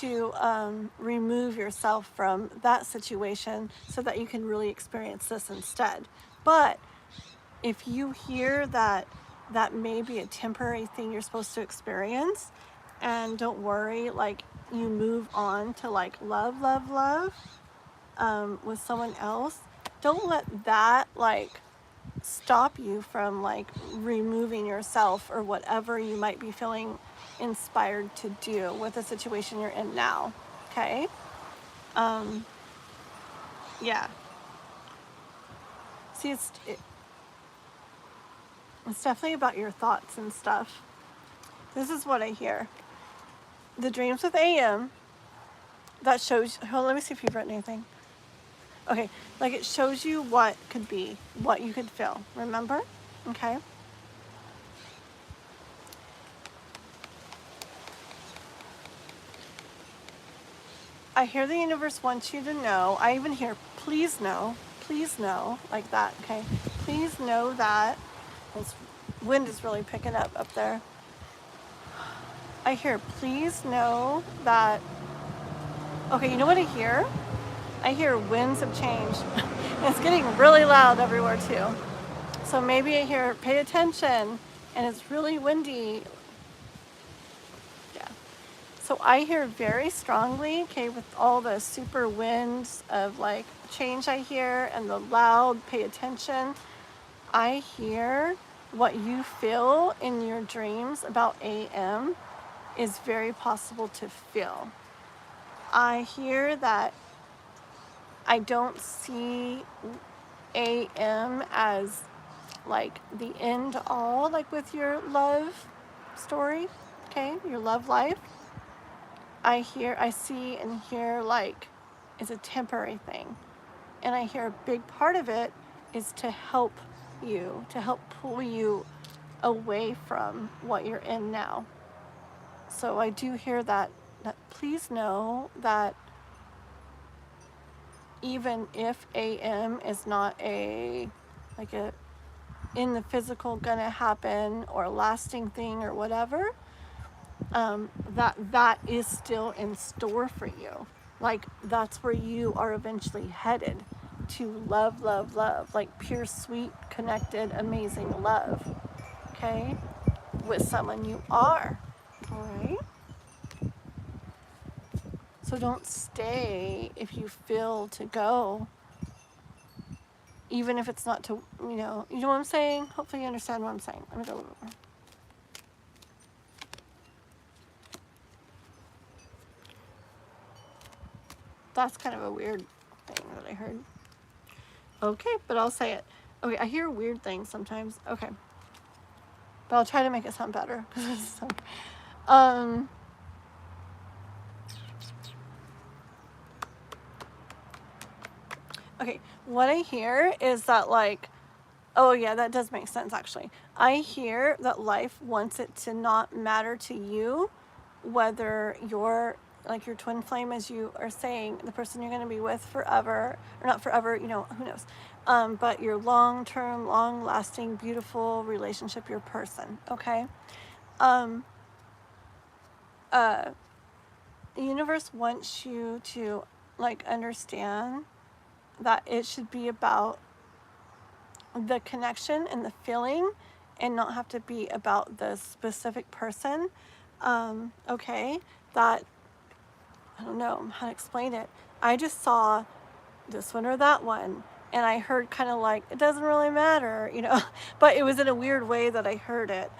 to remove yourself from that situation so that you can really experience this instead. But if you hear that may be a temporary thing you're supposed to experience, and don't worry, like, you move on to, like, love with someone else, don't let that, like, stop you from, like, removing yourself or whatever you might be feeling inspired to do with the situation you're in now. Okay, yeah, see, It's definitely about your thoughts and stuff. This is what I hear. The dreams with AM, that shows, hold on, let me see if you've written anything. Okay, like it shows you what could be, what you could feel, remember? Okay. I hear the universe wants you to know. I even hear, please know, like that, okay? Please know that, this wind is really picking up there. I hear, please know that, okay, you know what I hear? I hear winds of change. It's getting really loud everywhere too. So maybe I hear, pay attention, and it's really windy. Yeah. So I hear very strongly, okay, with all the super winds of like change I hear and the loud, pay attention, I hear what you feel in your dreams about AM is very possible to feel. I hear that I don't see AM as like the end all, like with your love story, okay, your love life. I see and hear like it's a temporary thing. And I hear a big part of it is to help you, to help pull you away from what you're in now. So I do hear that please know that even if AM is not a in the physical gonna happen or lasting thing or whatever, that is still in store for you. Like that's where you are eventually headed, to love, like pure, sweet, connected, amazing love, okay, with someone you are, all right? So don't stay if you feel to go, even if it's not to, you know what I'm saying? Hopefully you understand what I'm saying. Let me go a little more. That's kind of a weird thing that I heard. Okay, but I'll say it. Okay, I hear weird things sometimes. Okay. But I'll try to make it sound better. Okay, what I hear is that like, oh yeah, that does make sense actually. I hear that life wants it to not matter to you whether you're like your twin flame, as you are saying, the person you're going to be with forever, or not forever, who knows, but your long-term, long-lasting, beautiful relationship, your person, okay? The universe wants you to like understand that it should be about the connection and the feeling and not have to be about the specific person. Okay, that, I don't know how to explain it. I just saw this one or that one, and I heard kind of like, it doesn't really matter, but it was in a weird way that I heard it.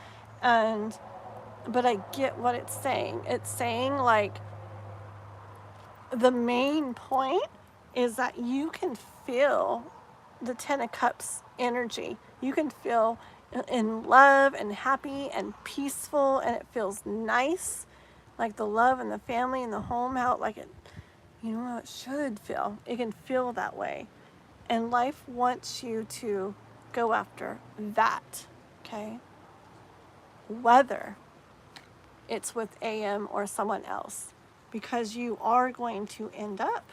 But I get what it's saying. It's saying like, the main point is that you can feel the Ten of Cups energy. You can feel in love and happy and peaceful, and it feels nice, like the love and the family and the home, how like it, how it should feel. It can feel that way, and life wants you to go after that, okay? Whether it's with AM or someone else, because you are going to end up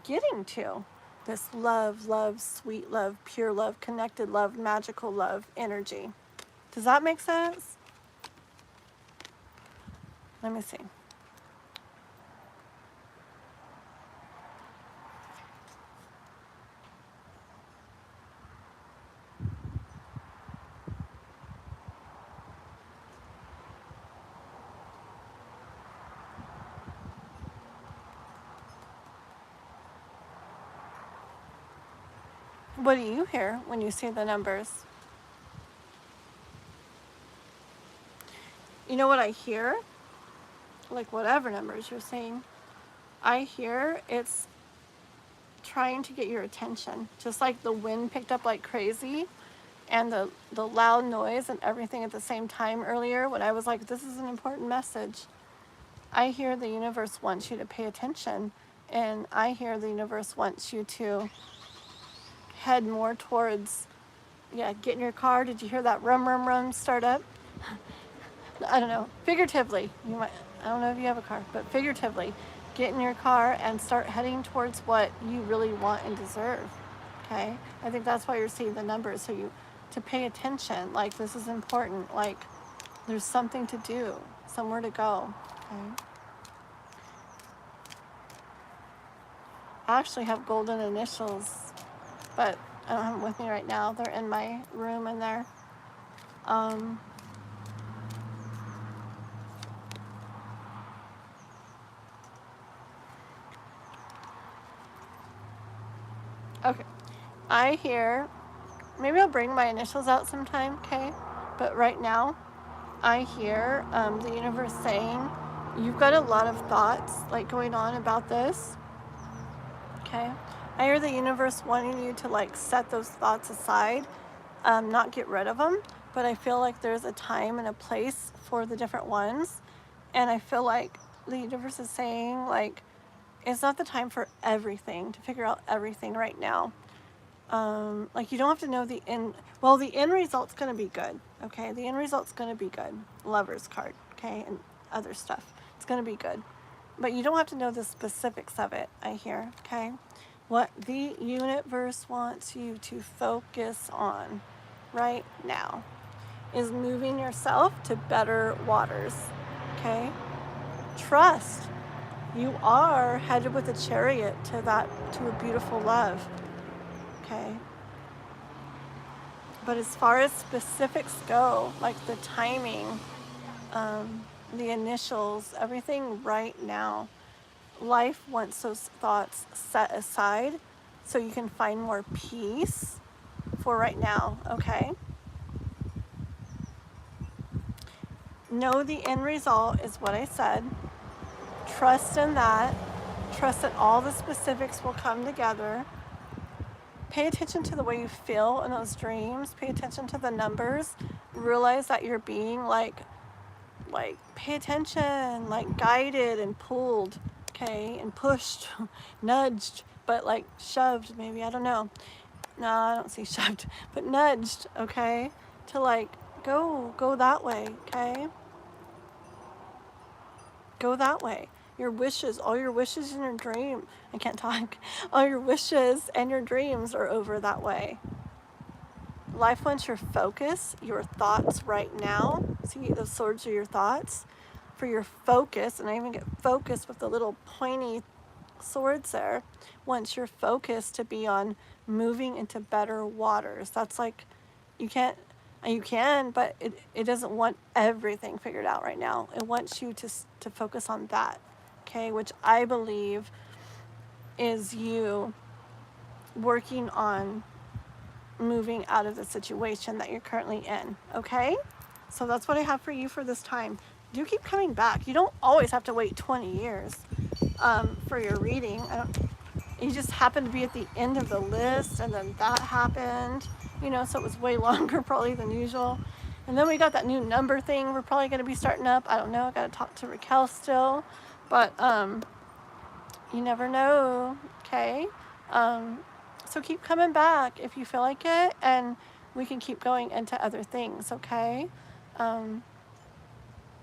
getting to this love, sweet love, pure love, connected love, magical love energy. Does that make sense? Let me see. What do you hear when you see the numbers? You know what I hear? Like whatever numbers you're saying, I hear it's trying to get your attention. Just like the wind picked up like crazy, and the loud noise and everything at the same time earlier when I was like, this is an important message. I hear the universe wants you to pay attention, and I hear the universe wants you to head more towards, yeah, get in your car. Did you hear that rum, rum, rum start up? I don't know, figuratively, you might, I don't know if you have a car, but figuratively, get in your car and start heading towards what you really want and deserve, okay? I think that's why you're seeing the numbers, so you, to pay attention, like this is important, like there's something to do, somewhere to go, okay? I actually have golden initials, but I don't have them with me right now. They're in my room in there. Okay, I hear, maybe I'll bring my initials out sometime, okay? But right now, I hear the universe saying, you've got a lot of thoughts like going on about this, okay? I hear the universe wanting you to like set those thoughts aside, not get rid of them, but I feel like there's a time and a place for the different ones. And I feel like the universe is saying like, it's not the time for everything, to figure out everything right now. Like you don't have to know the end. Well, the end result's going to be good. Okay. The end result's going to be good. Lover's card. Okay. And other stuff. It's going to be good, but you don't have to know the specifics of it. I hear. Okay. What the universe wants you to focus on right now is moving yourself to better waters. Okay. Trust. You are headed with a chariot to a beautiful love. Okay. But as far as specifics go, like the timing, the initials, everything right now, life wants those thoughts set aside so you can find more peace for right now, okay? Know the end result is what I said. Trust in that. Trust that all the specifics will come together. Pay attention to the way you feel in those dreams. Pay attention to the numbers. Realize that you're being like pay attention, like guided and pulled, okay, and pushed, nudged, but like shoved maybe, I don't know. No, I don't see shoved, but nudged, okay, to like go that way, okay? Go that way. Your wishes, all your wishes in your dream, I can't talk, all your wishes and your dreams are over that way. Life wants your focus, your thoughts right now. See, those swords are your thoughts. For your focus, and I even get focus with the little pointy swords there, wants your focus to be on moving into better waters. That's like, you can, but it doesn't want everything figured out right now. It wants you to focus on that, okay? Which I believe is you working on moving out of the situation that you're currently in, okay? So that's what I have for you for this time. Do keep coming back. You don't always have to wait 20 years for your reading. You just happened to be at the end of the list, and then that happened, you know, so it was way longer probably than usual. And then we got that new number thing we're probably going to be starting up. I don't know. I got to talk to Raquel still, but you never know, okay? So keep coming back if you feel like it, and we can keep going into other things, okay?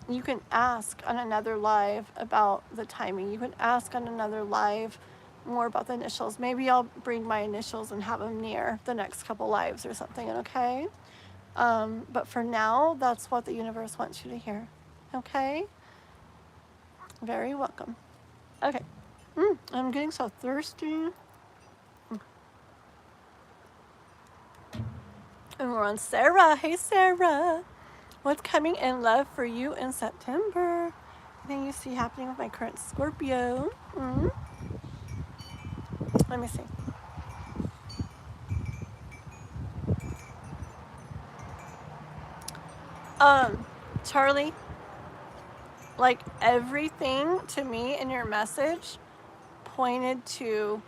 You can ask on another live about the timing. You can ask on another live more about the initials. Maybe I'll bring my initials and have them near the next couple lives or something, okay? But for now, that's what the universe wants you to hear, okay? Very welcome. Okay. I'm getting so thirsty. And we're on Sarah. Hey, Sarah. What's coming in love for you in September? Anything you see happening with my current Scorpio? Let me see. Charlie, like everything to me in your message pointed to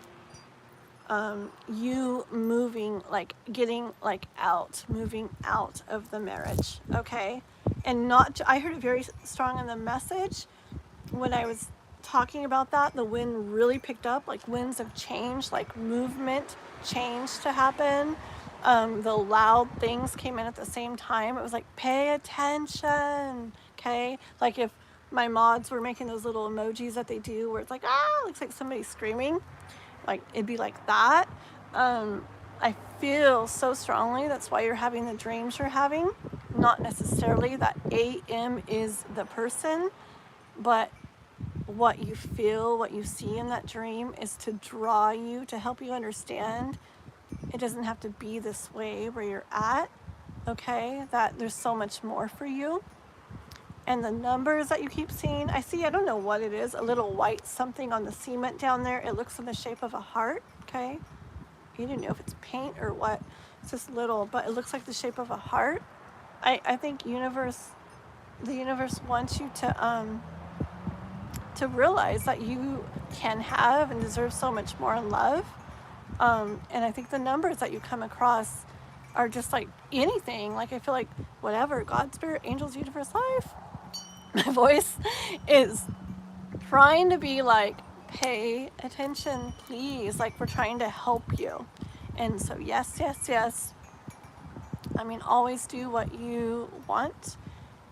you moving, like getting like out, moving out of the marriage, okay? And not, I heard it very strong in the message when I was talking about that. The wind really picked up, like winds of change, like movement, change to happen. The loud things came in at the same time. It was like, pay attention, okay? Like if my mods were making those little emojis that they do where it's like, ah, looks like somebody's screaming, like it'd be like that. I feel so strongly that's why you're having the dreams you're having. Not necessarily that AM is the person, but what you feel, what you see in that dream is to draw you, to help you understand it doesn't have to be this way where you're at, okay? That there's so much more for you. And the numbers that you keep seeing, I see, I don't know what it is, a little white something on the cement down there. It looks in the shape of a heart, okay? You don't know if it's paint or what. It's just little, but it looks like the shape of a heart. I think the universe wants you to realize that you can have and deserve so much more in love. And I think the numbers that you come across are just like anything. Like I feel like whatever, God, Spirit, angels, universe, life. My voice is trying to be like, pay attention, please. Like we're trying to help you. And so yes, yes, yes. I mean, always do what you want.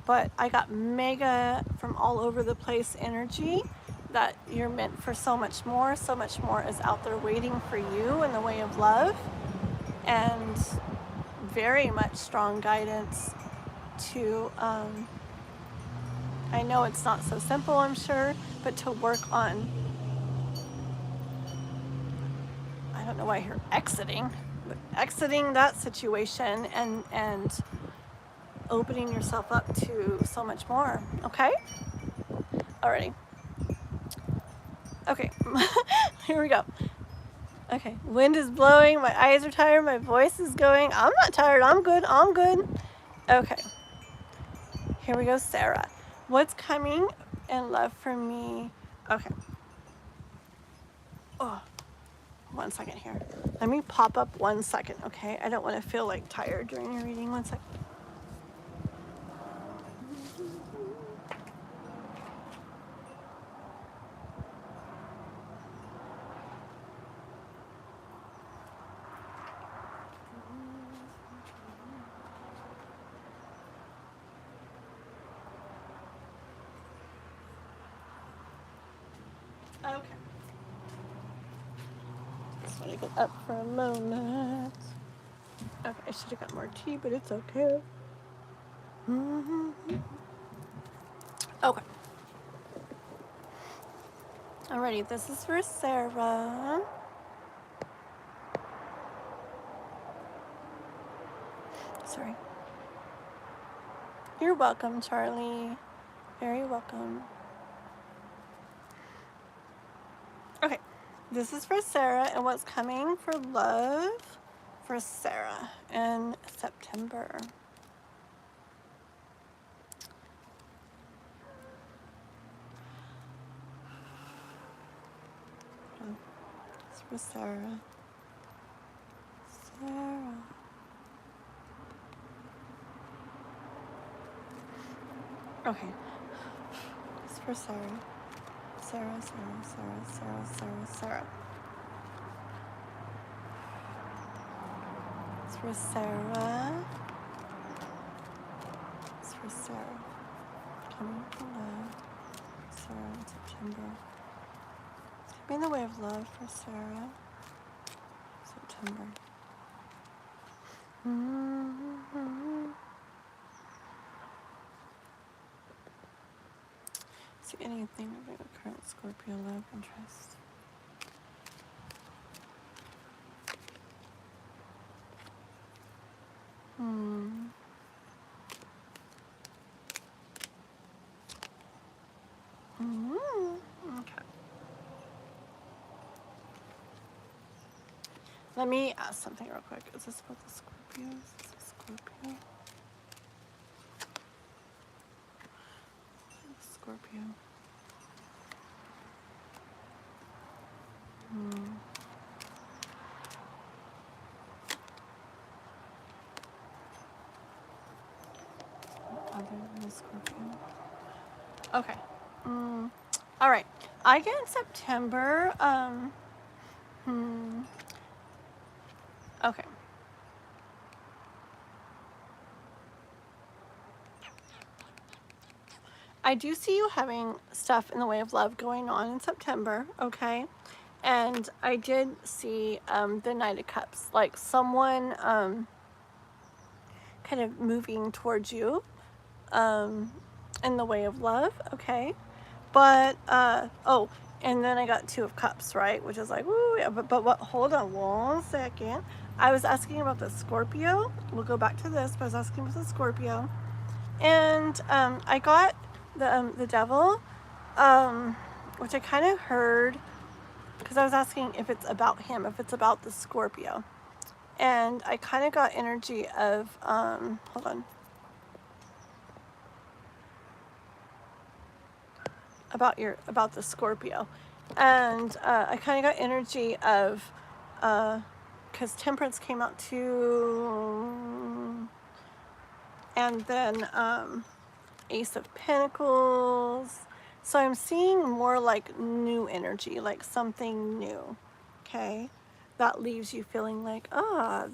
But I got mega from all over the place energy that you're meant for so much more. So much more is out there waiting for you in the way of love. And very much strong guidance to, I know it's not so simple, I'm sure, but to work on, I don't know why you're exiting, but exiting that situation and opening yourself up to so much more, okay? Alrighty. Okay, here we go. Okay, wind is blowing, my eyes are tired, my voice is going. I'm not tired, I'm good, I'm good. Okay, here we go, Sarah. What's coming in love for me? Okay. Oh, 1 second here. Let me pop up 1 second, okay? I don't want to feel like tired during your reading. 1 second. Okay. Just want to get up for a moment. Okay, I should have got more tea, but it's okay. Okay. Alrighty, this is for Sarah. Sorry. You're welcome, Charlie. Very welcome. Okay, this is for Sarah and what's coming for love for Sarah in September. It's for Sarah. Sarah. Okay. It's for Sarah. Sarah, Sarah, Sarah, Sarah, Sarah, Sarah. It's for Sarah. It's for Sarah. Coming from love. Sarah in September. It's gonna be in the way of love for Sarah. September. See anything about the current Scorpio love interest? Okay. Let me ask something real quick. Is this about the Scorpios? Is this Scorpio? Scorpio. the Scorpio. Okay. All right. I get in September. Okay. I do see you having stuff in the way of love going on in September, okay? And I did see the Knight of Cups, like someone kind of moving towards you in the way of love, okay? But, oh, and then I got Two of Cups, right? Which is like, woo, yeah, but what, hold on one second. I was asking about the Scorpio. We'll go back to this, but I was asking about the Scorpio. And I got the Devil, which I kind of heard, because I was asking if it's about him, if it's about the Scorpio. And I kind of got energy of, hold on. About the Scorpio. And I kind of got energy of, because Temperance came out too, and then Ace of Pentacles. So I'm seeing more like new energy, like something new, okay? That leaves you feeling like,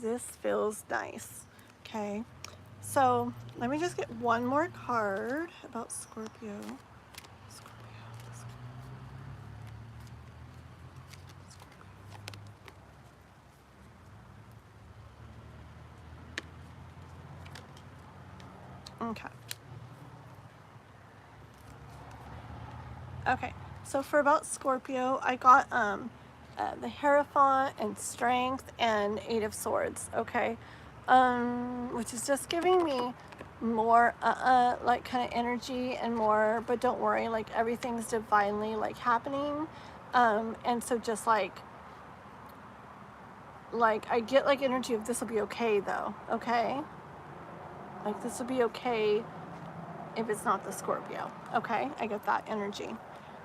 this feels nice, okay? So let me just get one more card about Scorpio. Okay. Okay, so for about Scorpio, I got the Hierophant and Strength and Eight of Swords, okay? Which is just giving me more, like kind of energy and more, but don't worry, like everything's divinely like happening. And so just like I get like energy of this will be okay though, okay? Like this will be okay if it's not the Scorpio, okay? I get that energy.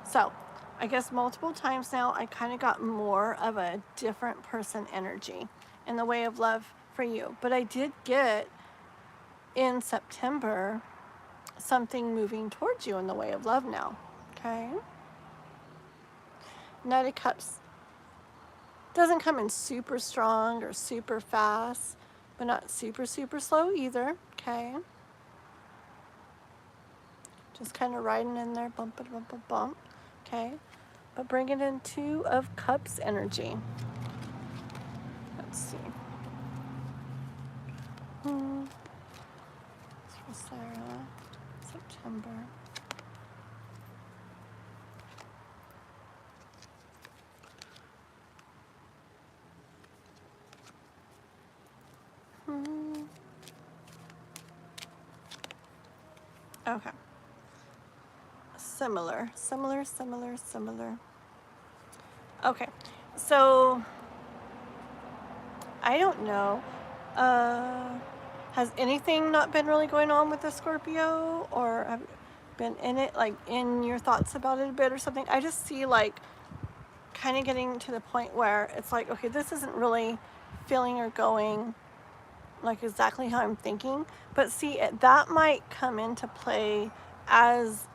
So I guess multiple times now I kind of got more of a different person energy in the way of love for you. But I did get in September something moving towards you in the way of love now, okay? Knight of Cups doesn't come in super strong or super fast, but not super, super slow either, okay? Just kind of riding in there, bump, bump, bump, bump, okay? But bring it in Two of Cups energy. Let's see. It's for Sarah, September. Okay. Similar. Okay, so I don't know. Has anything not been really going on with the Scorpio, or have you been in it, like in your thoughts about it a bit or something? I just see like kind of getting to the point where it's like, okay, this isn't really feeling or going like exactly how I'm thinking. But see, that might come into play as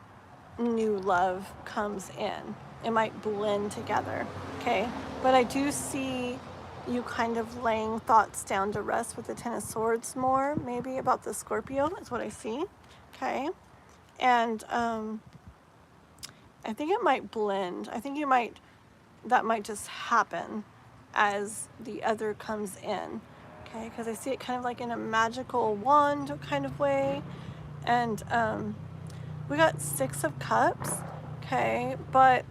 new love comes in. It might blend together, okay? But I do see you kind of laying thoughts down to rest with the Ten of Swords more, maybe about the Scorpio is what I see, okay? And I think it might blend. I think that might just happen as the other comes in, okay? Because I see it kind of like in a magical wand kind of way. And we got Six of Cups, okay? But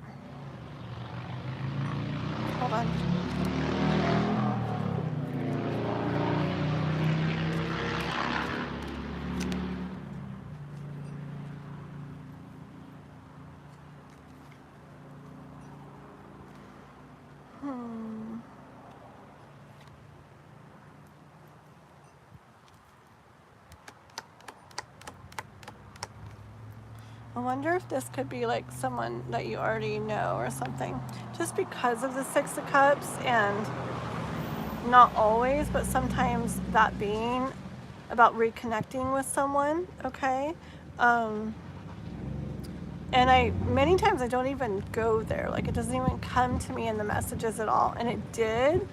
hold on. I wonder if this could be like someone that you already know or something. Just because of the Six of Cups, and not always, but sometimes that being about reconnecting with someone, okay? And many times I don't even go there. Like, it doesn't even come to me in the messages at all. And it did.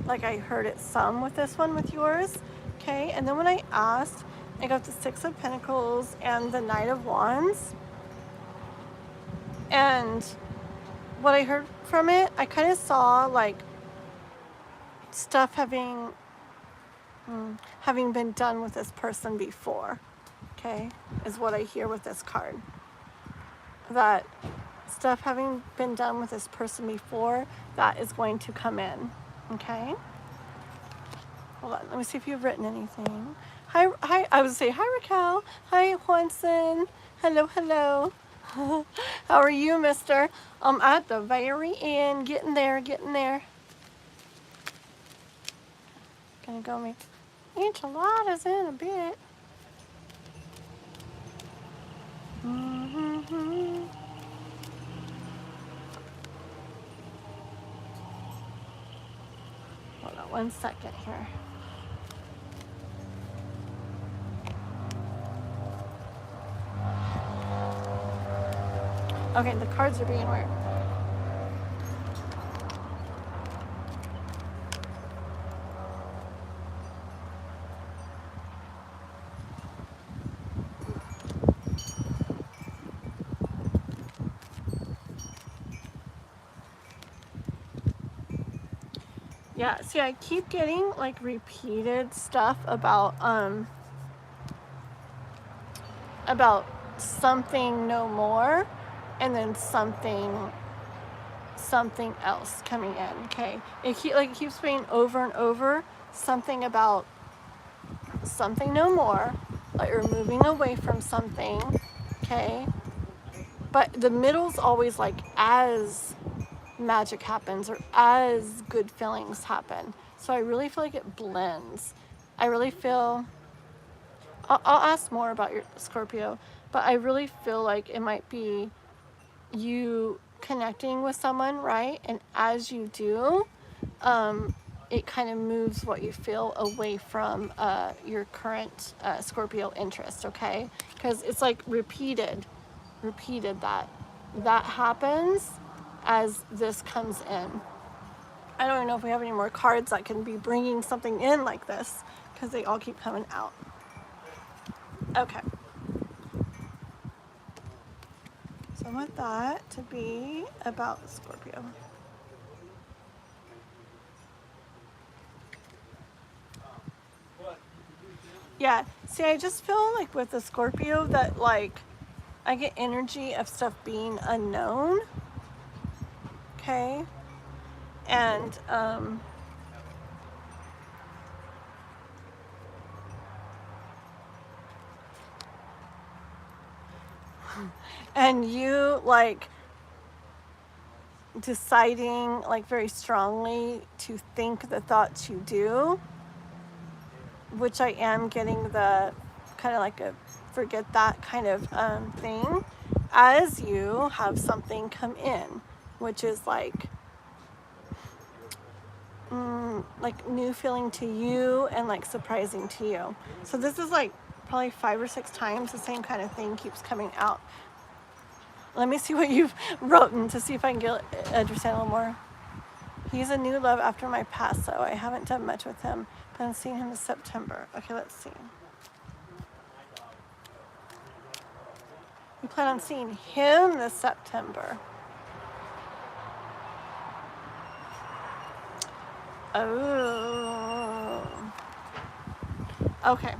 Like, I heard it some with this one, with yours. Okay, and then when I asked, I got the Six of Pentacles and the Knight of Wands. And what I heard from it, I kind of saw, like, stuff having been done with this person before. Okay, is what I hear with this card. That stuff having been done with this person before, that is going to come in. Okay, hold on, let me see if you've written anything. Hi, I would say hi, Raquel. Hi, Juanson. Hello. How are you, mister? At the very end, getting there. Gonna go make enchiladas in a bit. Hold on 1 second here. Okay, the cards are being weird. Yeah, see, I keep getting like repeated stuff about something no more, and then something else coming in. Okay, it keeps being over and over, something about something no more, like you're moving away from something. Okay, but the middle's always like as magic happens or as good feelings happen. So I really feel like it blends. I really feel, I'll ask more about your Scorpio, but I really feel like it might be you connecting with someone, right? And as you do, it kind of moves what you feel away from your current Scorpio interest, okay? Because it's like repeated that happens as this comes in. I don't even know if we have any more cards that can be bringing something in like this, because they all keep coming out. Okay. So I want that to be about Scorpio. Yeah, see, I just feel like with the Scorpio that like I get energy of stuff being unknown. Okay. And and you like deciding like very strongly to think the thoughts you do, which I am getting the kind of like a forget that kind of thing, as you have something come in, which is like new feeling to you and like surprising to you. So this is like probably 5 or 6 times the same kind of thing keeps coming out. Let me see what you've written to see if I can understand a little more. He's a new love after my past, so I haven't done much with him, but I'm seeing him in September. Okay, let's see. You plan on seeing him this September. Oh. Okay.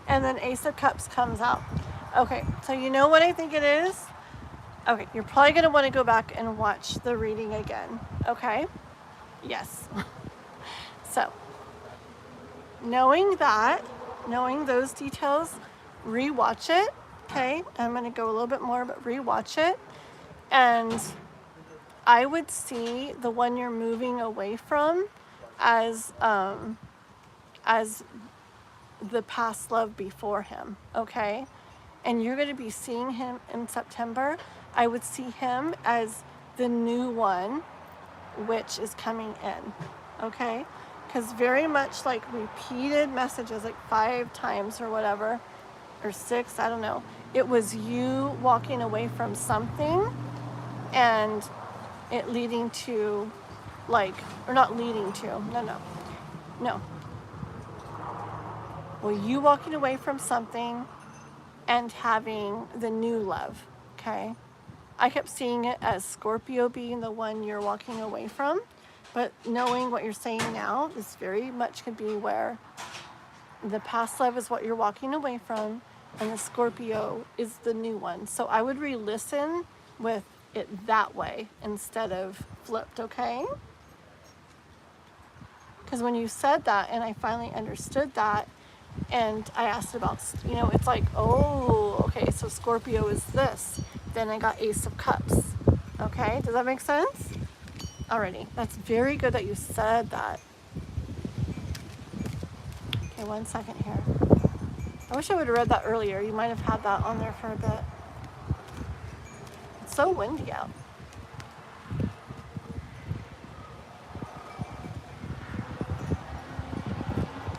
And then Ace of Cups comes out. Okay, so you know what I think it is? Okay, you're probably going to want to go back and watch the reading again. Okay? Yes. So, knowing those details, rewatch it. Okay? I'm going to go a little bit more, but rewatch it. And I would see the one you're moving away from as the past love before him, okay? And you're going to be seeing him in September. I would see him as the new one, which is coming in, okay? Because very much like repeated messages, like 5 times or whatever, or 6, I don't know. It was you walking away from something and it leading to, like, or not leading to, no. Well, you walking away from something and having the new love, okay? I kept seeing it as Scorpio being the one you're walking away from, but knowing what you're saying now, this very much could be where the past love is what you're walking away from, and the Scorpio is the new one. So I would re-listen with it that way instead of flipped, okay? Because when you said that and I finally understood that, and I asked about, you know, it's like, oh, okay, so Scorpio is this. Then I got Ace of Cups. Okay, does that make sense? Alrighty, that's very good that you said that. Okay, 1 second here. I wish I would have read that earlier. You might have had that on there for a bit. It's so windy out.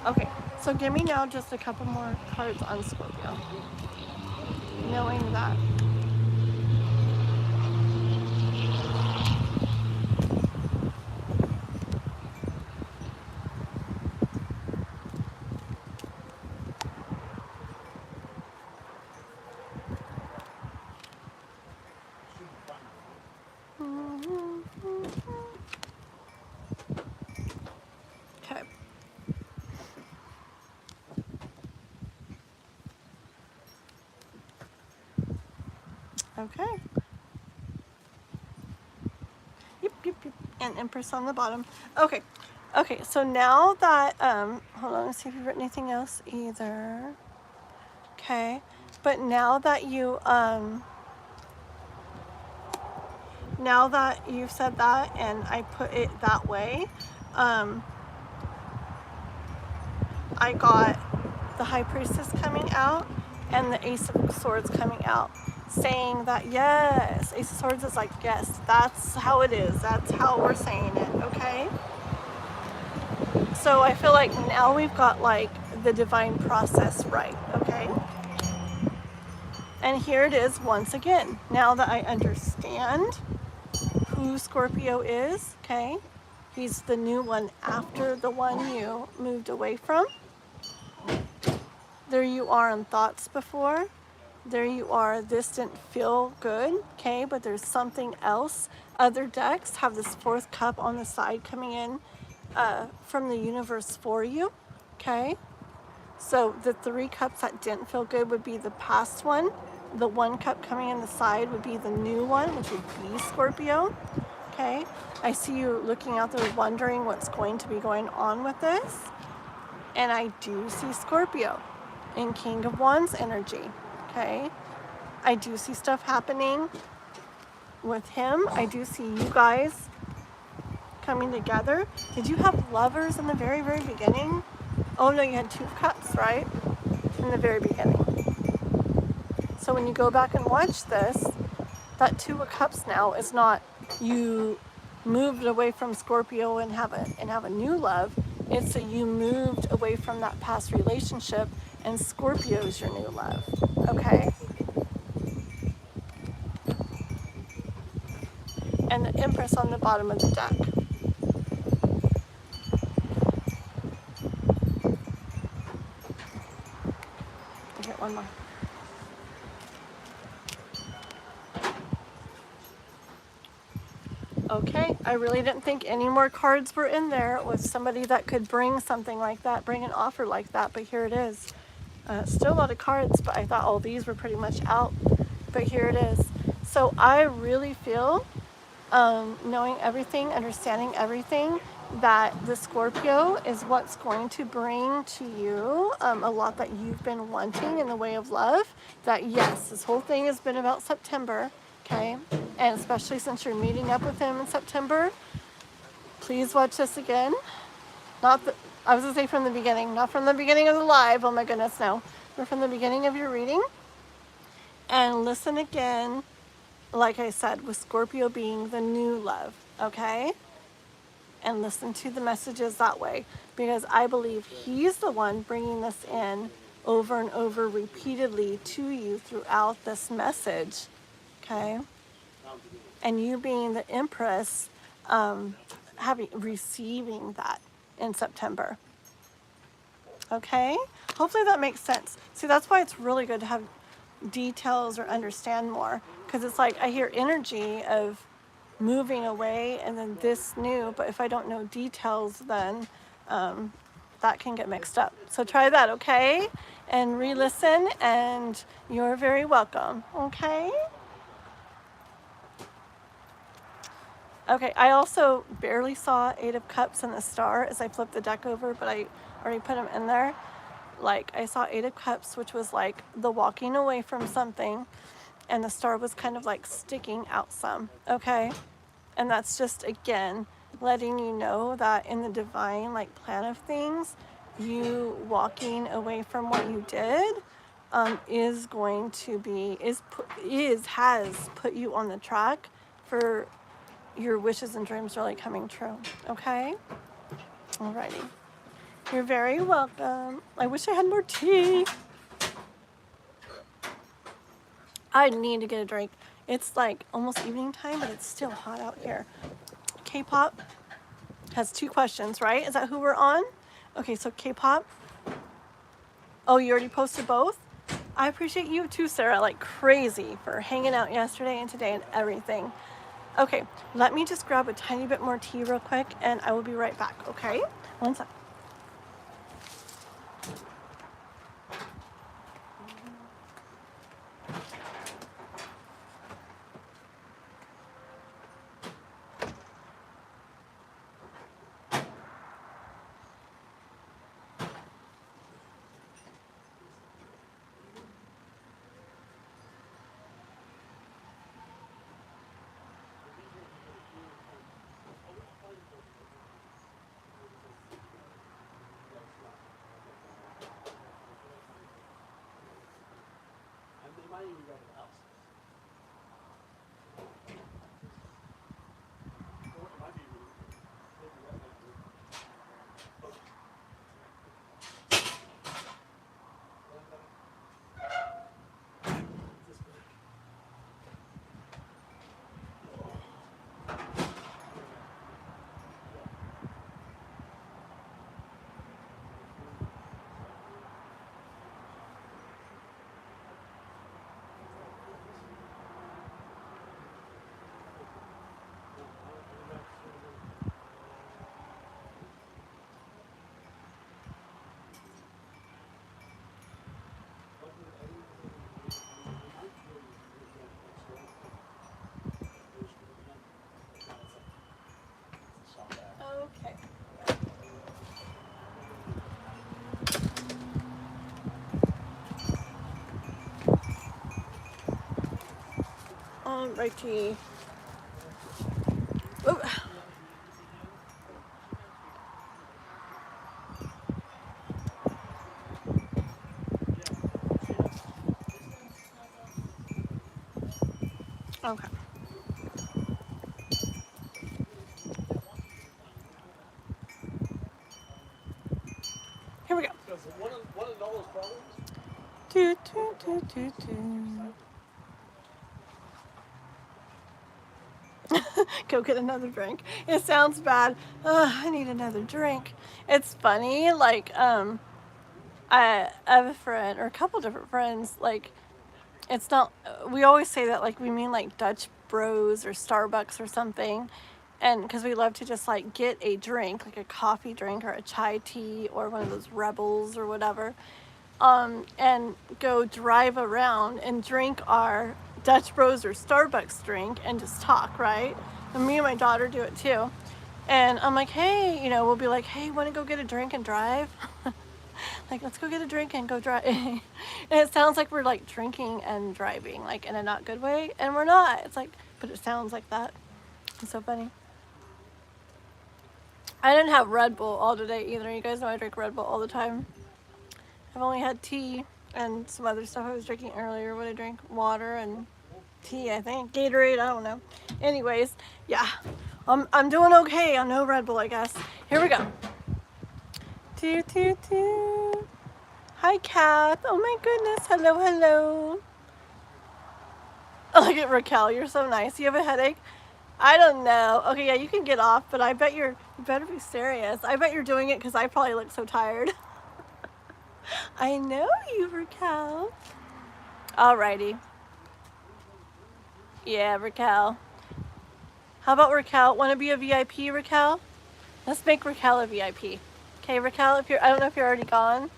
Okay, so give me now just a couple more cards on Scorpio. Knowing that. Okay. Okay. Yep. And Empress on the bottom. Okay. Okay, so now that, hold on, let's see if you've written anything else either. Okay. But now that you, now that you've said that and I put it that way, I got the High Priestess coming out and the Ace of Swords coming out, saying that yes, Ace of Swords is like, yes, that's how it is. That's how we're saying it, okay? So I feel like now we've got like the divine process right, okay? And here it is once again. Now that I understand who Scorpio is, okay? He's the new one after the one you moved away from. There you are in thoughts before. There you are, this didn't feel good, okay? But there's something else. Other decks have this 4th cup on the side coming in from the universe for you, okay? So the 3 cups that didn't feel good would be the past one. The 1 cup coming in the side would be the new one, which would be Scorpio, okay? I see you looking out there wondering what's going to be going on with this. And I do see Scorpio in King of Wands energy, okay? I do see stuff happening with him. I do see you guys coming together. Did you have lovers in the very, very beginning? Oh no, you had 2 cups, right? In the very beginning. So when you go back and watch this, that 2 of Cups now is not you moved away from Scorpio and have a new love. It's that you moved away from that past relationship and Scorpio is your new love, okay? And the Empress on the bottom of the deck. I get one more. Okay, I really didn't think any more cards were in there. It was somebody that could bring something like that, bring an offer like that, but here it is. Still a lot of cards, but I thought all these were pretty much out, but here it is. So I really feel, knowing everything, understanding everything, that the Scorpio is what's going to bring to you a lot that you've been wanting in the way of love. That yes, this whole thing has been about September, okay? And especially since you're meeting up with him in September, please watch this again. I was gonna say from the beginning, not from the beginning of the live, oh my goodness, no. But from the beginning of your reading. And listen again, like I said, with Scorpio being the new love, okay? And listen to the messages that way. Because I believe he's the one bringing this in over and over repeatedly to you throughout this message, okay? And you being the Empress, receiving that in September, okay? Hopefully that makes sense. See, that's why it's really good to have details or understand more, because it's like I hear energy of moving away and then this new, but if I don't know details, then that can get mixed up. So try that, okay? And re-listen, and you're very welcome, okay? Okay, I also barely saw 8 of Cups and the Star as I flipped the deck over, but I already put them in there. Like, I saw 8 of Cups, which was like the walking away from something, and the Star was kind of like sticking out some, okay? And that's just, again, letting you know that in the divine, like, plan of things, you walking away from what you did is going to be, has put you on the track for your wishes and dreams really coming true, okay? Alrighty. You're very welcome. I wish I had more tea. I need to get a drink. It's like almost evening time, but it's still hot out here. K-pop has 2 questions, right? Is that who we're on? Okay, so K-pop. Oh, you already posted both? I appreciate you too, Sarah, like crazy for hanging out yesterday and today and everything. Okay, let me just grab a tiny bit more tea real quick and I will be right back, okay? One sec. Okay. Alrighty. Oh. Okay. Here we go. Do, do, do, do, do. Go get another drink. It sounds bad. I need another drink. It's funny, like, I have a friend, or a couple different friends, like, it's not, we always say that, like, we mean, like, Dutch Bros or Starbucks or something, and because we love to just, like, get a drink, like a coffee drink or a chai tea or one of those Rebels or whatever, and go drive around and drink our Dutch Bros or Starbucks drink and just talk, right? And me and my daughter do it too. And I'm like, hey, you know, we'll be like, hey, want to go get a drink and drive? Like, let's go get a drink and go drive. And it sounds like we're like drinking and driving, like in a not good way. And we're not. It's like, but it sounds like that. It's so funny. I didn't have Red Bull all today either. You guys know I drink Red Bull all the time. I've only had tea and some other stuff I was drinking earlier. What I drank? Water and tea, I think. Gatorade, I don't know. Anyways, yeah. I'm doing okay on no Red Bull, I guess. Here we go. Hi, Kath. Oh my goodness. Hello, hello. Oh, look at Raquel. You're so nice. You have a headache? I don't know. Okay, yeah, you can get off, but I bet you better be serious. I bet you're doing it because I probably look so tired. I know you, Raquel. Alrighty. Yeah, Raquel. How about Raquel? Want to be a VIP, Raquel? Let's make Raquel a VIP. Okay, Raquel, I don't know if you're already gone,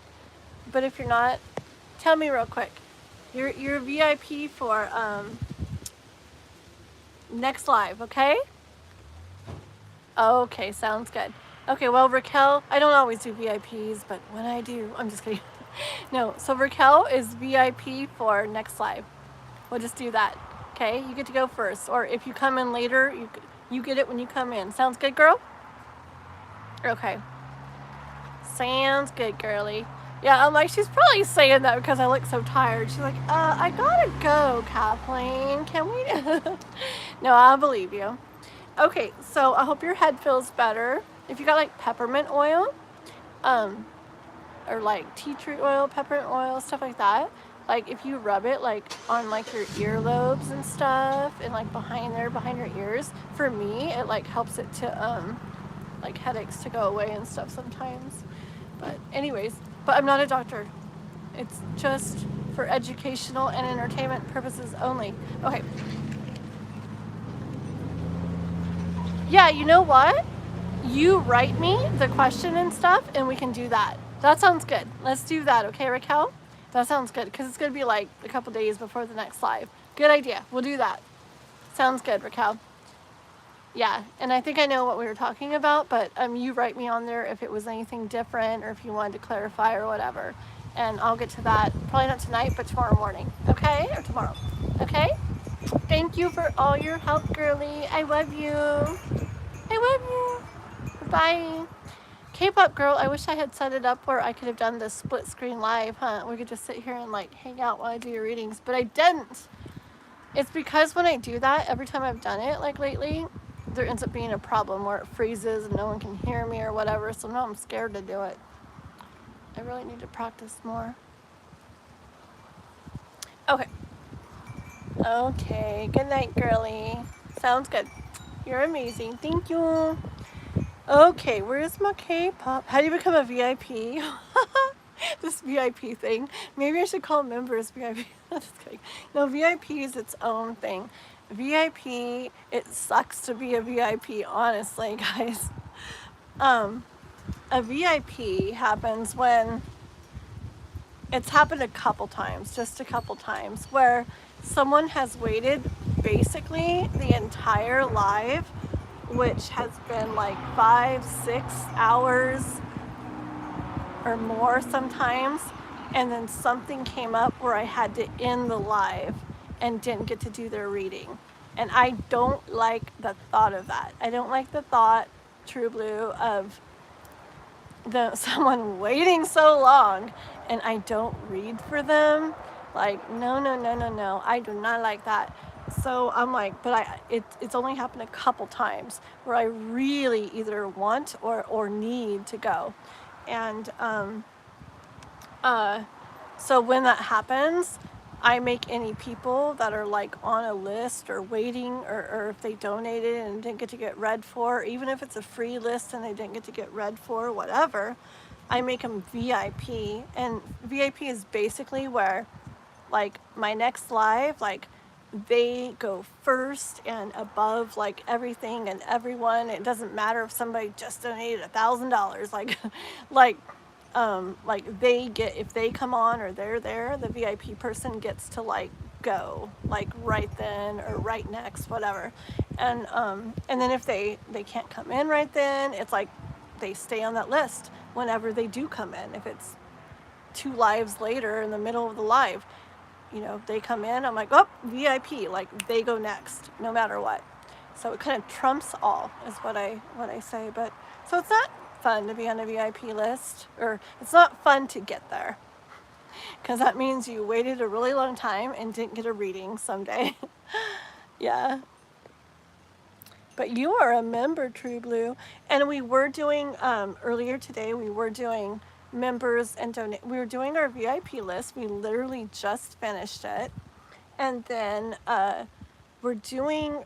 but if you're not, tell me real quick. You're a VIP for next live, okay? Okay, sounds good. Okay, well, Raquel, I don't always do VIPs, but when I do, I'm just kidding. No, so Raquel is VIP for next live. We'll just do that. Okay, you get to go first, or if you come in later, you get it when you come in. Sounds good, girl? Okay. Sounds good, girly. Yeah, I'm like, she's probably saying that because I look so tired. She's like, I gotta go, Kathleen. Can we? No, I believe you. Okay, so I hope your head feels better. If you got like peppermint oil, or like tea tree oil, peppermint oil, stuff like that, like if you rub it like on like your earlobes and stuff and like behind your ears, for me it like helps it to like headaches to go away and stuff sometimes. But anyways, but I'm not a doctor. It's just for educational and entertainment purposes only. Okay. Yeah, you know what? You write me the question and stuff and we can do that. That sounds good. Let's do that, okay, Raquel? That sounds good because it's going to be like a couple days before the next live. Good idea. We'll do that. Sounds good, Raquel. Yeah, and I think I know what we were talking about, but you write me on there if it was anything different or if you wanted to clarify or whatever. And I'll get to that, probably not tonight, but tomorrow morning. Okay? Or tomorrow. Okay? Thank you for all your help, girly. I love you. I love you. Bye. K-pop girl, I wish I had set it up where I could have done this split screen live, huh? We could just sit here and like hang out while I do your readings, but I didn't. It's because when I do that, every time I've done it like lately, there ends up being a problem where it freezes and no one can hear me or whatever, so now I'm scared to do it. I really need to practice more. Okay. Okay, good night, girly. Sounds good. You're amazing. Thank you. Okay, where's my K-pop? How do you become a VIP? This VIP thing. Maybe I should call members VIP. Just kidding. No, VIP is its own thing. VIP, it sucks to be a VIP, honestly, guys. A VIP happens when it's happened a couple times, just a couple times, where someone has waited basically the entire live, which has been like 5-6 hours or more sometimes, and then something came up where I had to end the live and didn't get to do their reading. And I don't like the thought of that. I don't like the thought, True Blue, of someone waiting so long and I don't read for them. Like, no. I do not like that. So I'm like, but it's only happened a couple times where I really either want or need to go. And so when that happens, I make any people that are like on a list or waiting, or if they donated and didn't get to get read for, even if it's a free list and they didn't get to get read for, whatever, I make them VIP. And VIP is basically where like my next live, like they go first and above like everything and everyone. It doesn't matter if somebody just donated $1,000, like they get, if they come on or they're there, the VIP person gets to like go like right then or right next, whatever. And then if they can't come in right then, it's like they stay on that list whenever they do come in. If it's 2 lives later in the middle of the live, you know, they come in, I'm like, oh, VIP, like they go next no matter what. So it kind of trumps all is what I say. But so it's not fun to be on a VIP list, or it's not fun to get there, because that means you waited a really long time and didn't get a reading someday. Yeah. But you are a member, True Blue. And we were doing, earlier today, we were doing members and donate. We were doing our VIP list. We literally just finished it. And then we're doing,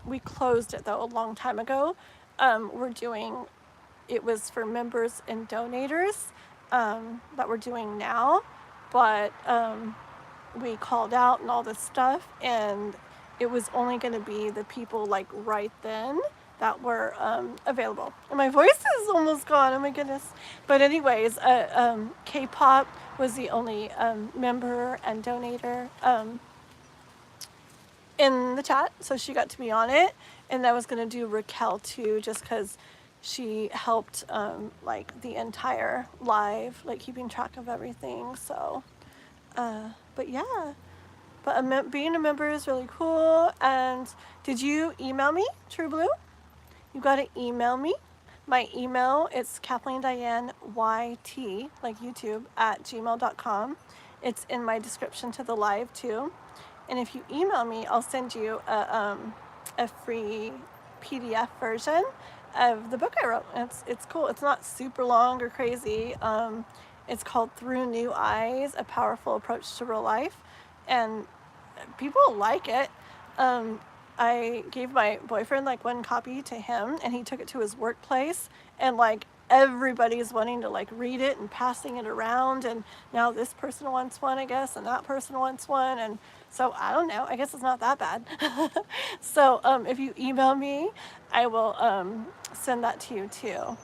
we closed it though a long time ago. We're doing, it was for members and donators that we're doing now. But we called out and all this stuff, and it was only going to be the people like right then that were available. And my voice is almost gone, oh my goodness. But anyways, K-pop was the only member and donator in the chat, so she got to be on it. And I was going to do Raquel too, just because she helped like the entire live, like keeping track of everything. So but yeah, but being a member is really cool. And did you email me, True Blue? You got to email me. My email, it's kathleendianeYT, like YouTube, at gmail.com. It's in my description to the live too. And if you email me, I'll send you a free PDF version of the book I wrote. It's cool. It's not super long or crazy. It's called Through New Eyes, A Powerful Approach to Real Life. And people like it. I gave my boyfriend like one copy to him, and he took it to his workplace, and like everybody's wanting to like read it and passing it around, and now this person wants one, I guess, and that person wants one, and so I don't know, I guess it's not that bad. So if you email me, I will send that to you too.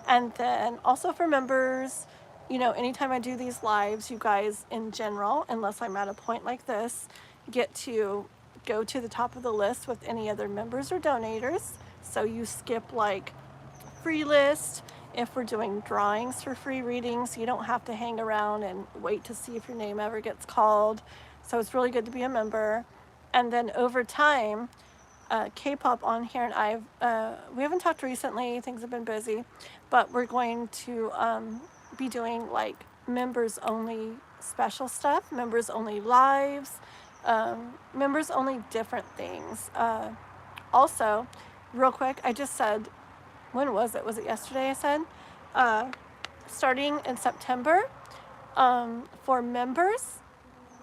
And then also for members, you know, anytime I do these lives, you guys in general, unless I'm at a point like this, get to go to the top of the list with any other members or donators. So you skip like free list. If we're doing drawings for free readings, you don't have to hang around and wait to see if your name ever gets called. So it's really good to be a member. And then over time, K-pop on here, and we haven't talked recently, things have been busy, but we're going to be doing like members only special stuff, members only lives, members only different things. Also, real quick, I just said, when was it? Was it yesterday I said? Starting in September, for members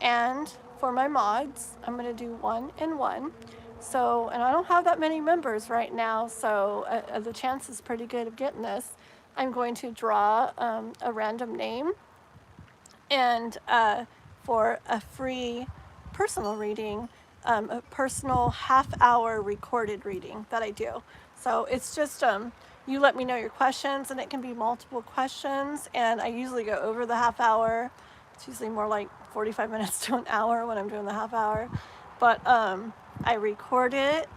and for my mods, I'm going to do 1-in-1. So, and I don't have that many members right now, so the chance is pretty good of getting this. I'm going to draw a random name, and for a free personal reading, a personal half-hour recorded reading that I do. So it's just, you let me know your questions, and it can be multiple questions, and I usually go over the half hour. It's usually more like 45 minutes to an hour when I'm doing the half hour. But I record it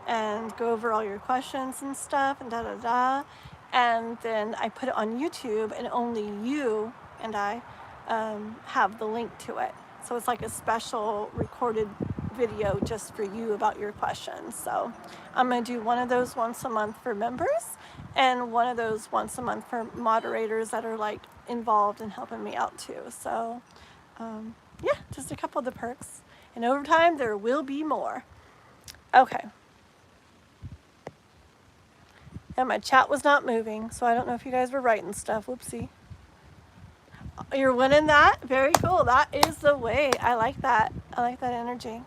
and go over all your questions and stuff and da-da-da. And then I put it on YouTube, and only you and I have the link to it. So it's like a special recorded video just for you about your questions. So I'm going to do one of those once a month for members, and one of those once a month for moderators that are like involved in helping me out too. So yeah, just a couple of the perks. And over time, there will be more. Okay. And my chat was not moving, so I don't know if you guys were writing stuff. Whoopsie. You're winning that? Very cool. That is the way. I like that. I like that energy.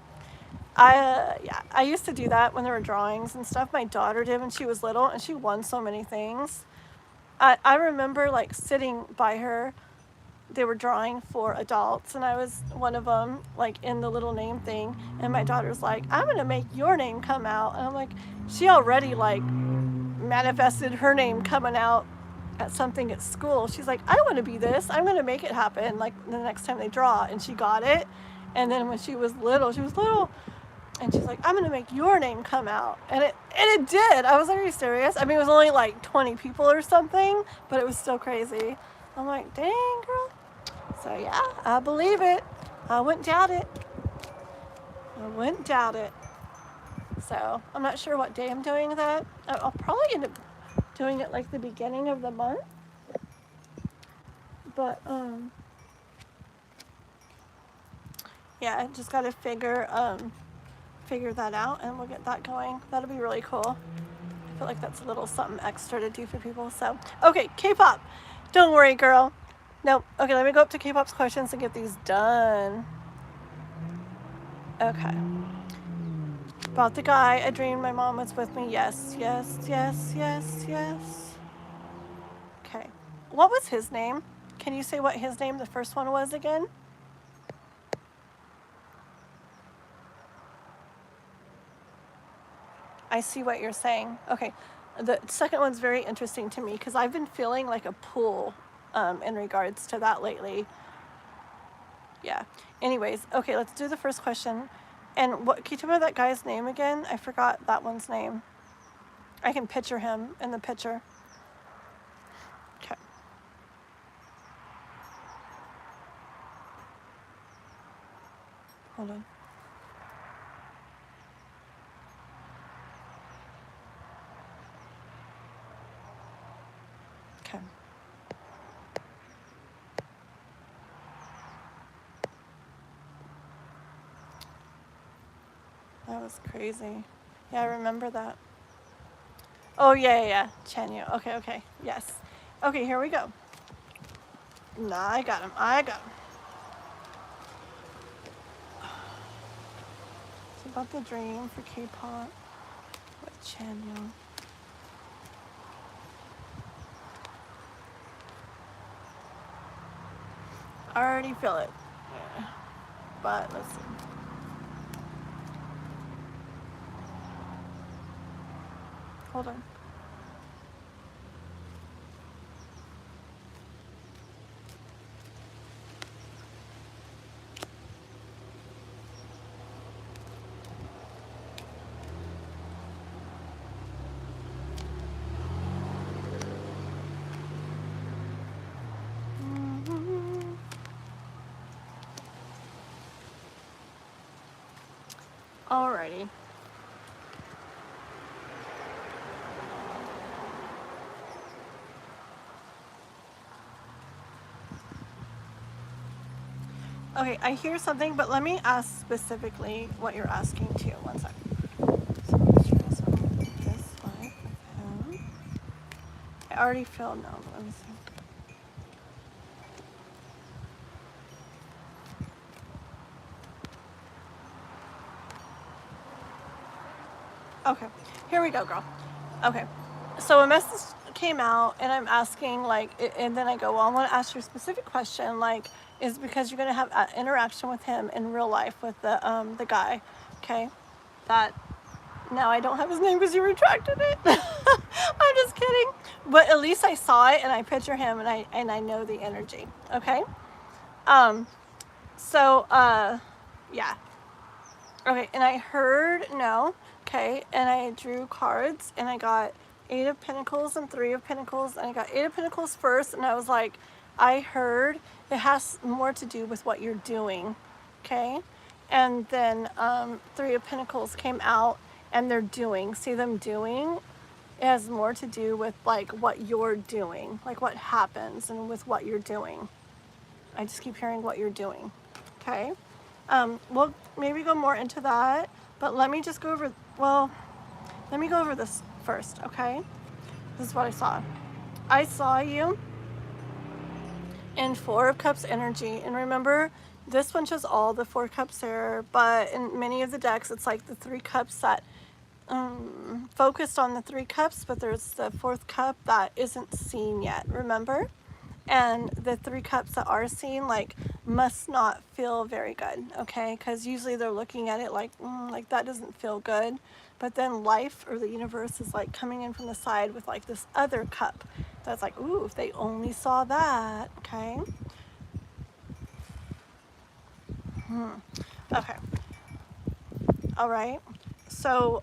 Yeah, I used to do that when there were drawings and stuff. My daughter did when she was little, and she won so many things. I remember like sitting by her. They were drawing for adults, and I was one of them, like in the little name thing. And my daughter's like, "I'm gonna make your name come out." And I'm like, she already like manifested her name coming out at something at school. She's like, "I want to be this. I'm gonna make it happen." Like the next time they draw, and she got it. And then when she was little, and she's like, "I'm gonna make your name come out," and it did. I was like, "Are you serious?" I mean, it was only like 20 people or something, but it was still crazy. I'm like, "Dang, girl." So yeah, I believe it. I wouldn't doubt it. I wouldn't doubt it. So I'm not sure what day I'm doing that. I'll probably end up doing it like the beginning of the month. But yeah, I just gotta figure that out, and we'll get that going. That'll be really cool. I feel like that's a little something extra to do for people. So okay, K-pop. Don't worry, girl. Nope. Okay, let me go up to K-pop's questions and get these done. Okay. About the guy, I dreamed my mom was with me. Yes, yes, yes, yes, yes. Okay. What was his name? Can you say what his name, the first one, was again? I see what you're saying. Okay. The second one's very interesting to me because I've been feeling like a pull in regards to that lately. Yeah. Anyways, okay, let's do the first question. And what, can you tell me that guy's name again? I forgot that one's name. I can picture him in the picture. Okay. Hold on. Okay. That was crazy. Yeah, I remember that. Oh, yeah. Chanyu. Okay, okay. Yes. Okay, here we go. Nah, I got him. It's about the dream for K-pop. What Chanyu? I already feel it. Yeah. But let's see. Hold on. Alrighty. Okay, I hear something, but let me ask specifically what you're asking too. One second. So this life with him. I already feel no. Let me see. Okay, here we go, girl. Okay, so a message came out, and I'm asking like, and then I go, well, I want to ask you a specific question, like, is because you're gonna have an interaction with him in real life with the guy, okay? That now I don't have his name because you retracted it. I'm just kidding, but at least I saw it and I picture him and I know the energy, okay? So yeah. Okay, and I heard no, okay, and I drew cards, and I got 8 of Pentacles and 3 of Pentacles, and I got 8 of Pentacles first, and I was like, I heard it has more to do with what you're doing, okay? And then 3 of Pentacles came out, and they're doing. See them doing? It has more to do with like what you're doing, like what happens, and with what you're doing. I just keep hearing what you're doing, okay? We'll maybe go more into that, but let me just go over, well, let me go over this first, okay? This is what I saw. I saw you in 4 of Cups energy, and remember, this one shows all the 4 cups there, but in many of the decks, it's like the 3 cups that focused on the 3 cups, but there's the 4th cup that isn't seen yet, remember? And the 3 cups that are seen, like, must not feel very good, okay? Because usually they're looking at it like that doesn't feel good. But then life or the universe is like coming in from the side with like this other cup that's like, ooh, if they only saw that, okay? Okay. All right. So,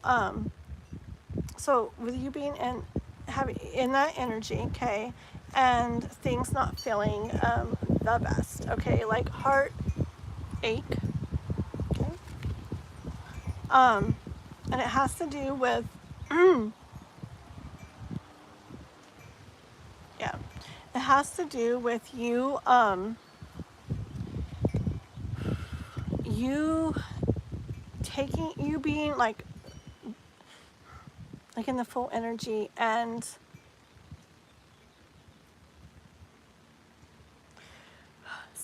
so with you being in that energy, okay, and things not feeling the best, okay, like heart ache, okay, and it has to do with yeah, it has to do with you you being like in the full energy, and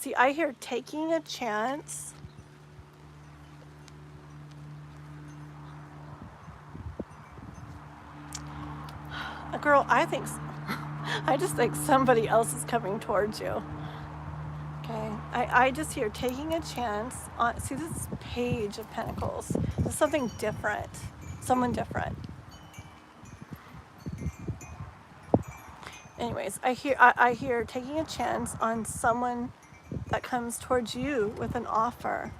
See, I hear taking a chance. Girl, I just think somebody else is coming towards you. Okay, I just hear taking a chance on, see this Page of Pentacles. This is something different, someone different. Anyways, I hear taking a chance on someone that comes towards you with an offer,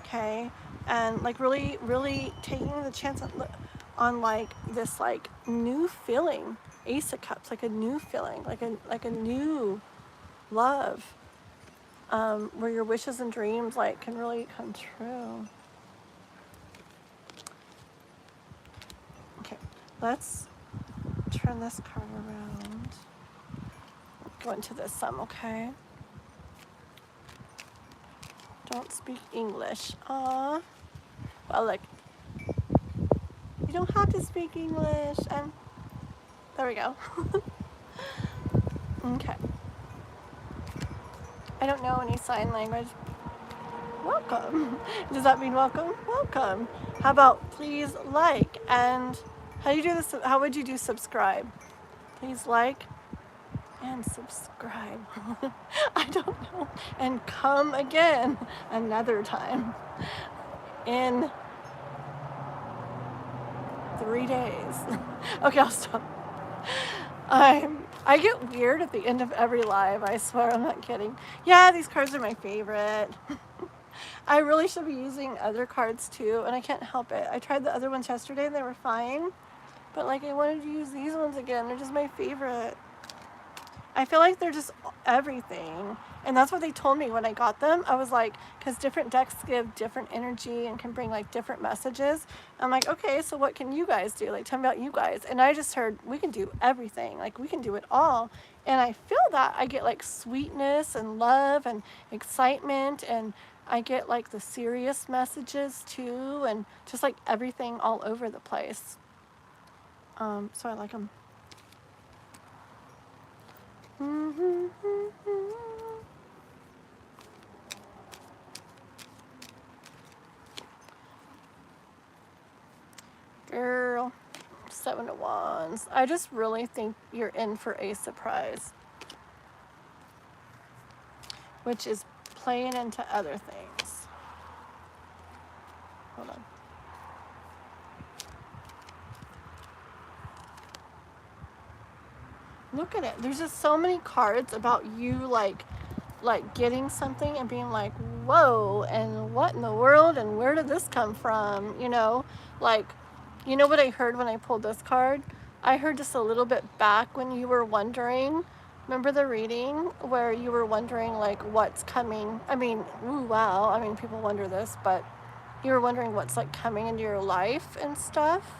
okay? And like really, really taking the chance on like this like new feeling, Ace of Cups, like a new feeling, like a new love, where your wishes and dreams like can really come true. Okay, let's turn this card around. Go into this some, okay? Don't speak English. Well, like, you don't have to speak English. And there we go. Okay. I don't know any sign language. Welcome. Does that mean welcome? Welcome. How about please like, and how do you do this? How would you do subscribe? Please like and subscribe. I don't know. And come again another time in 3 days. Okay, I'll stop. I get weird at the end of every live. I swear, I'm not kidding. Yeah, these cards are my favorite. I really should be using other cards too, and I can't help it. I tried the other ones yesterday and they were fine, but like I wanted to use these ones again. They're just my favorite. I feel like they're just everything. And that's what they told me when I got them. I was like, because different decks give different energy and can bring like different messages. I'm like, okay, so what can you guys do? Like, tell me about you guys. And I just heard we can do everything. Like, we can do it all. And I feel that I get like sweetness and love and excitement, and I get like the serious messages too, and just like everything all over the place. So I like them. Girl, 7 of Wands. I just really think you're in for a surprise, which is playing into other things. Hold on. Look at it. There's just so many cards about you like getting something and being like, whoa, and what in the world, and where did this come from? You know, like, you know what I heard when I pulled this card? I heard just a little bit back when you were wondering, remember the reading where you were wondering like what's coming? I mean, ooh, wow. I mean, people wonder this, but you were wondering what's like coming into your life and stuff.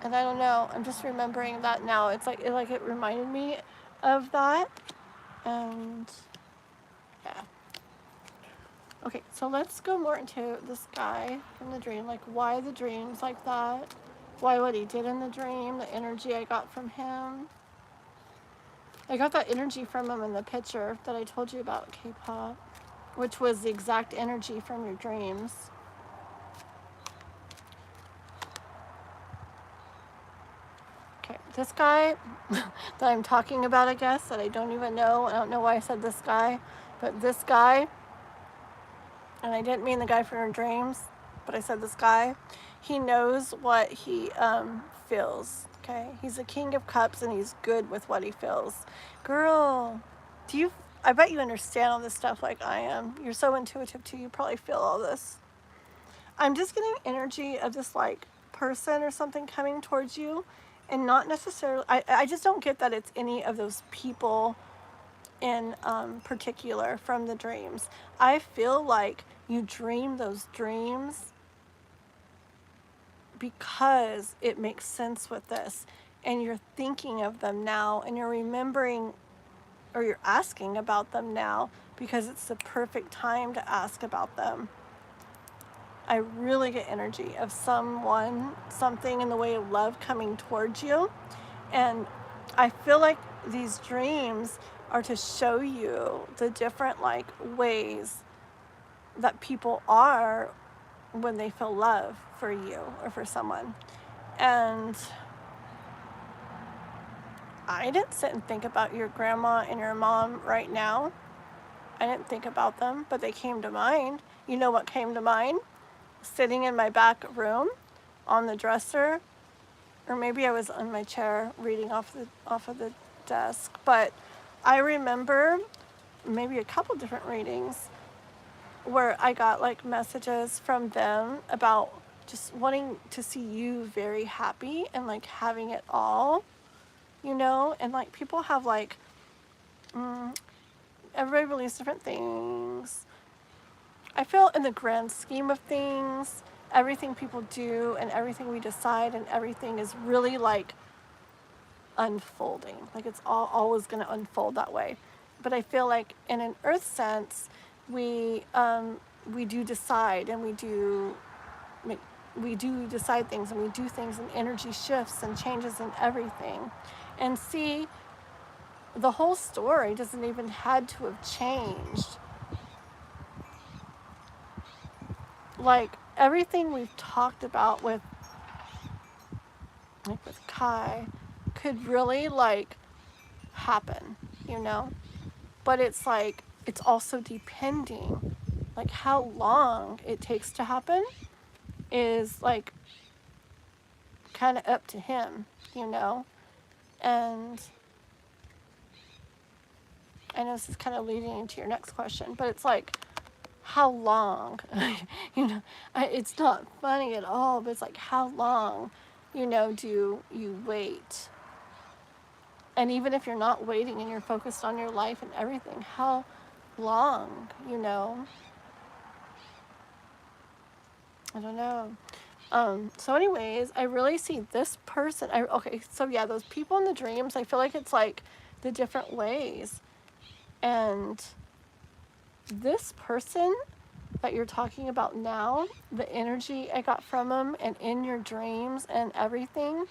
And I don't know, I'm just remembering that now. It's like it reminded me of that. And yeah. Okay, so let's go more into this guy from the dream. Like, why the dreams like that? Why what he did in the dream, the energy I got from him. I got that energy from him in the picture that I told you about, K-pop, which was the exact energy from your dreams. This guy that I'm talking about, I guess, that I don't even know. I don't know why I said this guy, but this guy, and I didn't mean the guy from your dreams, but I said this guy, he knows what he feels, okay? He's a King of Cups, and he's good with what he feels. Girl, I bet you understand all this stuff like I am. You're so intuitive, too. You probably feel all this. I'm just getting energy of this, like, person or something coming towards you. And not necessarily, I just don't get that it's any of those people in particular from the dreams. I feel like you dream those dreams because it makes sense with this. And you're thinking of them now, and you're remembering, or you're asking about them now because it's the perfect time to ask about them. I really get energy of someone, something in the way of love coming towards you. And I feel like these dreams are to show you the different like ways that people are when they feel love for you or for someone. And I didn't sit and think about your grandma and your mom right now. I didn't think about them, but they came to mind. You know what came to mind? Sitting in my back room on the dresser, or maybe I was on my chair reading off of the desk, but I remember maybe a couple different readings where I got like messages from them about just wanting to see you very happy and like having it all, you know. And like people have like everybody believes different things. I feel in the grand scheme of things, everything people do and everything we decide and everything is really like unfolding. Like it's always going to unfold that way. But I feel like in an earth sense, we do decide and we do decide things and we do things and energy shifts and changes in everything. And see, the whole story doesn't even had to have changed. Like everything we've talked about with Kai could really like happen, you know? But it's like, it's also depending, like how long it takes to happen is like kind of up to him, you know? And I know this is kind of leading into your next question, but it's like, how long, you know, it's not funny at all, but it's like, how long, you know, do you wait? And even if you're not waiting and you're focused on your life and everything, how long, you know? I don't know. So anyways, I really see this person. Okay, so yeah, those people in the dreams, I feel like it's like the different ways. And this person that you're talking about now, the energy I got from them and in your dreams and everything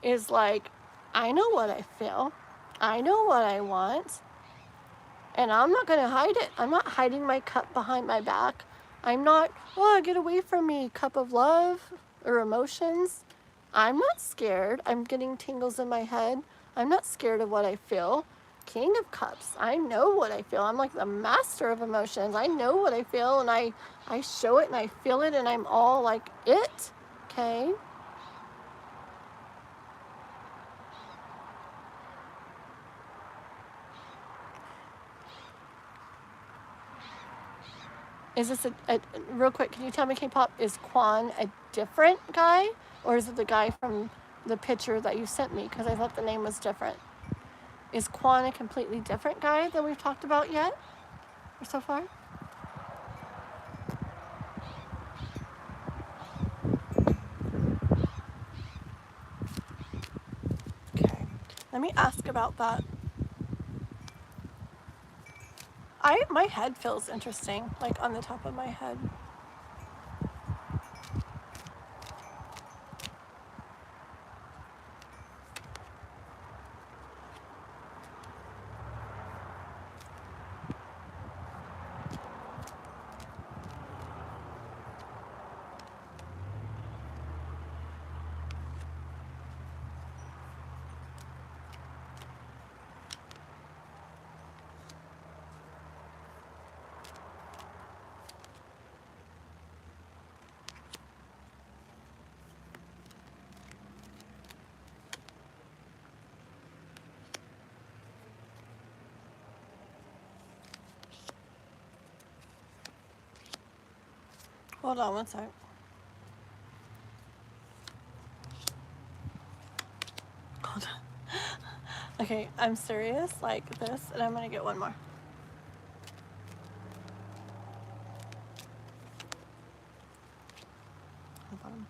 is like, I know what I feel. I know what I want. And I'm not going to hide it. I'm not hiding my cup behind my back. I'm not, oh, get away from me, cup of love or emotions. I'm not scared. I'm getting tingles in my head. I'm not scared of what I feel. King of Cups. I know what I feel. I'm like the master of emotions. I know what I feel and I show it and I feel it and I'm all like it. Okay? Is this a real quick, can you tell me, K-pop, is Quan a different guy? Or is it the guy from the picture that you sent me? Because I thought the name was different. Is Quan a completely different guy than we've talked about yet? Or so far? Okay. Let me ask about that. My head feels interesting, like on the top of my head. Hold on one sec. Hold on. Okay, I'm serious, like this, and I'm gonna get one more. Hold on.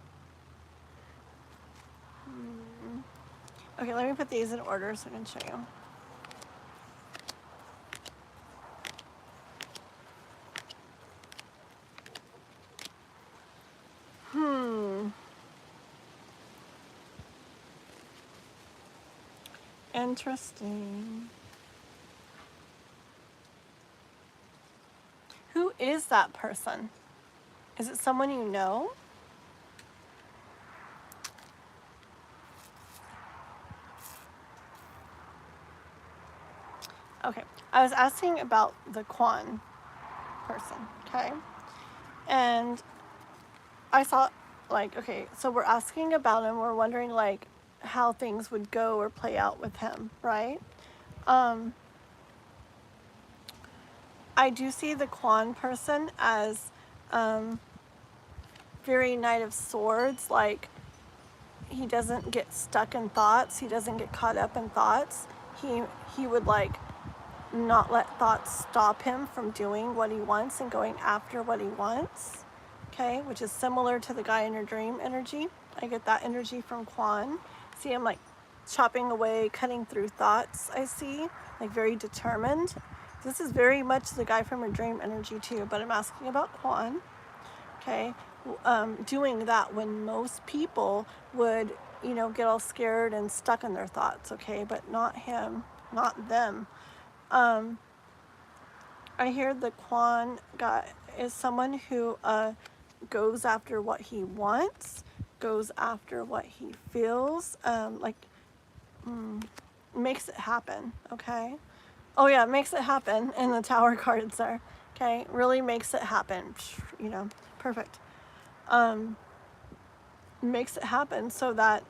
Okay, let me put these in order so I can show you. Interesting. is that person? Is it someone you know? Okay, I was asking about the Quan person, okay? And I saw, like, okay, so we're asking about him, we're wondering, like, how things would go or play out with him, right? I do see the Quan person as very Knight of Swords, like, he doesn't get stuck in thoughts, he doesn't get caught up in thoughts. He would, like, not let thoughts stop him from doing what he wants and going after what he wants, okay, which is similar to the guy in your dream energy. I get that energy from Quan. See him, like, chopping away, cutting through thoughts, I see, like, very determined. This is very much the guy from your dream energy too, but I'm asking about Quan, okay? Doing that when most people would, you know, get all scared and stuck in their thoughts, okay, but not him, not them. I hear the Quan guy is someone who goes after what he wants, goes after what he feels, makes it happen, okay? Oh yeah, makes it happen, and the Tower cards there, okay? Really makes it happen, you know, perfect. Makes it happen so that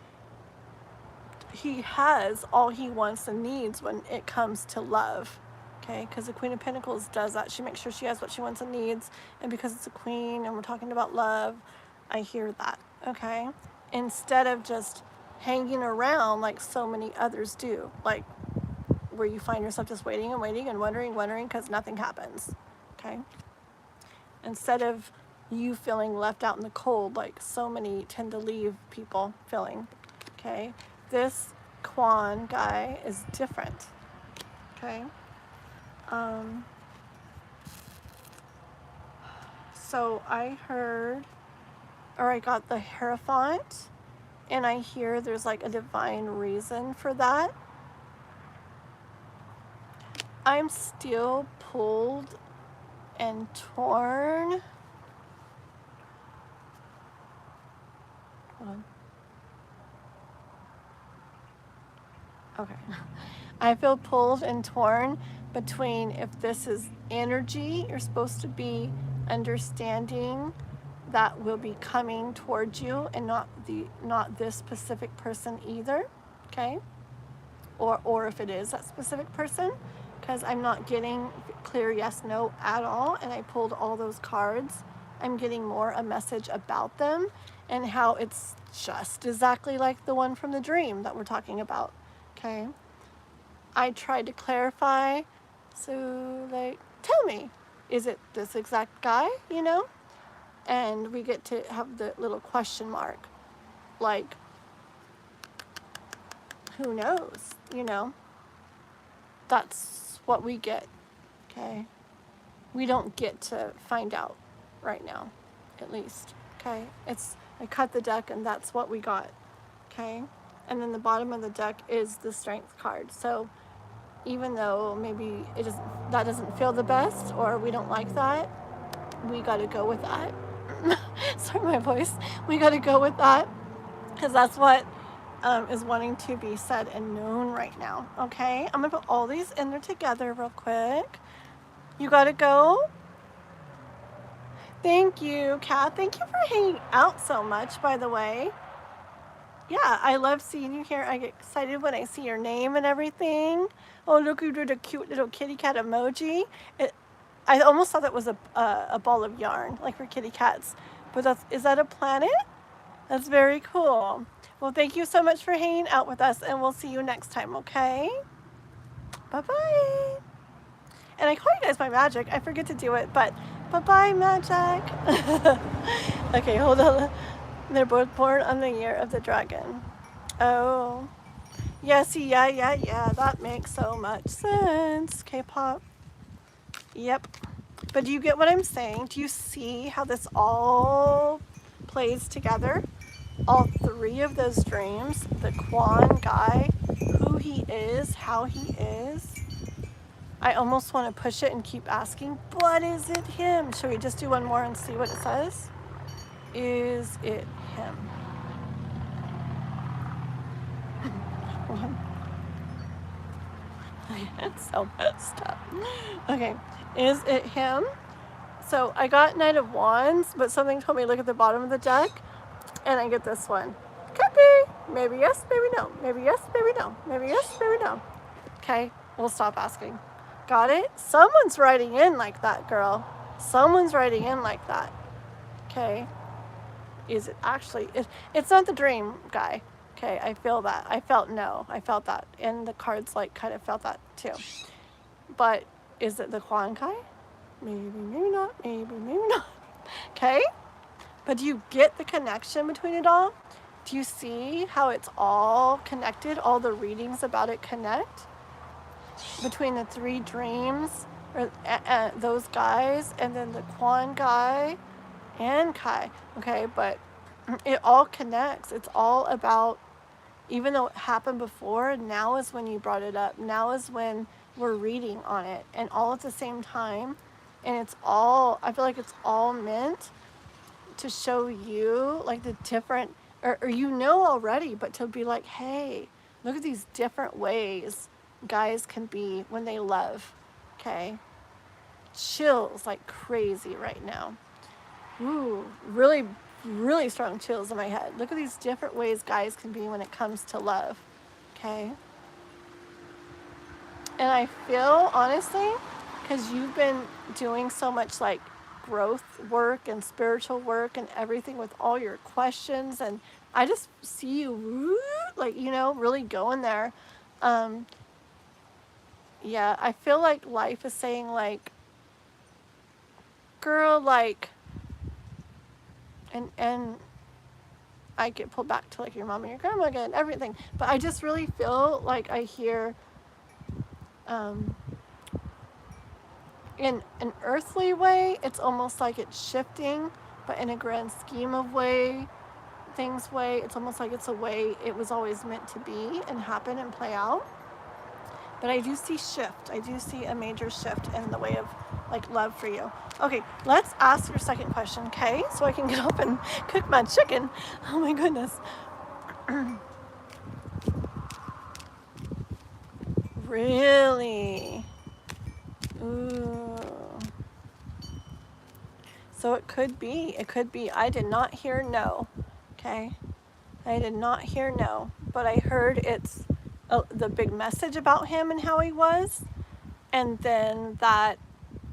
he has all he wants and needs when it comes to love, okay? Because the Queen of Pentacles does that. She makes sure she has what she wants and needs, and because it's a queen and we're talking about love, I hear that, okay? Instead of just hanging around like so many others do, like where you find yourself just waiting and waiting and wondering because nothing happens, okay? Instead of you feeling left out in the cold like so many tend to leave people feeling, okay? This Quan guy is different, okay? So I heard, or I got the Hierophant, and I hear there's like a divine reason for that. I'm still pulled and torn. Hold on. Okay. I feel pulled and torn between if this is energy you're supposed to be understanding that will be coming towards you, and not this specific person either, okay? Or if it is that specific person, because I'm not getting clear yes, no at all, and I pulled all those cards. I'm getting more a message about them and how it's just exactly like the one from the dream that we're talking about, okay? I tried to clarify, so like, tell me, is it this exact guy, you know? And we get to have the little question mark, like, who knows, you know? That's what we get, okay? We don't get to find out right now, at least, okay? I cut the deck and that's what we got, okay? And then the bottom of the deck is the Strength card. So even though maybe that doesn't feel the best, or we don't like that, we got to go with that. Sorry, my voice. We got to go with that because that's what is wanting to be said and known right now, okay? I'm going to put all these in there together real quick. You got to go? Thank you, Kath. Thank you for hanging out so much, by the way. Yeah, I love seeing you here. I get excited when I see your name and everything. Oh, look, you did a cute little kitty cat emoji. I almost thought that was a ball of yarn, like for kitty cats. But is that a planet? That's very cool. Well, thank you so much for hanging out with us, and we'll see you next time, okay? Bye-bye. And I call you guys by magic. I forget to do it, but bye-bye, magic. Okay, hold on. They're both born on the year of the dragon. Oh. Yes, yeah. That makes so much sense. K-pop. Yep. But do you get what I'm saying? Do you see how this all plays together? All three of those dreams, the Quan guy, who he is, how he is. I almost want to push it and keep asking, but is it him? Should we just do one more and see what it says? Is it him? It's so messed up. Okay, is it him? So I got Knight of Wands, but something told me look at the bottom of the deck, and I get this one. Could be. Maybe yes, maybe no. Maybe yes, maybe no. Maybe yes, maybe no. Okay, we'll stop asking. Got it? Someone's writing in like that, girl. Someone's writing in like that. Okay. Is it actually? It's not the dream guy. Okay, I feel that. I felt no. I felt that. And the cards like kind of felt that too. But is it the Quan guy? Maybe, maybe not. Maybe, maybe not. Okay? But do you get the connection between it all? Do you see how it's all connected? All the readings about it connect? Between the three dreams, or those guys, and then the Quan guy and Kai. Okay, but it all connects. It's all about, even though it happened before, now is when you brought it up. Now is when we're reading on it, and all at the same time. And it's all, I feel like it's all meant to show you like the different, or you know already, but to be like, hey, look at these different ways guys can be when they love. Okay? Chills like crazy right now. Ooh, really, really strong chills in my head. Look at these different ways guys can be when it comes to love. Okay? And I feel, honestly, because you've been doing so much like growth work and spiritual work and everything with all your questions, and I just see you like, you know, really going there. Yeah, I feel like life is saying like, girl, like, and I get pulled back to like your mom and your grandma again and everything, but I just really feel like I hear in an earthly way, it's almost like it's shifting, but in a grand scheme of things way, it's almost like it's a way it was always meant to be and happen and play out. But I do see shift. I do see a major shift in the way of like love for you. Okay, let's ask your second question, okay? So I can get up and cook my chicken. Oh my goodness. Really? Ooh. So it could be, I did not hear no, okay? I did not hear no, but I heard it's the big message about him and how he was, and then that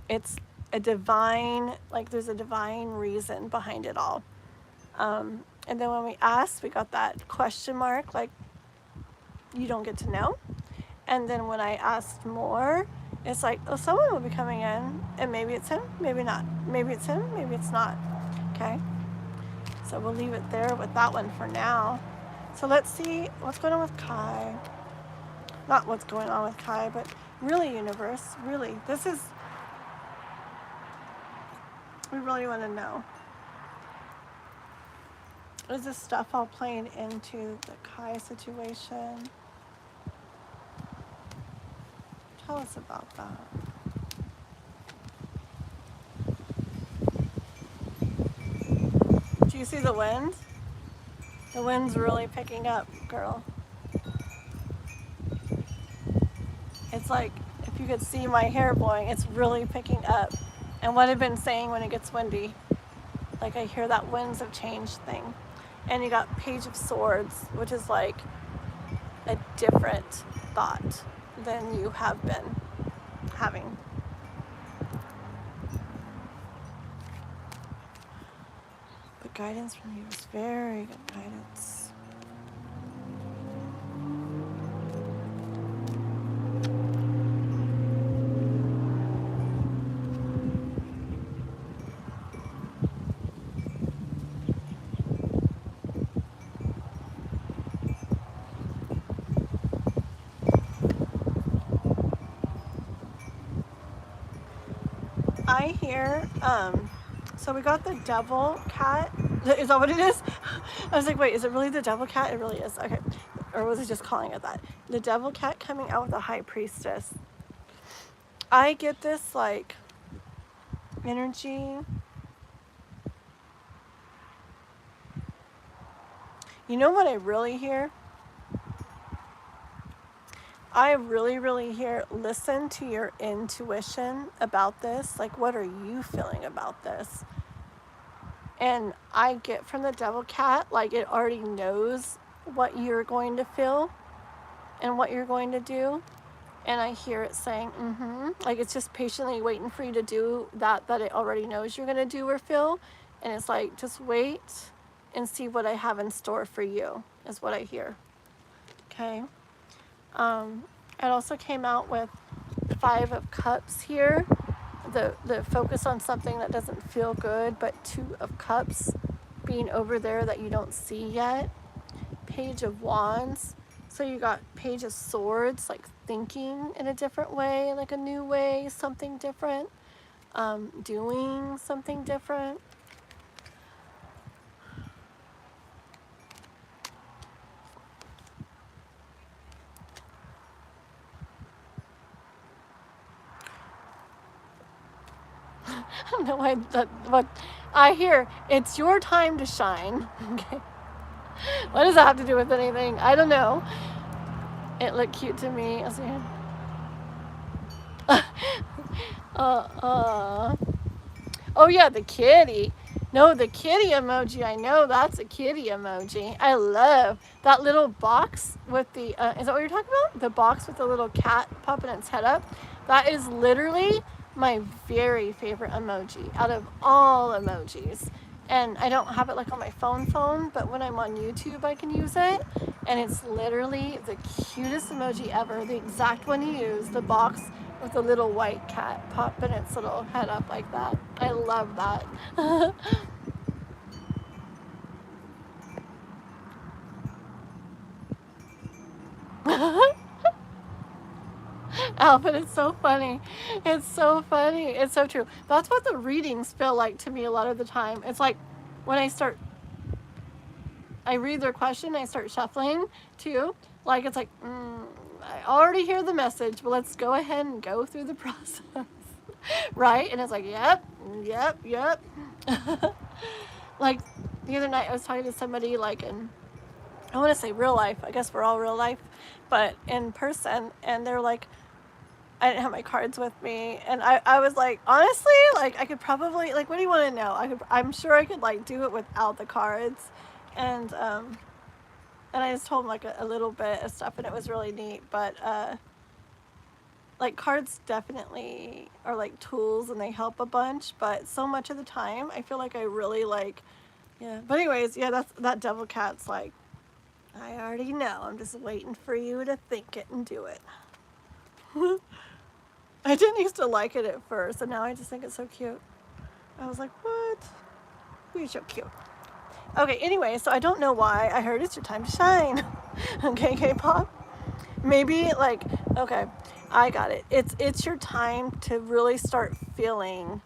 it's a divine, like there's a divine reason behind it all. And then when we asked, we got that question mark, like you don't get to know. And then when I asked more, it's like, oh, someone will be coming in, and maybe it's him, maybe not. Maybe it's him, maybe it's not. Okay? So we'll leave it there with that one for now. So let's see what's going on with Kai. Not what's going on with Kai, but really, universe, really. We really want to know. Is this stuff all playing into the Kai situation? Tell us about that. Do you see the wind? The wind's really picking up, girl. It's like, if you could see my hair blowing, it's really picking up. And what I've been saying when it gets windy, like I hear that winds of change thing. And you got Page of Swords, which is like a different thought than you have been having. But guidance from you is very good guidance. I hear, so we got the devil cat. Is that what it is? I was like, wait, is it really the devil cat? It really is. Okay. Or was it just calling it that? The devil cat coming out with the high priestess. I get this like energy. You know what I really hear? I really hear, listen to your intuition about this. Like, what are you feeling about this? And I get from the devil cat, like it already knows what you're going to feel and what you're going to do. And I hear it saying, like it's just patiently waiting for you to do that it already knows you're going to do or feel. And it's like, just wait and see what I have in store for you, is what I hear. Okay. It also came out with 5 of Cups here. The focus on something that doesn't feel good, but 2 of Cups being over there that you don't see yet. Page of Wands. So you got Page of Swords, like thinking in a different way, like a new way, something different, doing something different. I don't know what I hear. It's your time to shine. Okay. What does that have to do with anything? I don't know. It looked cute to me. Oh yeah, the kitty. No, the kitty emoji. I know that's a kitty emoji. I love that little box with the, is that what you're talking about? The box with the little cat popping its head up. That is literally my very favorite emoji out of all emojis. And I don't have it like on my phone, but when I'm on YouTube, I can use it. And it's literally the cutest emoji ever. The exact one you use, the box with a little white cat popping its little head up like that. I love that. Alvin, it's so funny. It's so funny. It's so true. That's what the readings feel like to me a lot of the time. It's like when I read their question, I start shuffling too. Like it's like, I already hear the message, but let's go ahead and go through the process. Right? And it's like, yep. Like the other night I was talking to somebody like in, I want to say real life. I guess we're all real life, but in person. And they're like, I didn't have my cards with me. And I was like, honestly, like I could probably, like, what do you want to know? I'm sure I could like do it without the cards. And I just told them like a little bit of stuff and it was really neat. But like cards definitely are like tools and they help a bunch. But so much of the time I feel like I really like, yeah. But anyways, yeah, that devil cat's like, I already know. I'm just waiting for you to think it and do it. I didn't used to like it at first, and now I just think it's so cute. I was like, what? You're so cute. Okay, anyway, so I don't know why I heard it's your time to shine. Okay, K-pop? Maybe like, okay, I got it. It's your time to really start feeling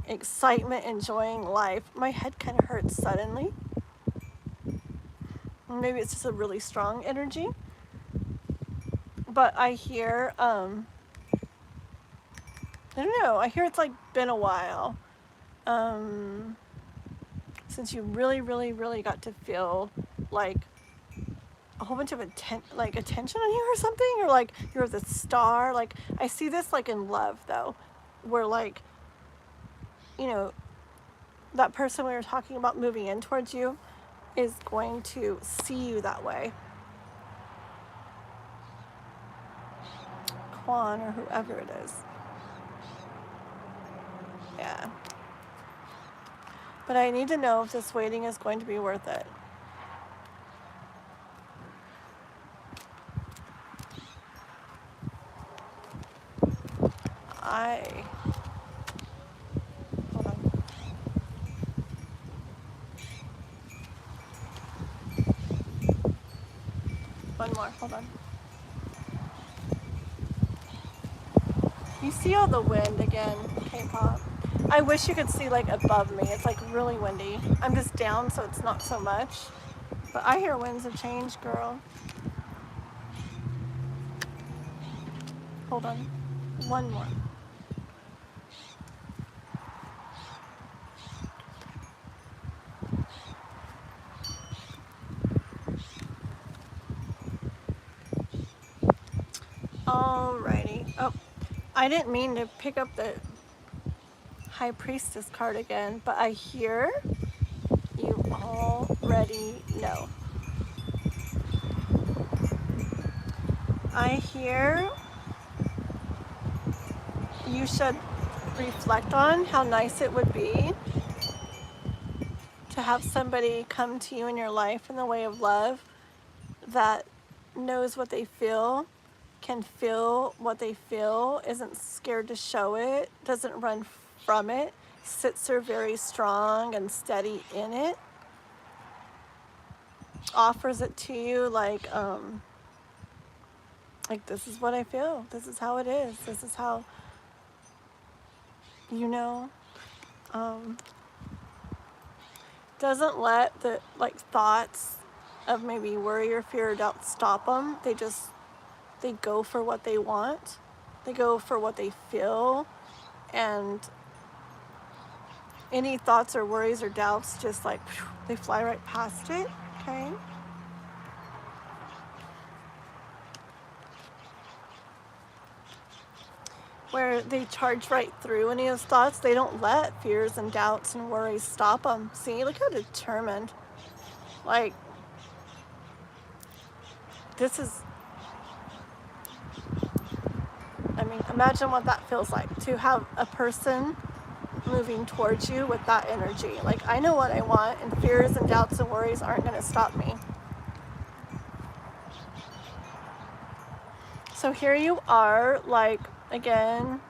excitement, enjoying life. My head kind of hurts suddenly. Maybe it's just a really strong energy. But I hear, I don't know, I hear it's like been a while since you really got to feel like a whole bunch of attention on you or something, or like you're the star. Like I see this like in love though, where like, you know, that person we were talking about moving in towards you is going to see you that way. Quan or whoever it is. Yeah. But I need to know if this waiting is going to be worth it. Hold on. One more, hold on. You see all the wind again, K-pop. I wish you could see like above me. It's like really windy. I'm just down, so it's not so much. But I hear winds of change, girl. Hold on. One more. I didn't mean to pick up the High Priestess card again, but I hear you already know. I hear you should reflect on how nice it would be to have somebody come to you in your life in the way of love that knows what they feel, can feel what they feel, isn't scared to show it, doesn't run from it, sits there very strong and steady in it, offers it to you like this is what I feel, this is how it is, this is how, you know, doesn't let the thoughts of maybe worry or fear or doubt stop them. They go for what they want, they go for what they feel, and any thoughts or worries or doubts just like they fly right past it. Okay, where they charge right through any of those thoughts. They don't let fears and doubts and worries stop them. See, look how determined. Like, this is, I mean, imagine what that feels like to have a person moving towards you with that energy. Like, I know what I want, and fears and doubts and worries aren't going to stop me. So here you are, like, again,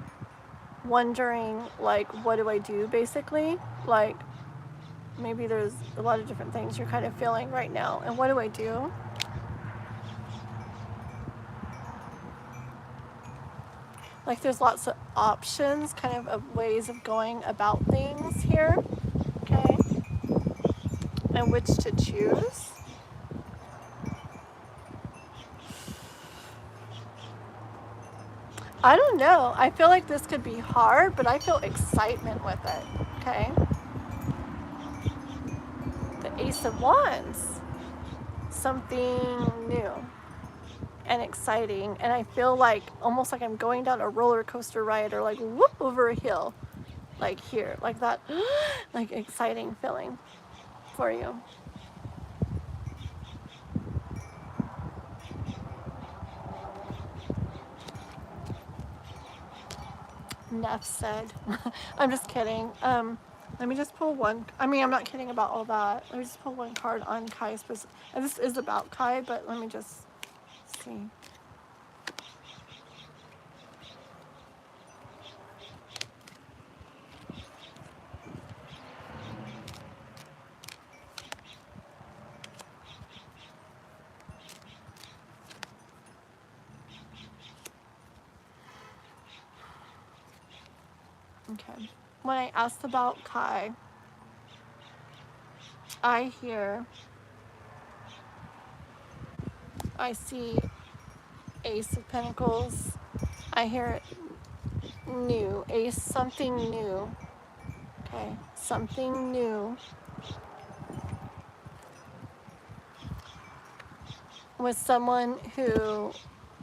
wondering, like, what do I do, basically? Like, maybe there's a lot of different things you're kind of feeling right now. And what do I do? Like, there's lots of options, kind of ways of going about things here, okay? And which to choose. I don't know. I feel like this could be hard, but I feel excitement with it, okay? The Ace of Wands. Something new and exciting. And I feel like, almost like I'm going down a roller coaster ride or like whoop over a hill. Like here, like that, like exciting feeling for you. Enough said. I'm just kidding. Let me just pull one. I mean, I'm not kidding about all that. Let me just pull one card on Kai. And this is about Kai, but let me just see. Okay. When I asked about Kai, I see Ace of Pentacles. I hear new, Ace, something new. Okay, something new. With someone who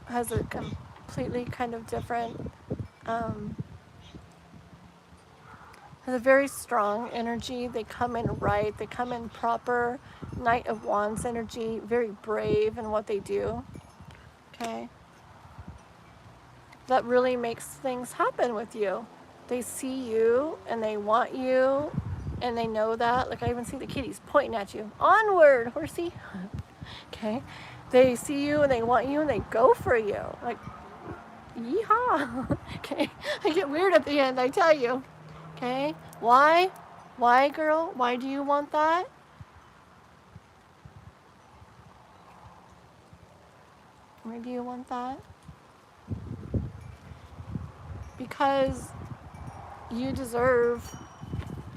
has a completely kind of different, has a very strong energy. They come in right, they come in proper, Knight of Wands energy, very brave in what they do, okay? That really makes things happen with you. They see you and they want you and they know that. Like, I even see the kitties pointing at you. Onward, horsey. Okay? They see you and they want you and they go for you. Like, yeehaw. Okay? I get weird at the end, I tell you. Okay? Why? Why, girl? Why do you want that? Why do you want that? Because you deserve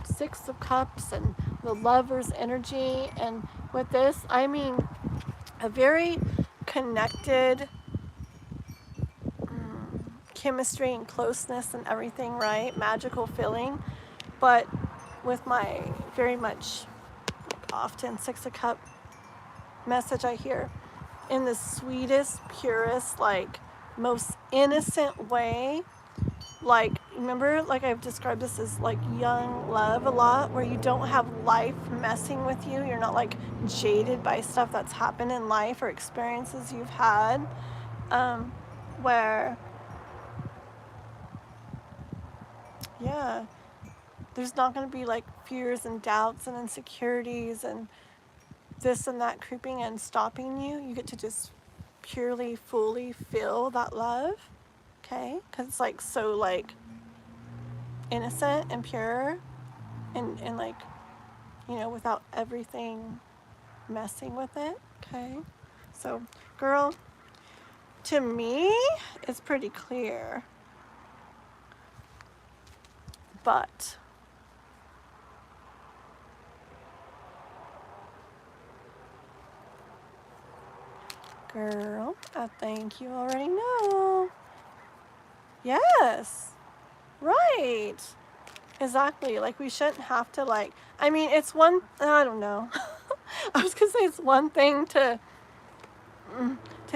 Six of Cups and the Lover's energy. And with this, I mean a very connected chemistry and closeness and everything, right? Magical feeling. But with my very much, often Six of Cup message I hear, in the sweetest, purest, like most innocent way, like, remember, like I've described this as like young love a lot, where you don't have life messing with you. You're not like jaded by stuff that's happened in life or experiences you've had, where, yeah, there's not going to be like fears and doubts and insecurities and this and that creeping and stopping you. You get to just purely, fully feel that love, okay? Because it's like so like innocent and pure and like, you know, without everything messing with it, okay? So, girl, to me, it's pretty clear. But girl, I think you already know. Yes, right. Exactly. Like, we shouldn't have to, like, I mean, it's one, I don't know. I was gonna say it's one thing to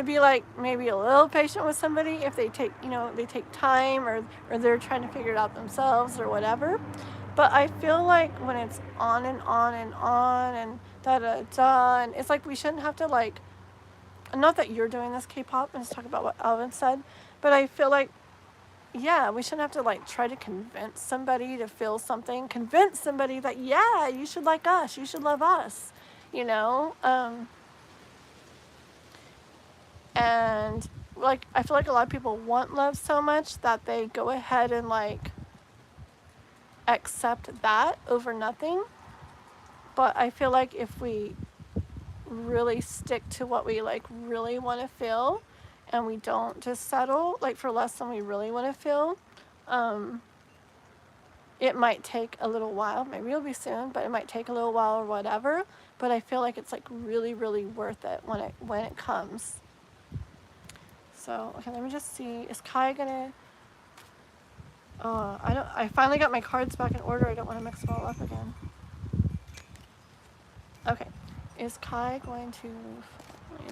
be like maybe a little patient with somebody if they take, you know, they take time or they're trying to figure it out themselves or whatever. But I feel like when it's on and on and on and da da da, and it's like we shouldn't have to like, not that you're doing this K-pop, and just talk about what Alvin said, but I feel like, yeah, we shouldn't have to like try to convince somebody to feel something, convince somebody that, yeah, you should like us, you should love us, you know? And like, I feel like a lot of people want love so much that they go ahead and like accept that over nothing. But I feel like if we really stick to what we like really want to feel and we don't just settle like for less than we really want to feel, it might take a little while. Maybe it'll be soon, but it might take a little while or whatever. But I feel like it's like really, really worth it when it comes. So, okay, let me just see. Is Kai gonna? I finally got my cards back in order. I don't want to mix them all up again. Okay, is Kai going to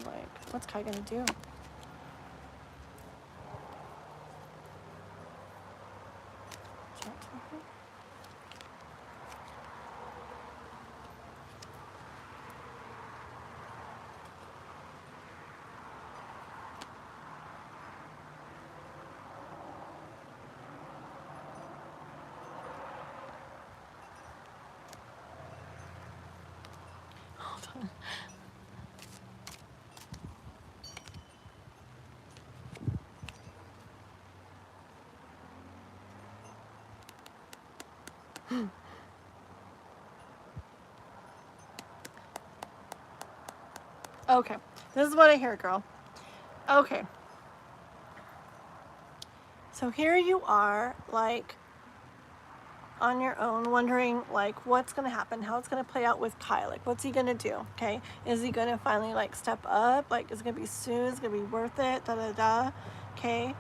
like? What's Kai gonna do? Hold on. Okay, this is what I hear, girl. Okay. So here you are, like, on your own, wondering, like, what's going to happen, how it's going to play out with Kai. Like, what's he going to do, okay? Is he going to finally, like, step up? Like, is it going to be soon? Is it going to be worth it? Da-da-da, okay?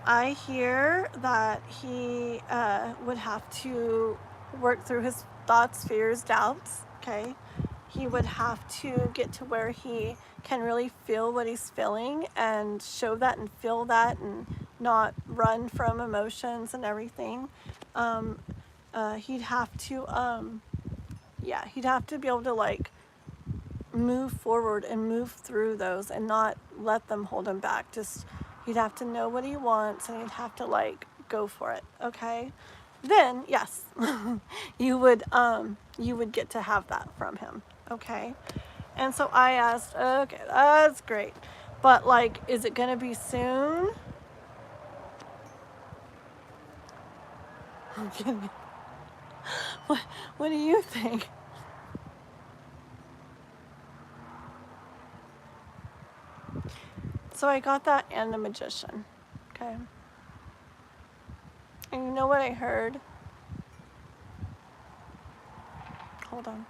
I hear that he would have to work through his thoughts, fears, doubts, okay? He would have to get to where he can really feel what he's feeling and show that and feel that and not run from emotions and everything. He'd have to, he'd have to be able to like move forward and move through those and not let them hold him back. Just, he'd have to know what he wants and he'd have to like go for it, okay? Then, yes, you would get to have that from him, okay? And so I asked, okay, that's great. But like, is it gonna be soon? What do you think? So I got that and the Magician, okay? And you know what I heard? Hold on.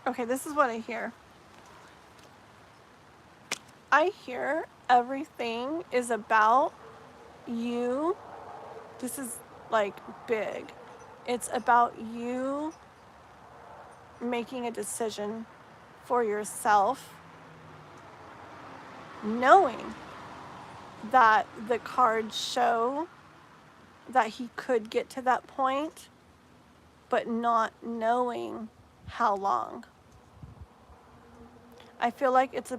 Okay, this is what I hear. I hear everything is about you. This is like big. It's about you making a decision for yourself, knowing that the cards show that he could get to that point, but not knowing how long. I feel like it's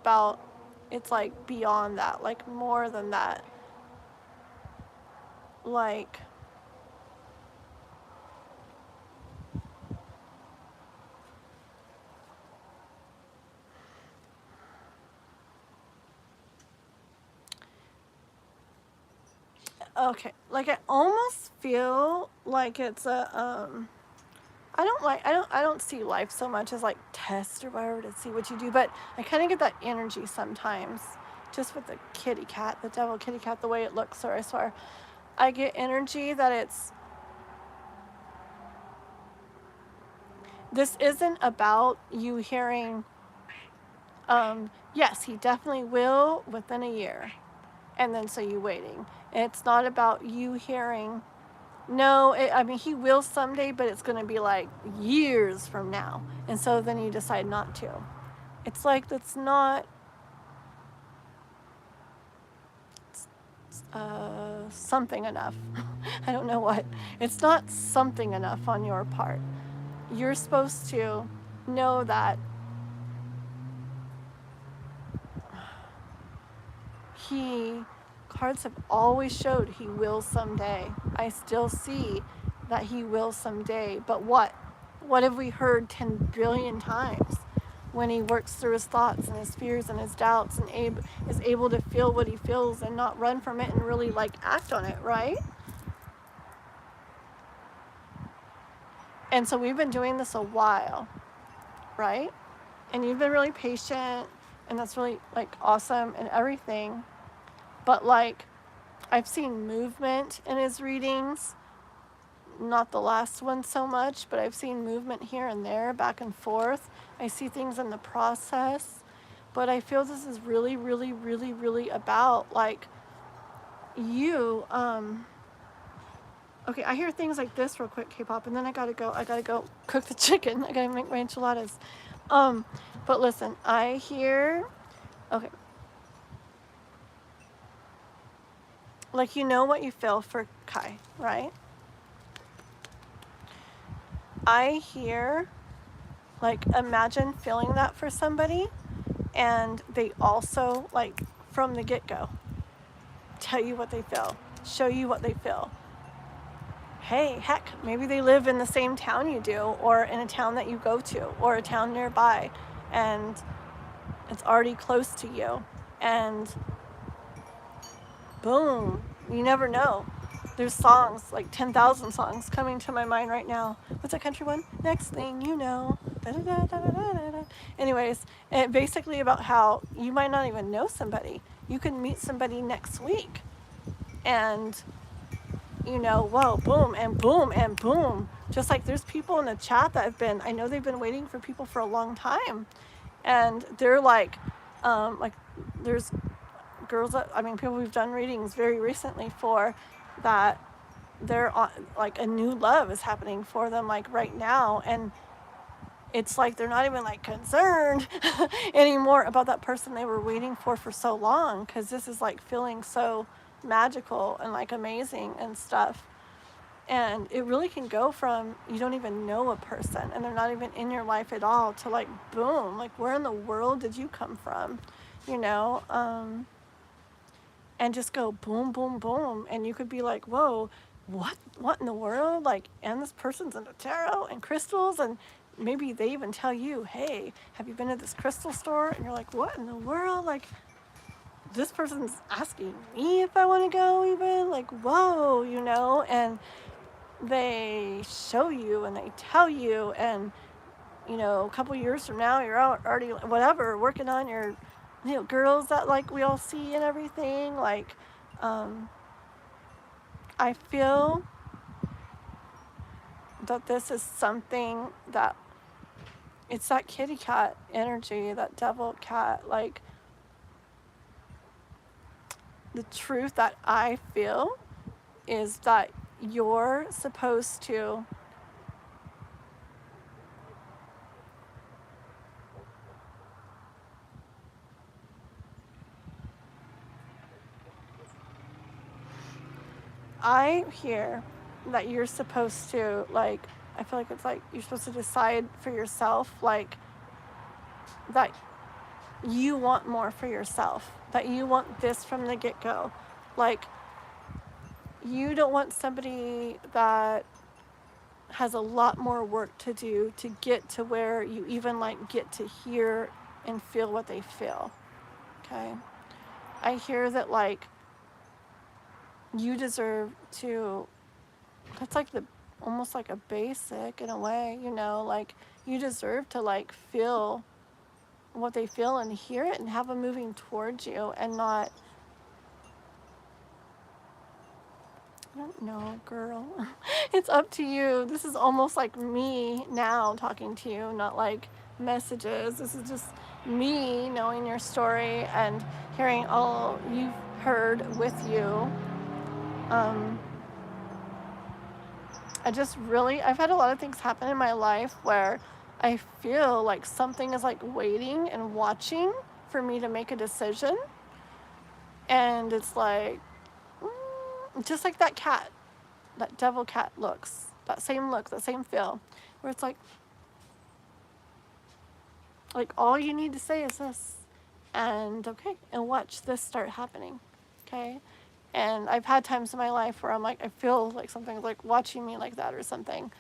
like beyond that, like more than that. Like, okay, like I almost feel like it's a I don't see life so much as like test or whatever to see what you do, but I kind of get that energy sometimes, just with the kitty cat, the devil kitty cat, the way it looks, or I swear, I get energy that this isn't about you hearing, yes, he definitely will within a year, and then so you waiting. It's not about you hearing, no, I mean, he will someday, but it's going to be like years from now. And so then you decide not to. It's like, that's not something enough. I don't know what. It's not something enough on your part. You're supposed to know that cards have always showed he will someday. I still see that he will someday. But what? What have we heard 10 billion times? When he works through his thoughts and his fears and his doubts and is able to feel what he feels and not run from it and really like act on it, right? And so we've been doing this a while, right? And you've been really patient, and that's really like awesome and everything. But like, I've seen movement in his readings, not the last one so much, but I've seen movement here and there, back and forth. I see things in the process, but I feel this is really, really, really, really about like you. Okay, I hear things like this real quick, K-pop, and then I gotta go cook the chicken. I gotta make my enchiladas. But listen, I hear, okay, like, you know what you feel for Kai, right? I hear, like, imagine feeling that for somebody, and they also, like, from the get-go, tell you what they feel, show you what they feel. Hey, heck, maybe they live in the same town you do, or in a town that you go to, or a town nearby, and it's already close to you, and boom, you never know. There's songs, like 10,000 songs coming to my mind right now. What's that country one? Next thing you know. Da, da, da, da, da, da, da. Anyways, it basically about how you might not even know somebody. You can meet somebody next week. And, you know, whoa, boom, and boom, and boom. Just like there's people in the chat that I know they've been waiting for people for a long time. And they're like there's girls that, I mean, people we've done readings very recently for, that they're on, like, a new love is happening for them, like, right now, and it's like they're not even like concerned anymore about that person they were waiting for so long, because this is like feeling so magical and like amazing and stuff. And it really can go from you don't even know a person and they're not even in your life at all to like boom, like where in the world did you come from, you know? And just go boom, boom, boom. And you could be like, whoa, what in the world? Like, and this person's into tarot and crystals, and maybe they even tell you, hey, have you been to this crystal store? And you're like, what in the world? Like, this person's asking me if I want to go even? Like, whoa, you know? And they show you and they tell you, and, you know, a couple years from now, you're out already, whatever, working on your, you know, girls that like we all see and everything. Like, I feel that this is something that it's that kitty cat energy, that devil cat. Like, the truth that I feel is that you're supposed to I hear that you're supposed to, like, I feel like it's like you're supposed to decide for yourself, like, that you want more for yourself, that you want this from the get-go. Like, you don't want somebody that has a lot more work to do to get to where you even, like, get to hear and feel what they feel. Okay? I hear that, like, you deserve to, that's like the, almost like a basic in a way, you know, like, you deserve to, like, feel what they feel and hear it and have them moving towards you and not, I don't know, girl. It's up to you. This is almost like me now talking to you, not like messages. This is just me knowing your story and hearing all you've heard with you. I've had a lot of things happen in my life where I feel like something is like waiting and watching for me to make a decision. And it's like, just like that cat, that devil cat looks, that same look, that same feel, where it's like all you need to say is this, and okay, and watch this start happening, okay? And I've had times in my life where I'm like, I feel like something's like watching me like that or something,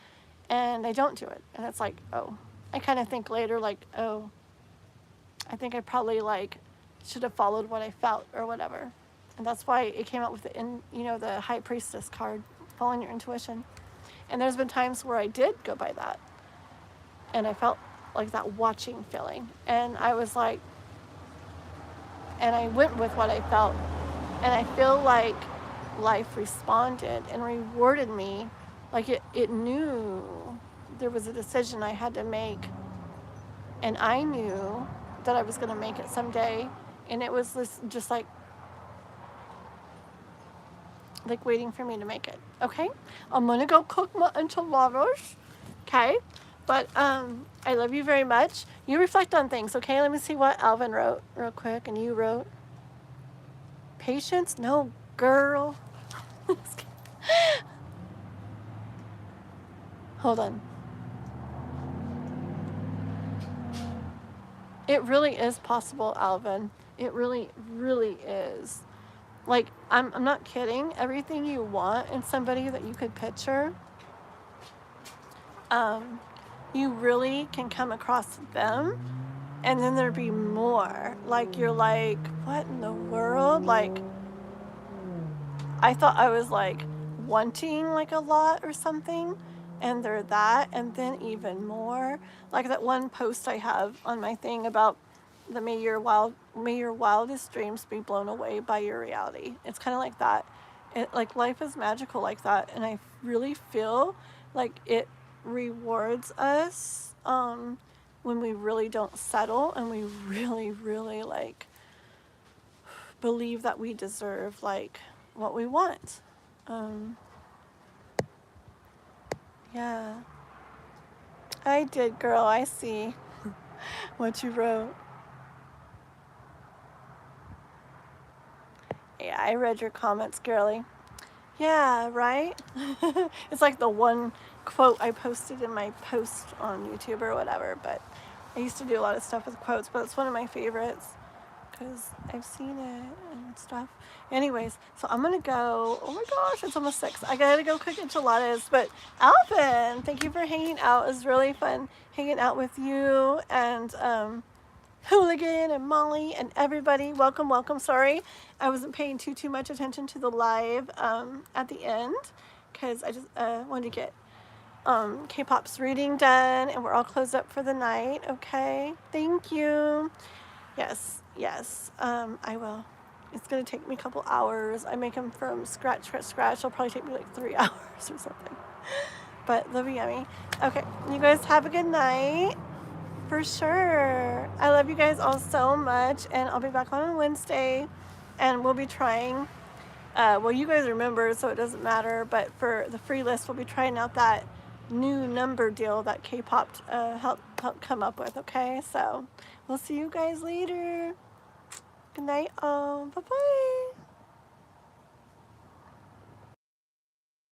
and I don't do it, and it's like, oh, I kind of think later, like, oh, I think I probably like should have followed what I felt or whatever. And that's why it came out with the High Priestess card, following your intuition. And there's been times where I did go by that. And I felt like that watching feeling. And I was like, and I went with what I felt. And I feel like life responded and rewarded me. Like it knew there was a decision I had to make. And I knew that I was going to make it someday. And it was just like waiting for me to make it. Okay, I'm gonna go cook my enchiladas. Okay, but I love you very much. You reflect on things. Okay, let me see what Alvin wrote real quick. And you wrote patience. No, girl. Hold on. It really is possible, Alvin. It really, really is. Like, I'm not kidding. Everything you want in somebody that you could picture, you really can come across them, and then there'd be more. Like, you're like, what in the world? Like, I thought I was like wanting like a lot or something, and they're that, and then even more. Like that one post I have on my thing about the may your wildest dreams be blown away by your reality. It's kind of like that. Like life is magical like that, and I really feel like it rewards us when we really don't settle and we really, really like believe that we deserve like what we want. Yeah, I did, girl. I see what you wrote. Yeah, I read your comments, girly. Yeah, right? It's like the one quote I posted in my post on YouTube or whatever, but I used to do a lot of stuff with quotes, but it's one of my favorites because I've seen it and stuff. Anyways, so I'm gonna go. Oh my gosh, it's almost 6. I gotta go cook enchiladas. But Alvin, thank you for hanging out. It was really fun hanging out with you and Hooligan and Molly and everybody. Welcome, welcome. Sorry, I wasn't paying too much attention to the live at the end because I just wanted to get K-pop's reading done, and we're all closed up for the night. Okay, thank you. Yes, I will. It's gonna take me a couple hours. I make them from scratch. It'll probably take me like 3 hours or something. But they'll be yummy. Okay, you guys have a good night. For sure. I love you guys all so much, and I'll be back on Wednesday, and we'll be trying, well, you guys are members, so it doesn't matter, but for the free list, we'll be trying out that new number deal that K-pop helped come up with, okay? So we'll see you guys later. Good night, bye-bye.